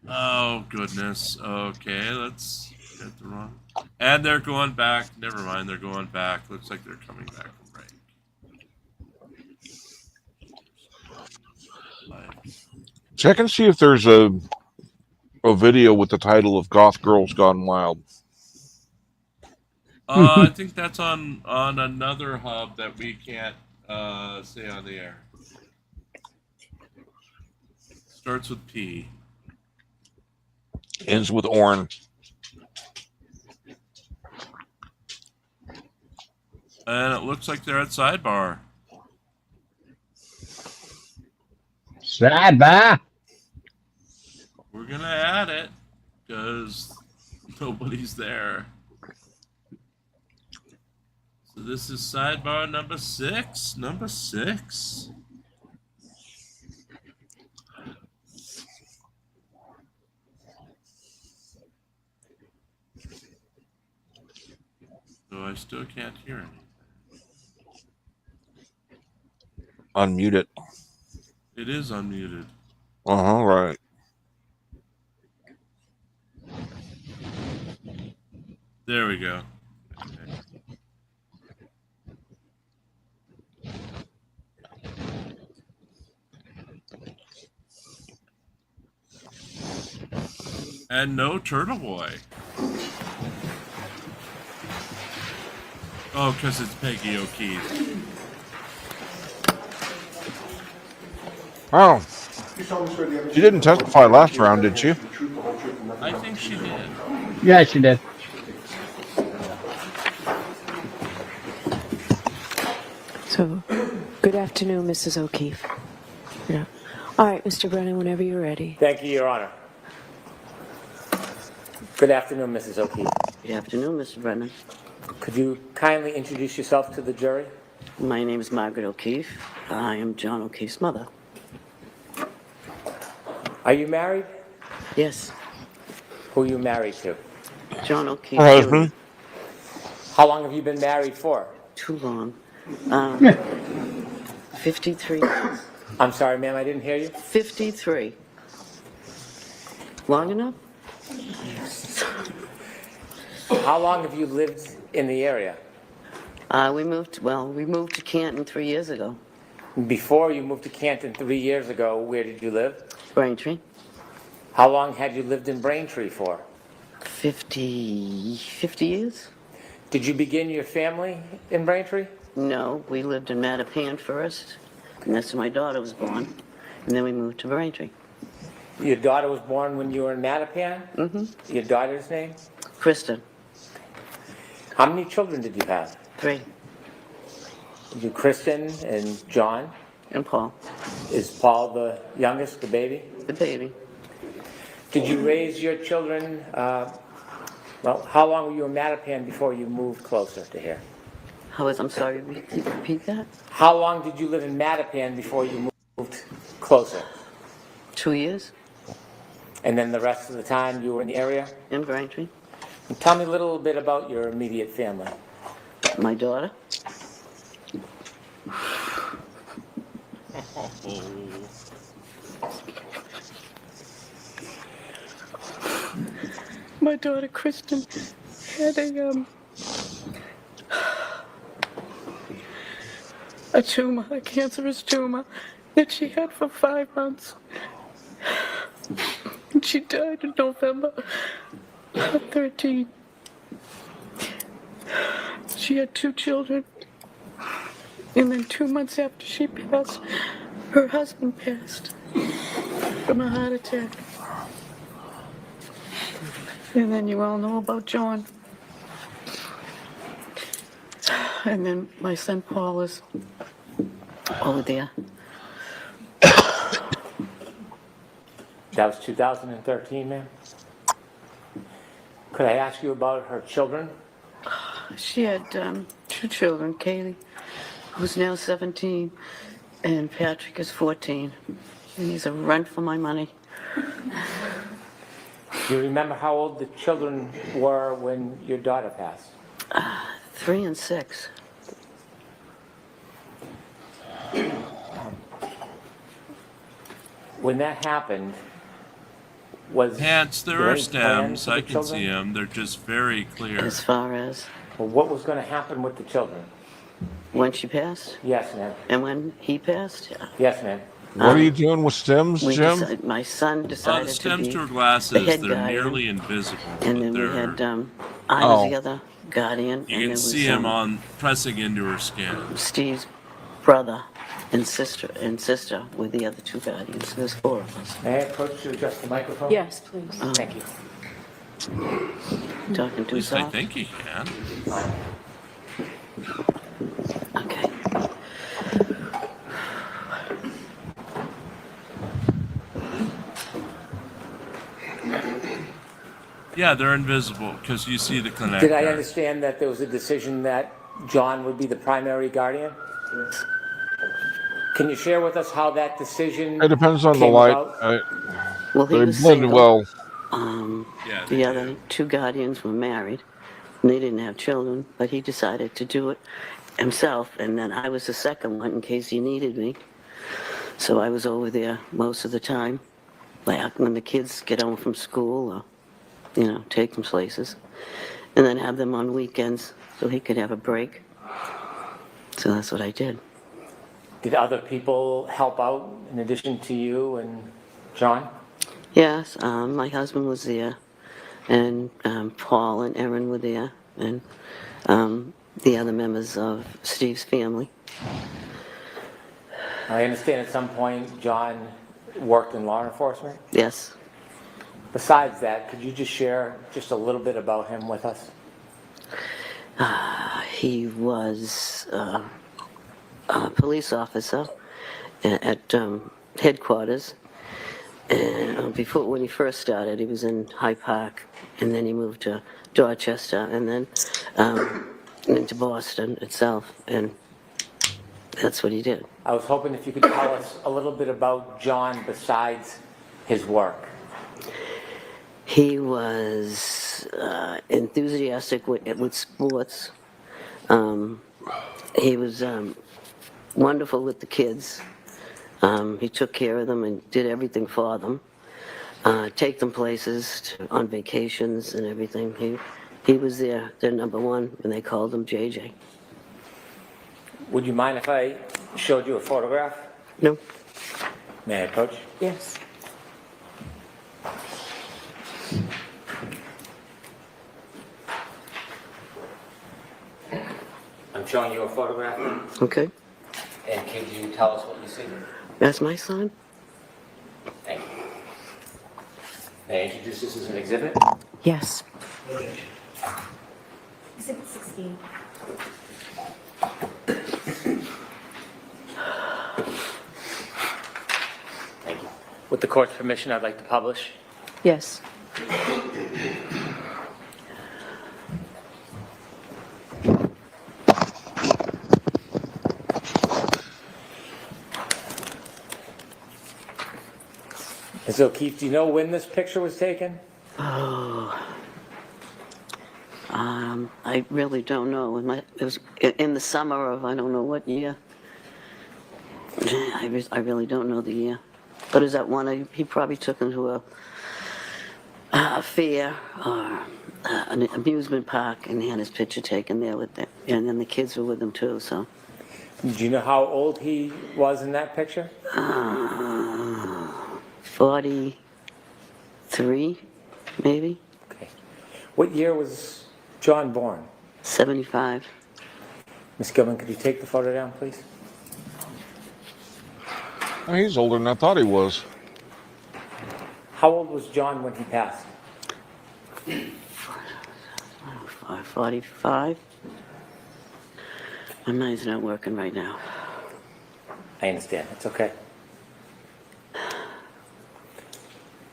Oh goodness. Okay, let's get the wrong. And they're going back. Never mind, they're going back. Looks like they're coming back from break. Check and see if there's a video with the title of Goth Girls Gone Wild. I think that's on another hub that we can't say on the air. Starts with P. Ends with Orn. And it looks like they're at Sidebar. Sidebar. We're gonna add it because nobody's there. So this is Sidebar number 6. Number 6. So I still can't hear anything. Unmute it. It is unmuted. Right. There we go. Okay. And no Turtle Boy. Oh, because it's Peggy O'Keefe. Oh. She didn't testify last round, did she? I think she did. Yeah, she did. So So, good afternoon, Mrs. O'Keefe. Yeah. All right, Mr. Brennan, whenever you're ready. Thank you, Your Honor. Good afternoon, Mrs. O'Keefe. Good afternoon, Mr. Brennan. Could you kindly introduce yourself to the jury? My name is Margaret O'Keefe. I am John O'Keefe's mother. Are you married? Yes. Who are you married to? John O'Keefe. Her husband. How long have you been married for? Too long. 53 years. I'm sorry, ma'am, I didn't hear you. 53. Long enough? How long have you lived in the area? We moved to Canton 3 years ago. Before you moved to Canton 3 years ago, where did you live? Braintree. How long had you lived in Braintree for? 50 years? Did you begin your family in Braintree? No, we lived in Mattapan first, and that's where my daughter was born. And then we moved to Braintree. Your daughter was born when you were in Mattapan? Mm-hmm. Your daughter's name? Kristen. How many children did you have? 3. You, Kristen and John? And Paul. Is Paul the youngest, the baby? The baby. Did you raise your children, how long were you in Mattapan before you moved closer to here? I'm sorry, repeat that? How long did you live in Mattapan before you moved closer? 2 years. And then the rest of the time you were in the area? In Braintree. And tell me a little bit about your immediate family. My daughter. My daughter Kristen had a tumor, a cancerous tumor that she had for 5 months. And she died in November of 13. She had 2 children. And then 2 months after she passed, her husband passed from a heart attack. And then you all know about John. And then my son Paul is over there. That was 2013, ma'am? Could I ask you about her children? She had 2 children, Kaylee, who's now 17, and Patrick is 14. And he's a run for my money. Do you remember how old the children were when your daughter passed? 3 and 6. When that happened, was Hence, there there are any plan stems. for the I can children? see them. They're just very clear. As far as Well, what was going to happen with the children? when she passed Yes, ma'am. and when he passed, Yes, ma'am. What are you doing with stems, Jim? my son decided The stems to to her be glasses, the head they're guardian, nearly invisible. and but then we they're, had I was Oh. the other guardian, you and can there see was him on pressing into her skin. Steve's brother and sister were the other 2 guardians. There's 4 of us. May I approach to adjust the microphone? Yes, please. Thank you. Talking At too least I soft. think you can. Okay. Yeah, they're invisible because you see the connector. Did I understand that there was a decision that John would be the primary guardian? Can you share with us how that decision It depends on the came light. about? Well, he They was blend single. well. Yeah, The other 2 guardians were married. And they didn't have children, but he decided to do it himself. And then I was the second one in case he needed me. So I was over there most of the time, like when the kids get home from school or, take them places. And then have them on weekends so he could have a break. So that's what I did. Did other people help out in addition to you and John? Yes, my husband was there, and Paul and Erin were there, and the other members of Steve's family. I understand at some point John worked in law enforcement. Yes. Besides that, could you just share just a little bit about him with us? He was police officer at headquarters. And when he first started, he was in Hyde Park, and then he moved to Dorchester, and then into Boston itself, and that's what he did. I was hoping if you could tell us a little bit about John besides his work. He was enthusiastic with sports. He was wonderful with the kids. He took care of them and did everything for them. Take them places on vacations and everything. He was their number one, and they called him JJ. Would you mind if I showed you a photograph? No. May I approach? Yes. I'm showing you a photograph now. Okay. And can you tell us what you see? That's my son? Thank you. May I introduce this as an exhibit? Yes. Exhibit 16. Thank you. With the court's permission, I'd like to publish. Yes. And so, Keith, do you know when this picture was taken? Oh. I really don't know. It was in the summer of I don't know what year. I really don't know the year. But is that one he probably took him to a fair or an amusement park, and he had his picture taken there with them, and then the kids were with him too. So. Do you know how old he was in that picture? 43, maybe. Okay. What year was John born? 75. Miss Gilman, could you take the photo down, please? Oh, he's older than I thought he was. How old was John when he passed? 45. My mind's not working right now. I understand. It's okay.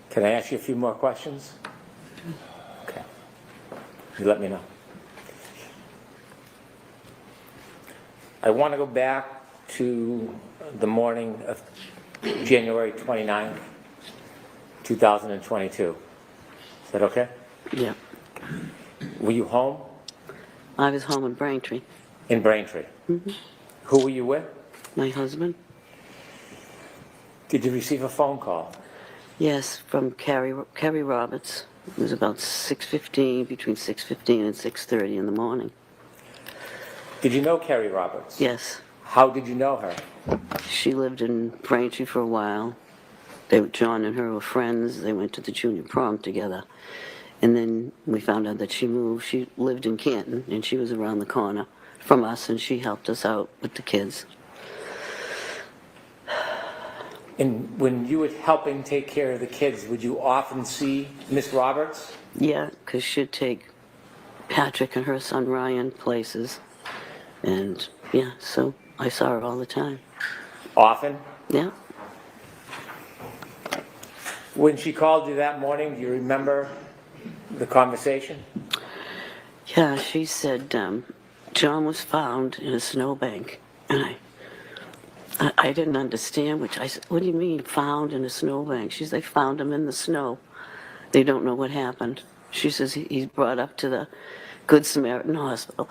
Can I ask you a few more questions? Okay. You let me know. I want to go back to the morning of January 29th, 2022. Is that okay? Yeah. Were you home? I was home in Braintree. In Braintree? Mm-hmm. Who were you with? My husband. Did you receive a phone call? Yes, from Carrie Roberts. It was about 6:15, between 6:15 and 6:30 in the morning. Did you know Carrie Roberts? Yes. How did you know her? She lived in Braintree for a while. John and her were friends. They went to the junior prom together. And then we found out that she moved. She lived in Canton, and she was around the corner from us, and she helped us out with the kids. And when you were helping take care of the kids, would you often see Miss Roberts? Yeah, because she'd take Patrick and her son Ryan places. And, yeah, so I saw her all the time. Often? Yeah. When she called you that morning, do you remember the conversation? Yeah, she said John was found in a snowbank. And I didn't understand, which I said, what do you mean found in a snowbank? She said, they found him in the snow. They don't know what happened. She says he's brought up to the Good Samaritan Hospital.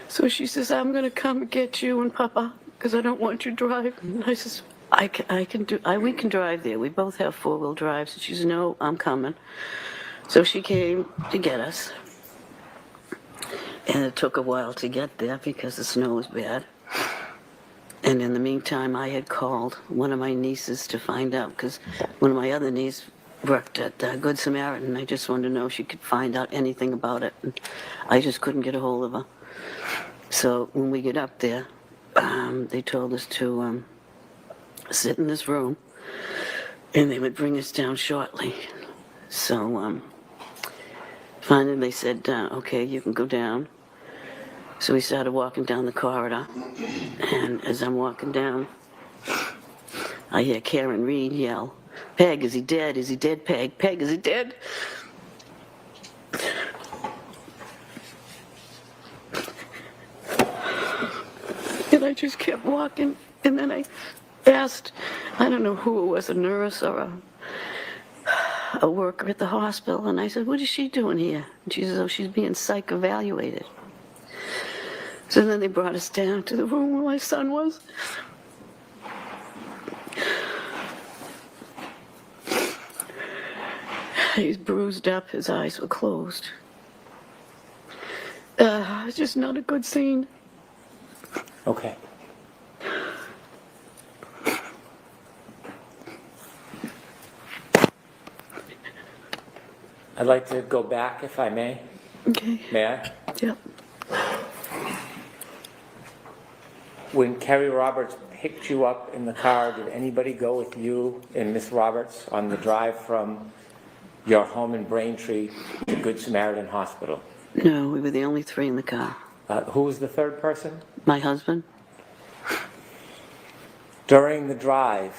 So she says, I'm going to come get you and Papa because I don't want you driving. And I says, we can drive there. We both have four-wheel drives. And she says, no, I'm coming. So she came to get us. And it took a while to get there because the snow was bad. And in the meantime, I had called one of my nieces to find out because one of my other nieces worked at Good Samaritan. I just wanted to know if she could find out anything about it. And I just couldn't get a hold of her. So when we get up there, they told us to sit in this room and they would bring us down shortly. So finally they said, okay, you can go down. So we started walking down the corridor, and as I'm walking down, I hear Karen Reed yell, "Peg, is he dead? Is he dead, Peg? Peg, is he dead?" And I just kept walking, and then I asked, I don't know who it was, a nurse or a worker at the hospital, and I said, "What is she doing here?" And she says, "Oh, she's being psych evaluated." So then they brought us down to the room where my son was. He's bruised up, his eyes were closed. It's just not a good scene. Okay. I'd like to go back, if I may. Okay. May I? Yep. When Kerry Roberts picked you up in the car, did anybody go with you and Miss Roberts on the drive from your home in Braintree to Good Samaritan Hospital? No, we were the only three in the car. Who was the third person? My husband. During the drive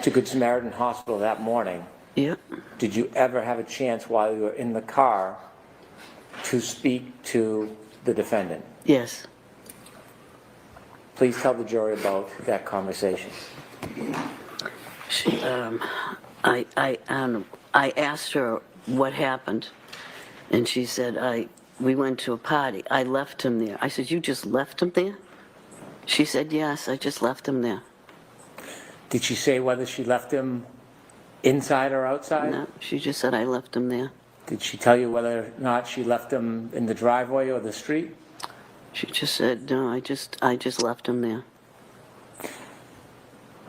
to Good Samaritan Hospital that morning, Yep. did you ever have a chance while you were in the car to speak to the defendant? Yes. Please tell the jury about that conversation. She, I asked her what happened, and she said, we went to a party. I left him there. I said, "You just left him there?" She said, "Yes, I just left him there." Did she say whether she left him inside or outside? No, she just said, "I left him there." Did she tell you whether or not she left him in the driveway or the street? She just said, "No, I just left him there."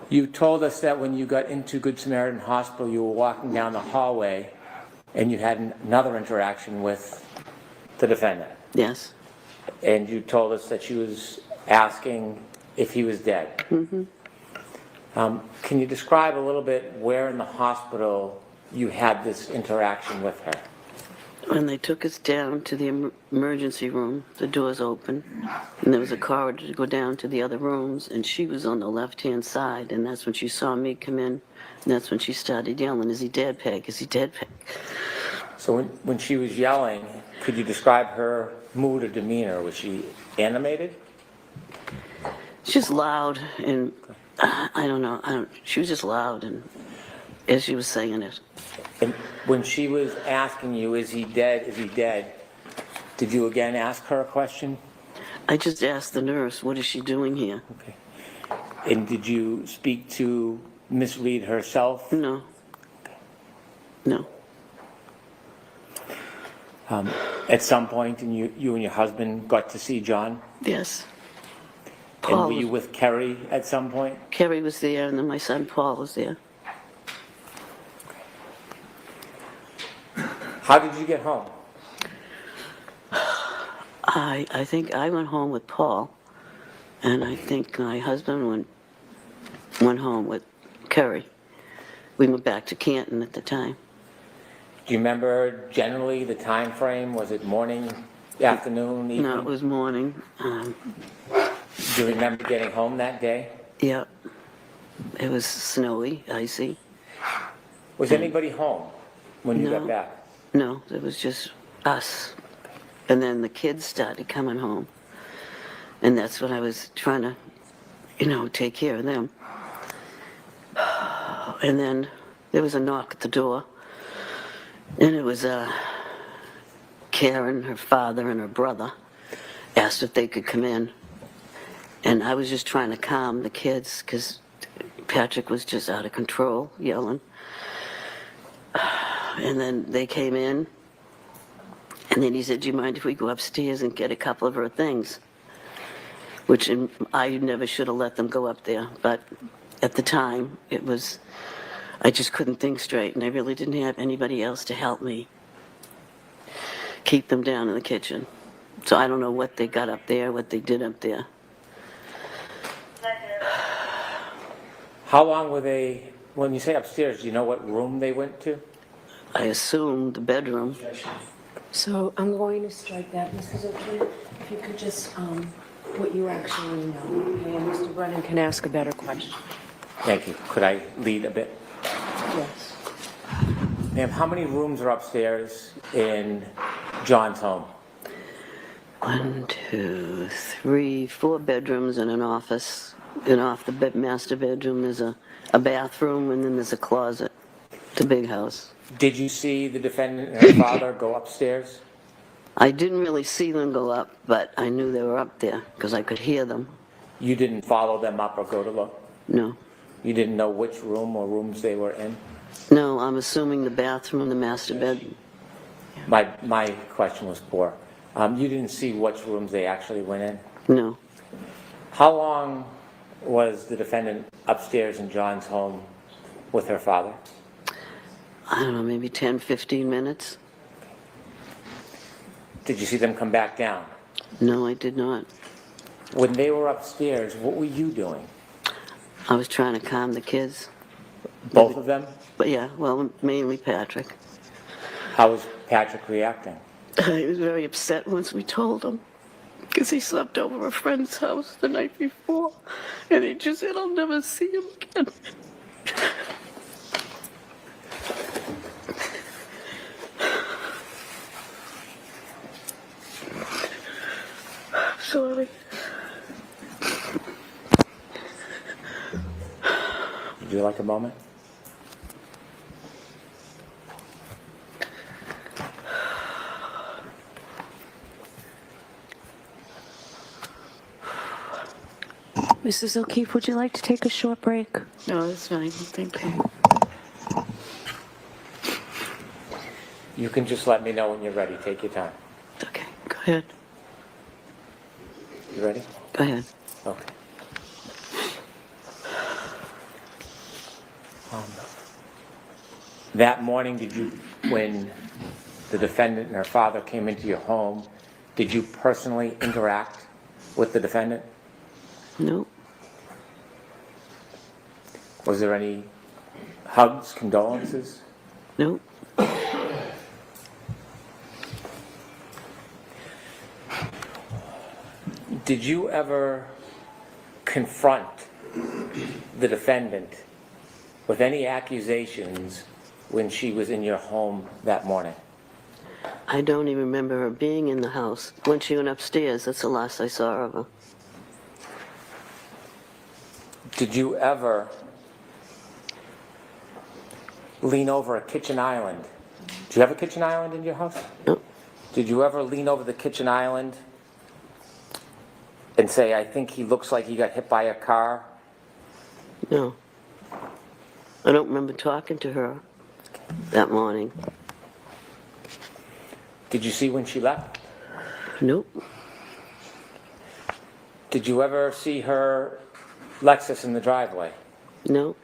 You told us that when you got into Good Samaritan Hospital, you were walking down the hallway and you had another interaction with the defendant. Yes. And you told us that she was asking if he was dead. Mm-hmm. Can you describe a little bit where in the hospital you had this interaction with her? When they took us down to the emergency room, the doors open, and there was a corridor to go down to the other rooms, and she was on the left-hand side, and that's when she saw me come in, and that's when she started yelling, "Is he dead, Peg? Is he dead, Peg?" So when she was yelling, could you describe her mood or demeanor? Was she animated? It's just loud, and I don't know, she was just loud, and as she was saying it. And when she was asking you, "Is he dead? Is he dead?" did you again ask her a question? I just asked the nurse, "What is she doing here?" Okay. And did you speak to Miss Reed herself? No. No. At some point, and you and your husband got to see John? Yes. And were you with Kerry at some point? Kerry was there, and then my son Paul was there. How did you get home? I think I went home with Paul, and I think my husband went home with Kerry. We went back to Canton at the time. Do you remember generally the time frame? Was it morning, afternoon, evening? No, it was morning. Do you remember getting home that day? Yeah. It was snowy, icy. Was anybody home when you got back? No, it was just us. And then the kids started coming home. And that's when I was trying to, take care of them. And then there was a knock at the door. And it was Karen, her father, and her brother asked if they could come in. And I was just trying to calm the kids because Patrick was just out of control, yelling. And then they came in. And then he said, "Do you mind if we go upstairs and get a couple of her things?" Which I never should have let them go up there. But at the time, I just couldn't think straight. And I really didn't have anybody else to help me keep them down in the kitchen. So I don't know what they got up there, what they did up there. How long were they, when you say upstairs, do you know what room they went to? I assumed the bedroom. So I'm going to strike that, Mrs. O'Keefe. If you could just, what you actually know, okay? And Mr. Brennan can ask a better question. Thank you. Could I lead a bit? Yes. Ma'am, how many rooms are upstairs in John's home? 1, 2, 3, 4 bedrooms and an office. And off the master bedroom there's a bathroom, and then there's a closet. It's a big house. Did you see the defendant and her father go upstairs? I didn't really see them go up, but I knew they were up there because I could hear them. You didn't follow them up or go to look? No. You didn't know which room or rooms they were in? No, I'm assuming the bathroom and the master bedroom. My question was poor. You didn't see which rooms they actually went in? No. How long was the defendant upstairs in John's home with her father? I don't know, maybe 10, 15 minutes. Did you see them come back down? No, I did not. When they were upstairs, what were you doing? I was trying to calm the kids. Both of them? But yeah, well, mainly Patrick. How was Patrick reacting? He was very upset once we told him, because he slept over a friend's house the night before, and he just said, I'll never see him again. Sorry. Would you like a moment? Mrs. O'Keefe, would you like to take a short break? No, that's fine. Thank you. You can just let me know when you're ready. Take your time. Okay, go ahead. You ready? Go ahead. Okay. That morning, when the defendant and her father came into your home, did you personally interact with the defendant? No. Was there any hugs, condolences? No. Did you ever confront the defendant with any accusations when she was in your home that morning? I don't even remember her being in the house. When she went upstairs, that's the last I saw of her. Did you ever lean over a kitchen island? Do you have a kitchen island in your house? No. Did you ever lean over the kitchen island and say, I think he looks like he got hit by a car? No. I don't remember talking to her that morning. Did you see when she left? Nope. Did you ever see her Lexus in the driveway? No.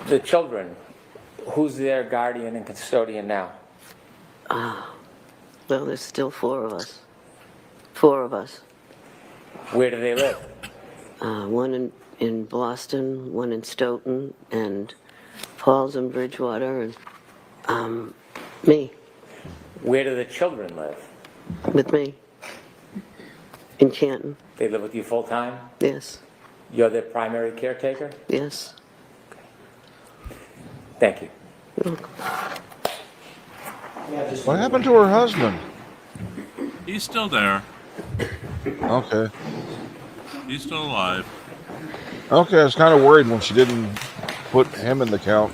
The children, who's their guardian and custodian now? Well, there's still 4 of us. 4 of us. Where do they live? One in Boston, one in Stoughton, and Paul's in Bridgewater, and me. Where do the children live? With me. In Canton. They live with you full time? Yes. You're their primary caretaker? Yes. Thank you. What happened to her husband? He's still there. Okay. He's still alive. Okay, I was kind of worried when she didn't put him in the count.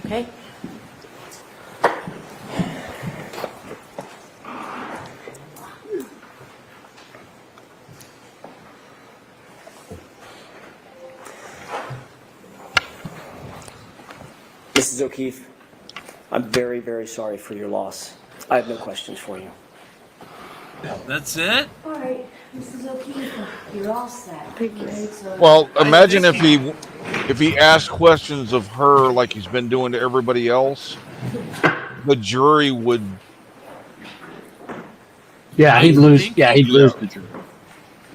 Okay. Mrs. O'Keefe, I'm very, very sorry for your loss. I have no questions for you. That's it? All right, Mrs. O'Keefe, you're all set. Thank you. Well, imagine if he if he asked questions of her like he's been doing to everybody else, the jury would. Yeah, I he'd lose. think Yeah, he, he'd lose the jury.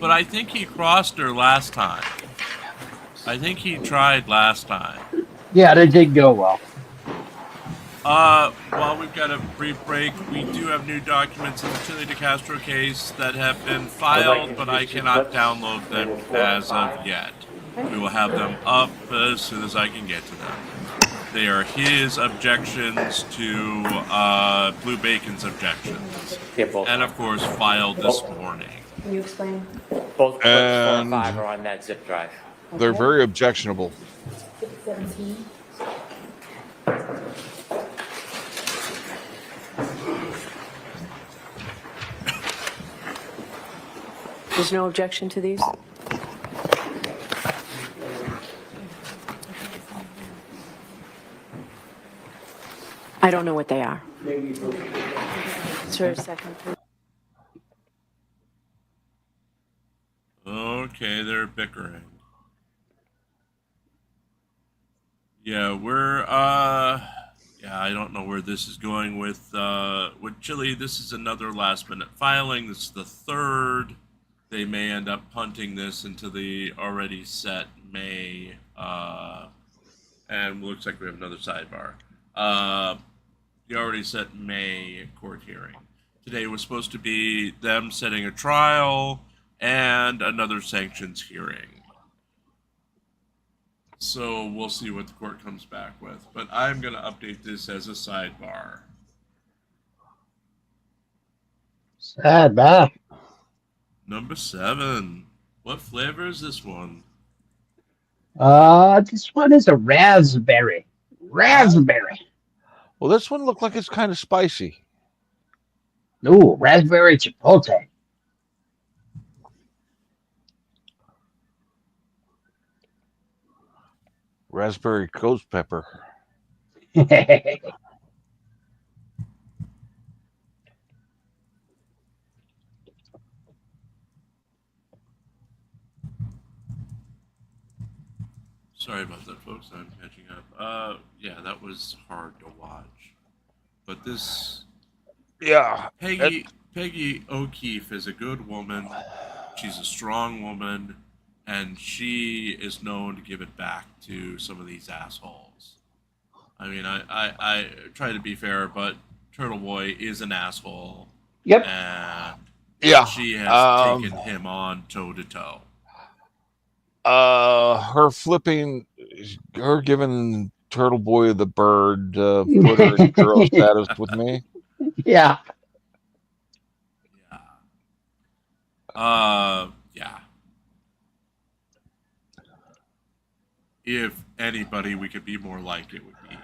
but I think he crossed her last time. I think he tried last time. Yeah, that did go well. While we've got a brief break, we do have new documents in the Chile de Castro case that have been filed, but I cannot download them as of yet. We will have them up as soon as I can get to them. They are his objections to Blue Bacon's objections, and of course filed this morning. Can you explain? Both clips 4 and And 5 are on that zip drive. they're very objectionable. 17. There's no objection to these? I don't know what they are. Is there a second, please? Okay, they're bickering. Yeah, I don't know where this is going with Chile. This is another last minute filing. This is the third. They may end up punting this into the already set May, and looks like we have another sidebar. The already set May court hearing. Today was supposed to be them setting a trial and another sanctions hearing. So we'll see what the court comes back with. But I'm going to update this as a sidebar. Sidebar. Number 7. What flavor is this one? This one is a raspberry. Raspberry. Well, this one looked like it's kind of spicy. Ooh, raspberry chipotle. Raspberry ghost pepper. Sorry about that, folks. I'm catching up. Yeah, that was hard to watch. But this... Yeah. Peggy O'Keefe is a good woman. She's a strong woman. And she is known to give it back to some of these assholes. I mean, I try to be fair, but Turtle Boy is an asshole. Yep. And Yeah. she has taken him on toe to toe. Her giving Turtle Boy the bird put her in hero status with me. Yeah. Yeah. If anybody we could be more like, it would be.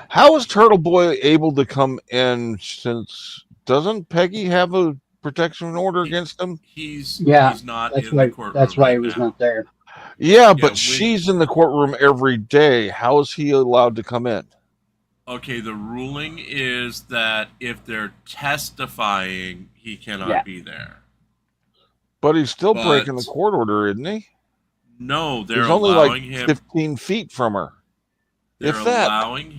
How is Turtle Boy able to come in since doesn't Peggy have a protection order against him? He's not that's in why, the courtroom. That's why right he was now. not there. Yeah, but she's in the courtroom every day. How is he allowed to come in? Okay, the ruling is that if they're testifying, he cannot be there. But he's still breaking the court order, isn't he? No, they're He's only allowing like him 15 feet from her. They're If that.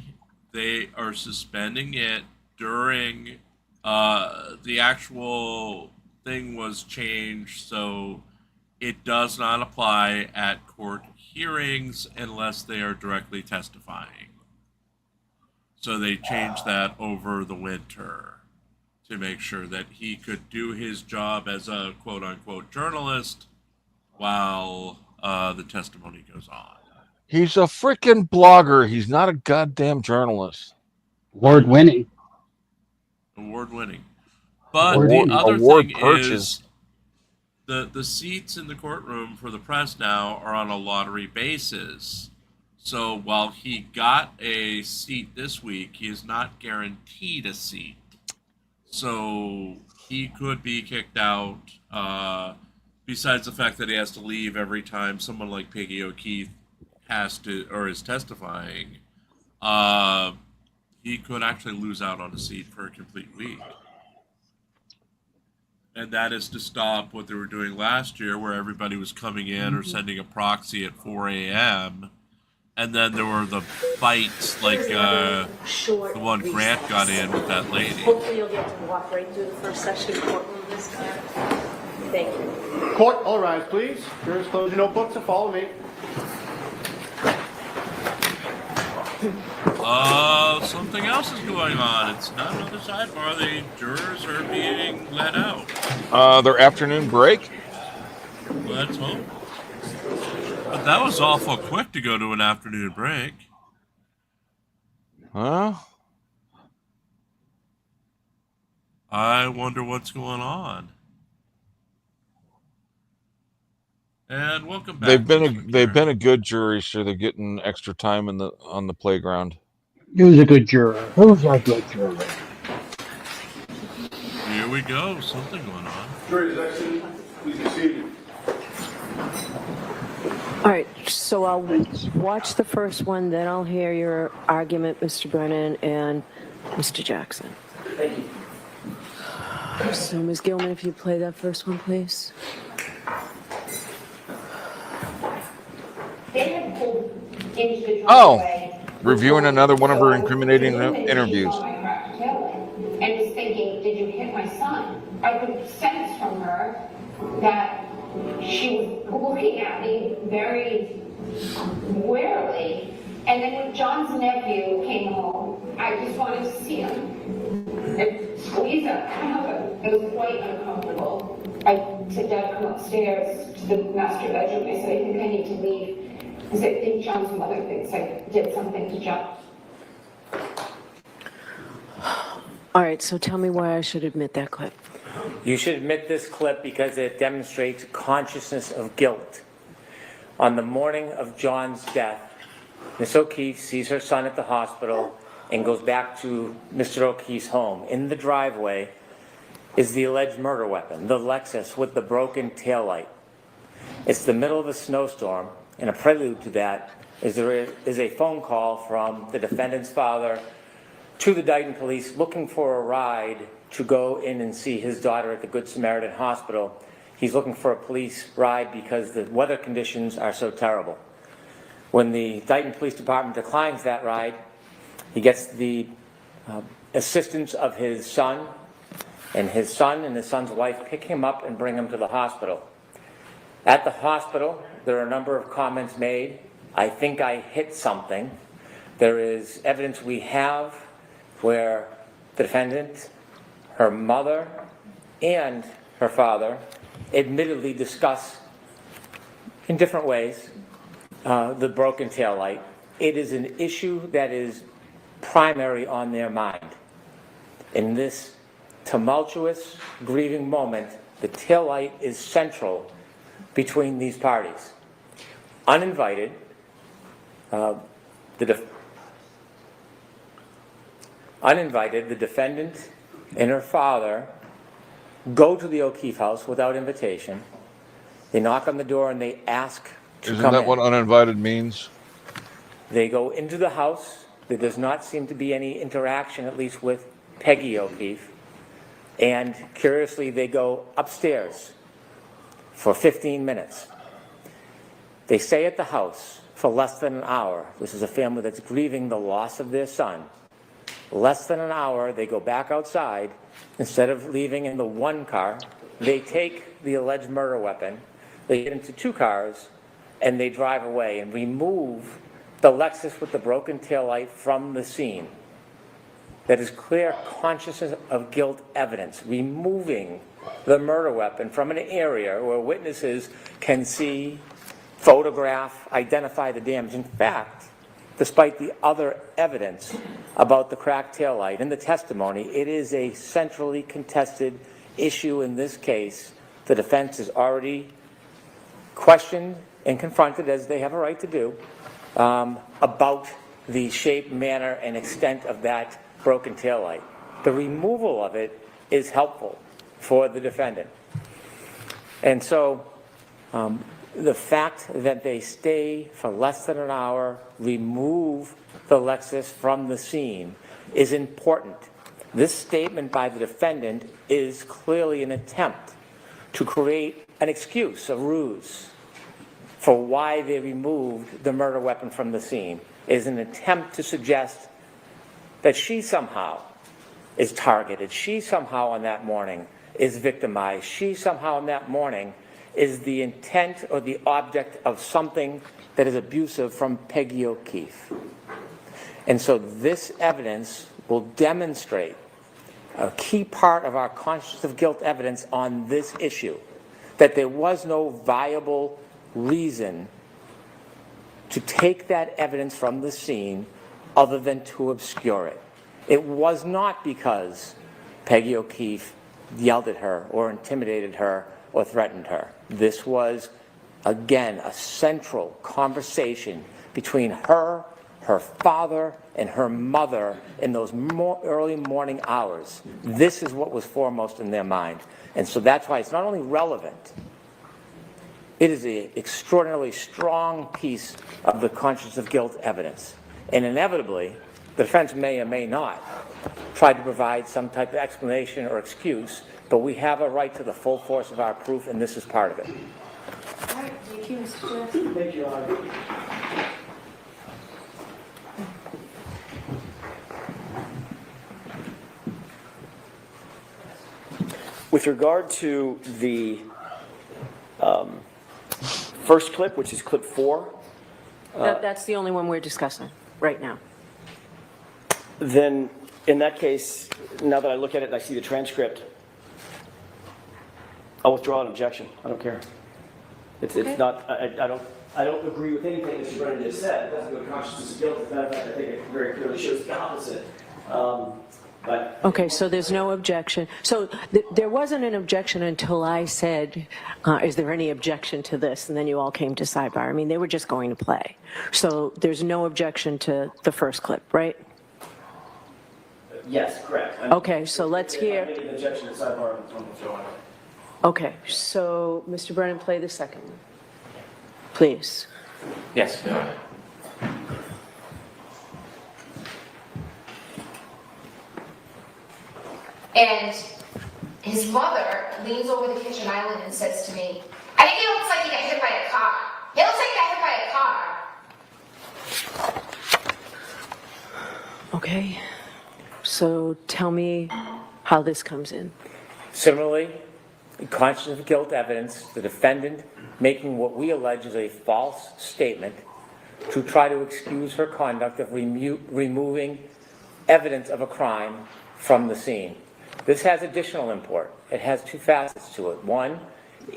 They are suspending it during the actual thing was changed, so it does not apply at court hearings unless they are directly testifying. So they changed that over the winter to make sure that he could do his job as a quote-unquote journalist while the testimony goes on. He's a freaking blogger. He's not a goddamn journalist. Award-winning. But Award- the other award thing purchase. is the seats in the courtroom for the press now are on a lottery basis. So while he got a seat this week, he is not guaranteed a seat. So he could be kicked out, besides the fact that he has to leave every time someone like Peggy O'Keefe has to or is testifying. He could actually lose out on a seat for a complete week. And that is to stop what they were doing last year, where everybody was coming in or sending a proxy at 4 a.m. And then there were the fights, like the one Grant got in with that lady. Hopefully you'll get to walk right through the first session courtroom this time. Thank you. Court, all rise, please. Jurors, close your notebooks and follow me. Something else is going on. It's not another sidebar. The jurors are being let out. Their afternoon break? Let's hope. But that was awful quick to go to an afternoon break. Huh? I wonder what's going on. And welcome back. They've been a good jury, so they're getting extra time on the playground. Who's a good juror? Who's a good juror? Here we go. Something going on. Jury's excellent. Please be seated. All right, so I'll watch the first one, then I'll hear your argument, Mr. Brennan and Mr. Jackson. Thank you. So, Ms. Gilman, if you play that first one, please. Oh, reviewing another one of her incriminating interviews. And was thinking, did you hit my son? I could sense from her that she was looking at me very warily. And then when John's nephew came home, I just wanted to see him and squeeze him. It was quite uncomfortable. I said, Dad, come upstairs to the master bedroom. I said, I think I need to leave. Because I think John's mother thinks I did something to John. All right, so tell me why I should admit that clip. You should admit this clip because it demonstrates consciousness of guilt. On the morning of John's death, Miss O'Keefe sees her son at the hospital and goes back to Mr. O'Keefe's home. In the driveway is the alleged murder weapon, the Lexus with the broken taillight. It's the middle of a snowstorm, and a prelude to that is there is a phone call from the defendant's father to the Dighton police looking for a ride to go in and see his daughter at the Good Samaritan Hospital. He's looking for a police ride because the weather conditions are so terrible. When the Dighton Police Department declines that ride, he gets the assistance of his son and his son's wife pick him up and bring him to the hospital. At the hospital, there are a number of comments made. I think I hit something. There is evidence we have where the defendant, her mother, and her father admittedly discuss in different ways the broken taillight. It is an issue that is primary on their mind. In this tumultuous, grieving moment, the taillight is central between these parties. Uninvited, the defendant and her father go to the O'Keefe house without invitation. They knock on the door and they ask to Isn't come that in. what uninvited means? They go into the house. There does not seem to be any interaction, at least with Peggy O'Keefe. And curiously, they go upstairs for 15 minutes. They stay at the house for less than an hour. This is a family that's grieving the loss of their son. Less than an hour, they go back outside. Instead of leaving in the one car, they take the alleged murder weapon, they get into two cars, and they drive away and remove the Lexus with the broken taillight from the scene. That is clear consciousness of guilt evidence, removing the murder weapon from an area where witnesses can see, photograph, identify the damage. In fact, despite the other evidence about the cracked taillight and the testimony, it is a centrally contested issue in this case. The defense is already questioned and confronted, as they have a right to do, about the shape, manner, and extent of that broken taillight. The removal of it is helpful for the defendant. And so the fact that they stay for less than an hour, remove the Lexus from the scene, is important. This statement by the defendant is clearly an attempt to create an excuse, a ruse, for why they removed the murder weapon from the scene. It is an attempt to suggest that she somehow is targeted. She somehow on that morning is victimized. She somehow on that morning is the intent or the object of something that is abusive from Peggy O'Keefe. And so this evidence will demonstrate a key part of our consciousness of guilt evidence on this issue, that there was no viable reason to take that evidence from the scene other than to obscure it. It was not because Peggy O'Keefe yelled at her or intimidated her or threatened her. This was, again, a central conversation between her, her father, and her mother in those early morning hours. This is what was foremost in their mind. And so that's why it's not only relevant, it is an extraordinarily strong piece of the consciousness of guilt evidence. And inevitably, the defense may or may not try to provide some type of explanation or excuse, but we have a right to the full force of our proof, and this is part of it. All right, thank you, Mr. Jackson. Thank you, Your Honor. With regard to the first clip, which is clip 4. That's the only one we're discussing right now. Then, in that case, now that I look at it and I see the transcript, I'll withdraw an objection. I don't care. It's not. I don't agree with anything Mr. Brennan just said. It doesn't go to consciousness of guilt. As a matter of fact, I think it very clearly shows the opposite. But Okay, so there's no objection. So there wasn't an objection until I said, is there any objection to this? And then you all came to sidebar. I mean, they were just going to play. So there's no objection to the first clip, right? yes, correct. Okay, so let's hear. I'm making an objection to sidebar from withdrawing. Okay, so Mr. Brennan, play the second one, please. Yes. And his mother leans over the kitchen island and says to me, I think he looks like he got hit by a car. He looks like he got hit by a car. Okay, so tell me how this comes in. Similarly, in consciousness of guilt evidence, the defendant making what we allege is a false statement to try to excuse her conduct of removing evidence of a crime from the scene. This has additional import. It has two facets to it. One,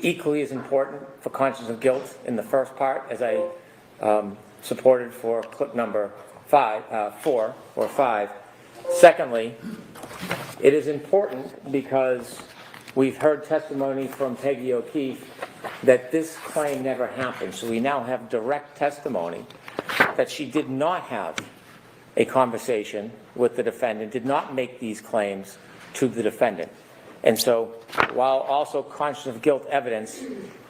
equally as important for consciousness of guilt in the first part, as I supported for clip number 4 or 5. Secondly, it is important because we've heard testimony from Peggy O'Keefe that this claim never happened. So we now have direct testimony that she did not have a conversation with the defendant, did not make these claims to the defendant. And so while also conscious of guilt evidence,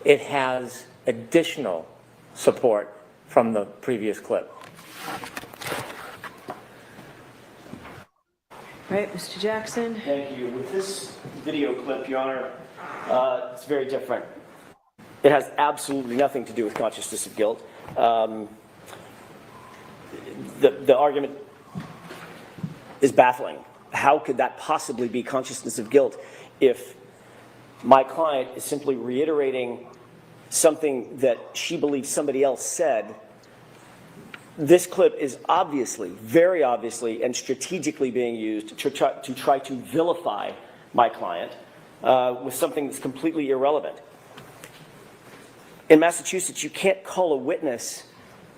it has additional support from the previous clip. Right, Mr. Jackson? Thank you. With this video clip, Your Honor, it's very different. It has absolutely nothing to do with consciousness of guilt. The argument is baffling. How could that possibly be consciousness of guilt if my client is simply reiterating something that she believes somebody else said? This clip is obviously, very obviously, and strategically being used to try to vilify my client with something that's completely irrelevant. In Massachusetts, you can't call a witness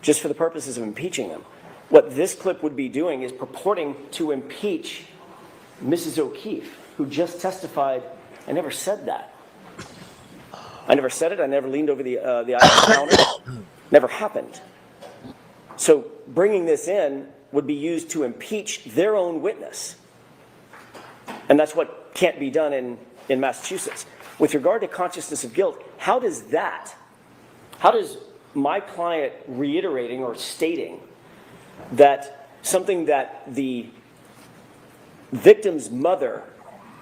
just for the purposes of impeaching them. What this clip would be doing is purporting to impeach Mrs. O'Keefe, who just testified, I never said that. I never said it. I never leaned over the aisle counter. Never happened. So bringing this in would be used to impeach their own witness. And that's what can't be done in Massachusetts. With regard to consciousness of guilt, how does my client reiterating or stating that something that the victim's mother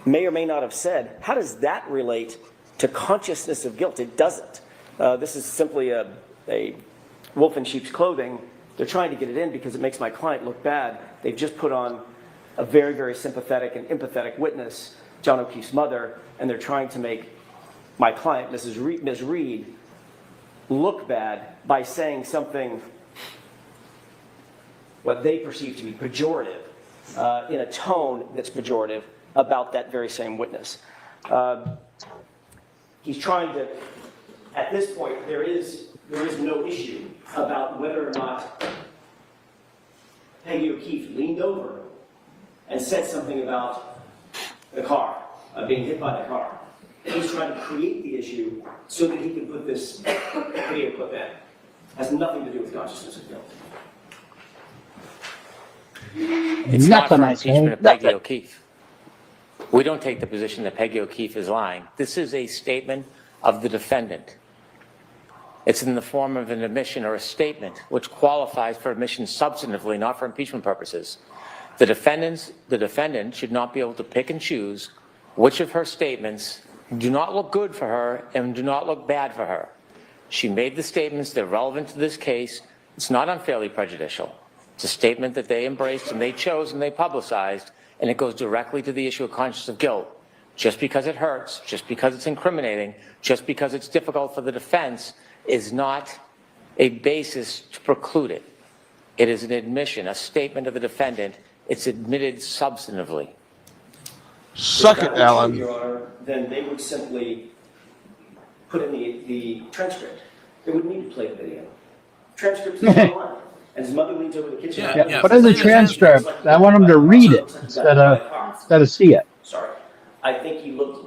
may or may not have said, how does that relate to consciousness of guilt? It doesn't. This is simply a wolf in sheep's clothing. They're trying to get it in because it makes my client look bad. They've just put on a very, very sympathetic and empathetic witness, John O'Keefe's mother, and they're trying to make my client, Ms. Reed, look bad by saying something what they perceive to be pejorative, in a tone that's pejorative about that very same witness. He's trying to, at this point, there is no issue about whether or not Peggy O'Keefe leaned over and said something about the car, being hit by the car. He's trying to create the issue so that he can put this video clip in. Has nothing to do with consciousness of guilt. It's not for impeachment of Peggy O'Keefe. We don't take the position that Peggy O'Keefe is lying. This is a statement of the defendant. It's in the form of an admission or a statement which qualifies for admission substantively, not for impeachment purposes. The defendant should not be able to pick and choose which of her statements do not look good for her and do not look bad for her. She made the statements that are relevant to this case. It's not unfairly prejudicial. It's a statement that they embraced and they chose and they publicized, and it goes directly to the issue of consciousness of guilt. Just because it hurts, just because it's incriminating, just because it's difficult for the defense is not a basis to preclude it. It is an admission, a statement of the defendant. It's admitted substantively. Suck it, Alan. Your Honor, then they would simply put in the transcript. They wouldn't need to play the video. Transcript's online. And his mother leans over the kitchen. Yeah, put in the transcript. I want him to read it instead of see it. Sorry. I think he looks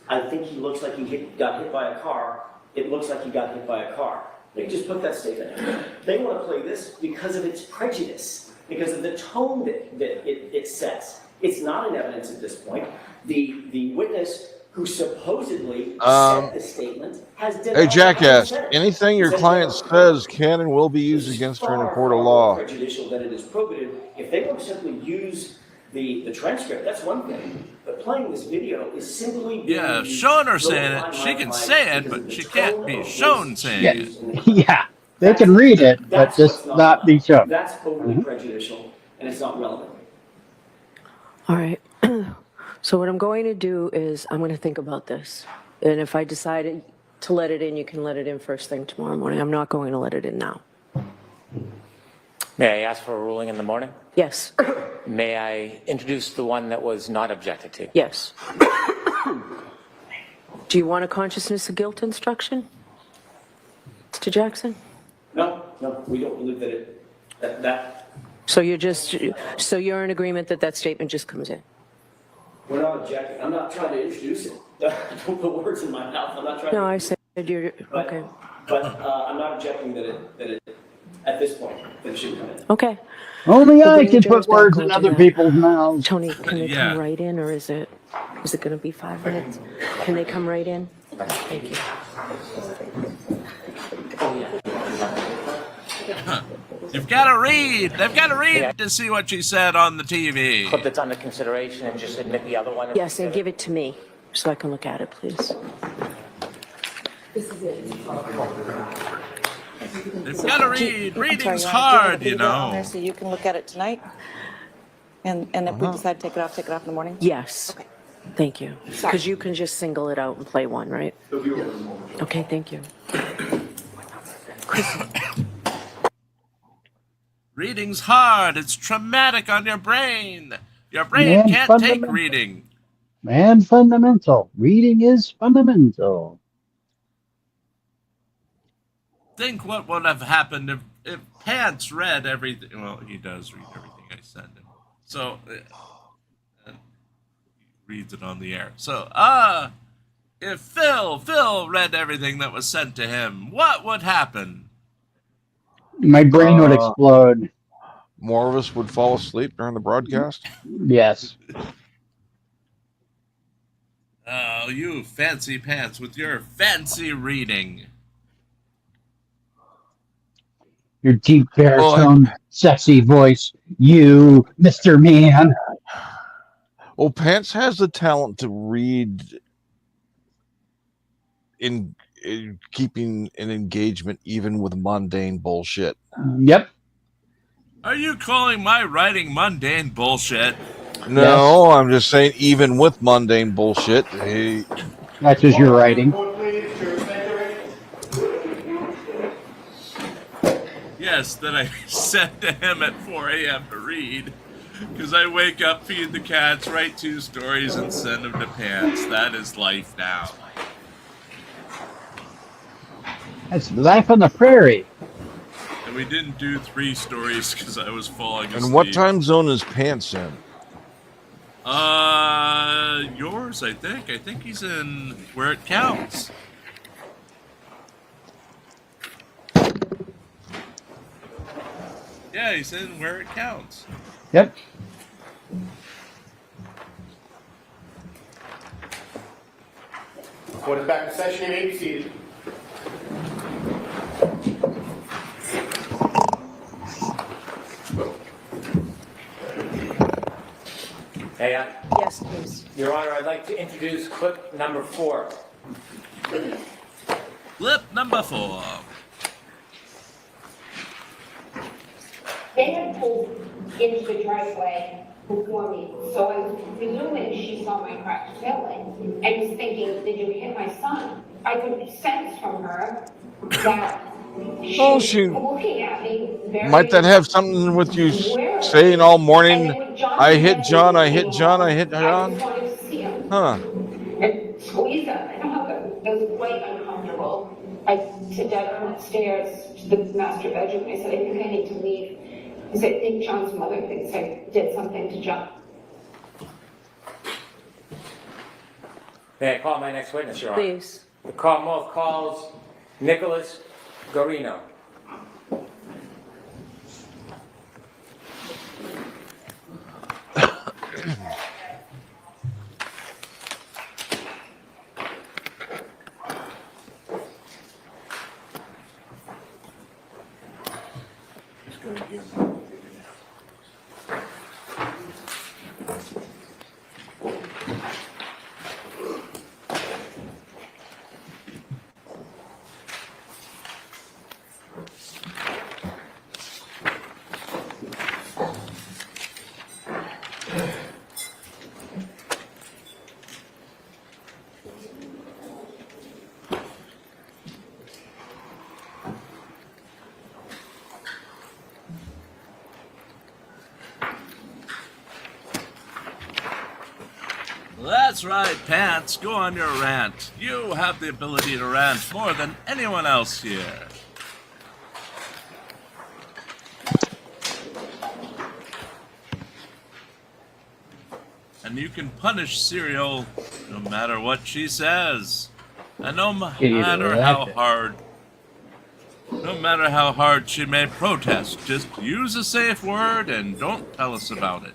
like he got hit by a car. It looks like he got hit by a car. They just put that statement in. They want to play this because of its prejudice, because of the tone that it sets. It's not in evidence at this point. The witness who supposedly said the statement has denied. Hey, jackass, anything your client says can and will be used against her in a court of law. Prejudicial than it is probative. If they want to simply use the transcript, that's one thing. But playing this video is simply showing her saying it. She can say it, but she can't be shown saying it. Yeah, they can read it, but just not be shown. That's overly prejudicial, and it's not relevant. All right. So what I'm going to do is I'm going to think about this. And if I decided to let it in, you can let it in first thing tomorrow morning. I'm not going to let it in now. May I ask for a ruling in the morning? Yes. May I introduce the one that was not objected to? Yes. Do you want a consciousness of guilt instruction, Mr. Jackson? No, we don't believe that So you're in agreement that that statement just comes in? we're not objecting. I'm not trying to introduce it. Don't put words in my mouth. I'm not trying. No, I said you're okay. But I'm not objecting that it at this point that it should come in. Okay. Only I can put words in other people's mouths. Tony, can they come right in, or is it going to be 5 minutes? Can they come right in? Thank you. You've got to read. They've got to read to see what she said on the TV. Clip that's under consideration and just admit the other one? Yes, and give it to me so I can look at it, please. They've got to read. Reading's hard, you know. So you can look at it tonight? And if we decide to take it off in the morning? Yes. Okay. Thank you. Because you can just single it out and play one, right? Okay, thank you. Reading's hard. It's traumatic on your brain. Your brain can't take reading. Man, fundamental. Reading is fundamental. Think what would have happened if Pants read everything. Well, he does read everything I send him. So, he reads it on the air. So, if Phil read everything that was sent to him, what would happen? My brain would explode. More of us would fall asleep during the broadcast? Yes. Oh, you fancy pants with your fancy reading. Your deep baritone, sexy voice. You, Mr. Man. Well, Pants has the talent to read in keeping an engagement even with mundane bullshit. Yep. Are you calling my writing mundane bullshit? No, I'm just saying even with mundane bullshit, That's just your writing. Yes, that I said to him at 4 a.m. to read. Because I wake up, feed the cats, write 2 stories, and send them to Pants. That is life now. That's life on the prairie. And we didn't do 3 stories because I was falling asleep. And what time zone is Pants in? Yours, I think. I think he's in where it counts. Yeah, he's in where it counts. Yep. Court is back in session. You may be seated. Hey, Yes, please. Your Honor, I'd like to introduce clip number 4. Clip number 4. They had pulled into the driveway before me, so I was presuming she saw my cracked filling and was thinking, did you hit my son? I could sense from her that she was looking at me very... Might that have something with you saying all morning, I hit John, I hit John, I hit John? Huh. And squeeze them. I know how it was quite uncomfortable. I said, Dad, come upstairs to the master bedroom. I said, I think I need to leave. Because I think John's mother thinks I did something to John. May I call my next witness, Your Honor? Please. The Commonwealth calls Nicholas Garino. That's right, Pants. Go on your rant. You have the ability to rant more than anyone else here. And you can punish Serial no matter what she says. And no matter how hard she may protest, just use a safe word and don't tell us about it.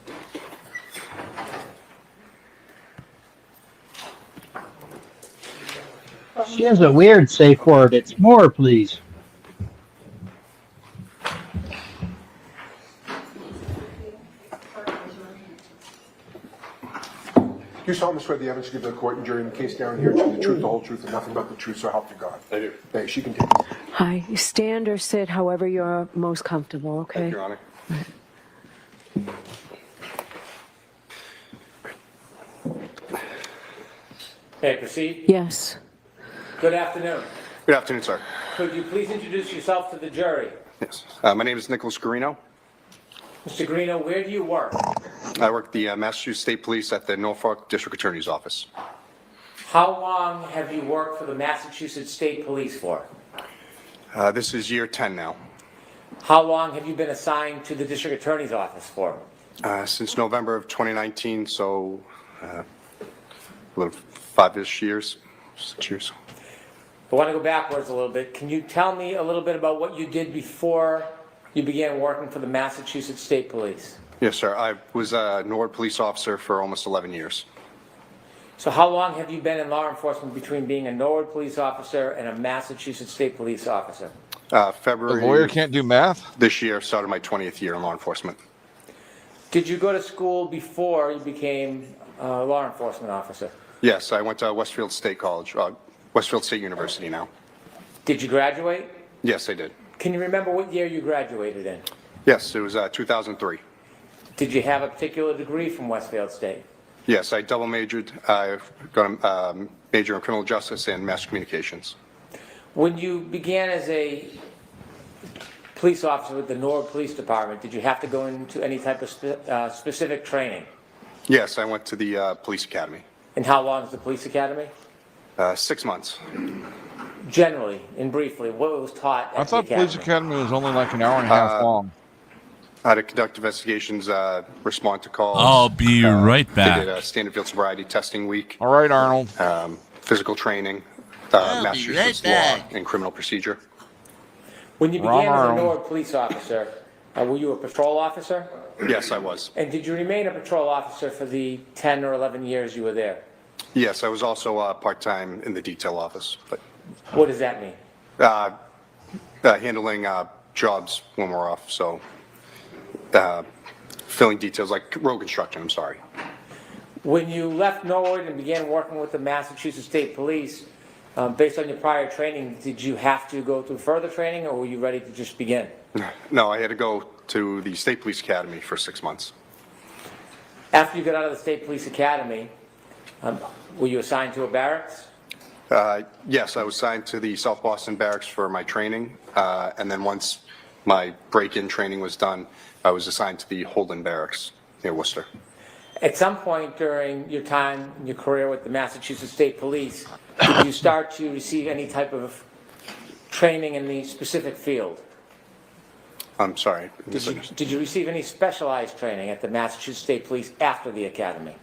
She has a weird safe word. It's more, please. Do you solemnly swear the evidence you give to the court and jury in the case down here to the truth, the whole truth, and nothing but the truth, so help you God? I do. Hey, she can take it. Hi. Stand or sit, however you're most comfortable, okay? Thank you, Your Honor. May I proceed? Yes. Good afternoon. Good afternoon, sir. Could you please introduce yourself to the jury? Yes. My name is Nicholas Garino. Mr. Garino, where do you work? I work at the Massachusetts State Police at the Norfolk District Attorney's Office. How long have you worked for the Massachusetts State Police for? This is year 10 now. How long have you been assigned to the District Attorney's Office for? Since November of 2019, so 5-ish years, 6 years. I want to go backwards a little bit. Can you tell me a little bit about what you did before you began working for the Massachusetts State Police? Yes, sir. I was a Norwood police officer for almost 11 years. So how long have you been in law enforcement between being a Norwood police officer and a Massachusetts State Police officer? February. The lawyer can't do math? This year started my 20th year in law enforcement. Did you go to school before you became law enforcement officer. Yes, I went to Westfield State College, Westfield State University now. Did you graduate? Yes, I did. Can you remember what year you graduated in? Yes, it was 2003. Did you have a particular degree from Westfield State? Yes, I double majored. I got a major in criminal justice and mass communications. When you began as a police officer with the Norwood Police Department, did you have to go into any type of specific training? Yes, I went to the police academy. And how long is the police academy? 6 months. Generally and briefly, what was taught at I thought the police academy was only like an hour and a half long. How to conduct investigations, respond to calls. I'll be right They back. did a standard field sobriety testing week. All right, Arnold. Physical training, I'll be Massachusetts right law, back. and criminal procedure. When you began as a Wrong. Norwood police officer, were you a patrol officer? Yes, I was. And did you remain a patrol officer for the 10 or 11 years you were there? Yes, I was also part-time in the detail office, but What does that mean? handling jobs when we're off, so filling details like road construction, I'm sorry. When you left Norwood and began working with the Massachusetts State Police, based on your prior training, did you have to go through further training or were you ready to just begin? No, I had to go to the State Police Academy for 6 months. After you got out of the State Police Academy, were you assigned to a barracks? Yes, I was assigned to the South Boston Barracks for my training, and then once my break-in training was done, I was assigned to the Holden Barracks near Worcester. At some point during your time in your career with the Massachusetts State Police, did you start to receive any type of training in the specific field? I'm sorry. Did you receive any specialized training at the Massachusetts State Police after the academy?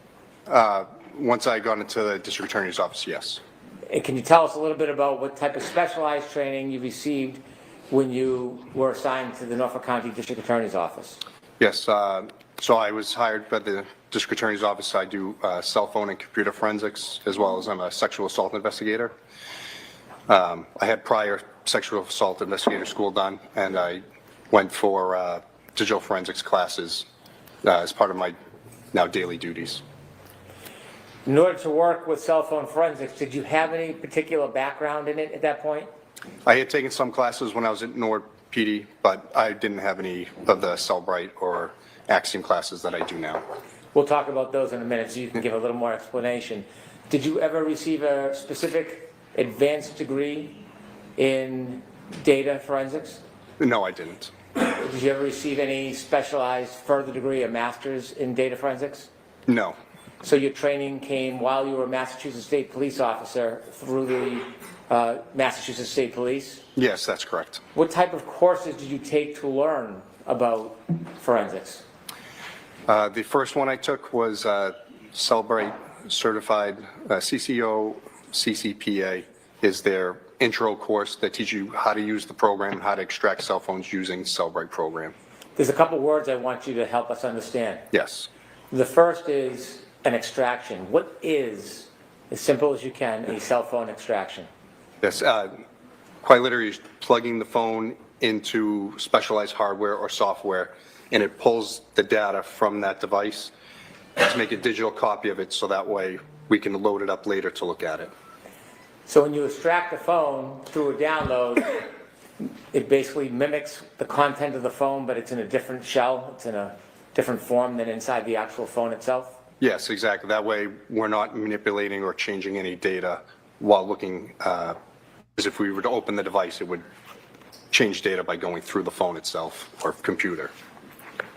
Once I got into the district attorney's office, yes. And can you tell us a little bit about what type of specialized training you received when you were assigned to the Norfolk County District Attorney's Office? Yes, so I was hired by the district attorney's office. I do cell phone and computer forensics, as well as I'm a sexual assault investigator. I had prior sexual assault investigator school done, and I went for digital forensics classes as part of my now daily duties. In order to work with cell phone forensics, did you have any particular background in it at that point? I had taken some classes when I was at Norwood PD, but I didn't have any of the Cellbrite or Axiom classes that I do now. We'll talk about those in a minute so you can give a little more explanation. Did you ever receive a specific advanced degree in data forensics? No, I didn't. Did you ever receive any specialized further degree, a master's in data forensics? No. So your training came while you were a Massachusetts State Police officer through the Massachusetts State Police? Yes, that's correct. What type of courses did you take to learn about forensics? The first one I took was Cellbrite certified CCO CCPA is their intro course that teaches you how to use the program, how to extract cell phones using Cellbrite program. There's a couple words I want you to help us understand. Yes. The first is an extraction. What is, as simple as you can, a cell phone extraction? Yes, quite literally plugging the phone into specialized hardware or software, and it pulls the data from that device to make a digital copy of it so that way we can load it up later to look at it. So when you extract the phone through a download, it basically mimics the content of the phone, but it's in a different shell, it's in a different form than inside the actual phone itself? Yes, exactly. That way we're not manipulating or changing any data while looking, as if we were to open the device, it would change data by going through the phone itself or computer.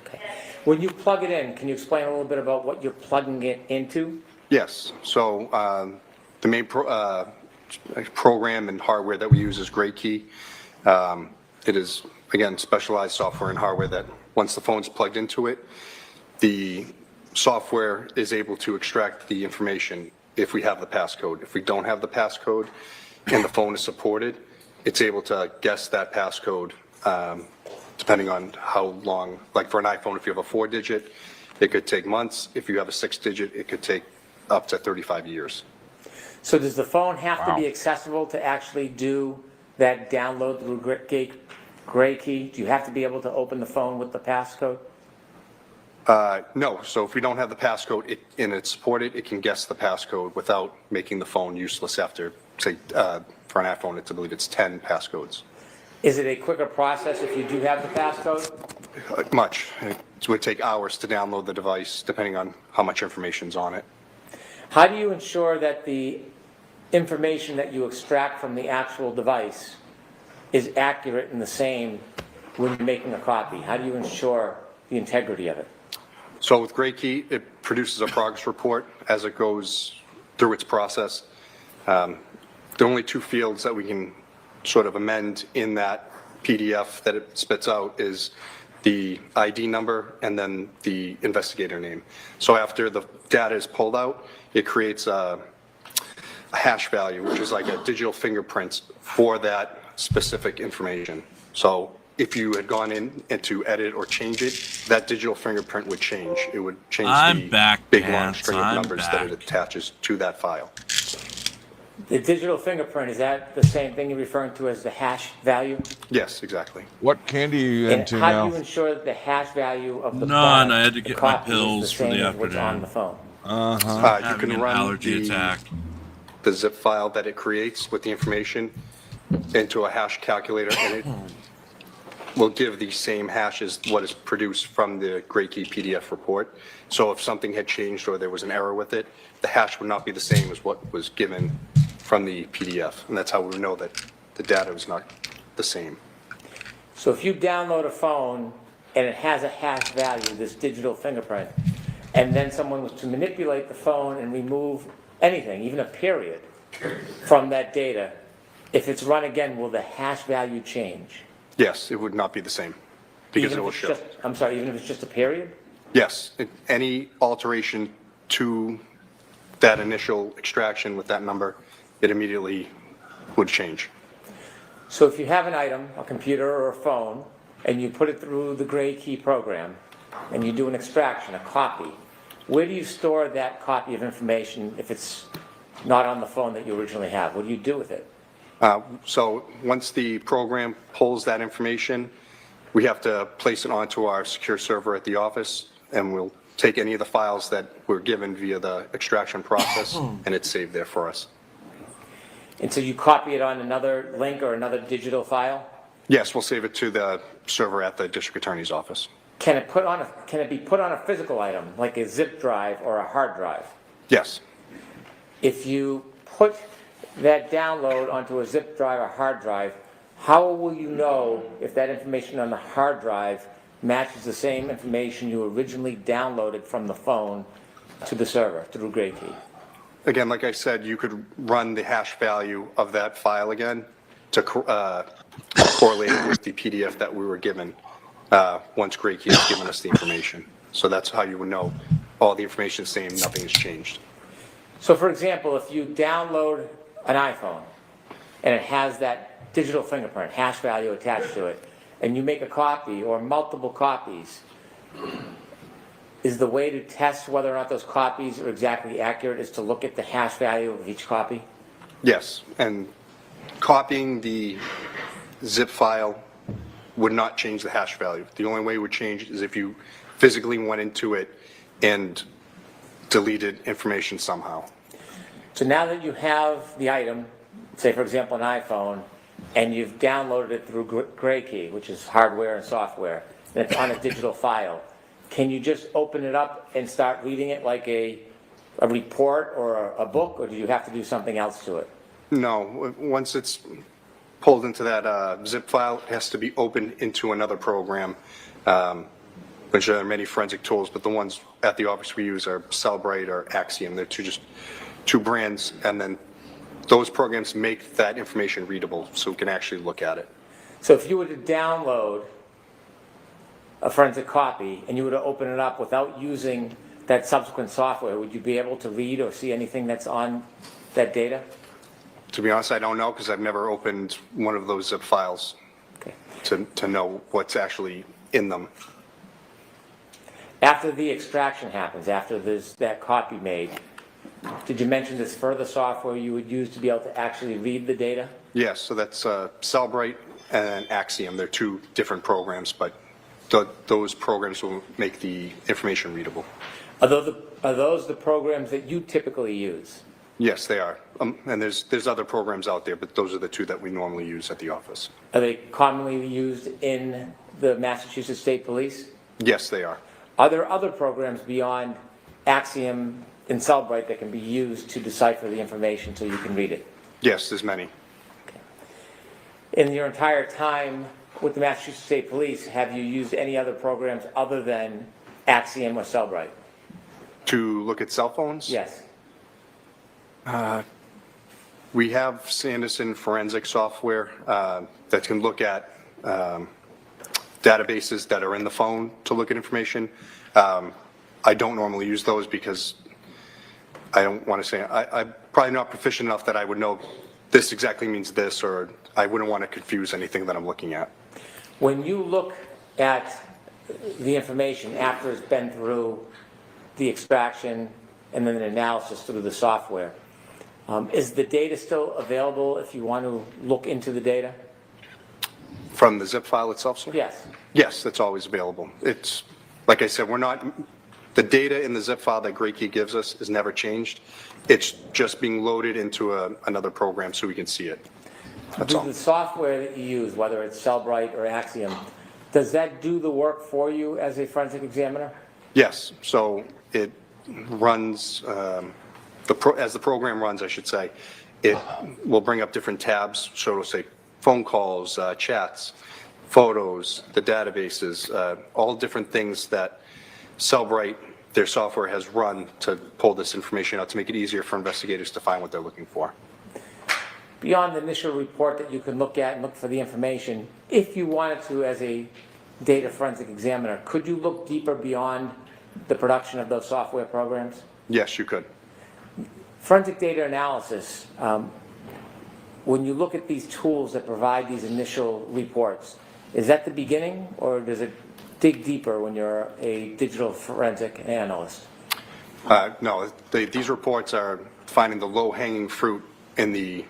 Okay. When you plug it in, can you explain a little bit about what you're plugging it into? Yes. So the main program and hardware that we use is GrayKey. It is, again, specialized software and hardware that once the phone's plugged into it, the software is able to extract the information if we have the passcode. If we don't have the passcode and the phone is supported, it's able to guess that passcode depending on how long. Like for an iPhone, if you have a 4-digit, it could take months. If you have a 6-digit, it could take up to 35 years. So does the phone have to be accessible to actually do that download through GrayKey? Do you have to be able to open the phone with the passcode? No, so if we don't have the passcode and it's supported, it can guess the passcode without making the phone useless after, say, for an iPhone, I believe it's 10 passcodes. Is it a quicker process if you do have the passcode? Much. It would take hours to download the device, depending on how much information's on it. How do you ensure that the information that you extract from the actual device is accurate and the same when you're making a copy? How do you ensure the integrity of it? So with GrayKey, it produces a progress report as it goes through its process. The only two fields that we can sort of amend in that PDF that it spits out is the ID number and then the investigator name. So after the data is pulled out, it creates a hash value, which is like a digital fingerprint for that specific information. So if you had gone in and to edit or change it, that digital fingerprint would change. It would change the big long string of numbers that it attaches to that file. The digital fingerprint, is that the same thing you're referring to as the hash value? Yes, exactly. What candy are you into how now? do you ensure that the hash value of the None. product, I had to the get my copy, is pills the for the same as what's on afternoon. the phone? Uh-huh. You can an run allergy attack. the zip file that it creates with the information into a hash calculator, and it will give the same hash as what is produced from the GrayKey PDF report. So if something had changed or there was an error with it, the hash would not be the same as what was given from the PDF. And that's how we know that the data is not the same. So if you download a phone and it has a hash value, this digital fingerprint, and then someone was to manipulate the phone and remove anything, even a period, from that data, if it's run again, will the hash value change? Yes, it would not be the same because Even it if will it's show. just, I'm sorry, even if it's just a period? Yes, any alteration to that initial extraction with that number, it immediately would change. So if you have an item, a computer or a phone, and you put it through the GrayKey program, and you do an extraction, a copy, where do you store that copy of information if it's not on the phone that you originally have? What do you do with it? So once the program pulls that information, we have to place it onto our secure server at the office, and we'll take any of the files that were given via the extraction process, and it's saved there for us. And so you copy it on another link or another digital file? Yes, we'll save it to the server at the district attorney's office. Can it be put on a physical item, like a zip drive or a hard drive? Yes. If you put that download onto a zip drive or hard drive, how will you know if that information on the hard drive matches the same information you originally downloaded from the phone to the server through GrayKey? Again, like I said, you could run the hash value of that file again to correlate it with the PDF that we were given once GrayKey has given us the information. So that's how you would know all the information is the same, nothing has changed. So for example, if you download an iPhone and it has that digital fingerprint, hash value attached to it, and you make a copy or multiple copies, is the way to test whether or not those copies are exactly accurate is to look at the hash value of each copy? Yes, and copying the zip file would not change the hash value. The only way it would change is if you physically went into it and deleted information somehow. So now that you have the item, say for example an iPhone, and you've downloaded it through GrayKey, which is hardware and software, and it's on a digital file, can you just open it up and start reading it like a report or a book, or do you have to do something else to it? No, once it's pulled into that zip file, it has to be opened into another program, which there are many forensic tools, but the ones at the office we use are Cellbrite or Axiom. They're just two brands, and then those programs make that information readable so we can actually look at it. So if you were to download a forensic copy and you were to open it up without using that subsequent software, would you be able to read or see anything that's on that data? To be honest, I don't know because I've never opened one of those zip files to know what's actually in them. After the extraction happens, after there's that copy made, did you mention this further software you would use to be able to actually read the data? Yes, so that's Cellbrite and Axiom. They're two different programs, but those programs will make the information readable. Are those the programs that you typically use? Yes, they are. And there's other programs out there, but those are the two that we normally use at the office. Are they commonly used in the Massachusetts State Police? Yes, they are. Are there other programs beyond Axiom and Cellbrite that can be used to decipher the information so you can read it? Yes, there's many. In your entire time with the Massachusetts State Police, have you used any other programs other than Axiom or Cellbrite? To look at cell phones? Yes. We have Sanderson forensic software that can look at databases that are in the phone to look at information. I don't normally use those because I don't want to say, I'm probably not proficient enough that I would know this exactly means this, or I wouldn't want to confuse anything that I'm looking at. When you look at the information after it's been through the extraction and then the analysis through the software, is the data still available if you want to look into the data? From the zip file itself, sir? Yes. Yes, that's always available. It's, like I said, the data in the zip file that Great Key gives us is never changed. It's just being loaded into another program so we can see it. That's all. The software that you use, whether it's Cellbrite or Axiom, does that do the work for you as a forensic examiner? Yes, so it runs, as the program runs, I should say, it will bring up different tabs. So it'll say phone calls, chats, photos, the databases, all different things that Cellbrite, their software, has run to pull this information out to make it easier for investigators to find what they're looking for. Beyond the initial report that you can look at and look for the information, if you wanted to as a data forensic examiner, could you look deeper beyond the production of those software programs? Yes, you could. Forensic data analysis, when you look at these tools that provide these initial reports, is that the beginning, or does it dig deeper when you're a digital forensic analyst? No, these reports are finding the low-hanging fruit in the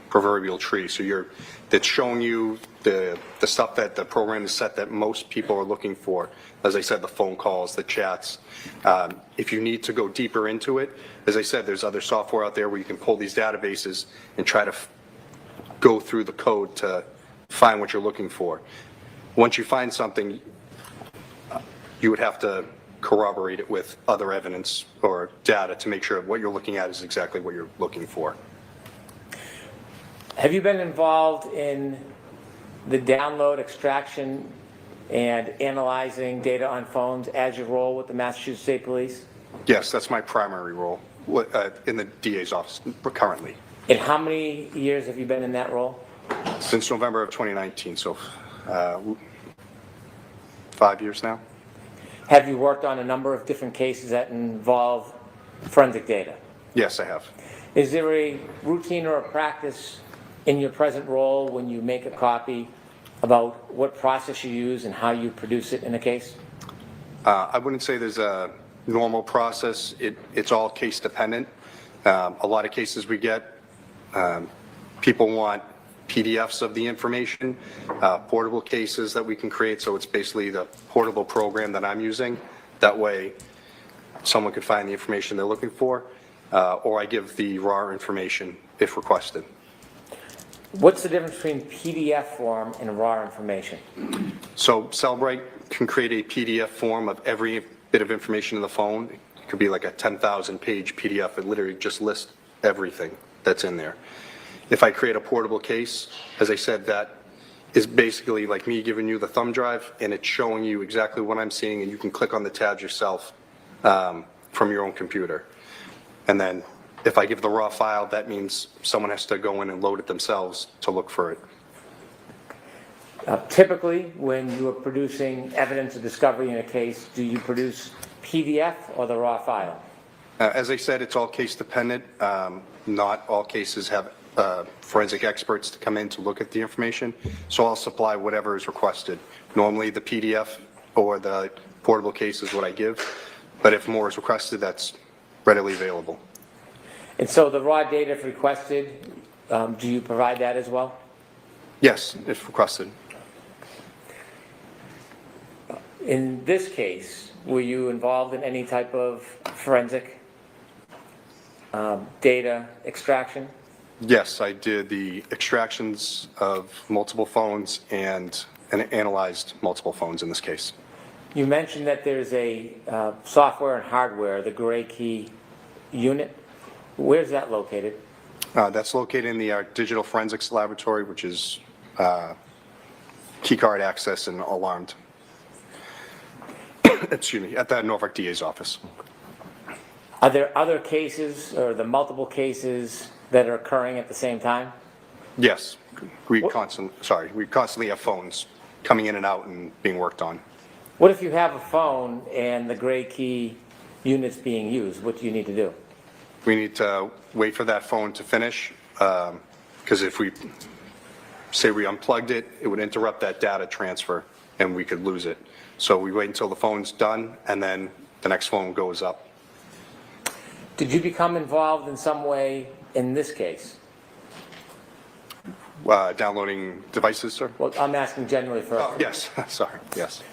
proverbial tree. So that's showing you the stuff that the program is set that most people are looking for. As I said, the phone calls, the chats. If you need to go deeper into it, as I said, there's other software out there where you can pull these databases and try to go through the code to find what you're looking for. Once you find something, you would have to corroborate it with other evidence or data to make sure what you're looking at is exactly what you're looking for. Have you been involved in the download, extraction, and analyzing data on phones as your role with the Massachusetts State Police? Yes, that's my primary role in the DA's office currently. And how many years have you been in that role? Since November of 2019, so 5 years now. Have you worked on a number of different cases that involve forensic data? Yes, I have. Is there a routine or a practice in your present role when you make a copy about what process you use and how you produce it in a case? I wouldn't say there's a normal process. It's all case dependent. A lot of cases we get, people want PDFs of the information, portable cases that we can create. So it's basically the portable program that I'm using. That way someone could find the information they're looking for, or I give the raw information if requested. What's the difference between PDF form and raw information? So Cellbrite can create a PDF form of every bit of information in the phone. It could be like a 10,000 page PDF. It literally just lists everything that's in there. If I create a portable case, as I said, that is basically like me giving you the thumb drive, and it's showing you exactly what I'm seeing, and you can click on the tabs yourself from your own computer. And then if I give the raw file, that means someone has to go in and load it themselves to look for it. Typically, when you are producing evidence of discovery in a case, do you produce PDF or the raw file? As I said, it's all case dependent. Not all cases have forensic experts to come in to look at the information, so I'll supply whatever is requested. Normally the PDF or the portable case is what I give, but if more is requested, that's readily available. And so the raw data, if requested, do you provide that as well? Yes, if requested. In this case, were you involved in any type of forensic data extraction? Yes, I did the extractions of multiple phones and analyzed multiple phones in this case. You mentioned that there's a software and hardware, the Gray Key unit. Where's that located? That's located in the Digital Forensics Laboratory, which is keycard access and alarmed. Excuse me, at the Norfolk DA's office. Are there other cases or the multiple cases that are occurring at the same time? Yes, we constantly have phones coming in and out and being worked on. What if you have a phone and the Gray Key unit's being used? What do you need to do? We need to wait for that phone to finish, because if we say we unplugged it, it would interrupt that data transfer and we could lose it. So we wait until the phone's done and then the next phone goes up. Did you become involved in some way in this case? Downloading devices, sir? Well, I'm asking generally for... Oh, yes, sorry, yes.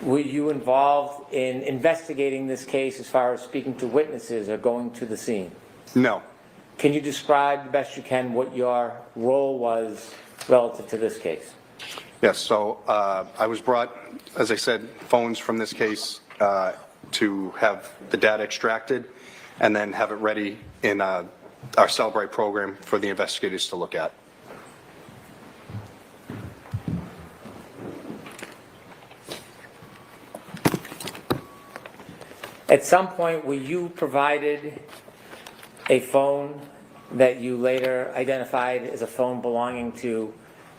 Were you involved in investigating this case as far as speaking to witnesses or going to the scene? No. Can you describe the best you can what your role was relative to this case? Yes, so I was brought, as I said, phones from this case to have the data extracted and then have it ready in our Celebrate program for the investigators to look at. At some point, were you provided a phone that you later identified as a phone belonging to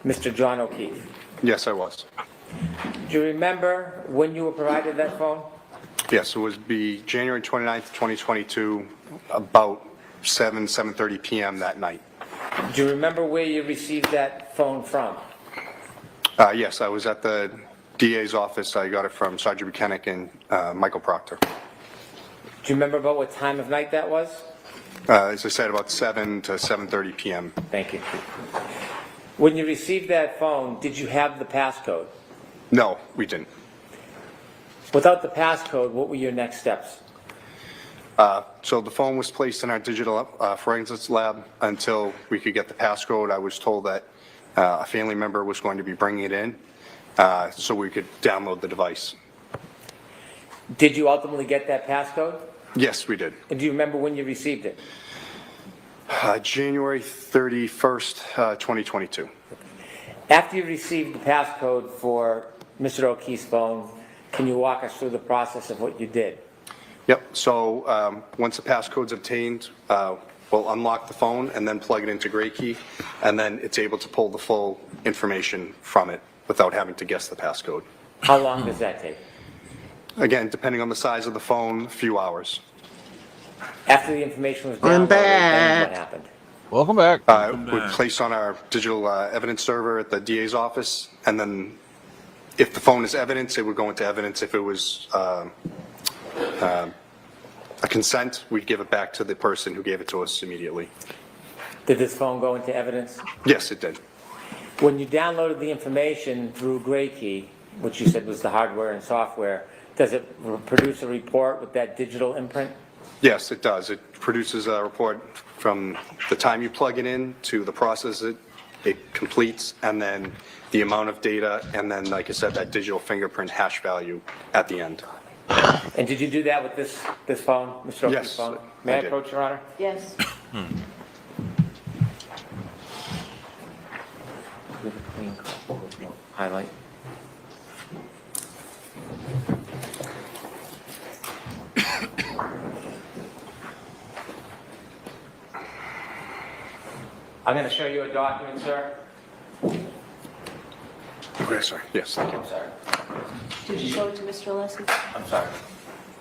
Mr. John O'Keefe? Yes, I was. Do you remember when you were provided that phone? Yes, it would be January 29th, 2022, about 7:30 p.m. that night. Do you remember where you received that phone from? Yes, I was at the DA's office. I got it from Sergeant Buchanan and Michael Proctor. Do you remember about what time of night that was? As I said, about 7 to 7:30 p.m. Thank you. When you received that phone, did you have the passcode? No, we didn't. Without the passcode, what were your next steps? So the phone was placed in our digital forensics lab until we could get the passcode. I was told that a family member was going to be bringing it in so we could download the device. Did you ultimately get that passcode? Yes, we did. And do you remember when you received it? January 31st, 2022. After you received the passcode for Mr. O'Keefe's phone, can you walk us through the process of what you did? Yep, so once the passcode's obtained, we'll unlock the phone and then plug it into Gray Key, and then it's able to pull the full information from it without having to guess the passcode. How long does that take? Again, depending on the size of the phone, a few hours. After the information was downloaded, then what happened? Welcome back. We place on our digital evidence server at the DA's office, and then if the phone is evidence, it would go into evidence. If it was a consent, we'd give it back to the person who gave it to us immediately. Did this phone go into evidence? Yes, it did. When you downloaded the information through Gray Key, which you said was the hardware and software, does it produce a report with that digital imprint? Yes, it does. It produces a report from the time you plug it in to the process it completes, and then the amount of data, and then, like I said, that digital fingerprint hash value at the end. And did you do that with this phone, Mr. O'Keefe's Yes, phone? May I approach, Your Honor? Yes. Highlight. I'm going to show you a document, sir. Okay, sorry. Yes, thank you. I'm sorry. Did you show it to Mr. Alessi? I'm sorry.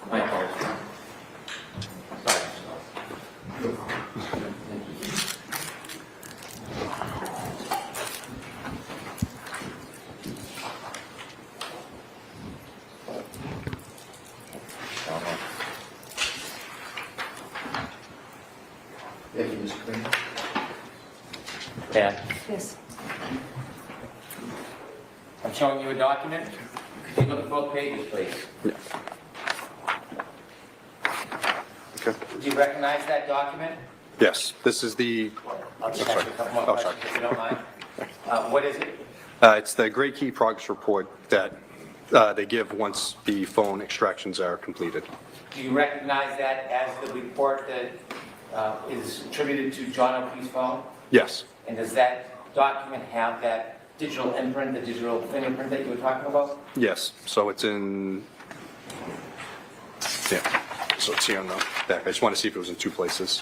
My apologies. Sorry. Yeah. Yes. I'm showing you a document. Can you look at both pages, please? Okay. Do you recognize that document? Yes, this is the. I'll just ask you a couple more questions if you don't mind. What is it? It's the Gray Key progress report that they give once the phone extractions are completed. Do you recognize that as the report that is attributed to John O'Keefe's phone? Yes. And does that document have that digital imprint, the digital fingerprint that you were talking about? Yes. So it's in. Yeah. So it's here on the back. I just want to see if it was in two places.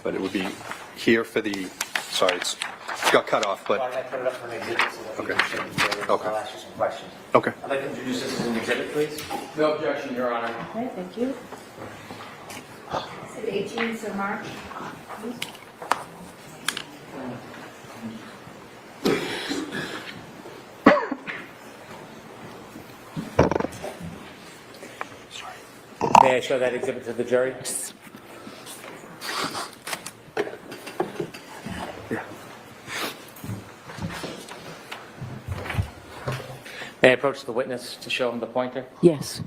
But it would be here for the. Sorry, it's got cut off, but. Why don't I put it up for an exhibit so that Okay. you can Okay. I'll ask you some questions. Okay. I'd like to introduce this as an exhibit, please. No objection, Your Honor. Okay, thank you. Is it 18th of March? May I show that exhibit to the jury? May I approach the witness to show him the pointer? Yes.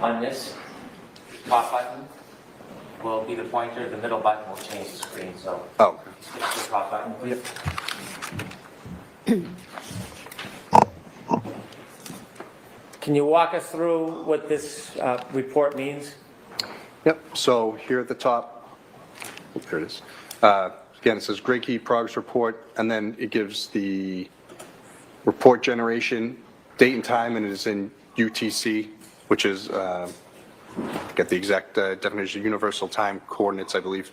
On this top button will be the pointer, the middle button will change the screen, so. Oh. Switch to the top button, please. Can you walk us through what this report means? Yep. So here at the top, there it is. Again, it says Gray Key progress report, and then it gives the report generation, date and time, and it is in UTC, which is, get the exact definition, universal time coordinates, I believe.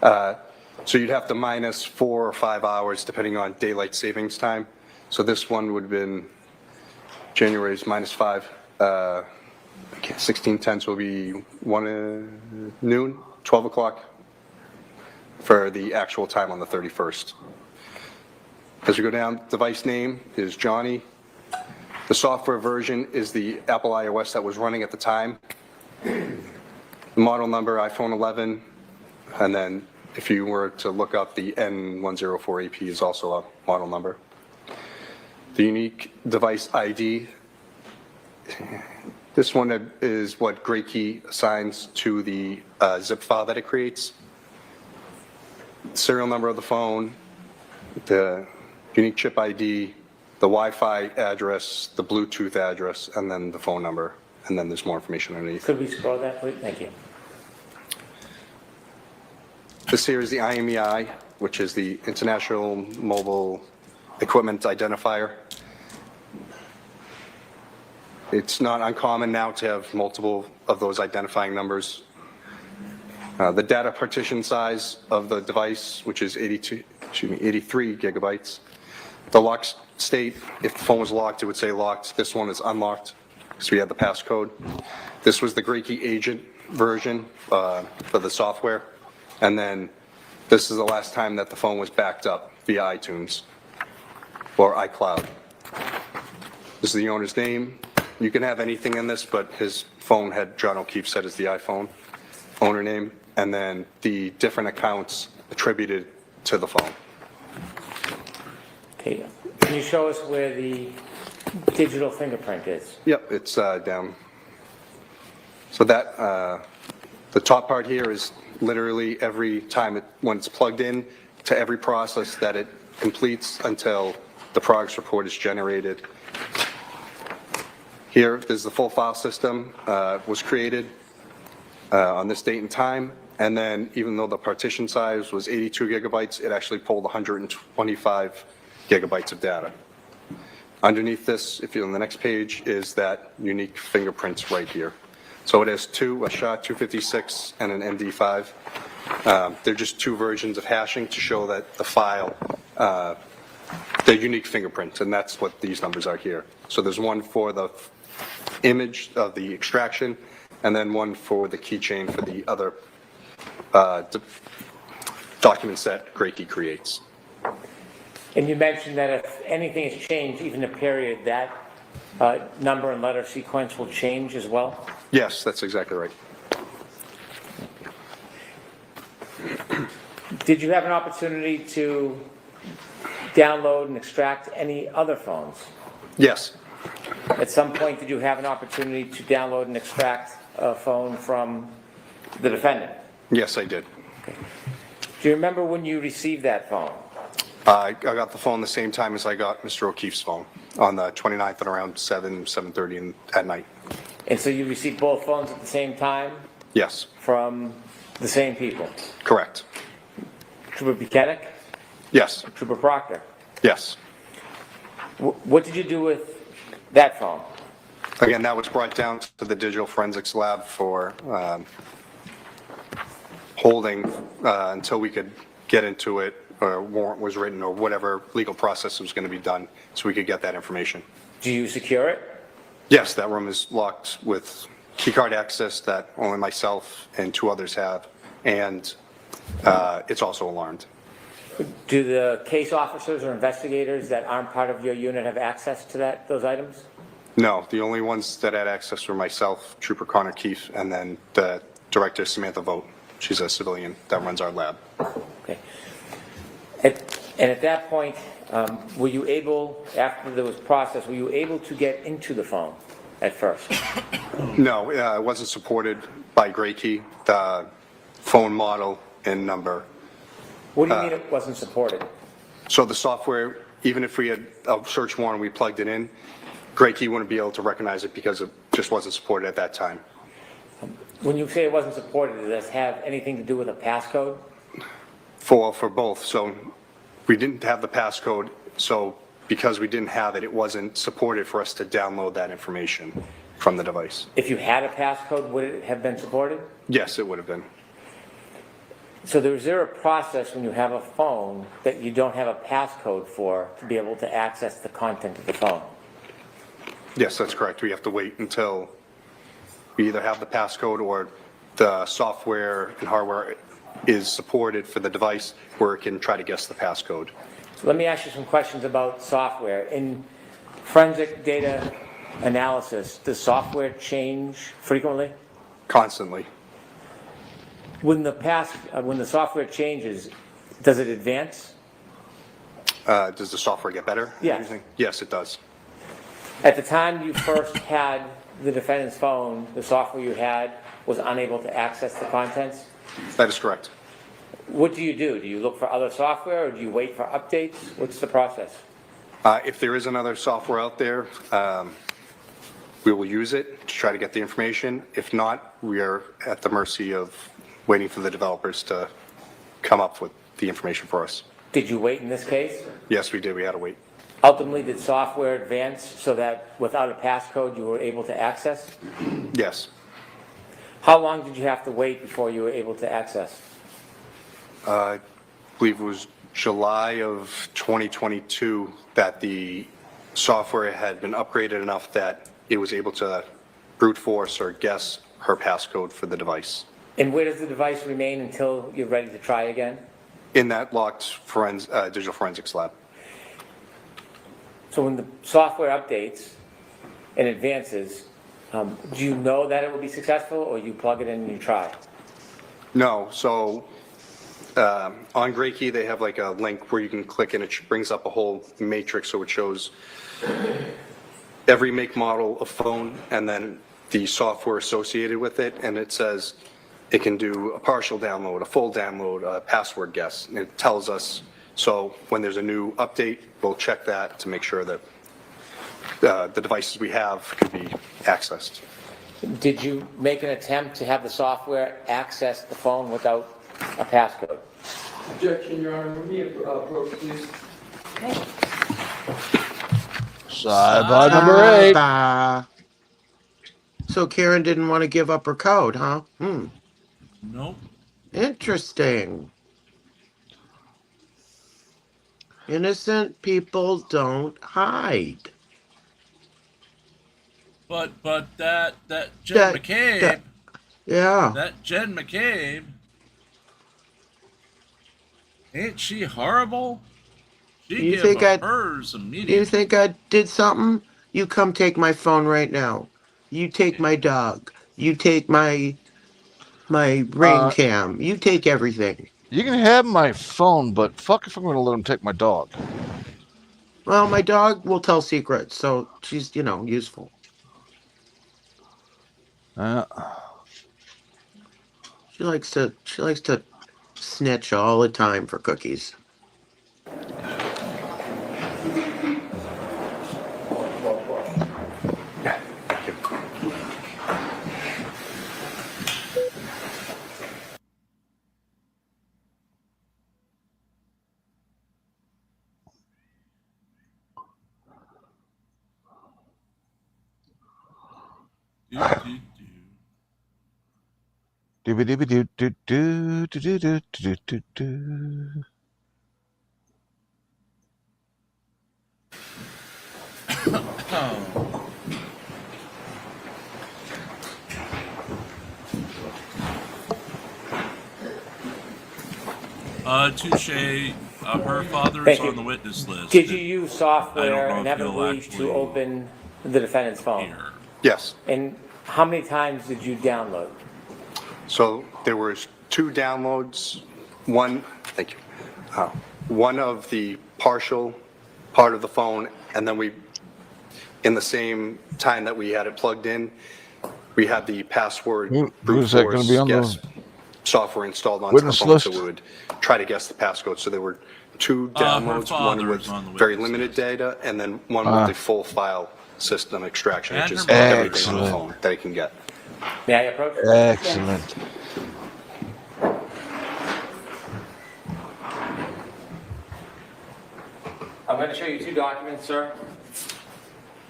So you'd have to minus 4 or 5 hours depending on daylight savings time. So this one would have been January's -5. 1610, so it'll be noon, 12 o'clock for the actual time on the 31st. As we go down, device name is Johnny. The software version is the Apple iOS that was running at the time. The model number, iPhone 11. And then if you were to look up the N104AP is also a model number. The unique device ID. This one is what Gray Key assigns to the zip file that it creates. Serial number of the phone, the unique chip ID, the Wi-Fi address, the Bluetooth address, and then the phone number. And then there's more information underneath. Could we scroll that, please? Thank you. This here is the IMEI, which is the International Mobile Equipment Identifier. It's not uncommon now to have multiple of those identifying numbers. The data partition size of the device, which is 83 gigabytes. The lock state, if the phone was locked, it would say locked. This one is unlocked because we had the passcode. This was the Gray Key agent version for the software. And then this is the last time that the phone was backed up via iTunes or iCloud. This is the owner's name. You can have anything in this, but his phone had John O'Keefe set as the iPhone owner name, and then the different accounts attributed to the phone. Okay. Can you show us where the digital fingerprint is? Yep, it's down. So that, the top part here is literally every time when it's plugged in to every process that it completes until the progress report is generated. Here, there's the full file system was created on this date and time, and then even though the partition size was 82 gigabytes, it actually pulled 125 gigabytes of data. Underneath this, if you're on the next page, is that unique fingerprints right here. So it has two, a SHA-256 and an MD5. They're just two versions of hashing to show that the file, the unique fingerprint, and that's what these numbers are here. So there's one for the image of the extraction, and then one for the keychain for the other documents that Gray Key creates. And you mentioned that if anything has changed, even a period, that number and letter sequence will change as well? Yes, that's exactly right. Did you have an opportunity to download and extract any other phones? Yes. At some point, did you have an opportunity to download and extract a phone from the defendant? Yes, I did. Do you remember when you received that phone? I got the phone the same time as I got Mr. O'Keefe's phone on the 29th at around 7:30 at night. And so you received both phones at the same time Yes, from the same people? correct. Trooper Buchanan? Yes, Trooper Proctor? yes. What did you do with that phone? Again, that was brought down to the digital forensics lab for holding until we could get into it, or a warrant was written, or whatever legal process was going to be done, so we could get that information. Do you secure it? Yes, that room is locked with keycard access that only myself and 2 others have, and it's also alarmed. Do the case officers or investigators that aren't part of your unit have access to those items? No, the only ones that had access were myself, Trooper Connor Keefe, and then the director, Samantha Vogt. She's a civilian that runs our lab. Okay. And at that point, were you able, after there was process, were you able to get into the phone at first? No, it wasn't supported by Gray Key, the phone model and number. What do you mean it wasn't supported? So the software, even if we had a search warrant, we plugged it in, Gray Key wouldn't be able to recognize it because it just wasn't supported at that time. When you say it wasn't supported, does this have anything to do with a passcode? For both. So we didn't have the passcode, so because we didn't have it, it wasn't supported for us to download that information from the device. If you had a passcode, would it have been supported? Yes, it would have been. So is there a process when you have a phone that you don't have a passcode for to be able to access the content of the phone? Yes, that's correct. We have to wait until we either have the passcode or the software and hardware is supported for the device where it can try to guess the passcode. So let me ask you some questions about software. In forensic data analysis, does software change frequently? Constantly. When the software changes, does it advance? Does the software get better? Yes. Yes, it does. At the time you first had the defendant's phone, the software you had was unable to access the contents? That is correct. What do? Do you look for other software or do you wait for updates? What's the process? If there is another software out there, we will use it to try to get the information. If not, we are at the mercy of waiting for the developers to come up with the information for us. Did you wait in this case? Yes, we did. We had to wait. Ultimately, did software advance so that without a passcode you were able to access? Yes. How long did you have to wait before you were able to access? I believe it was July of 2022 that the software had been upgraded enough that it was able to brute force or guess her passcode for the device. And where does the device remain until you're ready to try again? In that locked digital forensics lab. So when the software updates and advances, do you know that it will be successful or you plug it in and you try? No, so on Gray Key they have like a link where you can click and it brings up a whole matrix, so it shows every make, model of phone and then the software associated with it, and it says it can do a partial download, a full download, a password guess, and it tells us. So when there's a new update, we'll check that to make sure that the devices we have can be accessed. Did you make an attempt to have the software access the phone without a passcode? Objection, Your Honor. Let me approach, please. Okay. Sidebar number 8. So Karen didn't want to give up her code, huh? Nope. Interesting. Innocent people don't hide. But that Jen McCabe. Yeah. That Jen McCabe. Ain't she horrible? She gave hers immediately. You think I did something? You come take my phone right now. You take my dog. You take my ring cam. You take everything. You can have my phone, but fuck if I'm going to let him take my dog. Well, my dog will tell secrets, so she's, useful. She likes to snitch all the time for cookies. Touche. Her father is Thank you. on the witness list. Did you use software I don't know if inevitably he'll to open the defendant's phone? Yes. And how many times did you download? So there was 2 downloads. One, thank you. One of the partial part of the phone, and then in the same time that we had it plugged in, we had the password Who's that going to be on guess the software installed onto the witness phone, list? so we would try to guess the passcode. So there were 2 downloads, one with very limited data, and then one with the full file system extraction, which is everything on the phone that it can get. May I approach? Excellent. I'm going to show you 2 documents, sir.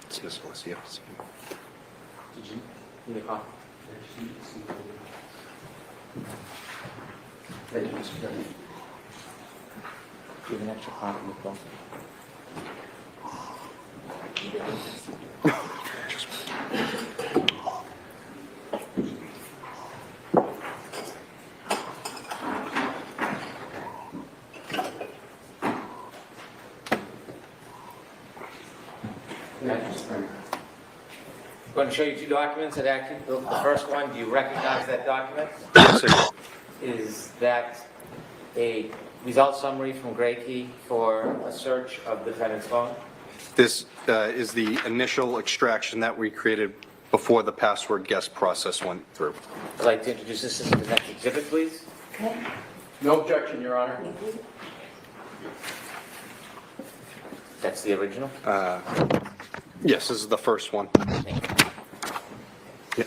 It's Miss Melissa, yes. Did you need a copy? Thank you, Mr. Chairman. Do you have an extra copy of both? I'm going to show you 2 documents that actually, the first one, do you recognize that document? Yes, sir. Is that a result summary from Gray Key for a search of the defendant's phone? This is the initial extraction that we created before the password guess process went through. I'd like to introduce this as the next exhibit, please. No objection, Your Honor. That's the original? Yes, this is the first one. Yeah.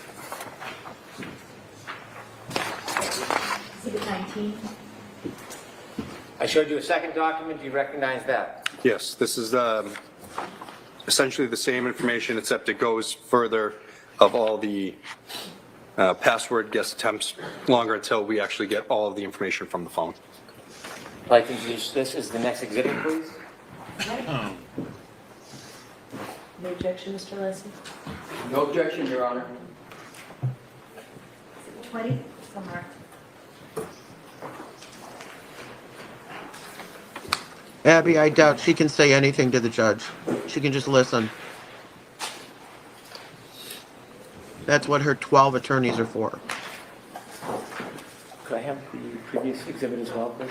Exhibit 19. I showed you a second document. Do you recognize that? Yes, this is essentially the same information, except it goes further of all the password guess attempts longer until we actually get all of the information from the phone. I'd like to introduce this as the next exhibit, please. No objection, Mr. Leslie? No objection, Your Honor. 20, somewhere. Abby, I doubt she can say anything to the judge. She can just listen. That's what her 12 attorneys are for. Could I have the previous exhibit as well, please?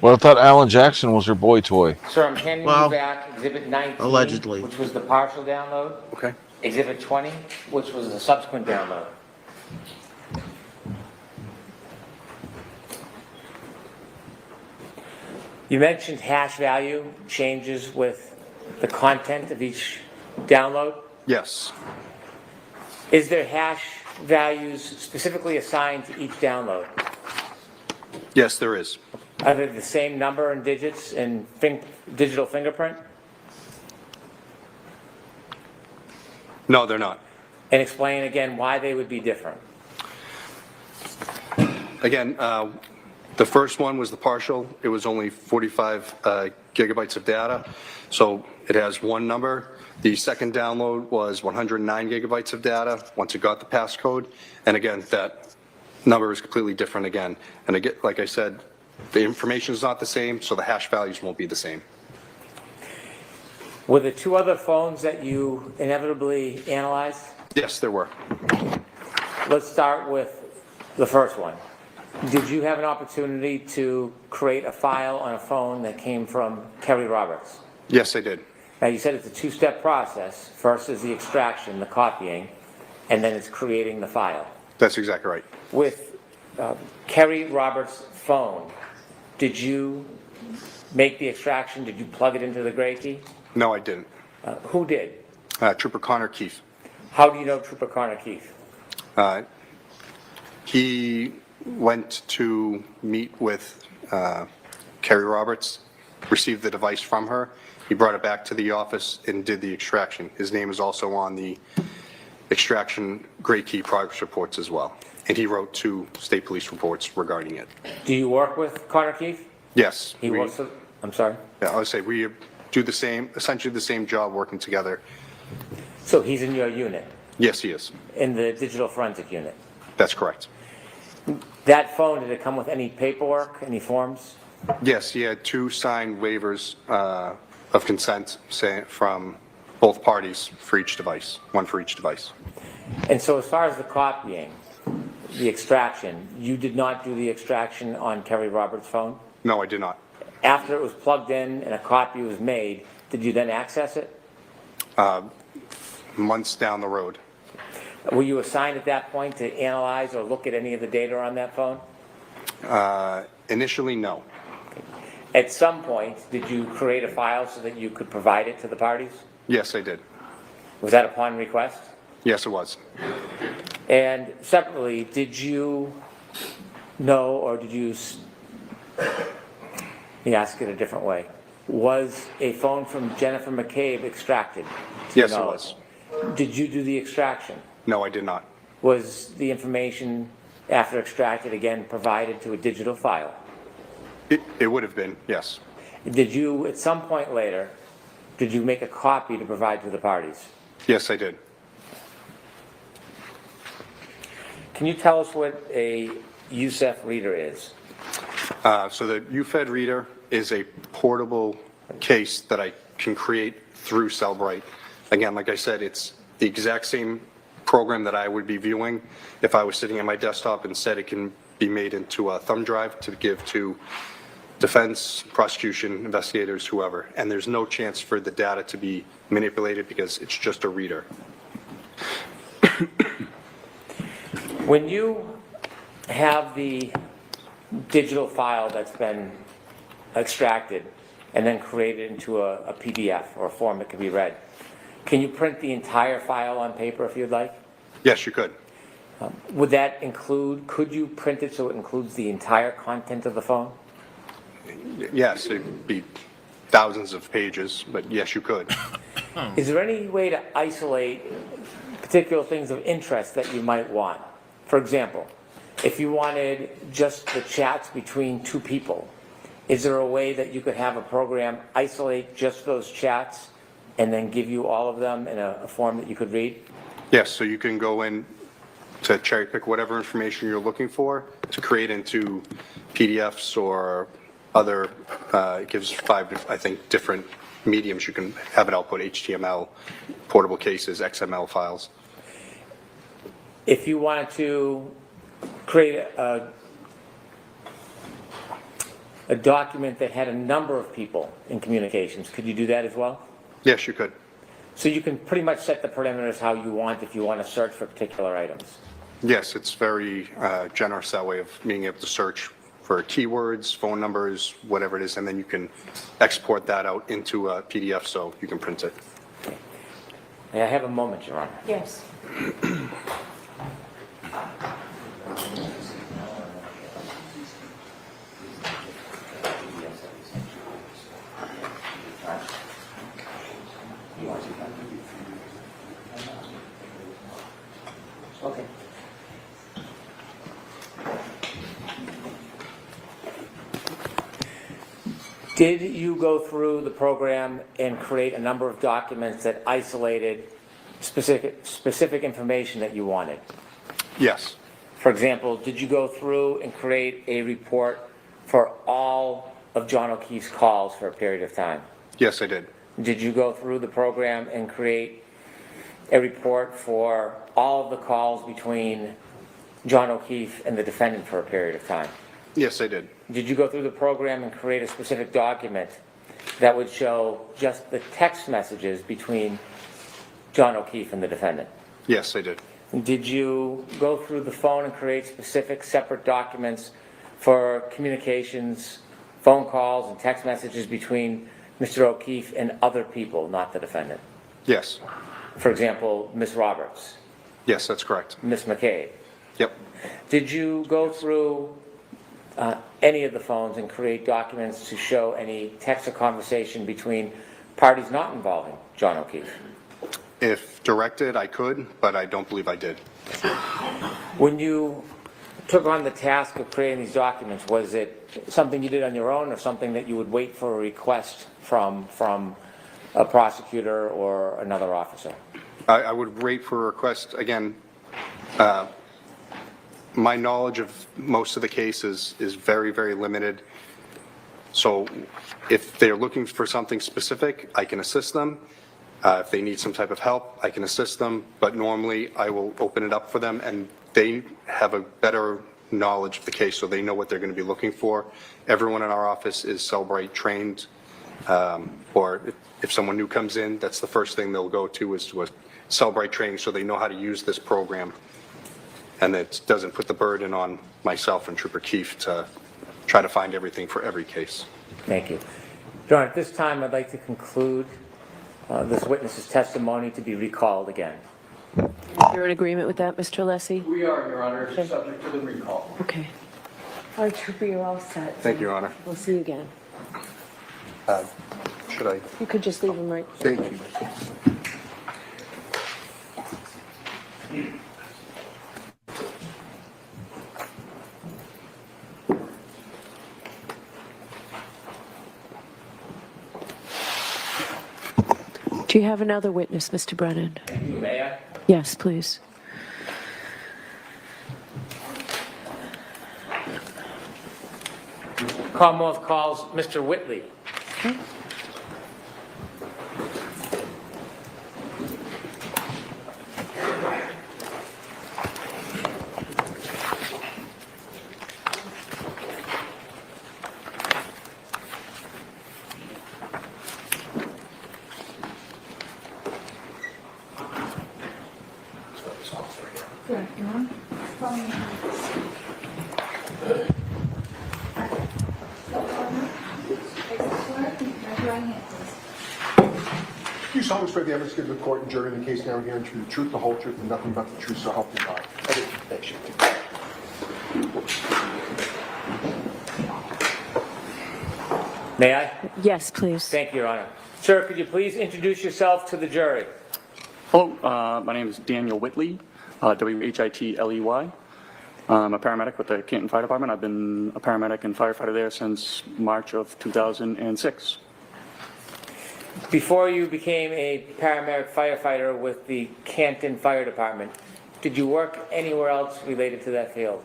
Well, I thought Alan Jackson was her boy toy. Sir, I'm handing you back Exhibit 19, allegedly. which was the partial download. Okay. Exhibit 20, which was the subsequent download. You mentioned hash value changes with the content of each download. Yes. Is there hash values specifically assigned to each download? Yes, there is. Are they the same number and digits in digital fingerprint? No, they're not. And explain again why they would be different. Again, the first one was the partial. It was only 45 gigabytes of data, so it has one number. The second download was 109 gigabytes of data once it got the passcode. And again, that number is completely different again. And again, like I said, the information is not the same, so the hash values won't be the same. Were the 2 other phones that you inevitably analyzed? Yes, there were. Let's start with the first one. Did you have an opportunity to create a file on a phone that came from Kerry Roberts? Yes, I did. Now, you said it's a two-step process. First is the extraction, the copying, and then it's creating the file. That's exactly right. With Kerry Roberts' phone, did you make the extraction? Did you plug it into the gray key? No, I didn't. Who did? Trooper Connor Keefe. How do you know Trooper Connor Keefe? He went to meet with Kerry Roberts, received the device from her. He brought it back to the office and did the extraction. His name is also on the extraction gray key progress reports as well. And he wrote 2 state police reports regarding it. Do you work with Connor Keefe? Yes. He works with, I'm sorry? Yeah, I would say we do the same, essentially the same job working together. So he's in your unit, Yes, he is. in the digital forensic unit. That's correct. That phone, did it come with any paperwork, any forms? Yes, he had 2 signed waivers of consent from both parties for each device, one for each device. And so as far as the copying, the extraction, you did not do the extraction on Kerry Roberts' phone? No, I did not. After it was plugged in and a copy was made, did you then access it? Months down the road. Were you assigned at that point to analyze or look at any of the data on that phone? Initially, no. At some point, did you create a file so that you could provide it to the parties? Yes, I did. Was that upon request? Yes, it was. And separately, did you know, or did you, let me ask it a different way. Was a phone from Jennifer McCabe extracted? Yes, it was. Did you do the extraction? No, I did not. Was the information after extracted again provided to a digital file? It would have been, yes. Did you, at some point later, did you make a copy to provide to the parties? Yes, I did. Can you tell us what a USEF reader is? So the UFED reader is a portable case that I can create through Cellbrite. Again, like I said, it's the exact same program that I would be viewing if I was sitting at my desktop. Instead, it can be made into a thumb drive to give to defense, prosecution, investigators, whoever. And there's no chance for the data to be manipulated because it's just a reader. When you have the digital file that's been extracted and then created into a PDF or a form that can be read, can you print the entire file on paper if you'd like? Yes, you could. Would that include, could you print it so it includes the entire content of the phone? Yes, it'd be thousands of pages, but yes, you could. Is there any way to isolate particular things of interest that you might want? For example, if you wanted just the chats between 2 people, is there a way that you could have a program isolate just those chats and then give you all of them in a form that you could read? Yes, so you can go in to cherry pick whatever information you're looking for to create into PDFs or other, it gives 5, I think, different mediums. You can have it output HTML, portable cases, XML files. If you wanted to create a document that had a number of people in communications, could you do that as well? Yes, you could. So you can pretty much set the parameters how you want if you want to search for particular items. Yes, it's very generous that way of being able to search for keywords, phone numbers, whatever it is, and then you can export that out into a PDF so you can print it. May I have a moment, Your Honor? Yes. Okay. Did you go through the program and create a number of documents that isolated specific information that you wanted? Yes. For example, did you go through and create a report for all of John O'Keefe's calls for a period of time? Yes, I did. Did you go through the program and create a report for all of the calls between John O'Keefe and the defendant for a period of time? Yes, I did. Did you go through the program and create a specific document that would show just the text messages between John O'Keefe and the defendant? Yes, I did. Did you go through the phone and create specific separate documents for communications, phone calls and text messages between Mr. O'Keefe and other people, not the defendant? Yes. For example, Ms. Roberts, Yes, that's correct. Ms. McCabe. Yep. Did you go through any of the phones and create documents to show any text or conversation between parties not involving John O'Keefe? If directed, I could, but I don't believe I did. When you took on the task of creating these documents, was it something you did on your own or something that you would wait for a request from a prosecutor or another officer? I would wait for a request. Again, my knowledge of most of the cases is very, very limited. So if they're looking for something specific, I can assist them. If they need some type of help, I can assist them. But normally, I will open it up for them, and they have a better knowledge of the case, so they know what they're going to be looking for. Everyone in our office is Cellbrite trained, or if someone new comes in, that's the first thing they'll go to is to a Cellbrite training, so they know how to use this program. And it doesn't put the burden on myself and Trooper Keefe to try to find everything for every case. Thank you. John, at this time, I'd like to conclude this witness's testimony to be recalled again. You're in agreement with that, Mr. Lessie? We are, Your Honor, subject to the recall. Okay. All right, Trooper, you're all set. Thank you, Your Honor. We'll see you again. Should I? You could just leave them right. Thank you. Do you have another witness, Mr. Brennan? May I? Yes, please. Commonwealth calls Mr. Whitley. Okay. Do you solemnly swear the evidence given to the court and jury in the case now and herein to the truth, the whole truth, and nothing but the truth, so help you God? I do. Thank you. May I? Yes, please. Thank you, Your Honor. Sir, could you please introduce yourself to the jury? Hello, my name is Daniel Whitley, W-H-I-T-L-E-Y. I'm a paramedic with the Canton Fire Department. I've been a paramedic and firefighter there since March of 2006. Before you became a paramedic firefighter with the Canton Fire Department, did you work anywhere else related to that field?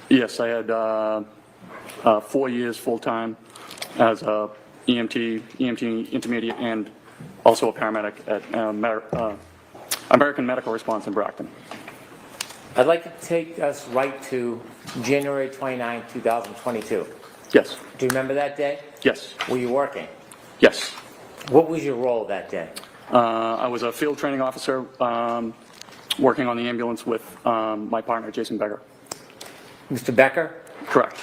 Yes, I had 4 years full-time as a EMT intermediate, and also a paramedic at American Medical Response in Brockton. I'd like to take us right to January 29, 2022. Yes. Do you remember that day? Yes. Were you working? Yes. What was your role that day? I was a field training officer working on the ambulance with my partner, Jason Becker. Mr. Becker? Correct.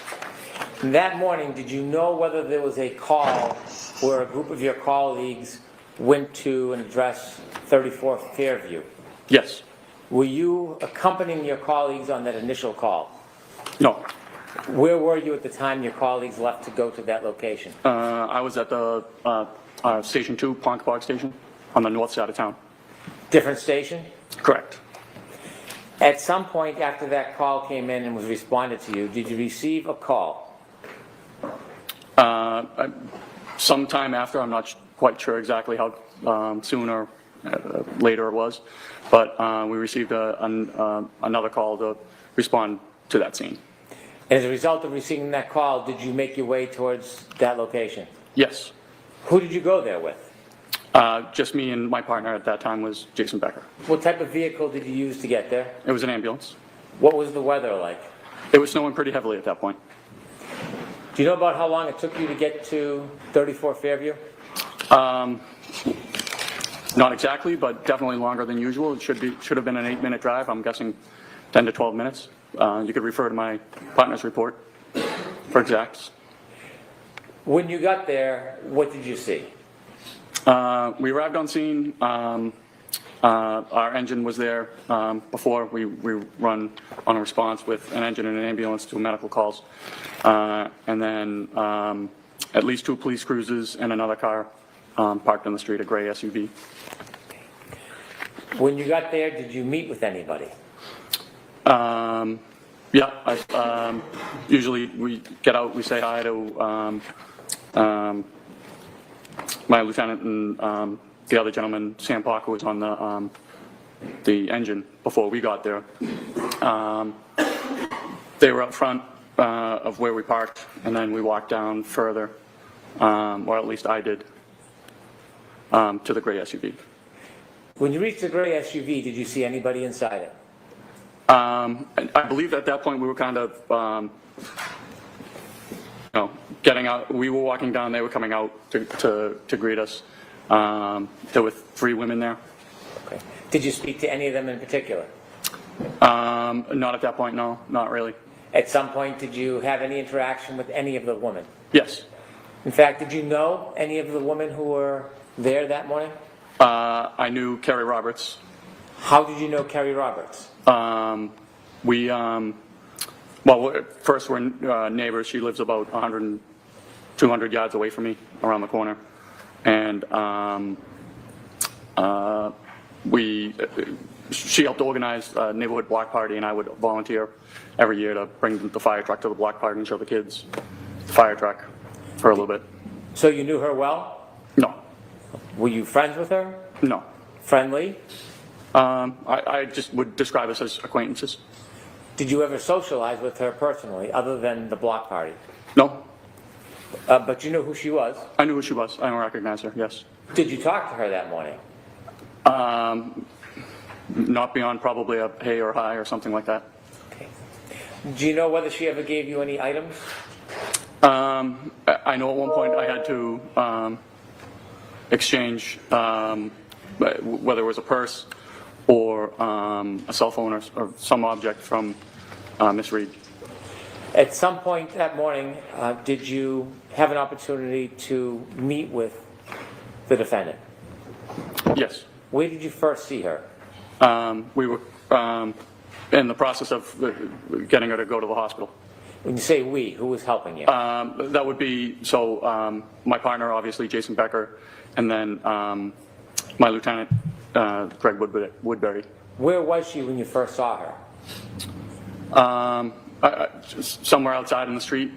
That morning, did you know whether there was a call where a group of your colleagues went to and addressed 34th Fairview? Yes. Were you accompanying your colleagues on that initial call? No. Where were you at the time your colleagues left to go to that location? I was at the Station 2, Ponkapoag Station, on the north side of town. Different station? Correct. At some point after that call came in and was responded to you, did you receive a call? Sometime after, I'm not quite sure exactly how soon or later it was, but we received another call to respond to that scene. As a result of receiving that call, did you make your way towards that location? Yes. Who did you go there with? Just me and my partner at that time was Jason Becker. What type of vehicle did you use to get there? It was an ambulance. What was the weather like? It was snowing pretty heavily at that point. Do you know about how long it took you to get to 34 Fairview? Not exactly, but definitely longer than usual. It should have been an 8-minute drive. I'm guessing 10 to 12 minutes. You could refer to my partner's report for exacts. When you got there, what did you see? We arrived on scene. Our engine was there before. We run on a response with an engine and an ambulance to medical calls. And then at least 2 police cruisers and another car parked on the street, a gray SUV. When you got there, did you meet with anybody? Yeah, usually we get out, we say hi to my lieutenant and the other gentleman, Sam Parker, was on the engine before we got there. They were up front of where we parked, and then we walked down further, or at least I did, to the gray SUV. When you reached the gray SUV, did you see anybody inside it? I believe at that point we were kind of, getting out. We were walking down, they were coming out to greet us. There were 3 women there. Okay. Did you speak to any of them in particular? Not at that point, no, not really. At some point, did you have any interaction with any of the women? Yes. In fact, did you know any of the women who were there that morning? I knew Carrie Roberts. How did you know Carrie Roberts? Well, first we're neighbors. She lives about 100, 200 yards away from me, around the corner. And she helped organize a neighborhood block party, and I would volunteer every year to bring the fire truck to the block party and show the kids the fire truck for a little bit. So you knew her well? No. Were you friends with her? No. Friendly? I just would describe us as acquaintances. Did you ever socialize with her personally, other than the block party? No. But you knew who she was? I knew who she was. I don't recognize her, yes. Did you talk to her that morning? Not beyond probably a hey or hi or something like that. Okay. Do you know whether she ever gave you any items? I know at one point I had to exchange whether it was a purse or a cell phone or some object from Miss Reed. At some point that morning, did you have an opportunity to meet with the defendant? Yes. Where did you first see her? We were in the process of getting her to go to the hospital. When you say we, who was helping you? That would be, my partner, obviously, Jason Becker, and then my lieutenant, Greg Woodbury. Where was she when you first saw her? Somewhere outside in the street.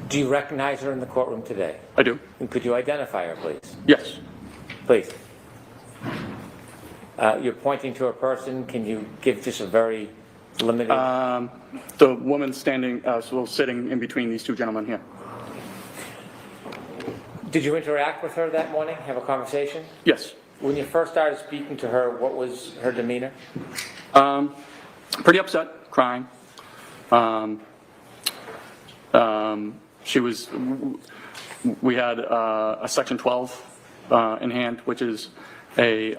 Do you recognize her in the courtroom today? I do. And could you identify her, please? Yes. Please. You're pointing to a person. Can you give just a very limited? The woman standing, sitting in between these 2 gentlemen here. Did you interact with her that morning? Have a conversation? Yes. When you first started speaking to her, what was her demeanor? Pretty upset, crying. We had a Section 12 in hand, which is a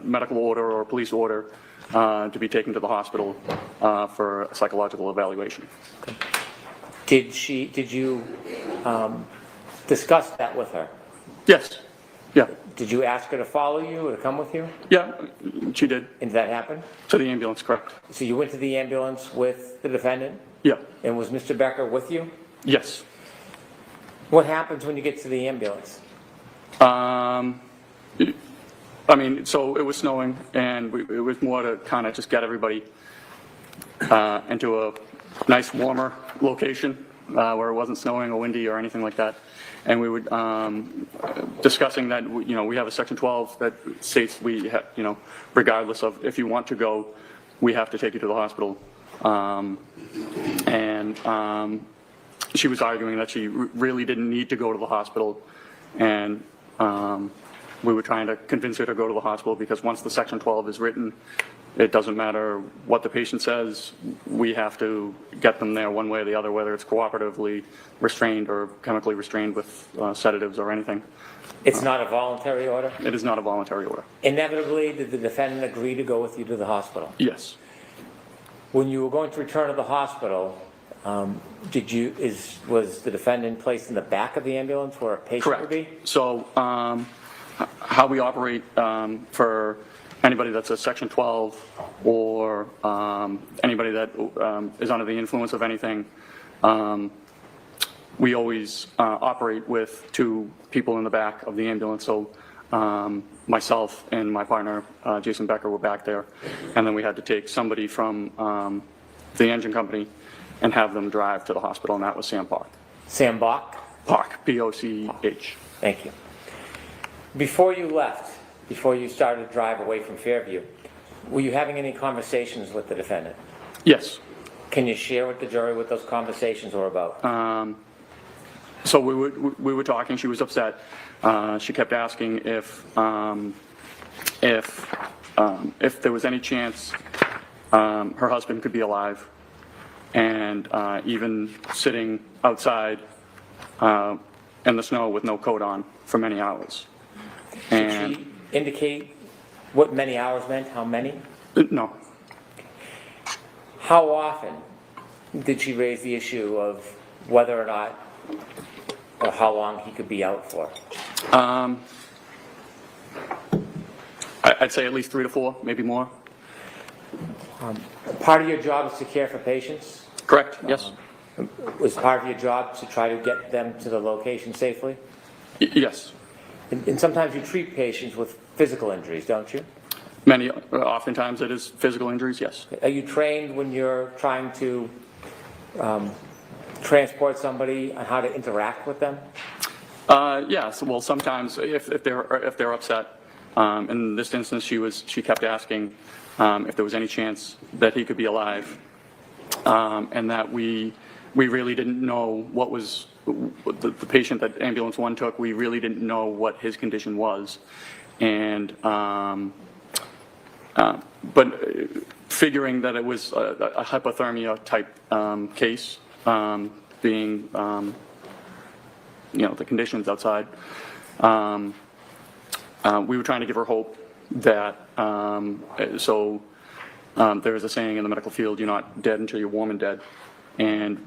medical order or a police order to be taken to the hospital for a psychological evaluation. Okay. Did you discuss that with her? Yes. Yeah. Did you ask her to follow you or to come with you? Yeah, she did. And did that happen? To the ambulance, correct. So you went to the ambulance with the defendant? Yeah. And was Mr. Becker with you? Yes. What happens when you get to the ambulance? So it was snowing, and it was more to kind of just get everybody into a nice, warmer location where it wasn't snowing or windy or anything like that. And we were discussing that, we have a Section 12 that states regardless of if you want to go, we have to take you to the hospital. She was arguing that she really didn't need to go to the hospital, and we were trying to convince her to go to the hospital because once the Section 12 is written, It doesn't matter what the patient says, we have to get them there one way or the other, whether it's cooperatively restrained or chemically restrained with sedatives or anything. It's not a voluntary order? It is not a voluntary order. Inevitably, did the defendant agree to go with you to the hospital? Yes. When you were going to return to the hospital, was the defendant placed in the back of the ambulance where a patient would be? Correct. So how we operate for anybody that's a Section 12 or anybody that is under the influence of anything, we always operate with 2 people in the back of the ambulance. So myself and my partner, Jason Becker, were back there. And then we had to take somebody from the engine company and have them drive to the hospital, and that was Sam Park. Sam Bach? Park, P-O-C-H. Thank you. Before you left, before you started to drive away from Fairview, were you having any conversations with the defendant? Yes. Can you share with the jury what those conversations were about? So we were talking. She was upset. She kept asking if there was any chance her husband could be alive, and even sitting outside in the snow with no coat on for many hours. Did she indicate what many hours meant? How many? No. How often did she raise the issue of whether or not, or how long he could be out for? I'd say at least 3 to 4, maybe more. Part of your job is to care for patients? Correct, yes. Was part of your job to try to get them to the location safely? Yes. And sometimes you treat patients with physical injuries, don't you? Oftentimes it is physical injuries, yes. Are you trained when you're trying to transport somebody on how to interact with them? Yes, well, sometimes if they're upset, in this instance she kept asking if there was any chance that he could be alive, and that we really didn't know what was the patient that ambulance 1 took. We really didn't know what his condition was, and but figuring that it was a hypothermia type case, being the conditions outside, we were trying to give her hope that there is a saying in the medical field, you're not dead until you're warm and dead. And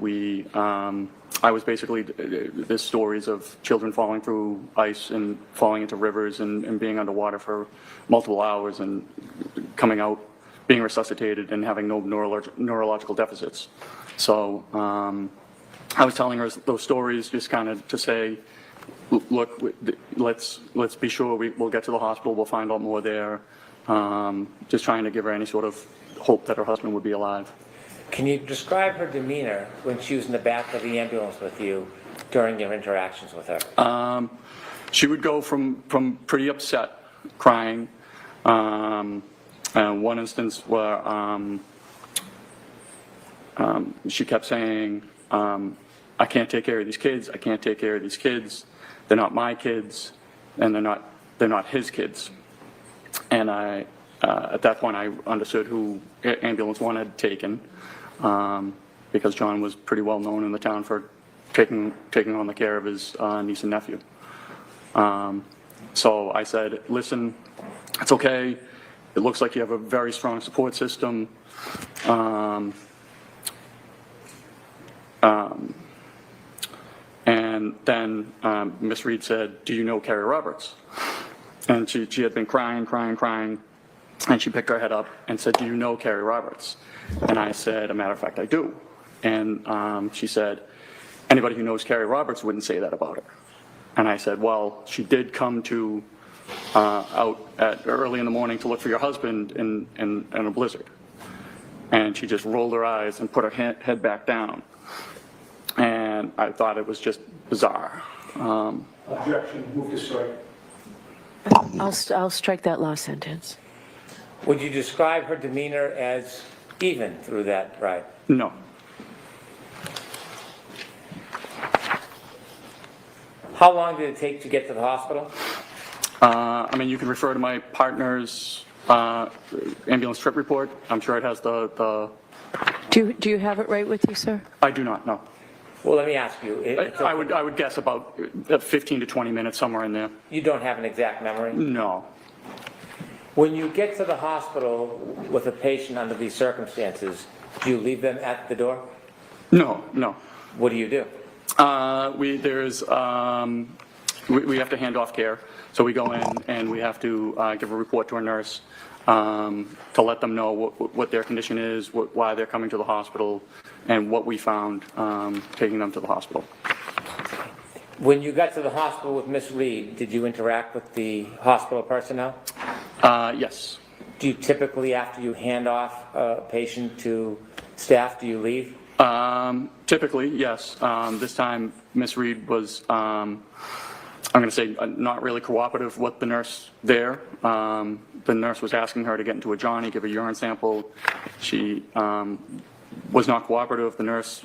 I was basically, there's stories of children falling through ice and falling into rivers and being underwater for multiple hours and coming out, being resuscitated and having no neurological deficits. So I was telling her those stories just kind of to say, look, let's be sure we'll get to the hospital, we'll find out more there. Just trying to give her any sort of hope that her husband would be alive. Can you describe her demeanor when she was in the back of the ambulance with you during your interactions with her? She would go from pretty upset, crying. One instance where she kept saying, I can't take care of these kids, I can't take care of these kids, they're not my kids, and they're not his kids. And at that point I understood who ambulance 1 had taken, because John was pretty well known in the town for taking on the care of his niece and nephew. So I said, listen, it's okay. It looks like you have a very strong support system. And then Miss Reed said, do you know Carrie Roberts? And she had been crying, and she picked her head up and said, do you know Carrie Roberts? And I said, as a matter of fact, I do. And she said, anybody who knows Carrie Roberts wouldn't say that about her. And I said, well, she did come to out at early in the morning to look for your husband in a blizzard. And she just rolled her eyes and put her head back down. And I thought it was just bizarre. Objection, move to strike. I'll strike that last sentence. Would you describe her demeanor as even through that ride? No. How long did it take to get to the hospital? I mean, you can refer to my partner's ambulance trip report. I'm sure it has the. Do you have it right with you, sir? I do not know. Well, let me ask you. I would guess about 15 to 20 minutes, somewhere in there. You don't have an exact memory? No. When you get to the hospital with a patient under these circumstances, do you leave them at the door? No, no. What do you do? We have to hand off care. So we go in and we have to give a report to a nurse to let them know what their condition is, why they're coming to the hospital, and what we found taking them to the hospital. When you got to the hospital with Miss Reed, did you interact with the hospital personnel? Yes. Do you typically, after you hand off a patient to staff, do you leave? Typically, yes. This time, Miss Reed was, I'm going to say, not really cooperative with the nurse there. The nurse was asking her to get into a Johnny, give a urine sample. She was not cooperative. The nurse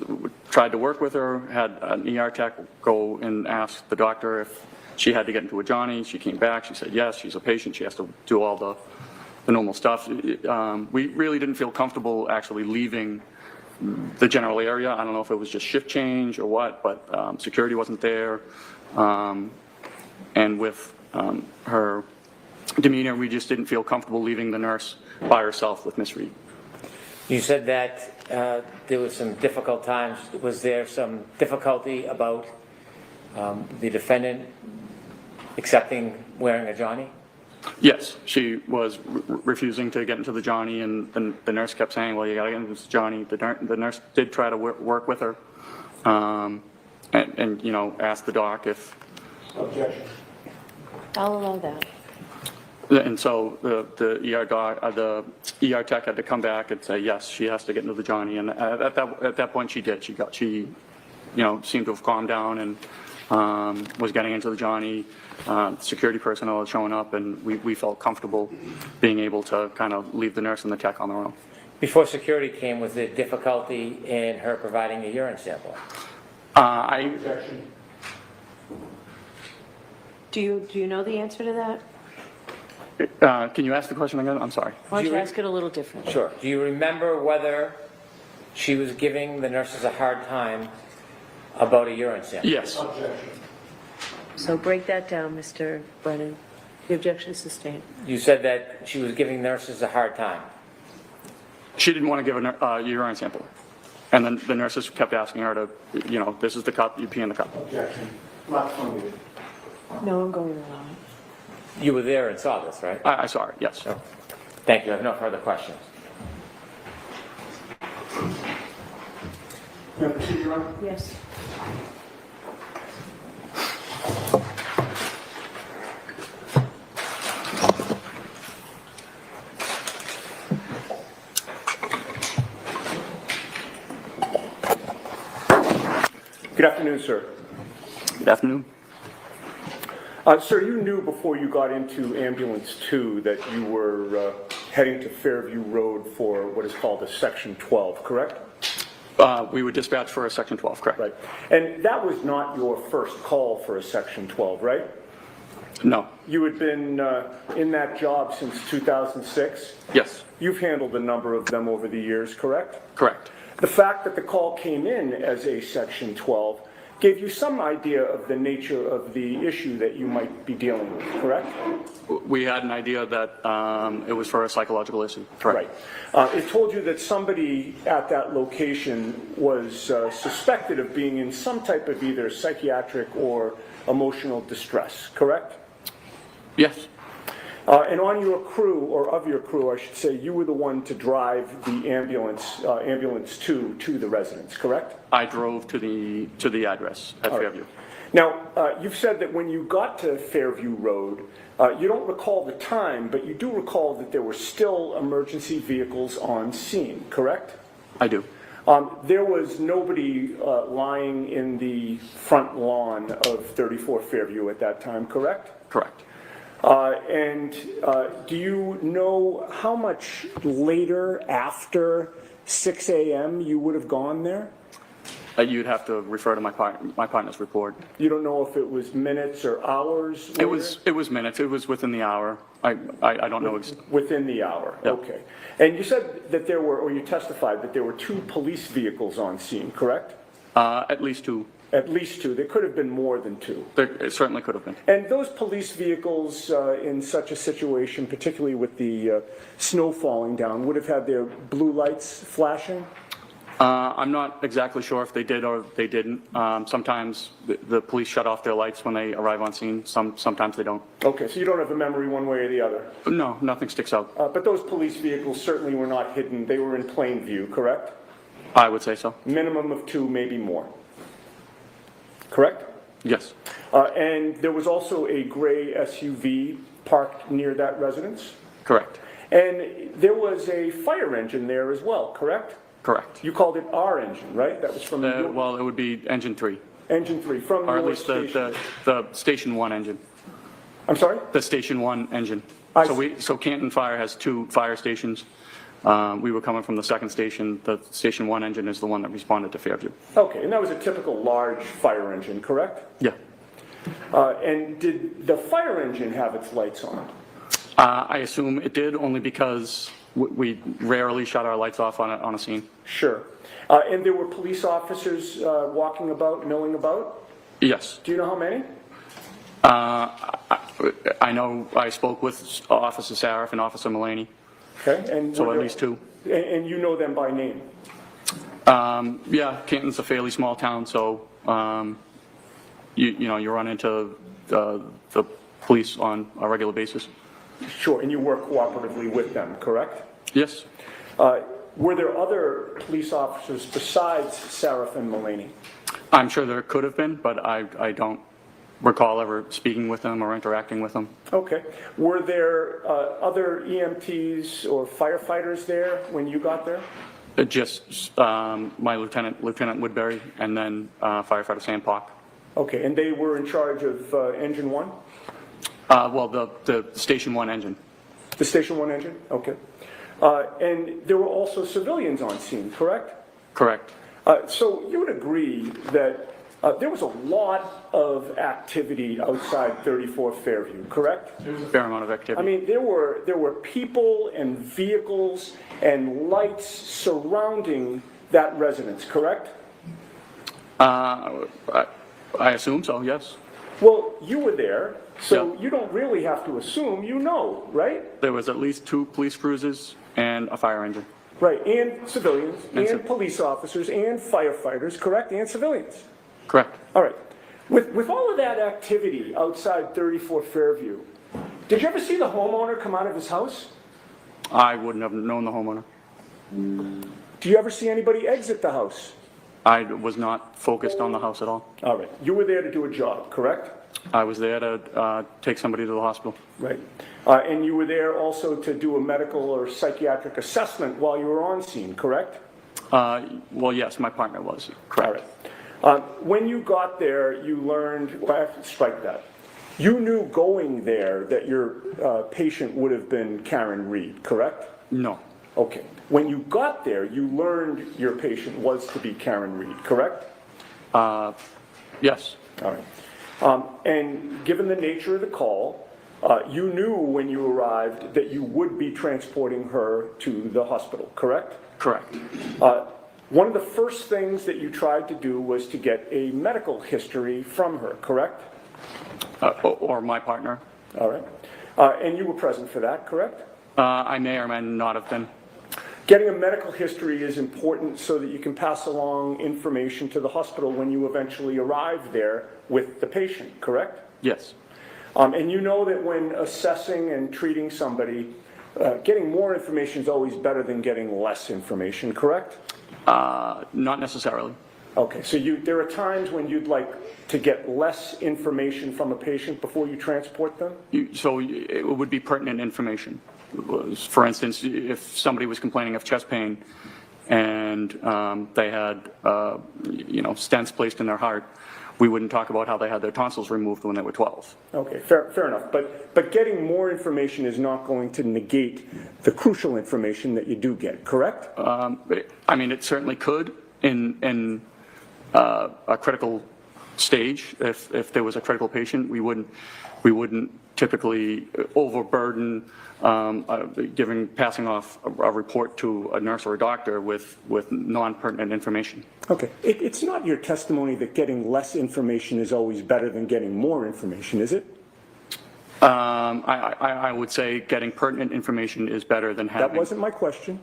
tried to work with her, had an ER tech go and ask the doctor if she had to get into a Johnny. She came back. She said, yes, she's a patient. She has to do all the normal stuff. We really didn't feel comfortable actually leaving the general area. I don't know if it was just shift change or what, but security wasn't there. And with her demeanor, we just didn't feel comfortable leaving the nurse by herself with Miss Reed. You said that there was some difficult times. Was there some difficulty about the defendant accepting wearing a Johnny? Yes, she was refusing to get into the Johnny, and the nurse kept saying, well, you got to get into this Johnny. The nurse did try to work with her and you know, asked the doc if... Objection. I'll allow that. And so the ER doc, the ER tech had to come back and say, yes, she has to get into the Johnny. And at that point, she did. She you know, seemed to have calmed down and was getting into the Johnny. Security personnel was showing up, and we felt comfortable being able to kind of leave the nurse and the tech on their own. Before security came, was there difficulty in her providing a urine sample? Objection. Do you know the answer to that? Can you ask the question again? I'm sorry. Why don't you ask it a little different? Sure. Do you remember whether she was giving the nurses a hard time about a urine sample? Yes. Objection. So break that down, Mr. Brennan. The objection is sustained. You said that she was giving nurses a hard time. She didn't want to give a urine sample. And then the nurses kept asking her to, you know, this is the cup, you pee in the cup. Objection. Not funded. No, I'm going to allow it. You were there and saw this, right? I saw it, yes. Oh. Thank you. I have no further questions. May I proceed, Your Honor? Yes. Good afternoon, sir. Good afternoon. Sir, you knew before you got into Ambulance 2 that you were heading to Fairview Road for what is called a Section 12, correct? We were dispatched for a Section 12, correct? Right. And that was not your first call for a Section 12, right? No. You had been in that job since 2006? Yes. You've handled a number of them over the years, correct? Correct. The fact that the call came in as a Section 12 gave you some idea of the nature of the issue that you might be dealing with, correct? We had an idea that it was for a psychological issue. Correct. Right. It told you that somebody at that location was suspected of being in some type of either psychiatric or emotional distress, correct? Yes. And on your crew, or of your crew, I should say, you were the one to drive the ambulance 2 to the residence, correct? I drove to the address at Fairview. Now, you've said that when you got to Fairview Road, you don't recall the time, but you do recall that there were still emergency vehicles on scene, correct? I do. There was nobody lying in the front lawn of 34 Fairview at that time, correct? Correct. Do you know how much later after 6 a.m. you would have gone there? You'd have to refer to my partner's report. You don't know if it was minutes or hours later? It was minutes. It was within the hour. I don't know. Within the hour? Yeah. Okay. And you said that there were, or you testified that there were 2 police vehicles on scene, correct? At least 2. At least 2. There could have been more than 2. It certainly could have been. And those police vehicles in such a situation, particularly with the snow falling down, would have had their blue lights flashing? I'm not exactly sure if they did or they didn't. Sometimes the police shut off their lights when they arrive on scene. Sometimes they don't. Okay, so you don't have a memory one way or the other? No, nothing sticks out. But those police vehicles certainly were not hidden. They were in plain view, correct? I would say so. Minimum of 2, maybe more. Correct? Yes. And there was also a gray SUV parked near that residence? Correct. And there was a fire engine there as well, correct? Correct. You called it our engine, right? That was from your... Well, it would be engine 3. Engine 3, from or at your least station. the Station 1 engine. I'm sorry? The Station 1 engine. I So Canton Fire has 2 fire stations. We were coming from the second station. The Station 1 engine is the one that responded to Fairview. Okay, and that was a typical large fire engine, correct? Yeah. And did the fire engine have its lights on? I assume it did, only because we rarely shut our lights off on a scene. Sure. And there were police officers walking about, milling about? Yes. Do you know how many? I know I spoke with Officer Sarif and Officer Mulaney. Okay. And so at least 2. And you know them by name? Yeah, Canton's a fairly small town, so you run into the police on a regular basis. Sure, and you work cooperatively with them, correct? Yes. Were there other police officers besides Sarif and Mulaney? I'm sure there could have been, but I don't recall ever speaking with them or interacting with them. Okay. Were there other EMTs or firefighters there when you got there? Just my Lieutenant Woodbury, and then firefighter Sam Pock. Okay, and they were in charge of Engine 1? Well, the Station 1 engine. The Station 1 engine? Okay. And there were also civilians on scene, correct? Correct. So you would agree that there was a lot of activity outside 34 Fairview, correct? There was a fair amount of activity. I mean, there were people and vehicles and lights surrounding that residence, correct? I assume so, yes. Well, you were there, so you don't really have to assume, you know, right? There was at least 2 police cruisers and a fire engine. Right, and civilians, and police officers, and firefighters, correct? And civilians. Correct. All right. With all of that activity outside 34 Fairview, did you ever see the homeowner come out of his house? I wouldn't have known the homeowner. Do you ever see anybody exit the house? I was not focused on the house at all. All right. You were there to do a job, correct? I was there to take somebody to the hospital. Right. And you were there also to do a medical or psychiatric assessment while you were on scene, correct? Well, yes, my partner was. Correct. All right. When you got there, you learned, well, I have to strike that. You knew going there that your patient would have been Karen Reed, correct? No. Okay. When you got there, you learned your patient was to be Karen Reed, correct? Yes. All right. And given the nature of the call, you knew when you arrived that you would be transporting her to the hospital, correct? Correct. One of the first things that you tried to do was to get a medical history from her, correct? Or my partner. All right. And you were present for that, correct? I may or may not have been. Getting a medical history is important so that you can pass along information to the hospital when you eventually arrive there with the patient, correct? Yes. And you know that when assessing and treating somebody, getting more information is always better than getting less information, correct? Not necessarily. Okay, so there are times when you'd like to get less information from a patient before you transport them? So it would be pertinent information. For instance, if somebody was complaining of chest pain and they had, stents placed in their heart, we wouldn't talk about how they had their tonsils removed when they were 12. Okay, fair enough. But getting more information is not going to negate the crucial information that you do get, correct? I mean, it certainly could in a critical stage. If there was a critical patient, we wouldn't typically overburden passing off a report to a nurse or a doctor with non-pertinent information. Okay. It's not your testimony that getting less information is always better than getting more information, is it? I would say getting pertinent information is better than having. That wasn't my question.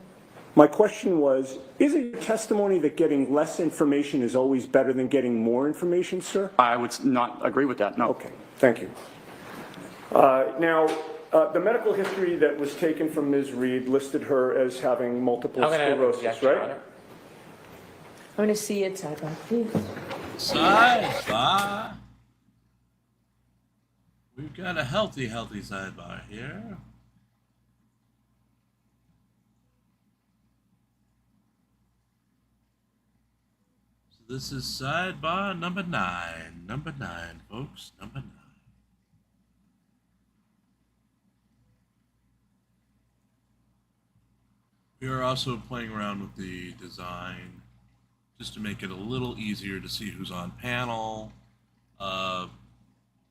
My question was, is it your testimony that getting less information is always better than getting more information, sir? I would not agree with that, no. Okay, thank you. Now, the medical history that was taken from Ms. Reed listed her as having multiple sclerosis, right? I want to see it side by please. Sidebar. We've got a healthy sidebar here. So this is sidebar number 9. Number 9, folks. Number 9. We are also playing around with the design just to make it a little easier to see who's on panel.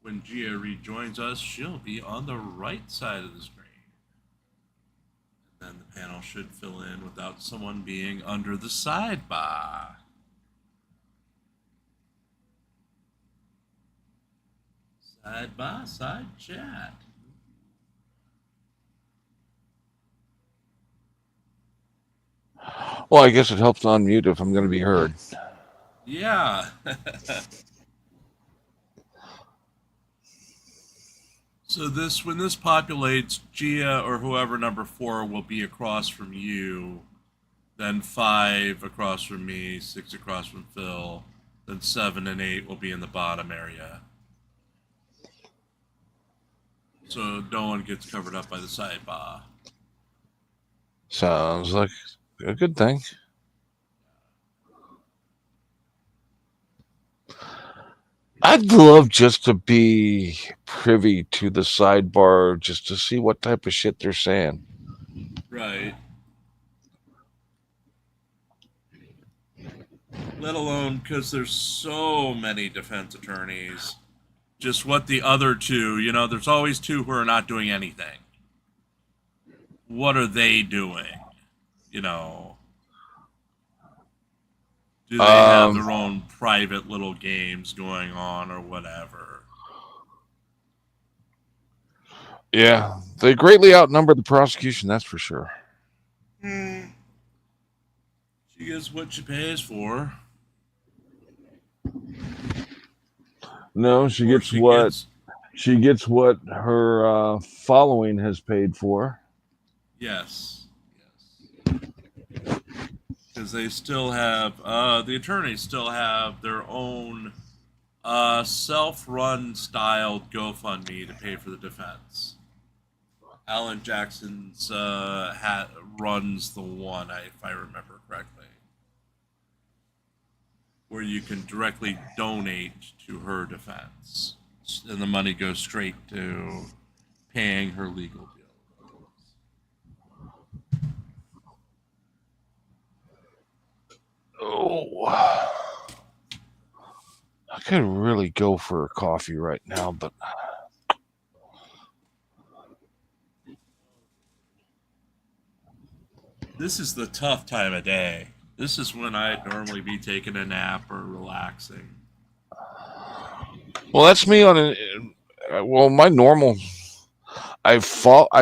When Gia rejoins us, she'll be on the right side of the screen. And then the panel should fill in without someone being under the sidebar. Sidebar, side chat. Well, I guess it helps to unmute if I'm going to be heard. Yeah. So when this populates, Gia or whoever number 4 will be across from you, then 5 across from me, 6 across from Phil, then 7 and 8 will be in the bottom area. So no one gets covered up by the sidebar. Sounds like a good thing. I'd love just to be privy to the sidebar just to see what type of shit they're saying. Right. Let alone because there's so many defense attorneys. Just what the other two, there's always 2 who are not doing anything. What are they doing? Do they have their own private little games going on or whatever? Yeah, they greatly outnumber the prosecution, that's for sure. She gets what she pays for. No, she gets what her following has paid for. Yes. Because they still have, the attorneys still have their own self-run styled GoFundMe to pay for the defense. Alan Jackson's runs the one, if I remember correctly, where you can directly donate to her defense, and the money goes straight to paying her legal bill. Oh, I could really go for a coffee right now, but this is the tough time of day. This is when I'd normally be taking a nap or relaxing. well, that's me on my normal. I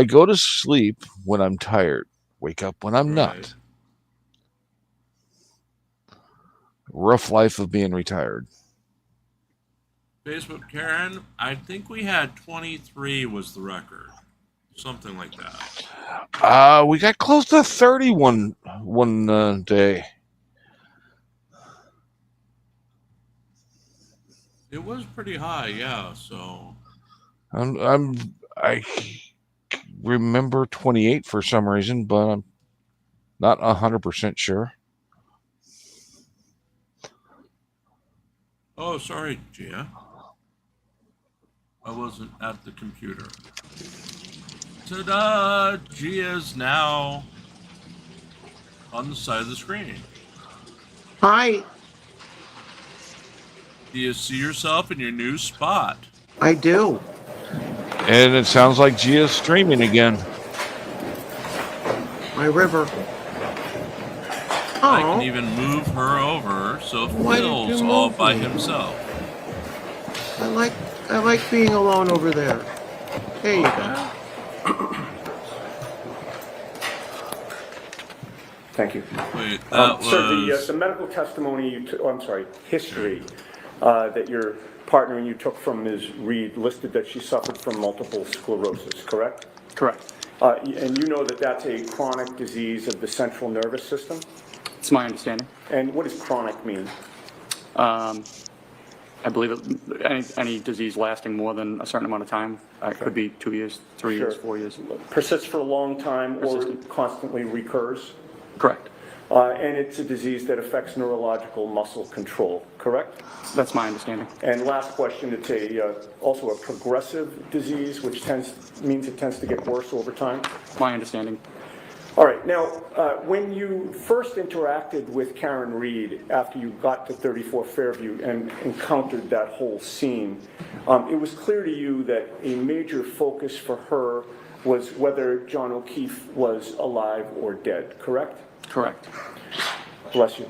go to sleep when I'm tired, wake up when I'm not. Rough life of being retired. Facebook Karen, I think we had 23 was the record. Something like that. We got close to 30 one day. It was pretty high, yeah, so I remember 28 for some reason, but I'm not 100% sure. Oh, sorry, Gia. I wasn't at the computer. Ta-da! Gia's now on the side of the screen. Hi. Do you see yourself in your new spot? I do. And it sounds like Gia's streaming again. My river. I can Oh, even move her over so Why did you Phil's all move by me? himself. I like being alone over there. There you go. Thank you. Wait, that Sir, was... the medical testimony, history that your partner and you took from Ms. Reed listed that she suffered from multiple sclerosis, correct? Correct. And you know that that's a chronic disease of the central nervous system? It's my understanding. And what does chronic mean? I believe any disease lasting more than a certain amount of time. It could be 2 years, 3 years, 4 years. Persists for a long time or constantly recurs? Correct. And it's a disease that affects neurological muscle control, correct? That's my understanding. And last question, it's also a progressive disease, which means it tends to get worse over time? My understanding. All right, now, when you first interacted with Karen Reed after you got to 34 Fairview and encountered that whole scene, it was clear to you that a major focus for her was whether John O'Keefe was alive or dead, correct? Correct. Bless you.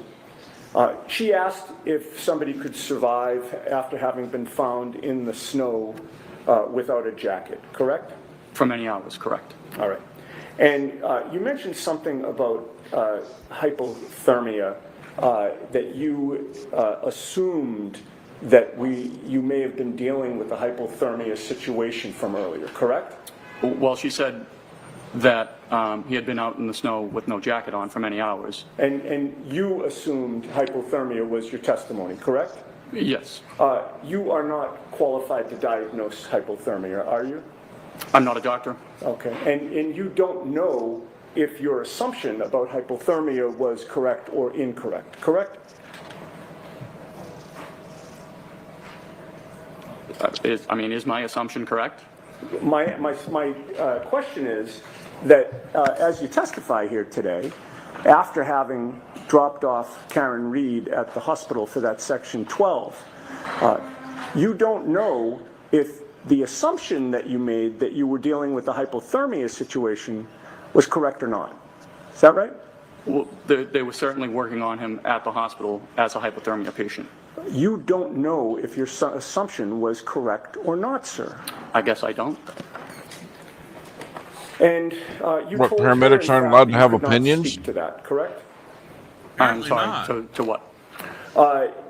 She asked if somebody could survive after having been found in the snow without a jacket, correct? For many hours, correct. All right. And you mentioned something about hypothermia, that you assumed that you may have been dealing with a hypothermia situation from earlier, correct? Well, she said that he had been out in the snow with no jacket on for many hours. And you assumed hypothermia was your testimony, correct? Yes. You are not qualified to diagnose hypothermia, are you? I'm not a doctor. Okay. And you don't know if your assumption about hypothermia was correct or incorrect, correct? Is my assumption correct? My question is that as you testify here today, after having dropped off Karen Reed at the hospital for that Section 12, you don't know if the assumption that you made that you were dealing with a hypothermia situation was correct or not. Is that right? Well, they were certainly working on him at the hospital as a hypothermia patient. You don't know if your assumption was correct or not, sir. I guess I don't. And you What, told paramedics her, in aren't fact, allowed to you have could not opinions? speak to that, correct? I'm sorry, not. to what?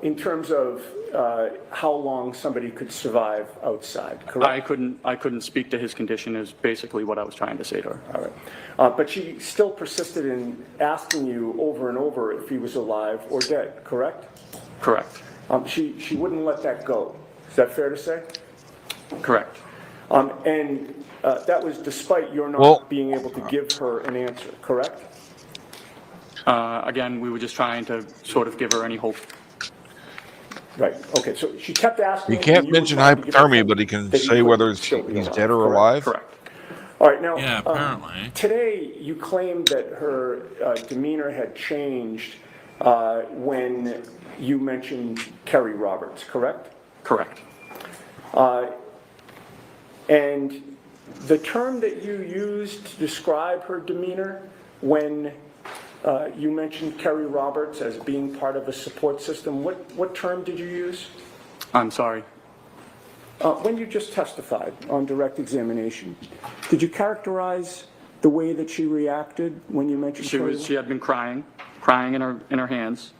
In terms of how long somebody could survive outside, correct? I couldn't speak to his condition is basically what I was trying to say to her. All right. But she still persisted in asking you over and over if he was alive or dead, correct? Correct. She wouldn't let that go. Is that fair to say? Correct. And that was despite your not being able to give her an answer, correct? Again, we were just trying to sort of give her any hope. Right. Okay. So she kept asking. He can't mention hypothermia, but he can say whether he's dead or alive. Correct. All right. Now, Yeah, apparently. today you claimed that her demeanor had changed when you mentioned Kerry Roberts, correct? Correct. And the term that you used to describe her demeanor when you mentioned Kerry Roberts as being part of a support system, what term did you use? I'm sorry. When you just testified on direct examination, did you characterize the way that she reacted when you mentioned Kerry? She had been crying in her hands,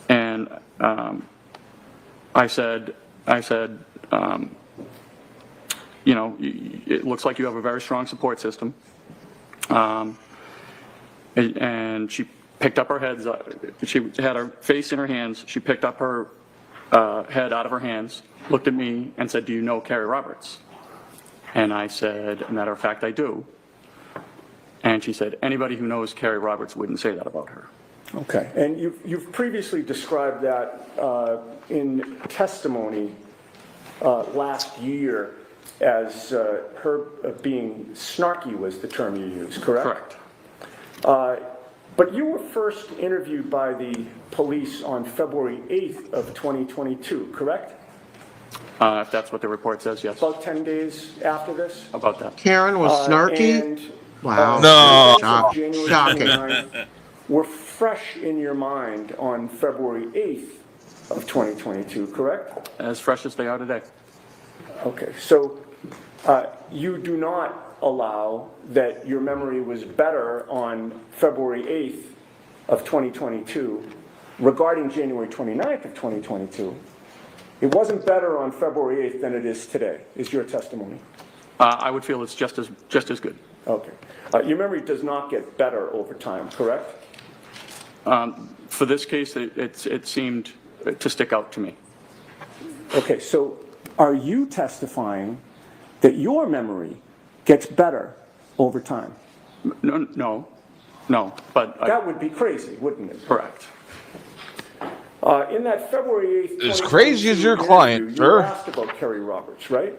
and I said, you know, it looks like you have a very strong support system. And she picked up her head. She had her face in her hands. She picked up her head out of her hands, looked at me, and said, "Do you know Kerry Roberts?" And I said, "As a matter of fact, I do." And she said, "Anybody who knows Kerry Roberts wouldn't say that about her." Okay. And you've previously described that in testimony last year as her being snarky was the term you used, correct? Correct. But you were first interviewed by the police on February 8th of 2022, correct? If that's what the report says, yes. About 10 days after this? About that. Karen was snarky? And Wow. No. the events of January Shocking. 29th were fresh in your mind on February 8th of 2022, correct? As fresh as they are today. Okay, so you do not allow that your memory was better on February 8th of 2022 regarding January 29th of 2022. It wasn't better on February 8th than it is today, is your testimony? I would feel it's just as good. Okay. Your memory does not get better over time, correct? For this case, it seemed to stick out to me. Okay, so are you testifying that your memory gets better over time? No, but that would be crazy, wouldn't it? Correct. In that February 8th, As crazy as your client, you were sir. asked about Kerry Roberts, right?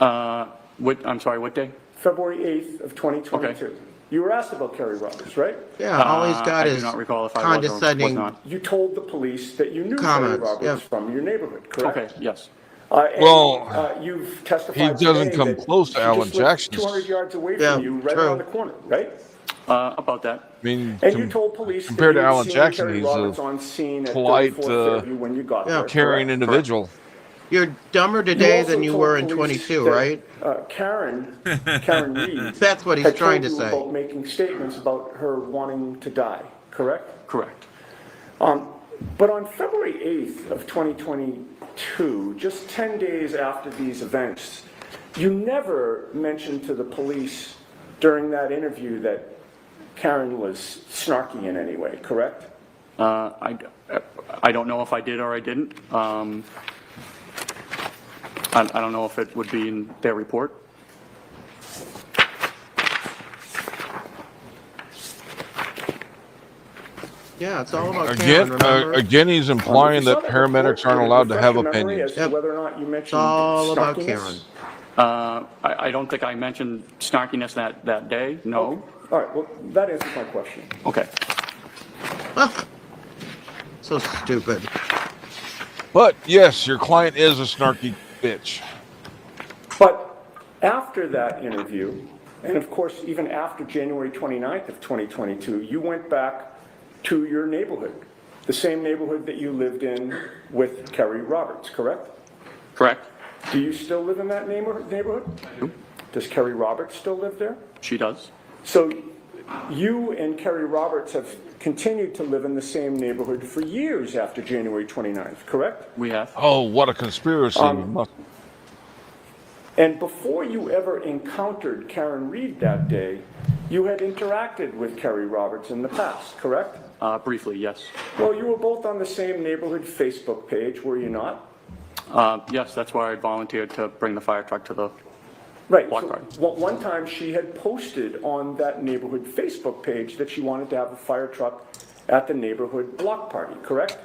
I'm sorry, what day? February 8th of 2022. Okay. You were asked about Kerry Roberts, right? Yeah, all he's got I is do not recall if I was or was condescending not. You told the police that you knew comments. Kerry Roberts from your neighborhood, correct? Okay, yes. You've testified he doesn't today come that close to she Alan just lived Jackson's. 200 yards away Yeah, from you, right true. around the corner, right? About that. I mean, And you told police compared that to you'd Alan seen Jackson, Kerry he's Roberts a on scene at polite, 34 Fairview when you got there, caring correct? individual. You're dumber today also than you told were in police 22, that, right? Karen Reed That's what he's had trying told to you say. about making statements about her wanting to die, correct? Correct. But on February 8th of 2022, just 10 days after these events, you never mentioned to the police during that interview that Karen was snarky in any way, correct? I don't know if I did or I didn't. I don't know if it would be in their report. Yeah, it's all about Again, Karen, remember? again, he's implying that paramedics aren't allowed to have Refresh your memory opinions. as to whether or not you mentioned It's all about snarkiness? Karen. I don't think I mentioned snarkiness that day, no. All right, well, that answers my question. Okay. So stupid. But yes, your client is a snarky bitch. But after that interview, and of course, even after January 29th of 2022, you went back to your neighborhood, the same neighborhood that you lived in with Kerry Roberts, correct? Correct. Do you still live in that neighborhood? I do. Does Kerry Roberts still live there? She does. So you and Kerry Roberts have continued to live in the same neighborhood for years after January 29th, correct? We have. Oh, what a conspiracy. And before you ever encountered Karen Reed that day, you had interacted with Kerry Roberts in the past, correct? Briefly, yes. Well, you were both on the same neighborhood Facebook page, were you not? Yes, that's why I volunteered to bring the fire truck to the Right. block So party. one time she had posted on that neighborhood Facebook page that she wanted to have a fire truck at the neighborhood block party, correct?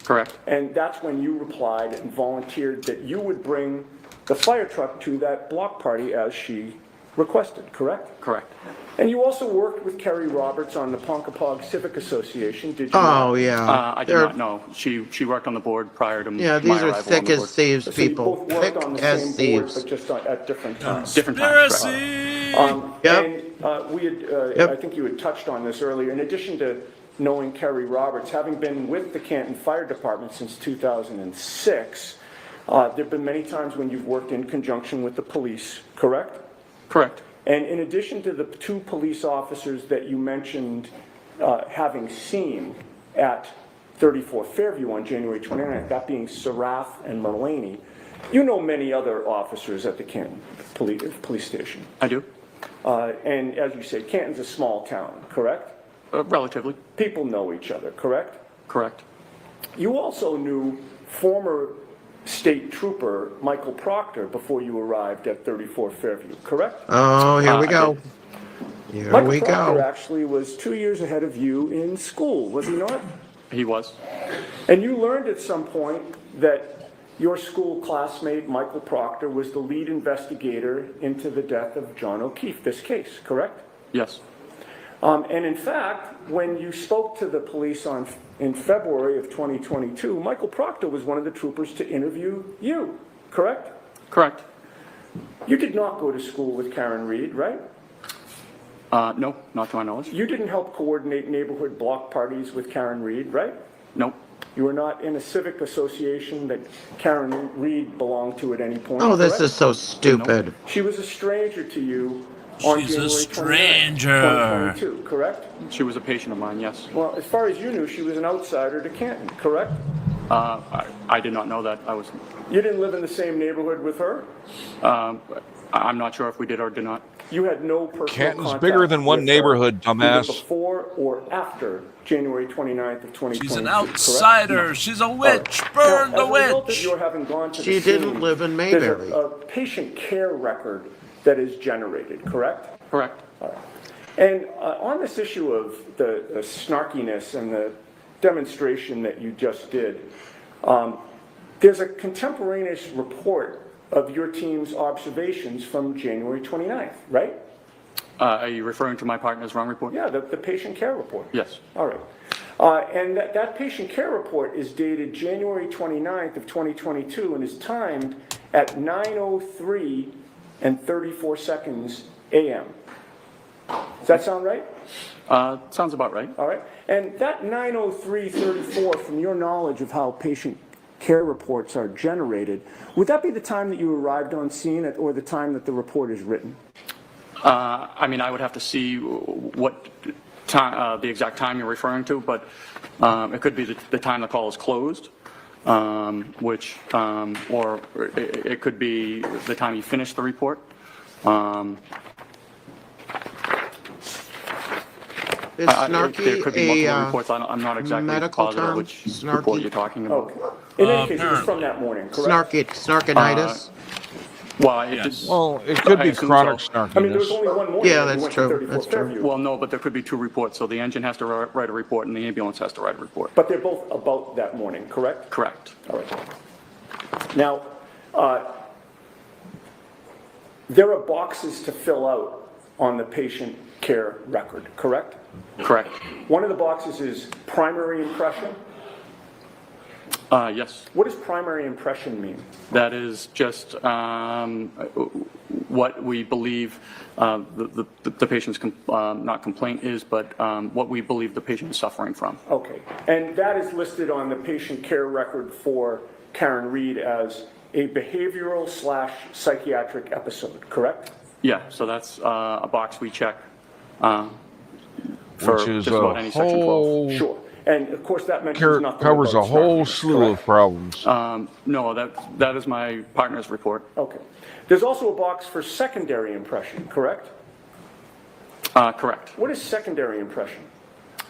Correct. And that's when you replied and volunteered that you would bring the fire truck to that block party as she requested, correct? Correct. And you also worked with Kerry Roberts on the Ponkapog Civic Association, did you not? Oh, yeah. I did not know. She worked on the board prior to Yeah, my these are arrival on thick the as board. thieves, So you people. both Thick worked on the as same board, thieves. but just at different times. Different times. correct. Yep. And we had, Yep. I think you had touched on this earlier, in addition to knowing Kerry Roberts, having been with the Canton Fire Department since 2006, there've been many times when you've worked in conjunction with the police, correct? Correct. And in addition to the two police officers that you mentioned having seen at 34 Fairview on January 29th, that being Sarath and Mulaney, you know many other officers at the Canton police station. I do. And as you say, Canton's a small town, correct? Relatively. People know each other, correct? Correct. You also knew former state trooper Michael Proctor before you arrived at 34 Fairview, correct? Oh, here we go. Here Michael we Proctor go. actually was 2 years ahead of you in school, was he not? He was. And you learned at some point that your school classmate Michael Proctor was the lead investigator into the death of John O'Keefe, this case, correct? Yes. And in fact, when you spoke to the police on in February of 2022, Michael Proctor was one of the troopers to interview you, correct? Correct. You did not go to school with Karen Reed, right? No, not to my knowledge. You didn't help coordinate neighborhood block parties with Karen Reed, right? Nope. You were not in a civic association that Karen Reed belonged to at any point, Oh, this correct? is so stupid. She was a stranger to you on She's a January 29th, stranger. 2022, correct? She was a patient of mine, yes. Well, as far as you knew, she was an outsider to Canton, correct? I did not know that. You didn't live in the same neighborhood with her? I'm not sure if we did or did not. You had no personal Canton's contact bigger than one with her, neighborhood, either dumbass. before or after January 29th of 2022. She's an correct? outsider. She's a witch. Burn Now, the as a result of witch. your having gone to She the didn't scene, live in there's Mayberry. a patient care record that is generated, correct? Correct. All right. And on this issue of the snarkiness and the demonstration that you just did, there's a contemporaneous report of your team's observations from January 29th, right? Are you referring to my partner's wrong report? Yeah, the patient care report. Yes. All right. And that patient care report is dated January 29th of 2022 and is timed at 9:03 and 34 seconds a.m. Does that sound right? Sounds about right. All right. And that 9:03:34, from your knowledge of how patient care reports are generated, would that be the time that you arrived on scene or the time that the report is written? I mean, I would have to see what time, the exact time you're referring to, but it could be the time the call is closed, or it could be the time you finish the report. Is there snarky could be a multiple reports. I'm not exactly medical positive term? which Snarky? report you're talking about. In any case, it was from that morning, correct? Snarkinitis? Well, it could I be assume chronic so. snarkiness. I mean, there was only one morning. Yeah, when you that's went to true. 34th That's true. Fairview. Well, no, but there could be two reports. So the engine has to write a report and the ambulance has to write a report. But they're both about that morning, correct? Correct. All right. Now, there are boxes to fill out on the patient care record, correct? Correct. One of the boxes is primary impression. Yes. What does primary impression mean? That is just what we believe the patient's not complaint is, but what we believe the patient is suffering from. Okay. And that is listed on the patient care record for Karen Reed as a behavioral/psychiatric episode, correct? Yeah, so that's a box we check for Which is just about any section 12. Sure. And of course, that mentions nothing covers about a whole snarkiness, slew correct? of problems. No, that is my partner's report. Okay. There's also a box for secondary impression, correct? Correct. What is secondary impression?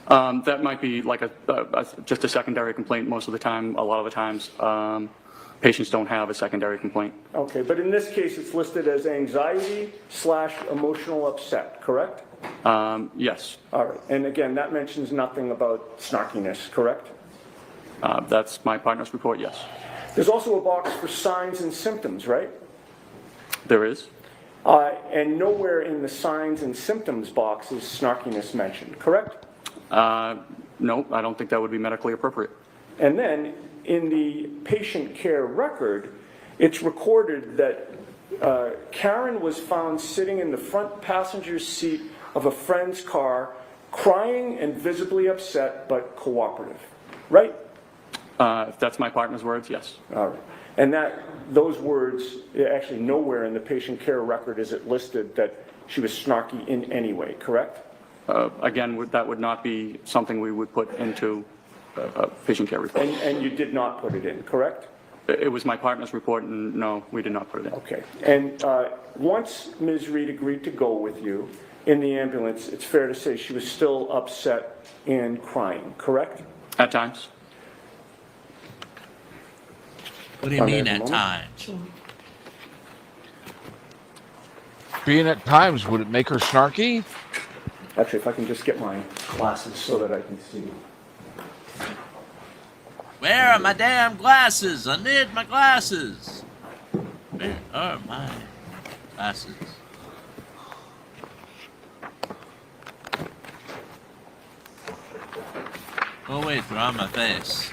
That might be like just a secondary complaint most of the time. A lot of the times, patients don't have a secondary complaint. Okay, but in this case, it's listed as anxiety/emotional upset, correct? Yes. All right. And again, that mentions nothing about snarkiness, correct? That's my partner's report, yes. There's also a box for signs and symptoms, right? There is. And nowhere in the signs and symptoms box is snarkiness mentioned, correct? No, I don't think that would be medically appropriate. And then in the patient care record, it's recorded that Karen was found sitting in the front passenger seat of a friend's car, crying and visibly upset but cooperative, right? If that's my partner's words, yes. All right. And those words, actually nowhere in the patient care record is it listed that she was snarky in any way, correct? Again, that would not be something we would put into a patient care report. And you did not put it in, correct? It was my partner's report, and no, we did not put it in. Okay. And once Ms. Reed agreed to go with you in the ambulance, it's fair to say she was still upset and crying, correct? At times. What do you mean at times? Being at times, would it make her snarky? Actually, if I can just get my glasses so that I can see. Where are my damn glasses? I need my glasses. Where are my glasses? Oh wait, they're on my face.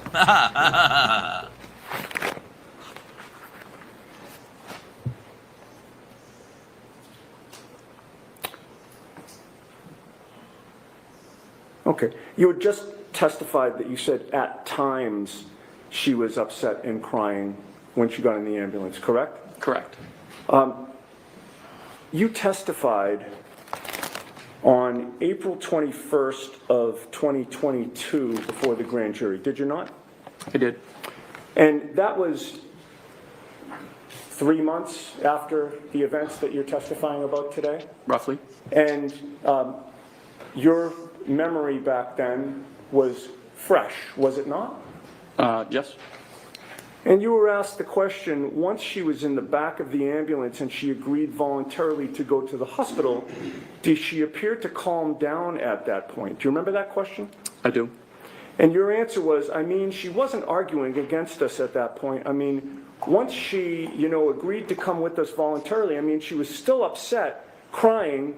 Okay. You had just testified that you said at times she was upset and crying when she got in the ambulance, correct? Correct. You testified on April 21st of 2022 before the grand jury, did you not? I did. And that was 3 months after the events that you're testifying about today? Roughly. And your memory back then was fresh, was it not? Yes. And you were asked the question, once she was in the back of the ambulance and she agreed voluntarily to go to the hospital, did she appear to calm down at that point? Do you remember that question? I do. And your answer was, I mean, she wasn't arguing against us at that point. I mean, once she, agreed to come with us voluntarily, I mean, she was still upset, crying,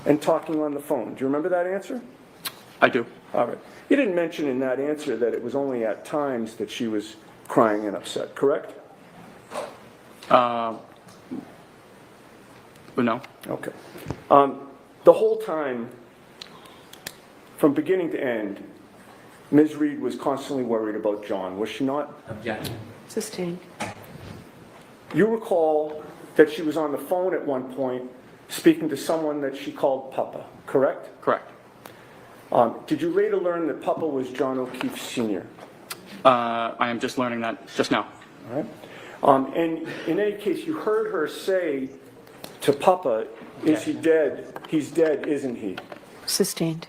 and talking on the phone. Do you remember that answer? I do. All right. You didn't mention in that answer that it was only at times that she was crying and upset, correct? But no. Okay. The whole time, from beginning to end, Ms. Reed was constantly worried about John, was she not? Objection. Sustained. You recall that she was on the phone at one point speaking to someone that she called Papa, correct? Correct. Did you later learn that Papa was John O'Keefe Sr.? I am just learning that just now. All right. And in any case, you heard her say to Papa, is he dead? He's dead, isn't he? Sustained.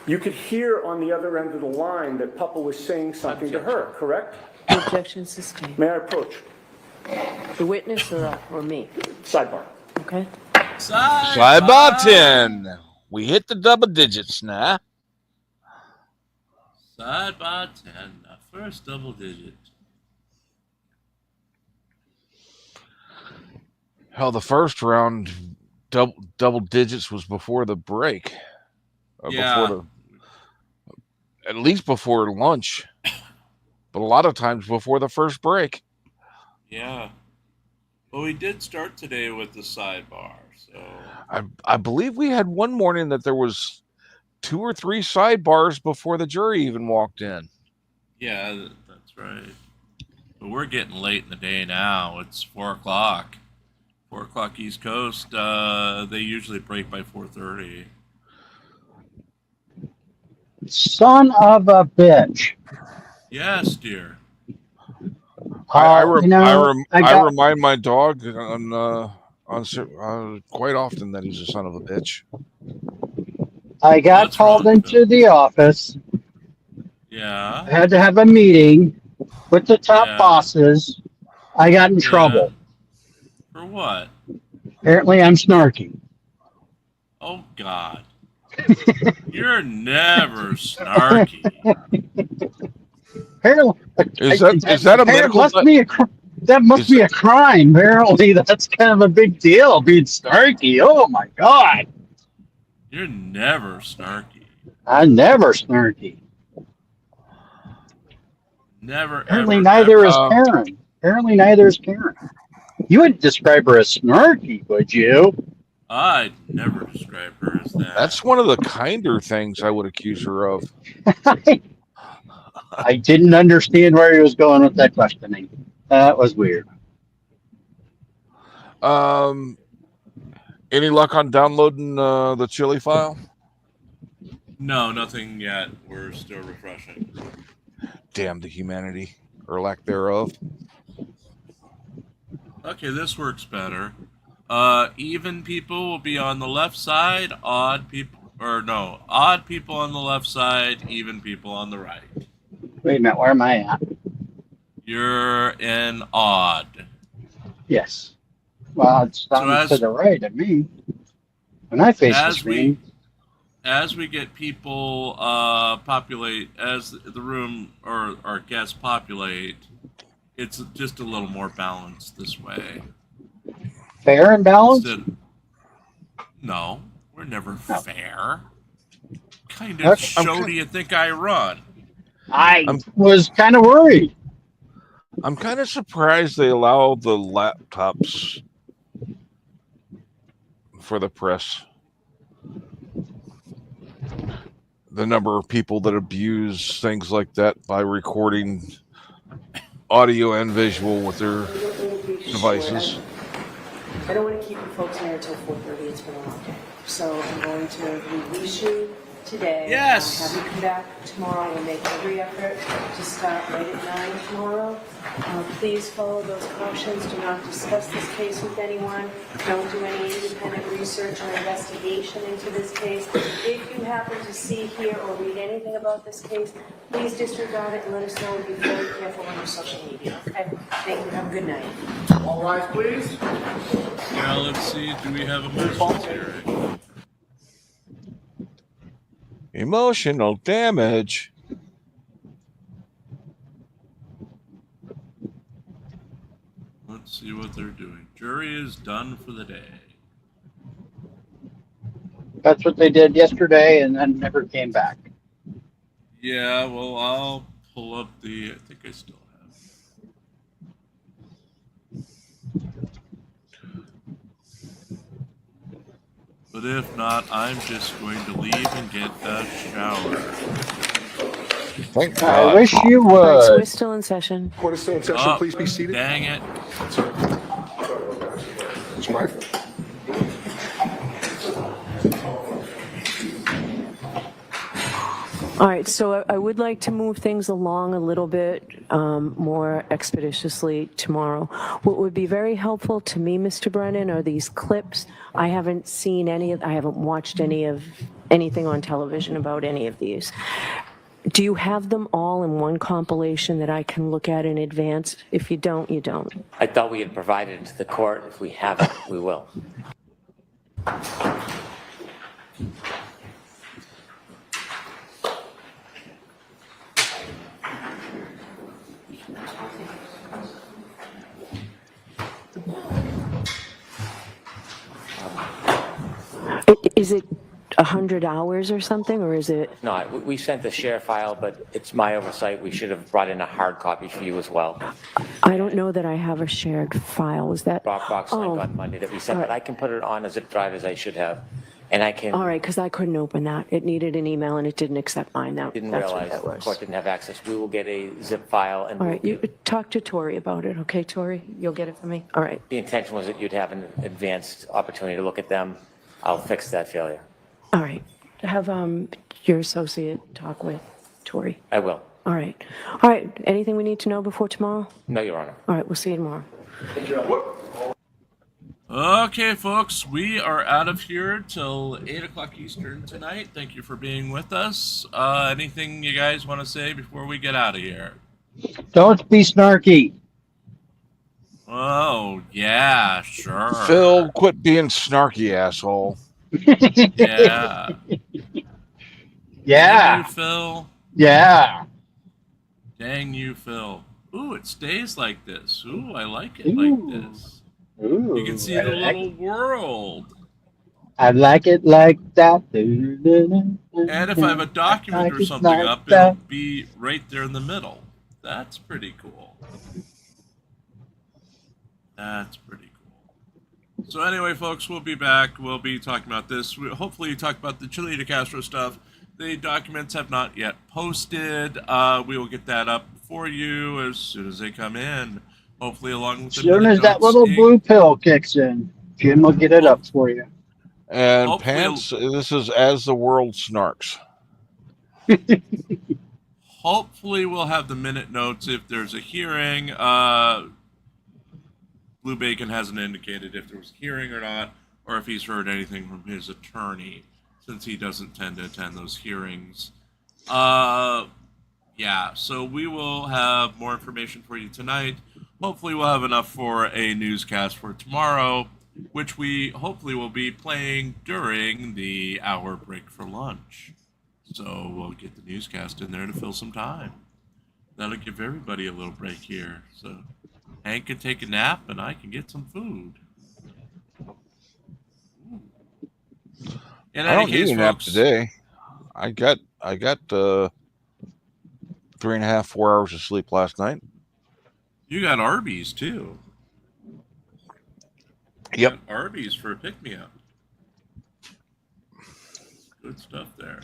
You could hear on the other end of the line that Papa was saying something to her, correct? Objection sustained. May I approach? The witness or me? Sidebar. Okay. Sidebar 10. We hit the double digits now. Sidebar 10, the first double digit. Hell, the first round, double digits was before the break. Yeah. At least before lunch. But a lot of times before the first break. Yeah. Well, we did start today with the sidebar, so. I believe we had one morning that there was 2 or 3 sidebars before the jury even walked in. Yeah, that's right. But we're getting late in the day now. It's 4 o'clock. 4 o'clock East Coast. They usually break by 4:30. Son of a bitch. Yes, dear. I remind my dog on quite often that he's a son of a bitch. I got called into the office. Yeah. I had to have a meeting with the top bosses. I got in trouble. For what? Apparently I'm snarky. Oh, God. You're never snarky. Apparently, Is that a medical? That must be a crime. Apparently, that's kind of a big deal, being snarky. Oh, my God. You're never snarky. I'm never snarky. Never, Apparently, ever, neither ever. is Karen. Apparently, neither is Karen. You wouldn't describe her as snarky, would you? I'd never describe her as that. That's one of the kinder things I would accuse her of. I didn't understand where he was going with that questioning. That was weird. Any luck on downloading the chili file? No, nothing yet. We're still refreshing. Damn the humanity, or lack thereof. Okay, this works better. Even people will be on the left side, odd people on the left side, even people on the right. Wait a minute, where am I at? You're in odd. Yes. Well, it's down to the right of me. When I face the screen. As we get people populate, as the room or our guests populate, it's just a little more balanced this way. Fair and balanced? No, we're never fair. kind of I'm show do you think I run? I was kind of worried. I'm kind of surprised they allow the laptops for the press. The number of people that abuse things like that by recording audio and visual with their devices. I don't want to keep you folks here until 4:30. It's been a long day. So I'm going to release you today. Yes. Have you come back tomorrow. We'll make every effort to start right at 9 tomorrow. Please follow those cautions. Do not discuss this case with anyone. Don't do any independent research or investigation into this case. If you happen to see, hear, or read anything about this case, please disregard it and let us know, and be very careful on your social media. Okay? Thank you. Have a good night. All rise, please. Now let's see. Do we have a motion here? Emotional damage. Let's see what they're doing. Jury is done for the day. That's what they did yesterday, and then never came back. Yeah, well, I'll pull up the. I think I still have. But if not, I'm just going to leave and get a shower. Thank I God. wish you All right, so would. we're still in session. Court is still in session. Oh, Please be seated. dang it. It's my fault. All right, so I would like to move things along a little bit more expeditiously tomorrow. What would be very helpful to me, Mr. Brennan, are these clips. I haven't seen any of, I haven't watched anything on television about any of these. Do you have them all in one compilation that I can look at in advance? If you don't, you don't. I thought we had provided it to the court. If we haven't, we will. Is it 100 hours or something, or is it? No, we sent the share file, but it's my oversight. We should have brought in a hard copy for you as well. I don't know that I have a shared file. Was that? Dropbox link on Monday that we sent, but I can put it on a zip drive as I should have. And I can. All right, because I couldn't open that. It needed an email and it didn't accept mine. Didn't That's what realize that the was. court didn't have access. We will get a zip file and All right, you talk to Tori about it, okay, Tori? You'll get it for me? All right. the intention was that you'd have an advanced opportunity to look at them. I'll fix that failure. All right. Have your associate talk with Tori. I will. All right. All right. Anything we need to know before tomorrow? No, Your Honor. All right. We'll see you tomorrow. Okay, folks, we are out of here till 8 o'clock Eastern tonight. Thank you for being with us. Anything you guys want to say before we get out of here? Don't be snarky. Oh, yeah, sure. Phil, quit being snarky, asshole. Yeah. Yeah. Dang you, Phil. Yeah. Dang you, Phil. Ooh, it stays like this. Ooh, I like it like this. Ooh, You can see I the like little world. I like it like that. And if I have a document or something like up, that. it'll be right there in the middle. That's pretty cool. That's pretty cool. So anyway, folks, we'll be back. We'll be talking about this. Hopefully talk about the Chile de Castro stuff. The documents have not yet posted. We will get that up for you as soon as they come in. Hopefully along with As soon as that little blue pill kicks in, Jim will get it up for you. And Hopefully Pants, this is As the World Snarks. Hopefully we'll have the minute notes if there's a hearing. Blue Bacon hasn't indicated if there was a hearing or not, or if he's heard anything from his attorney, since he doesn't tend to attend those hearings. Yeah, so we will have more information for you tonight. Hopefully we'll have enough for a newscast for tomorrow, which we hopefully will be playing during the hour break for lunch. So we'll get the newscast in there to fill some time. That'll give everybody a little break here. So Hank can take a nap and I can get some food. In I don't any case, need a nap folks, today. I got 3.5, 4 hours of sleep last night. You got Arby's too. Yep. Got Arby's for a pick-me-up. Good stuff there.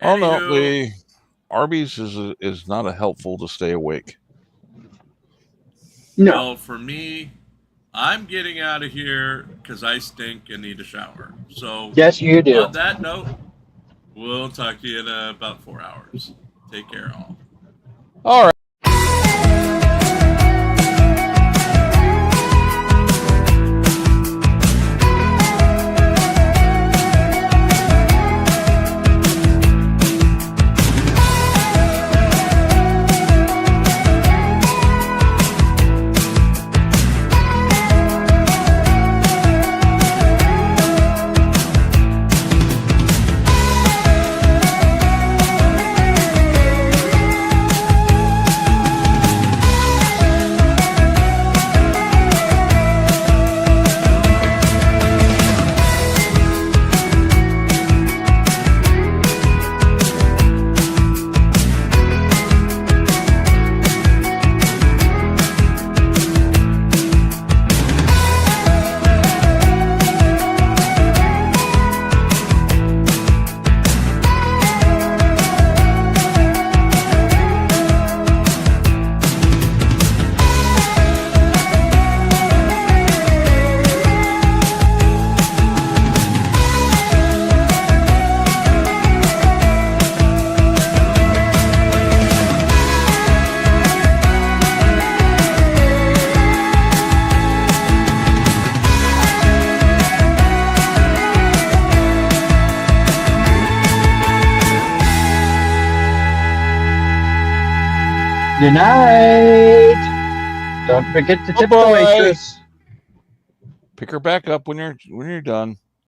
Oh no, Anywho, the Arby's is not a helpful to stay awake. Well, for me, I'm getting out of here because I stink and need a shower. So, Yes, you do. On that note, we'll talk to you in about 4 hours. Take care, all. All right. Good night. Don't forget to tip the Bye-bye. waitress. Pick her back up when you're done.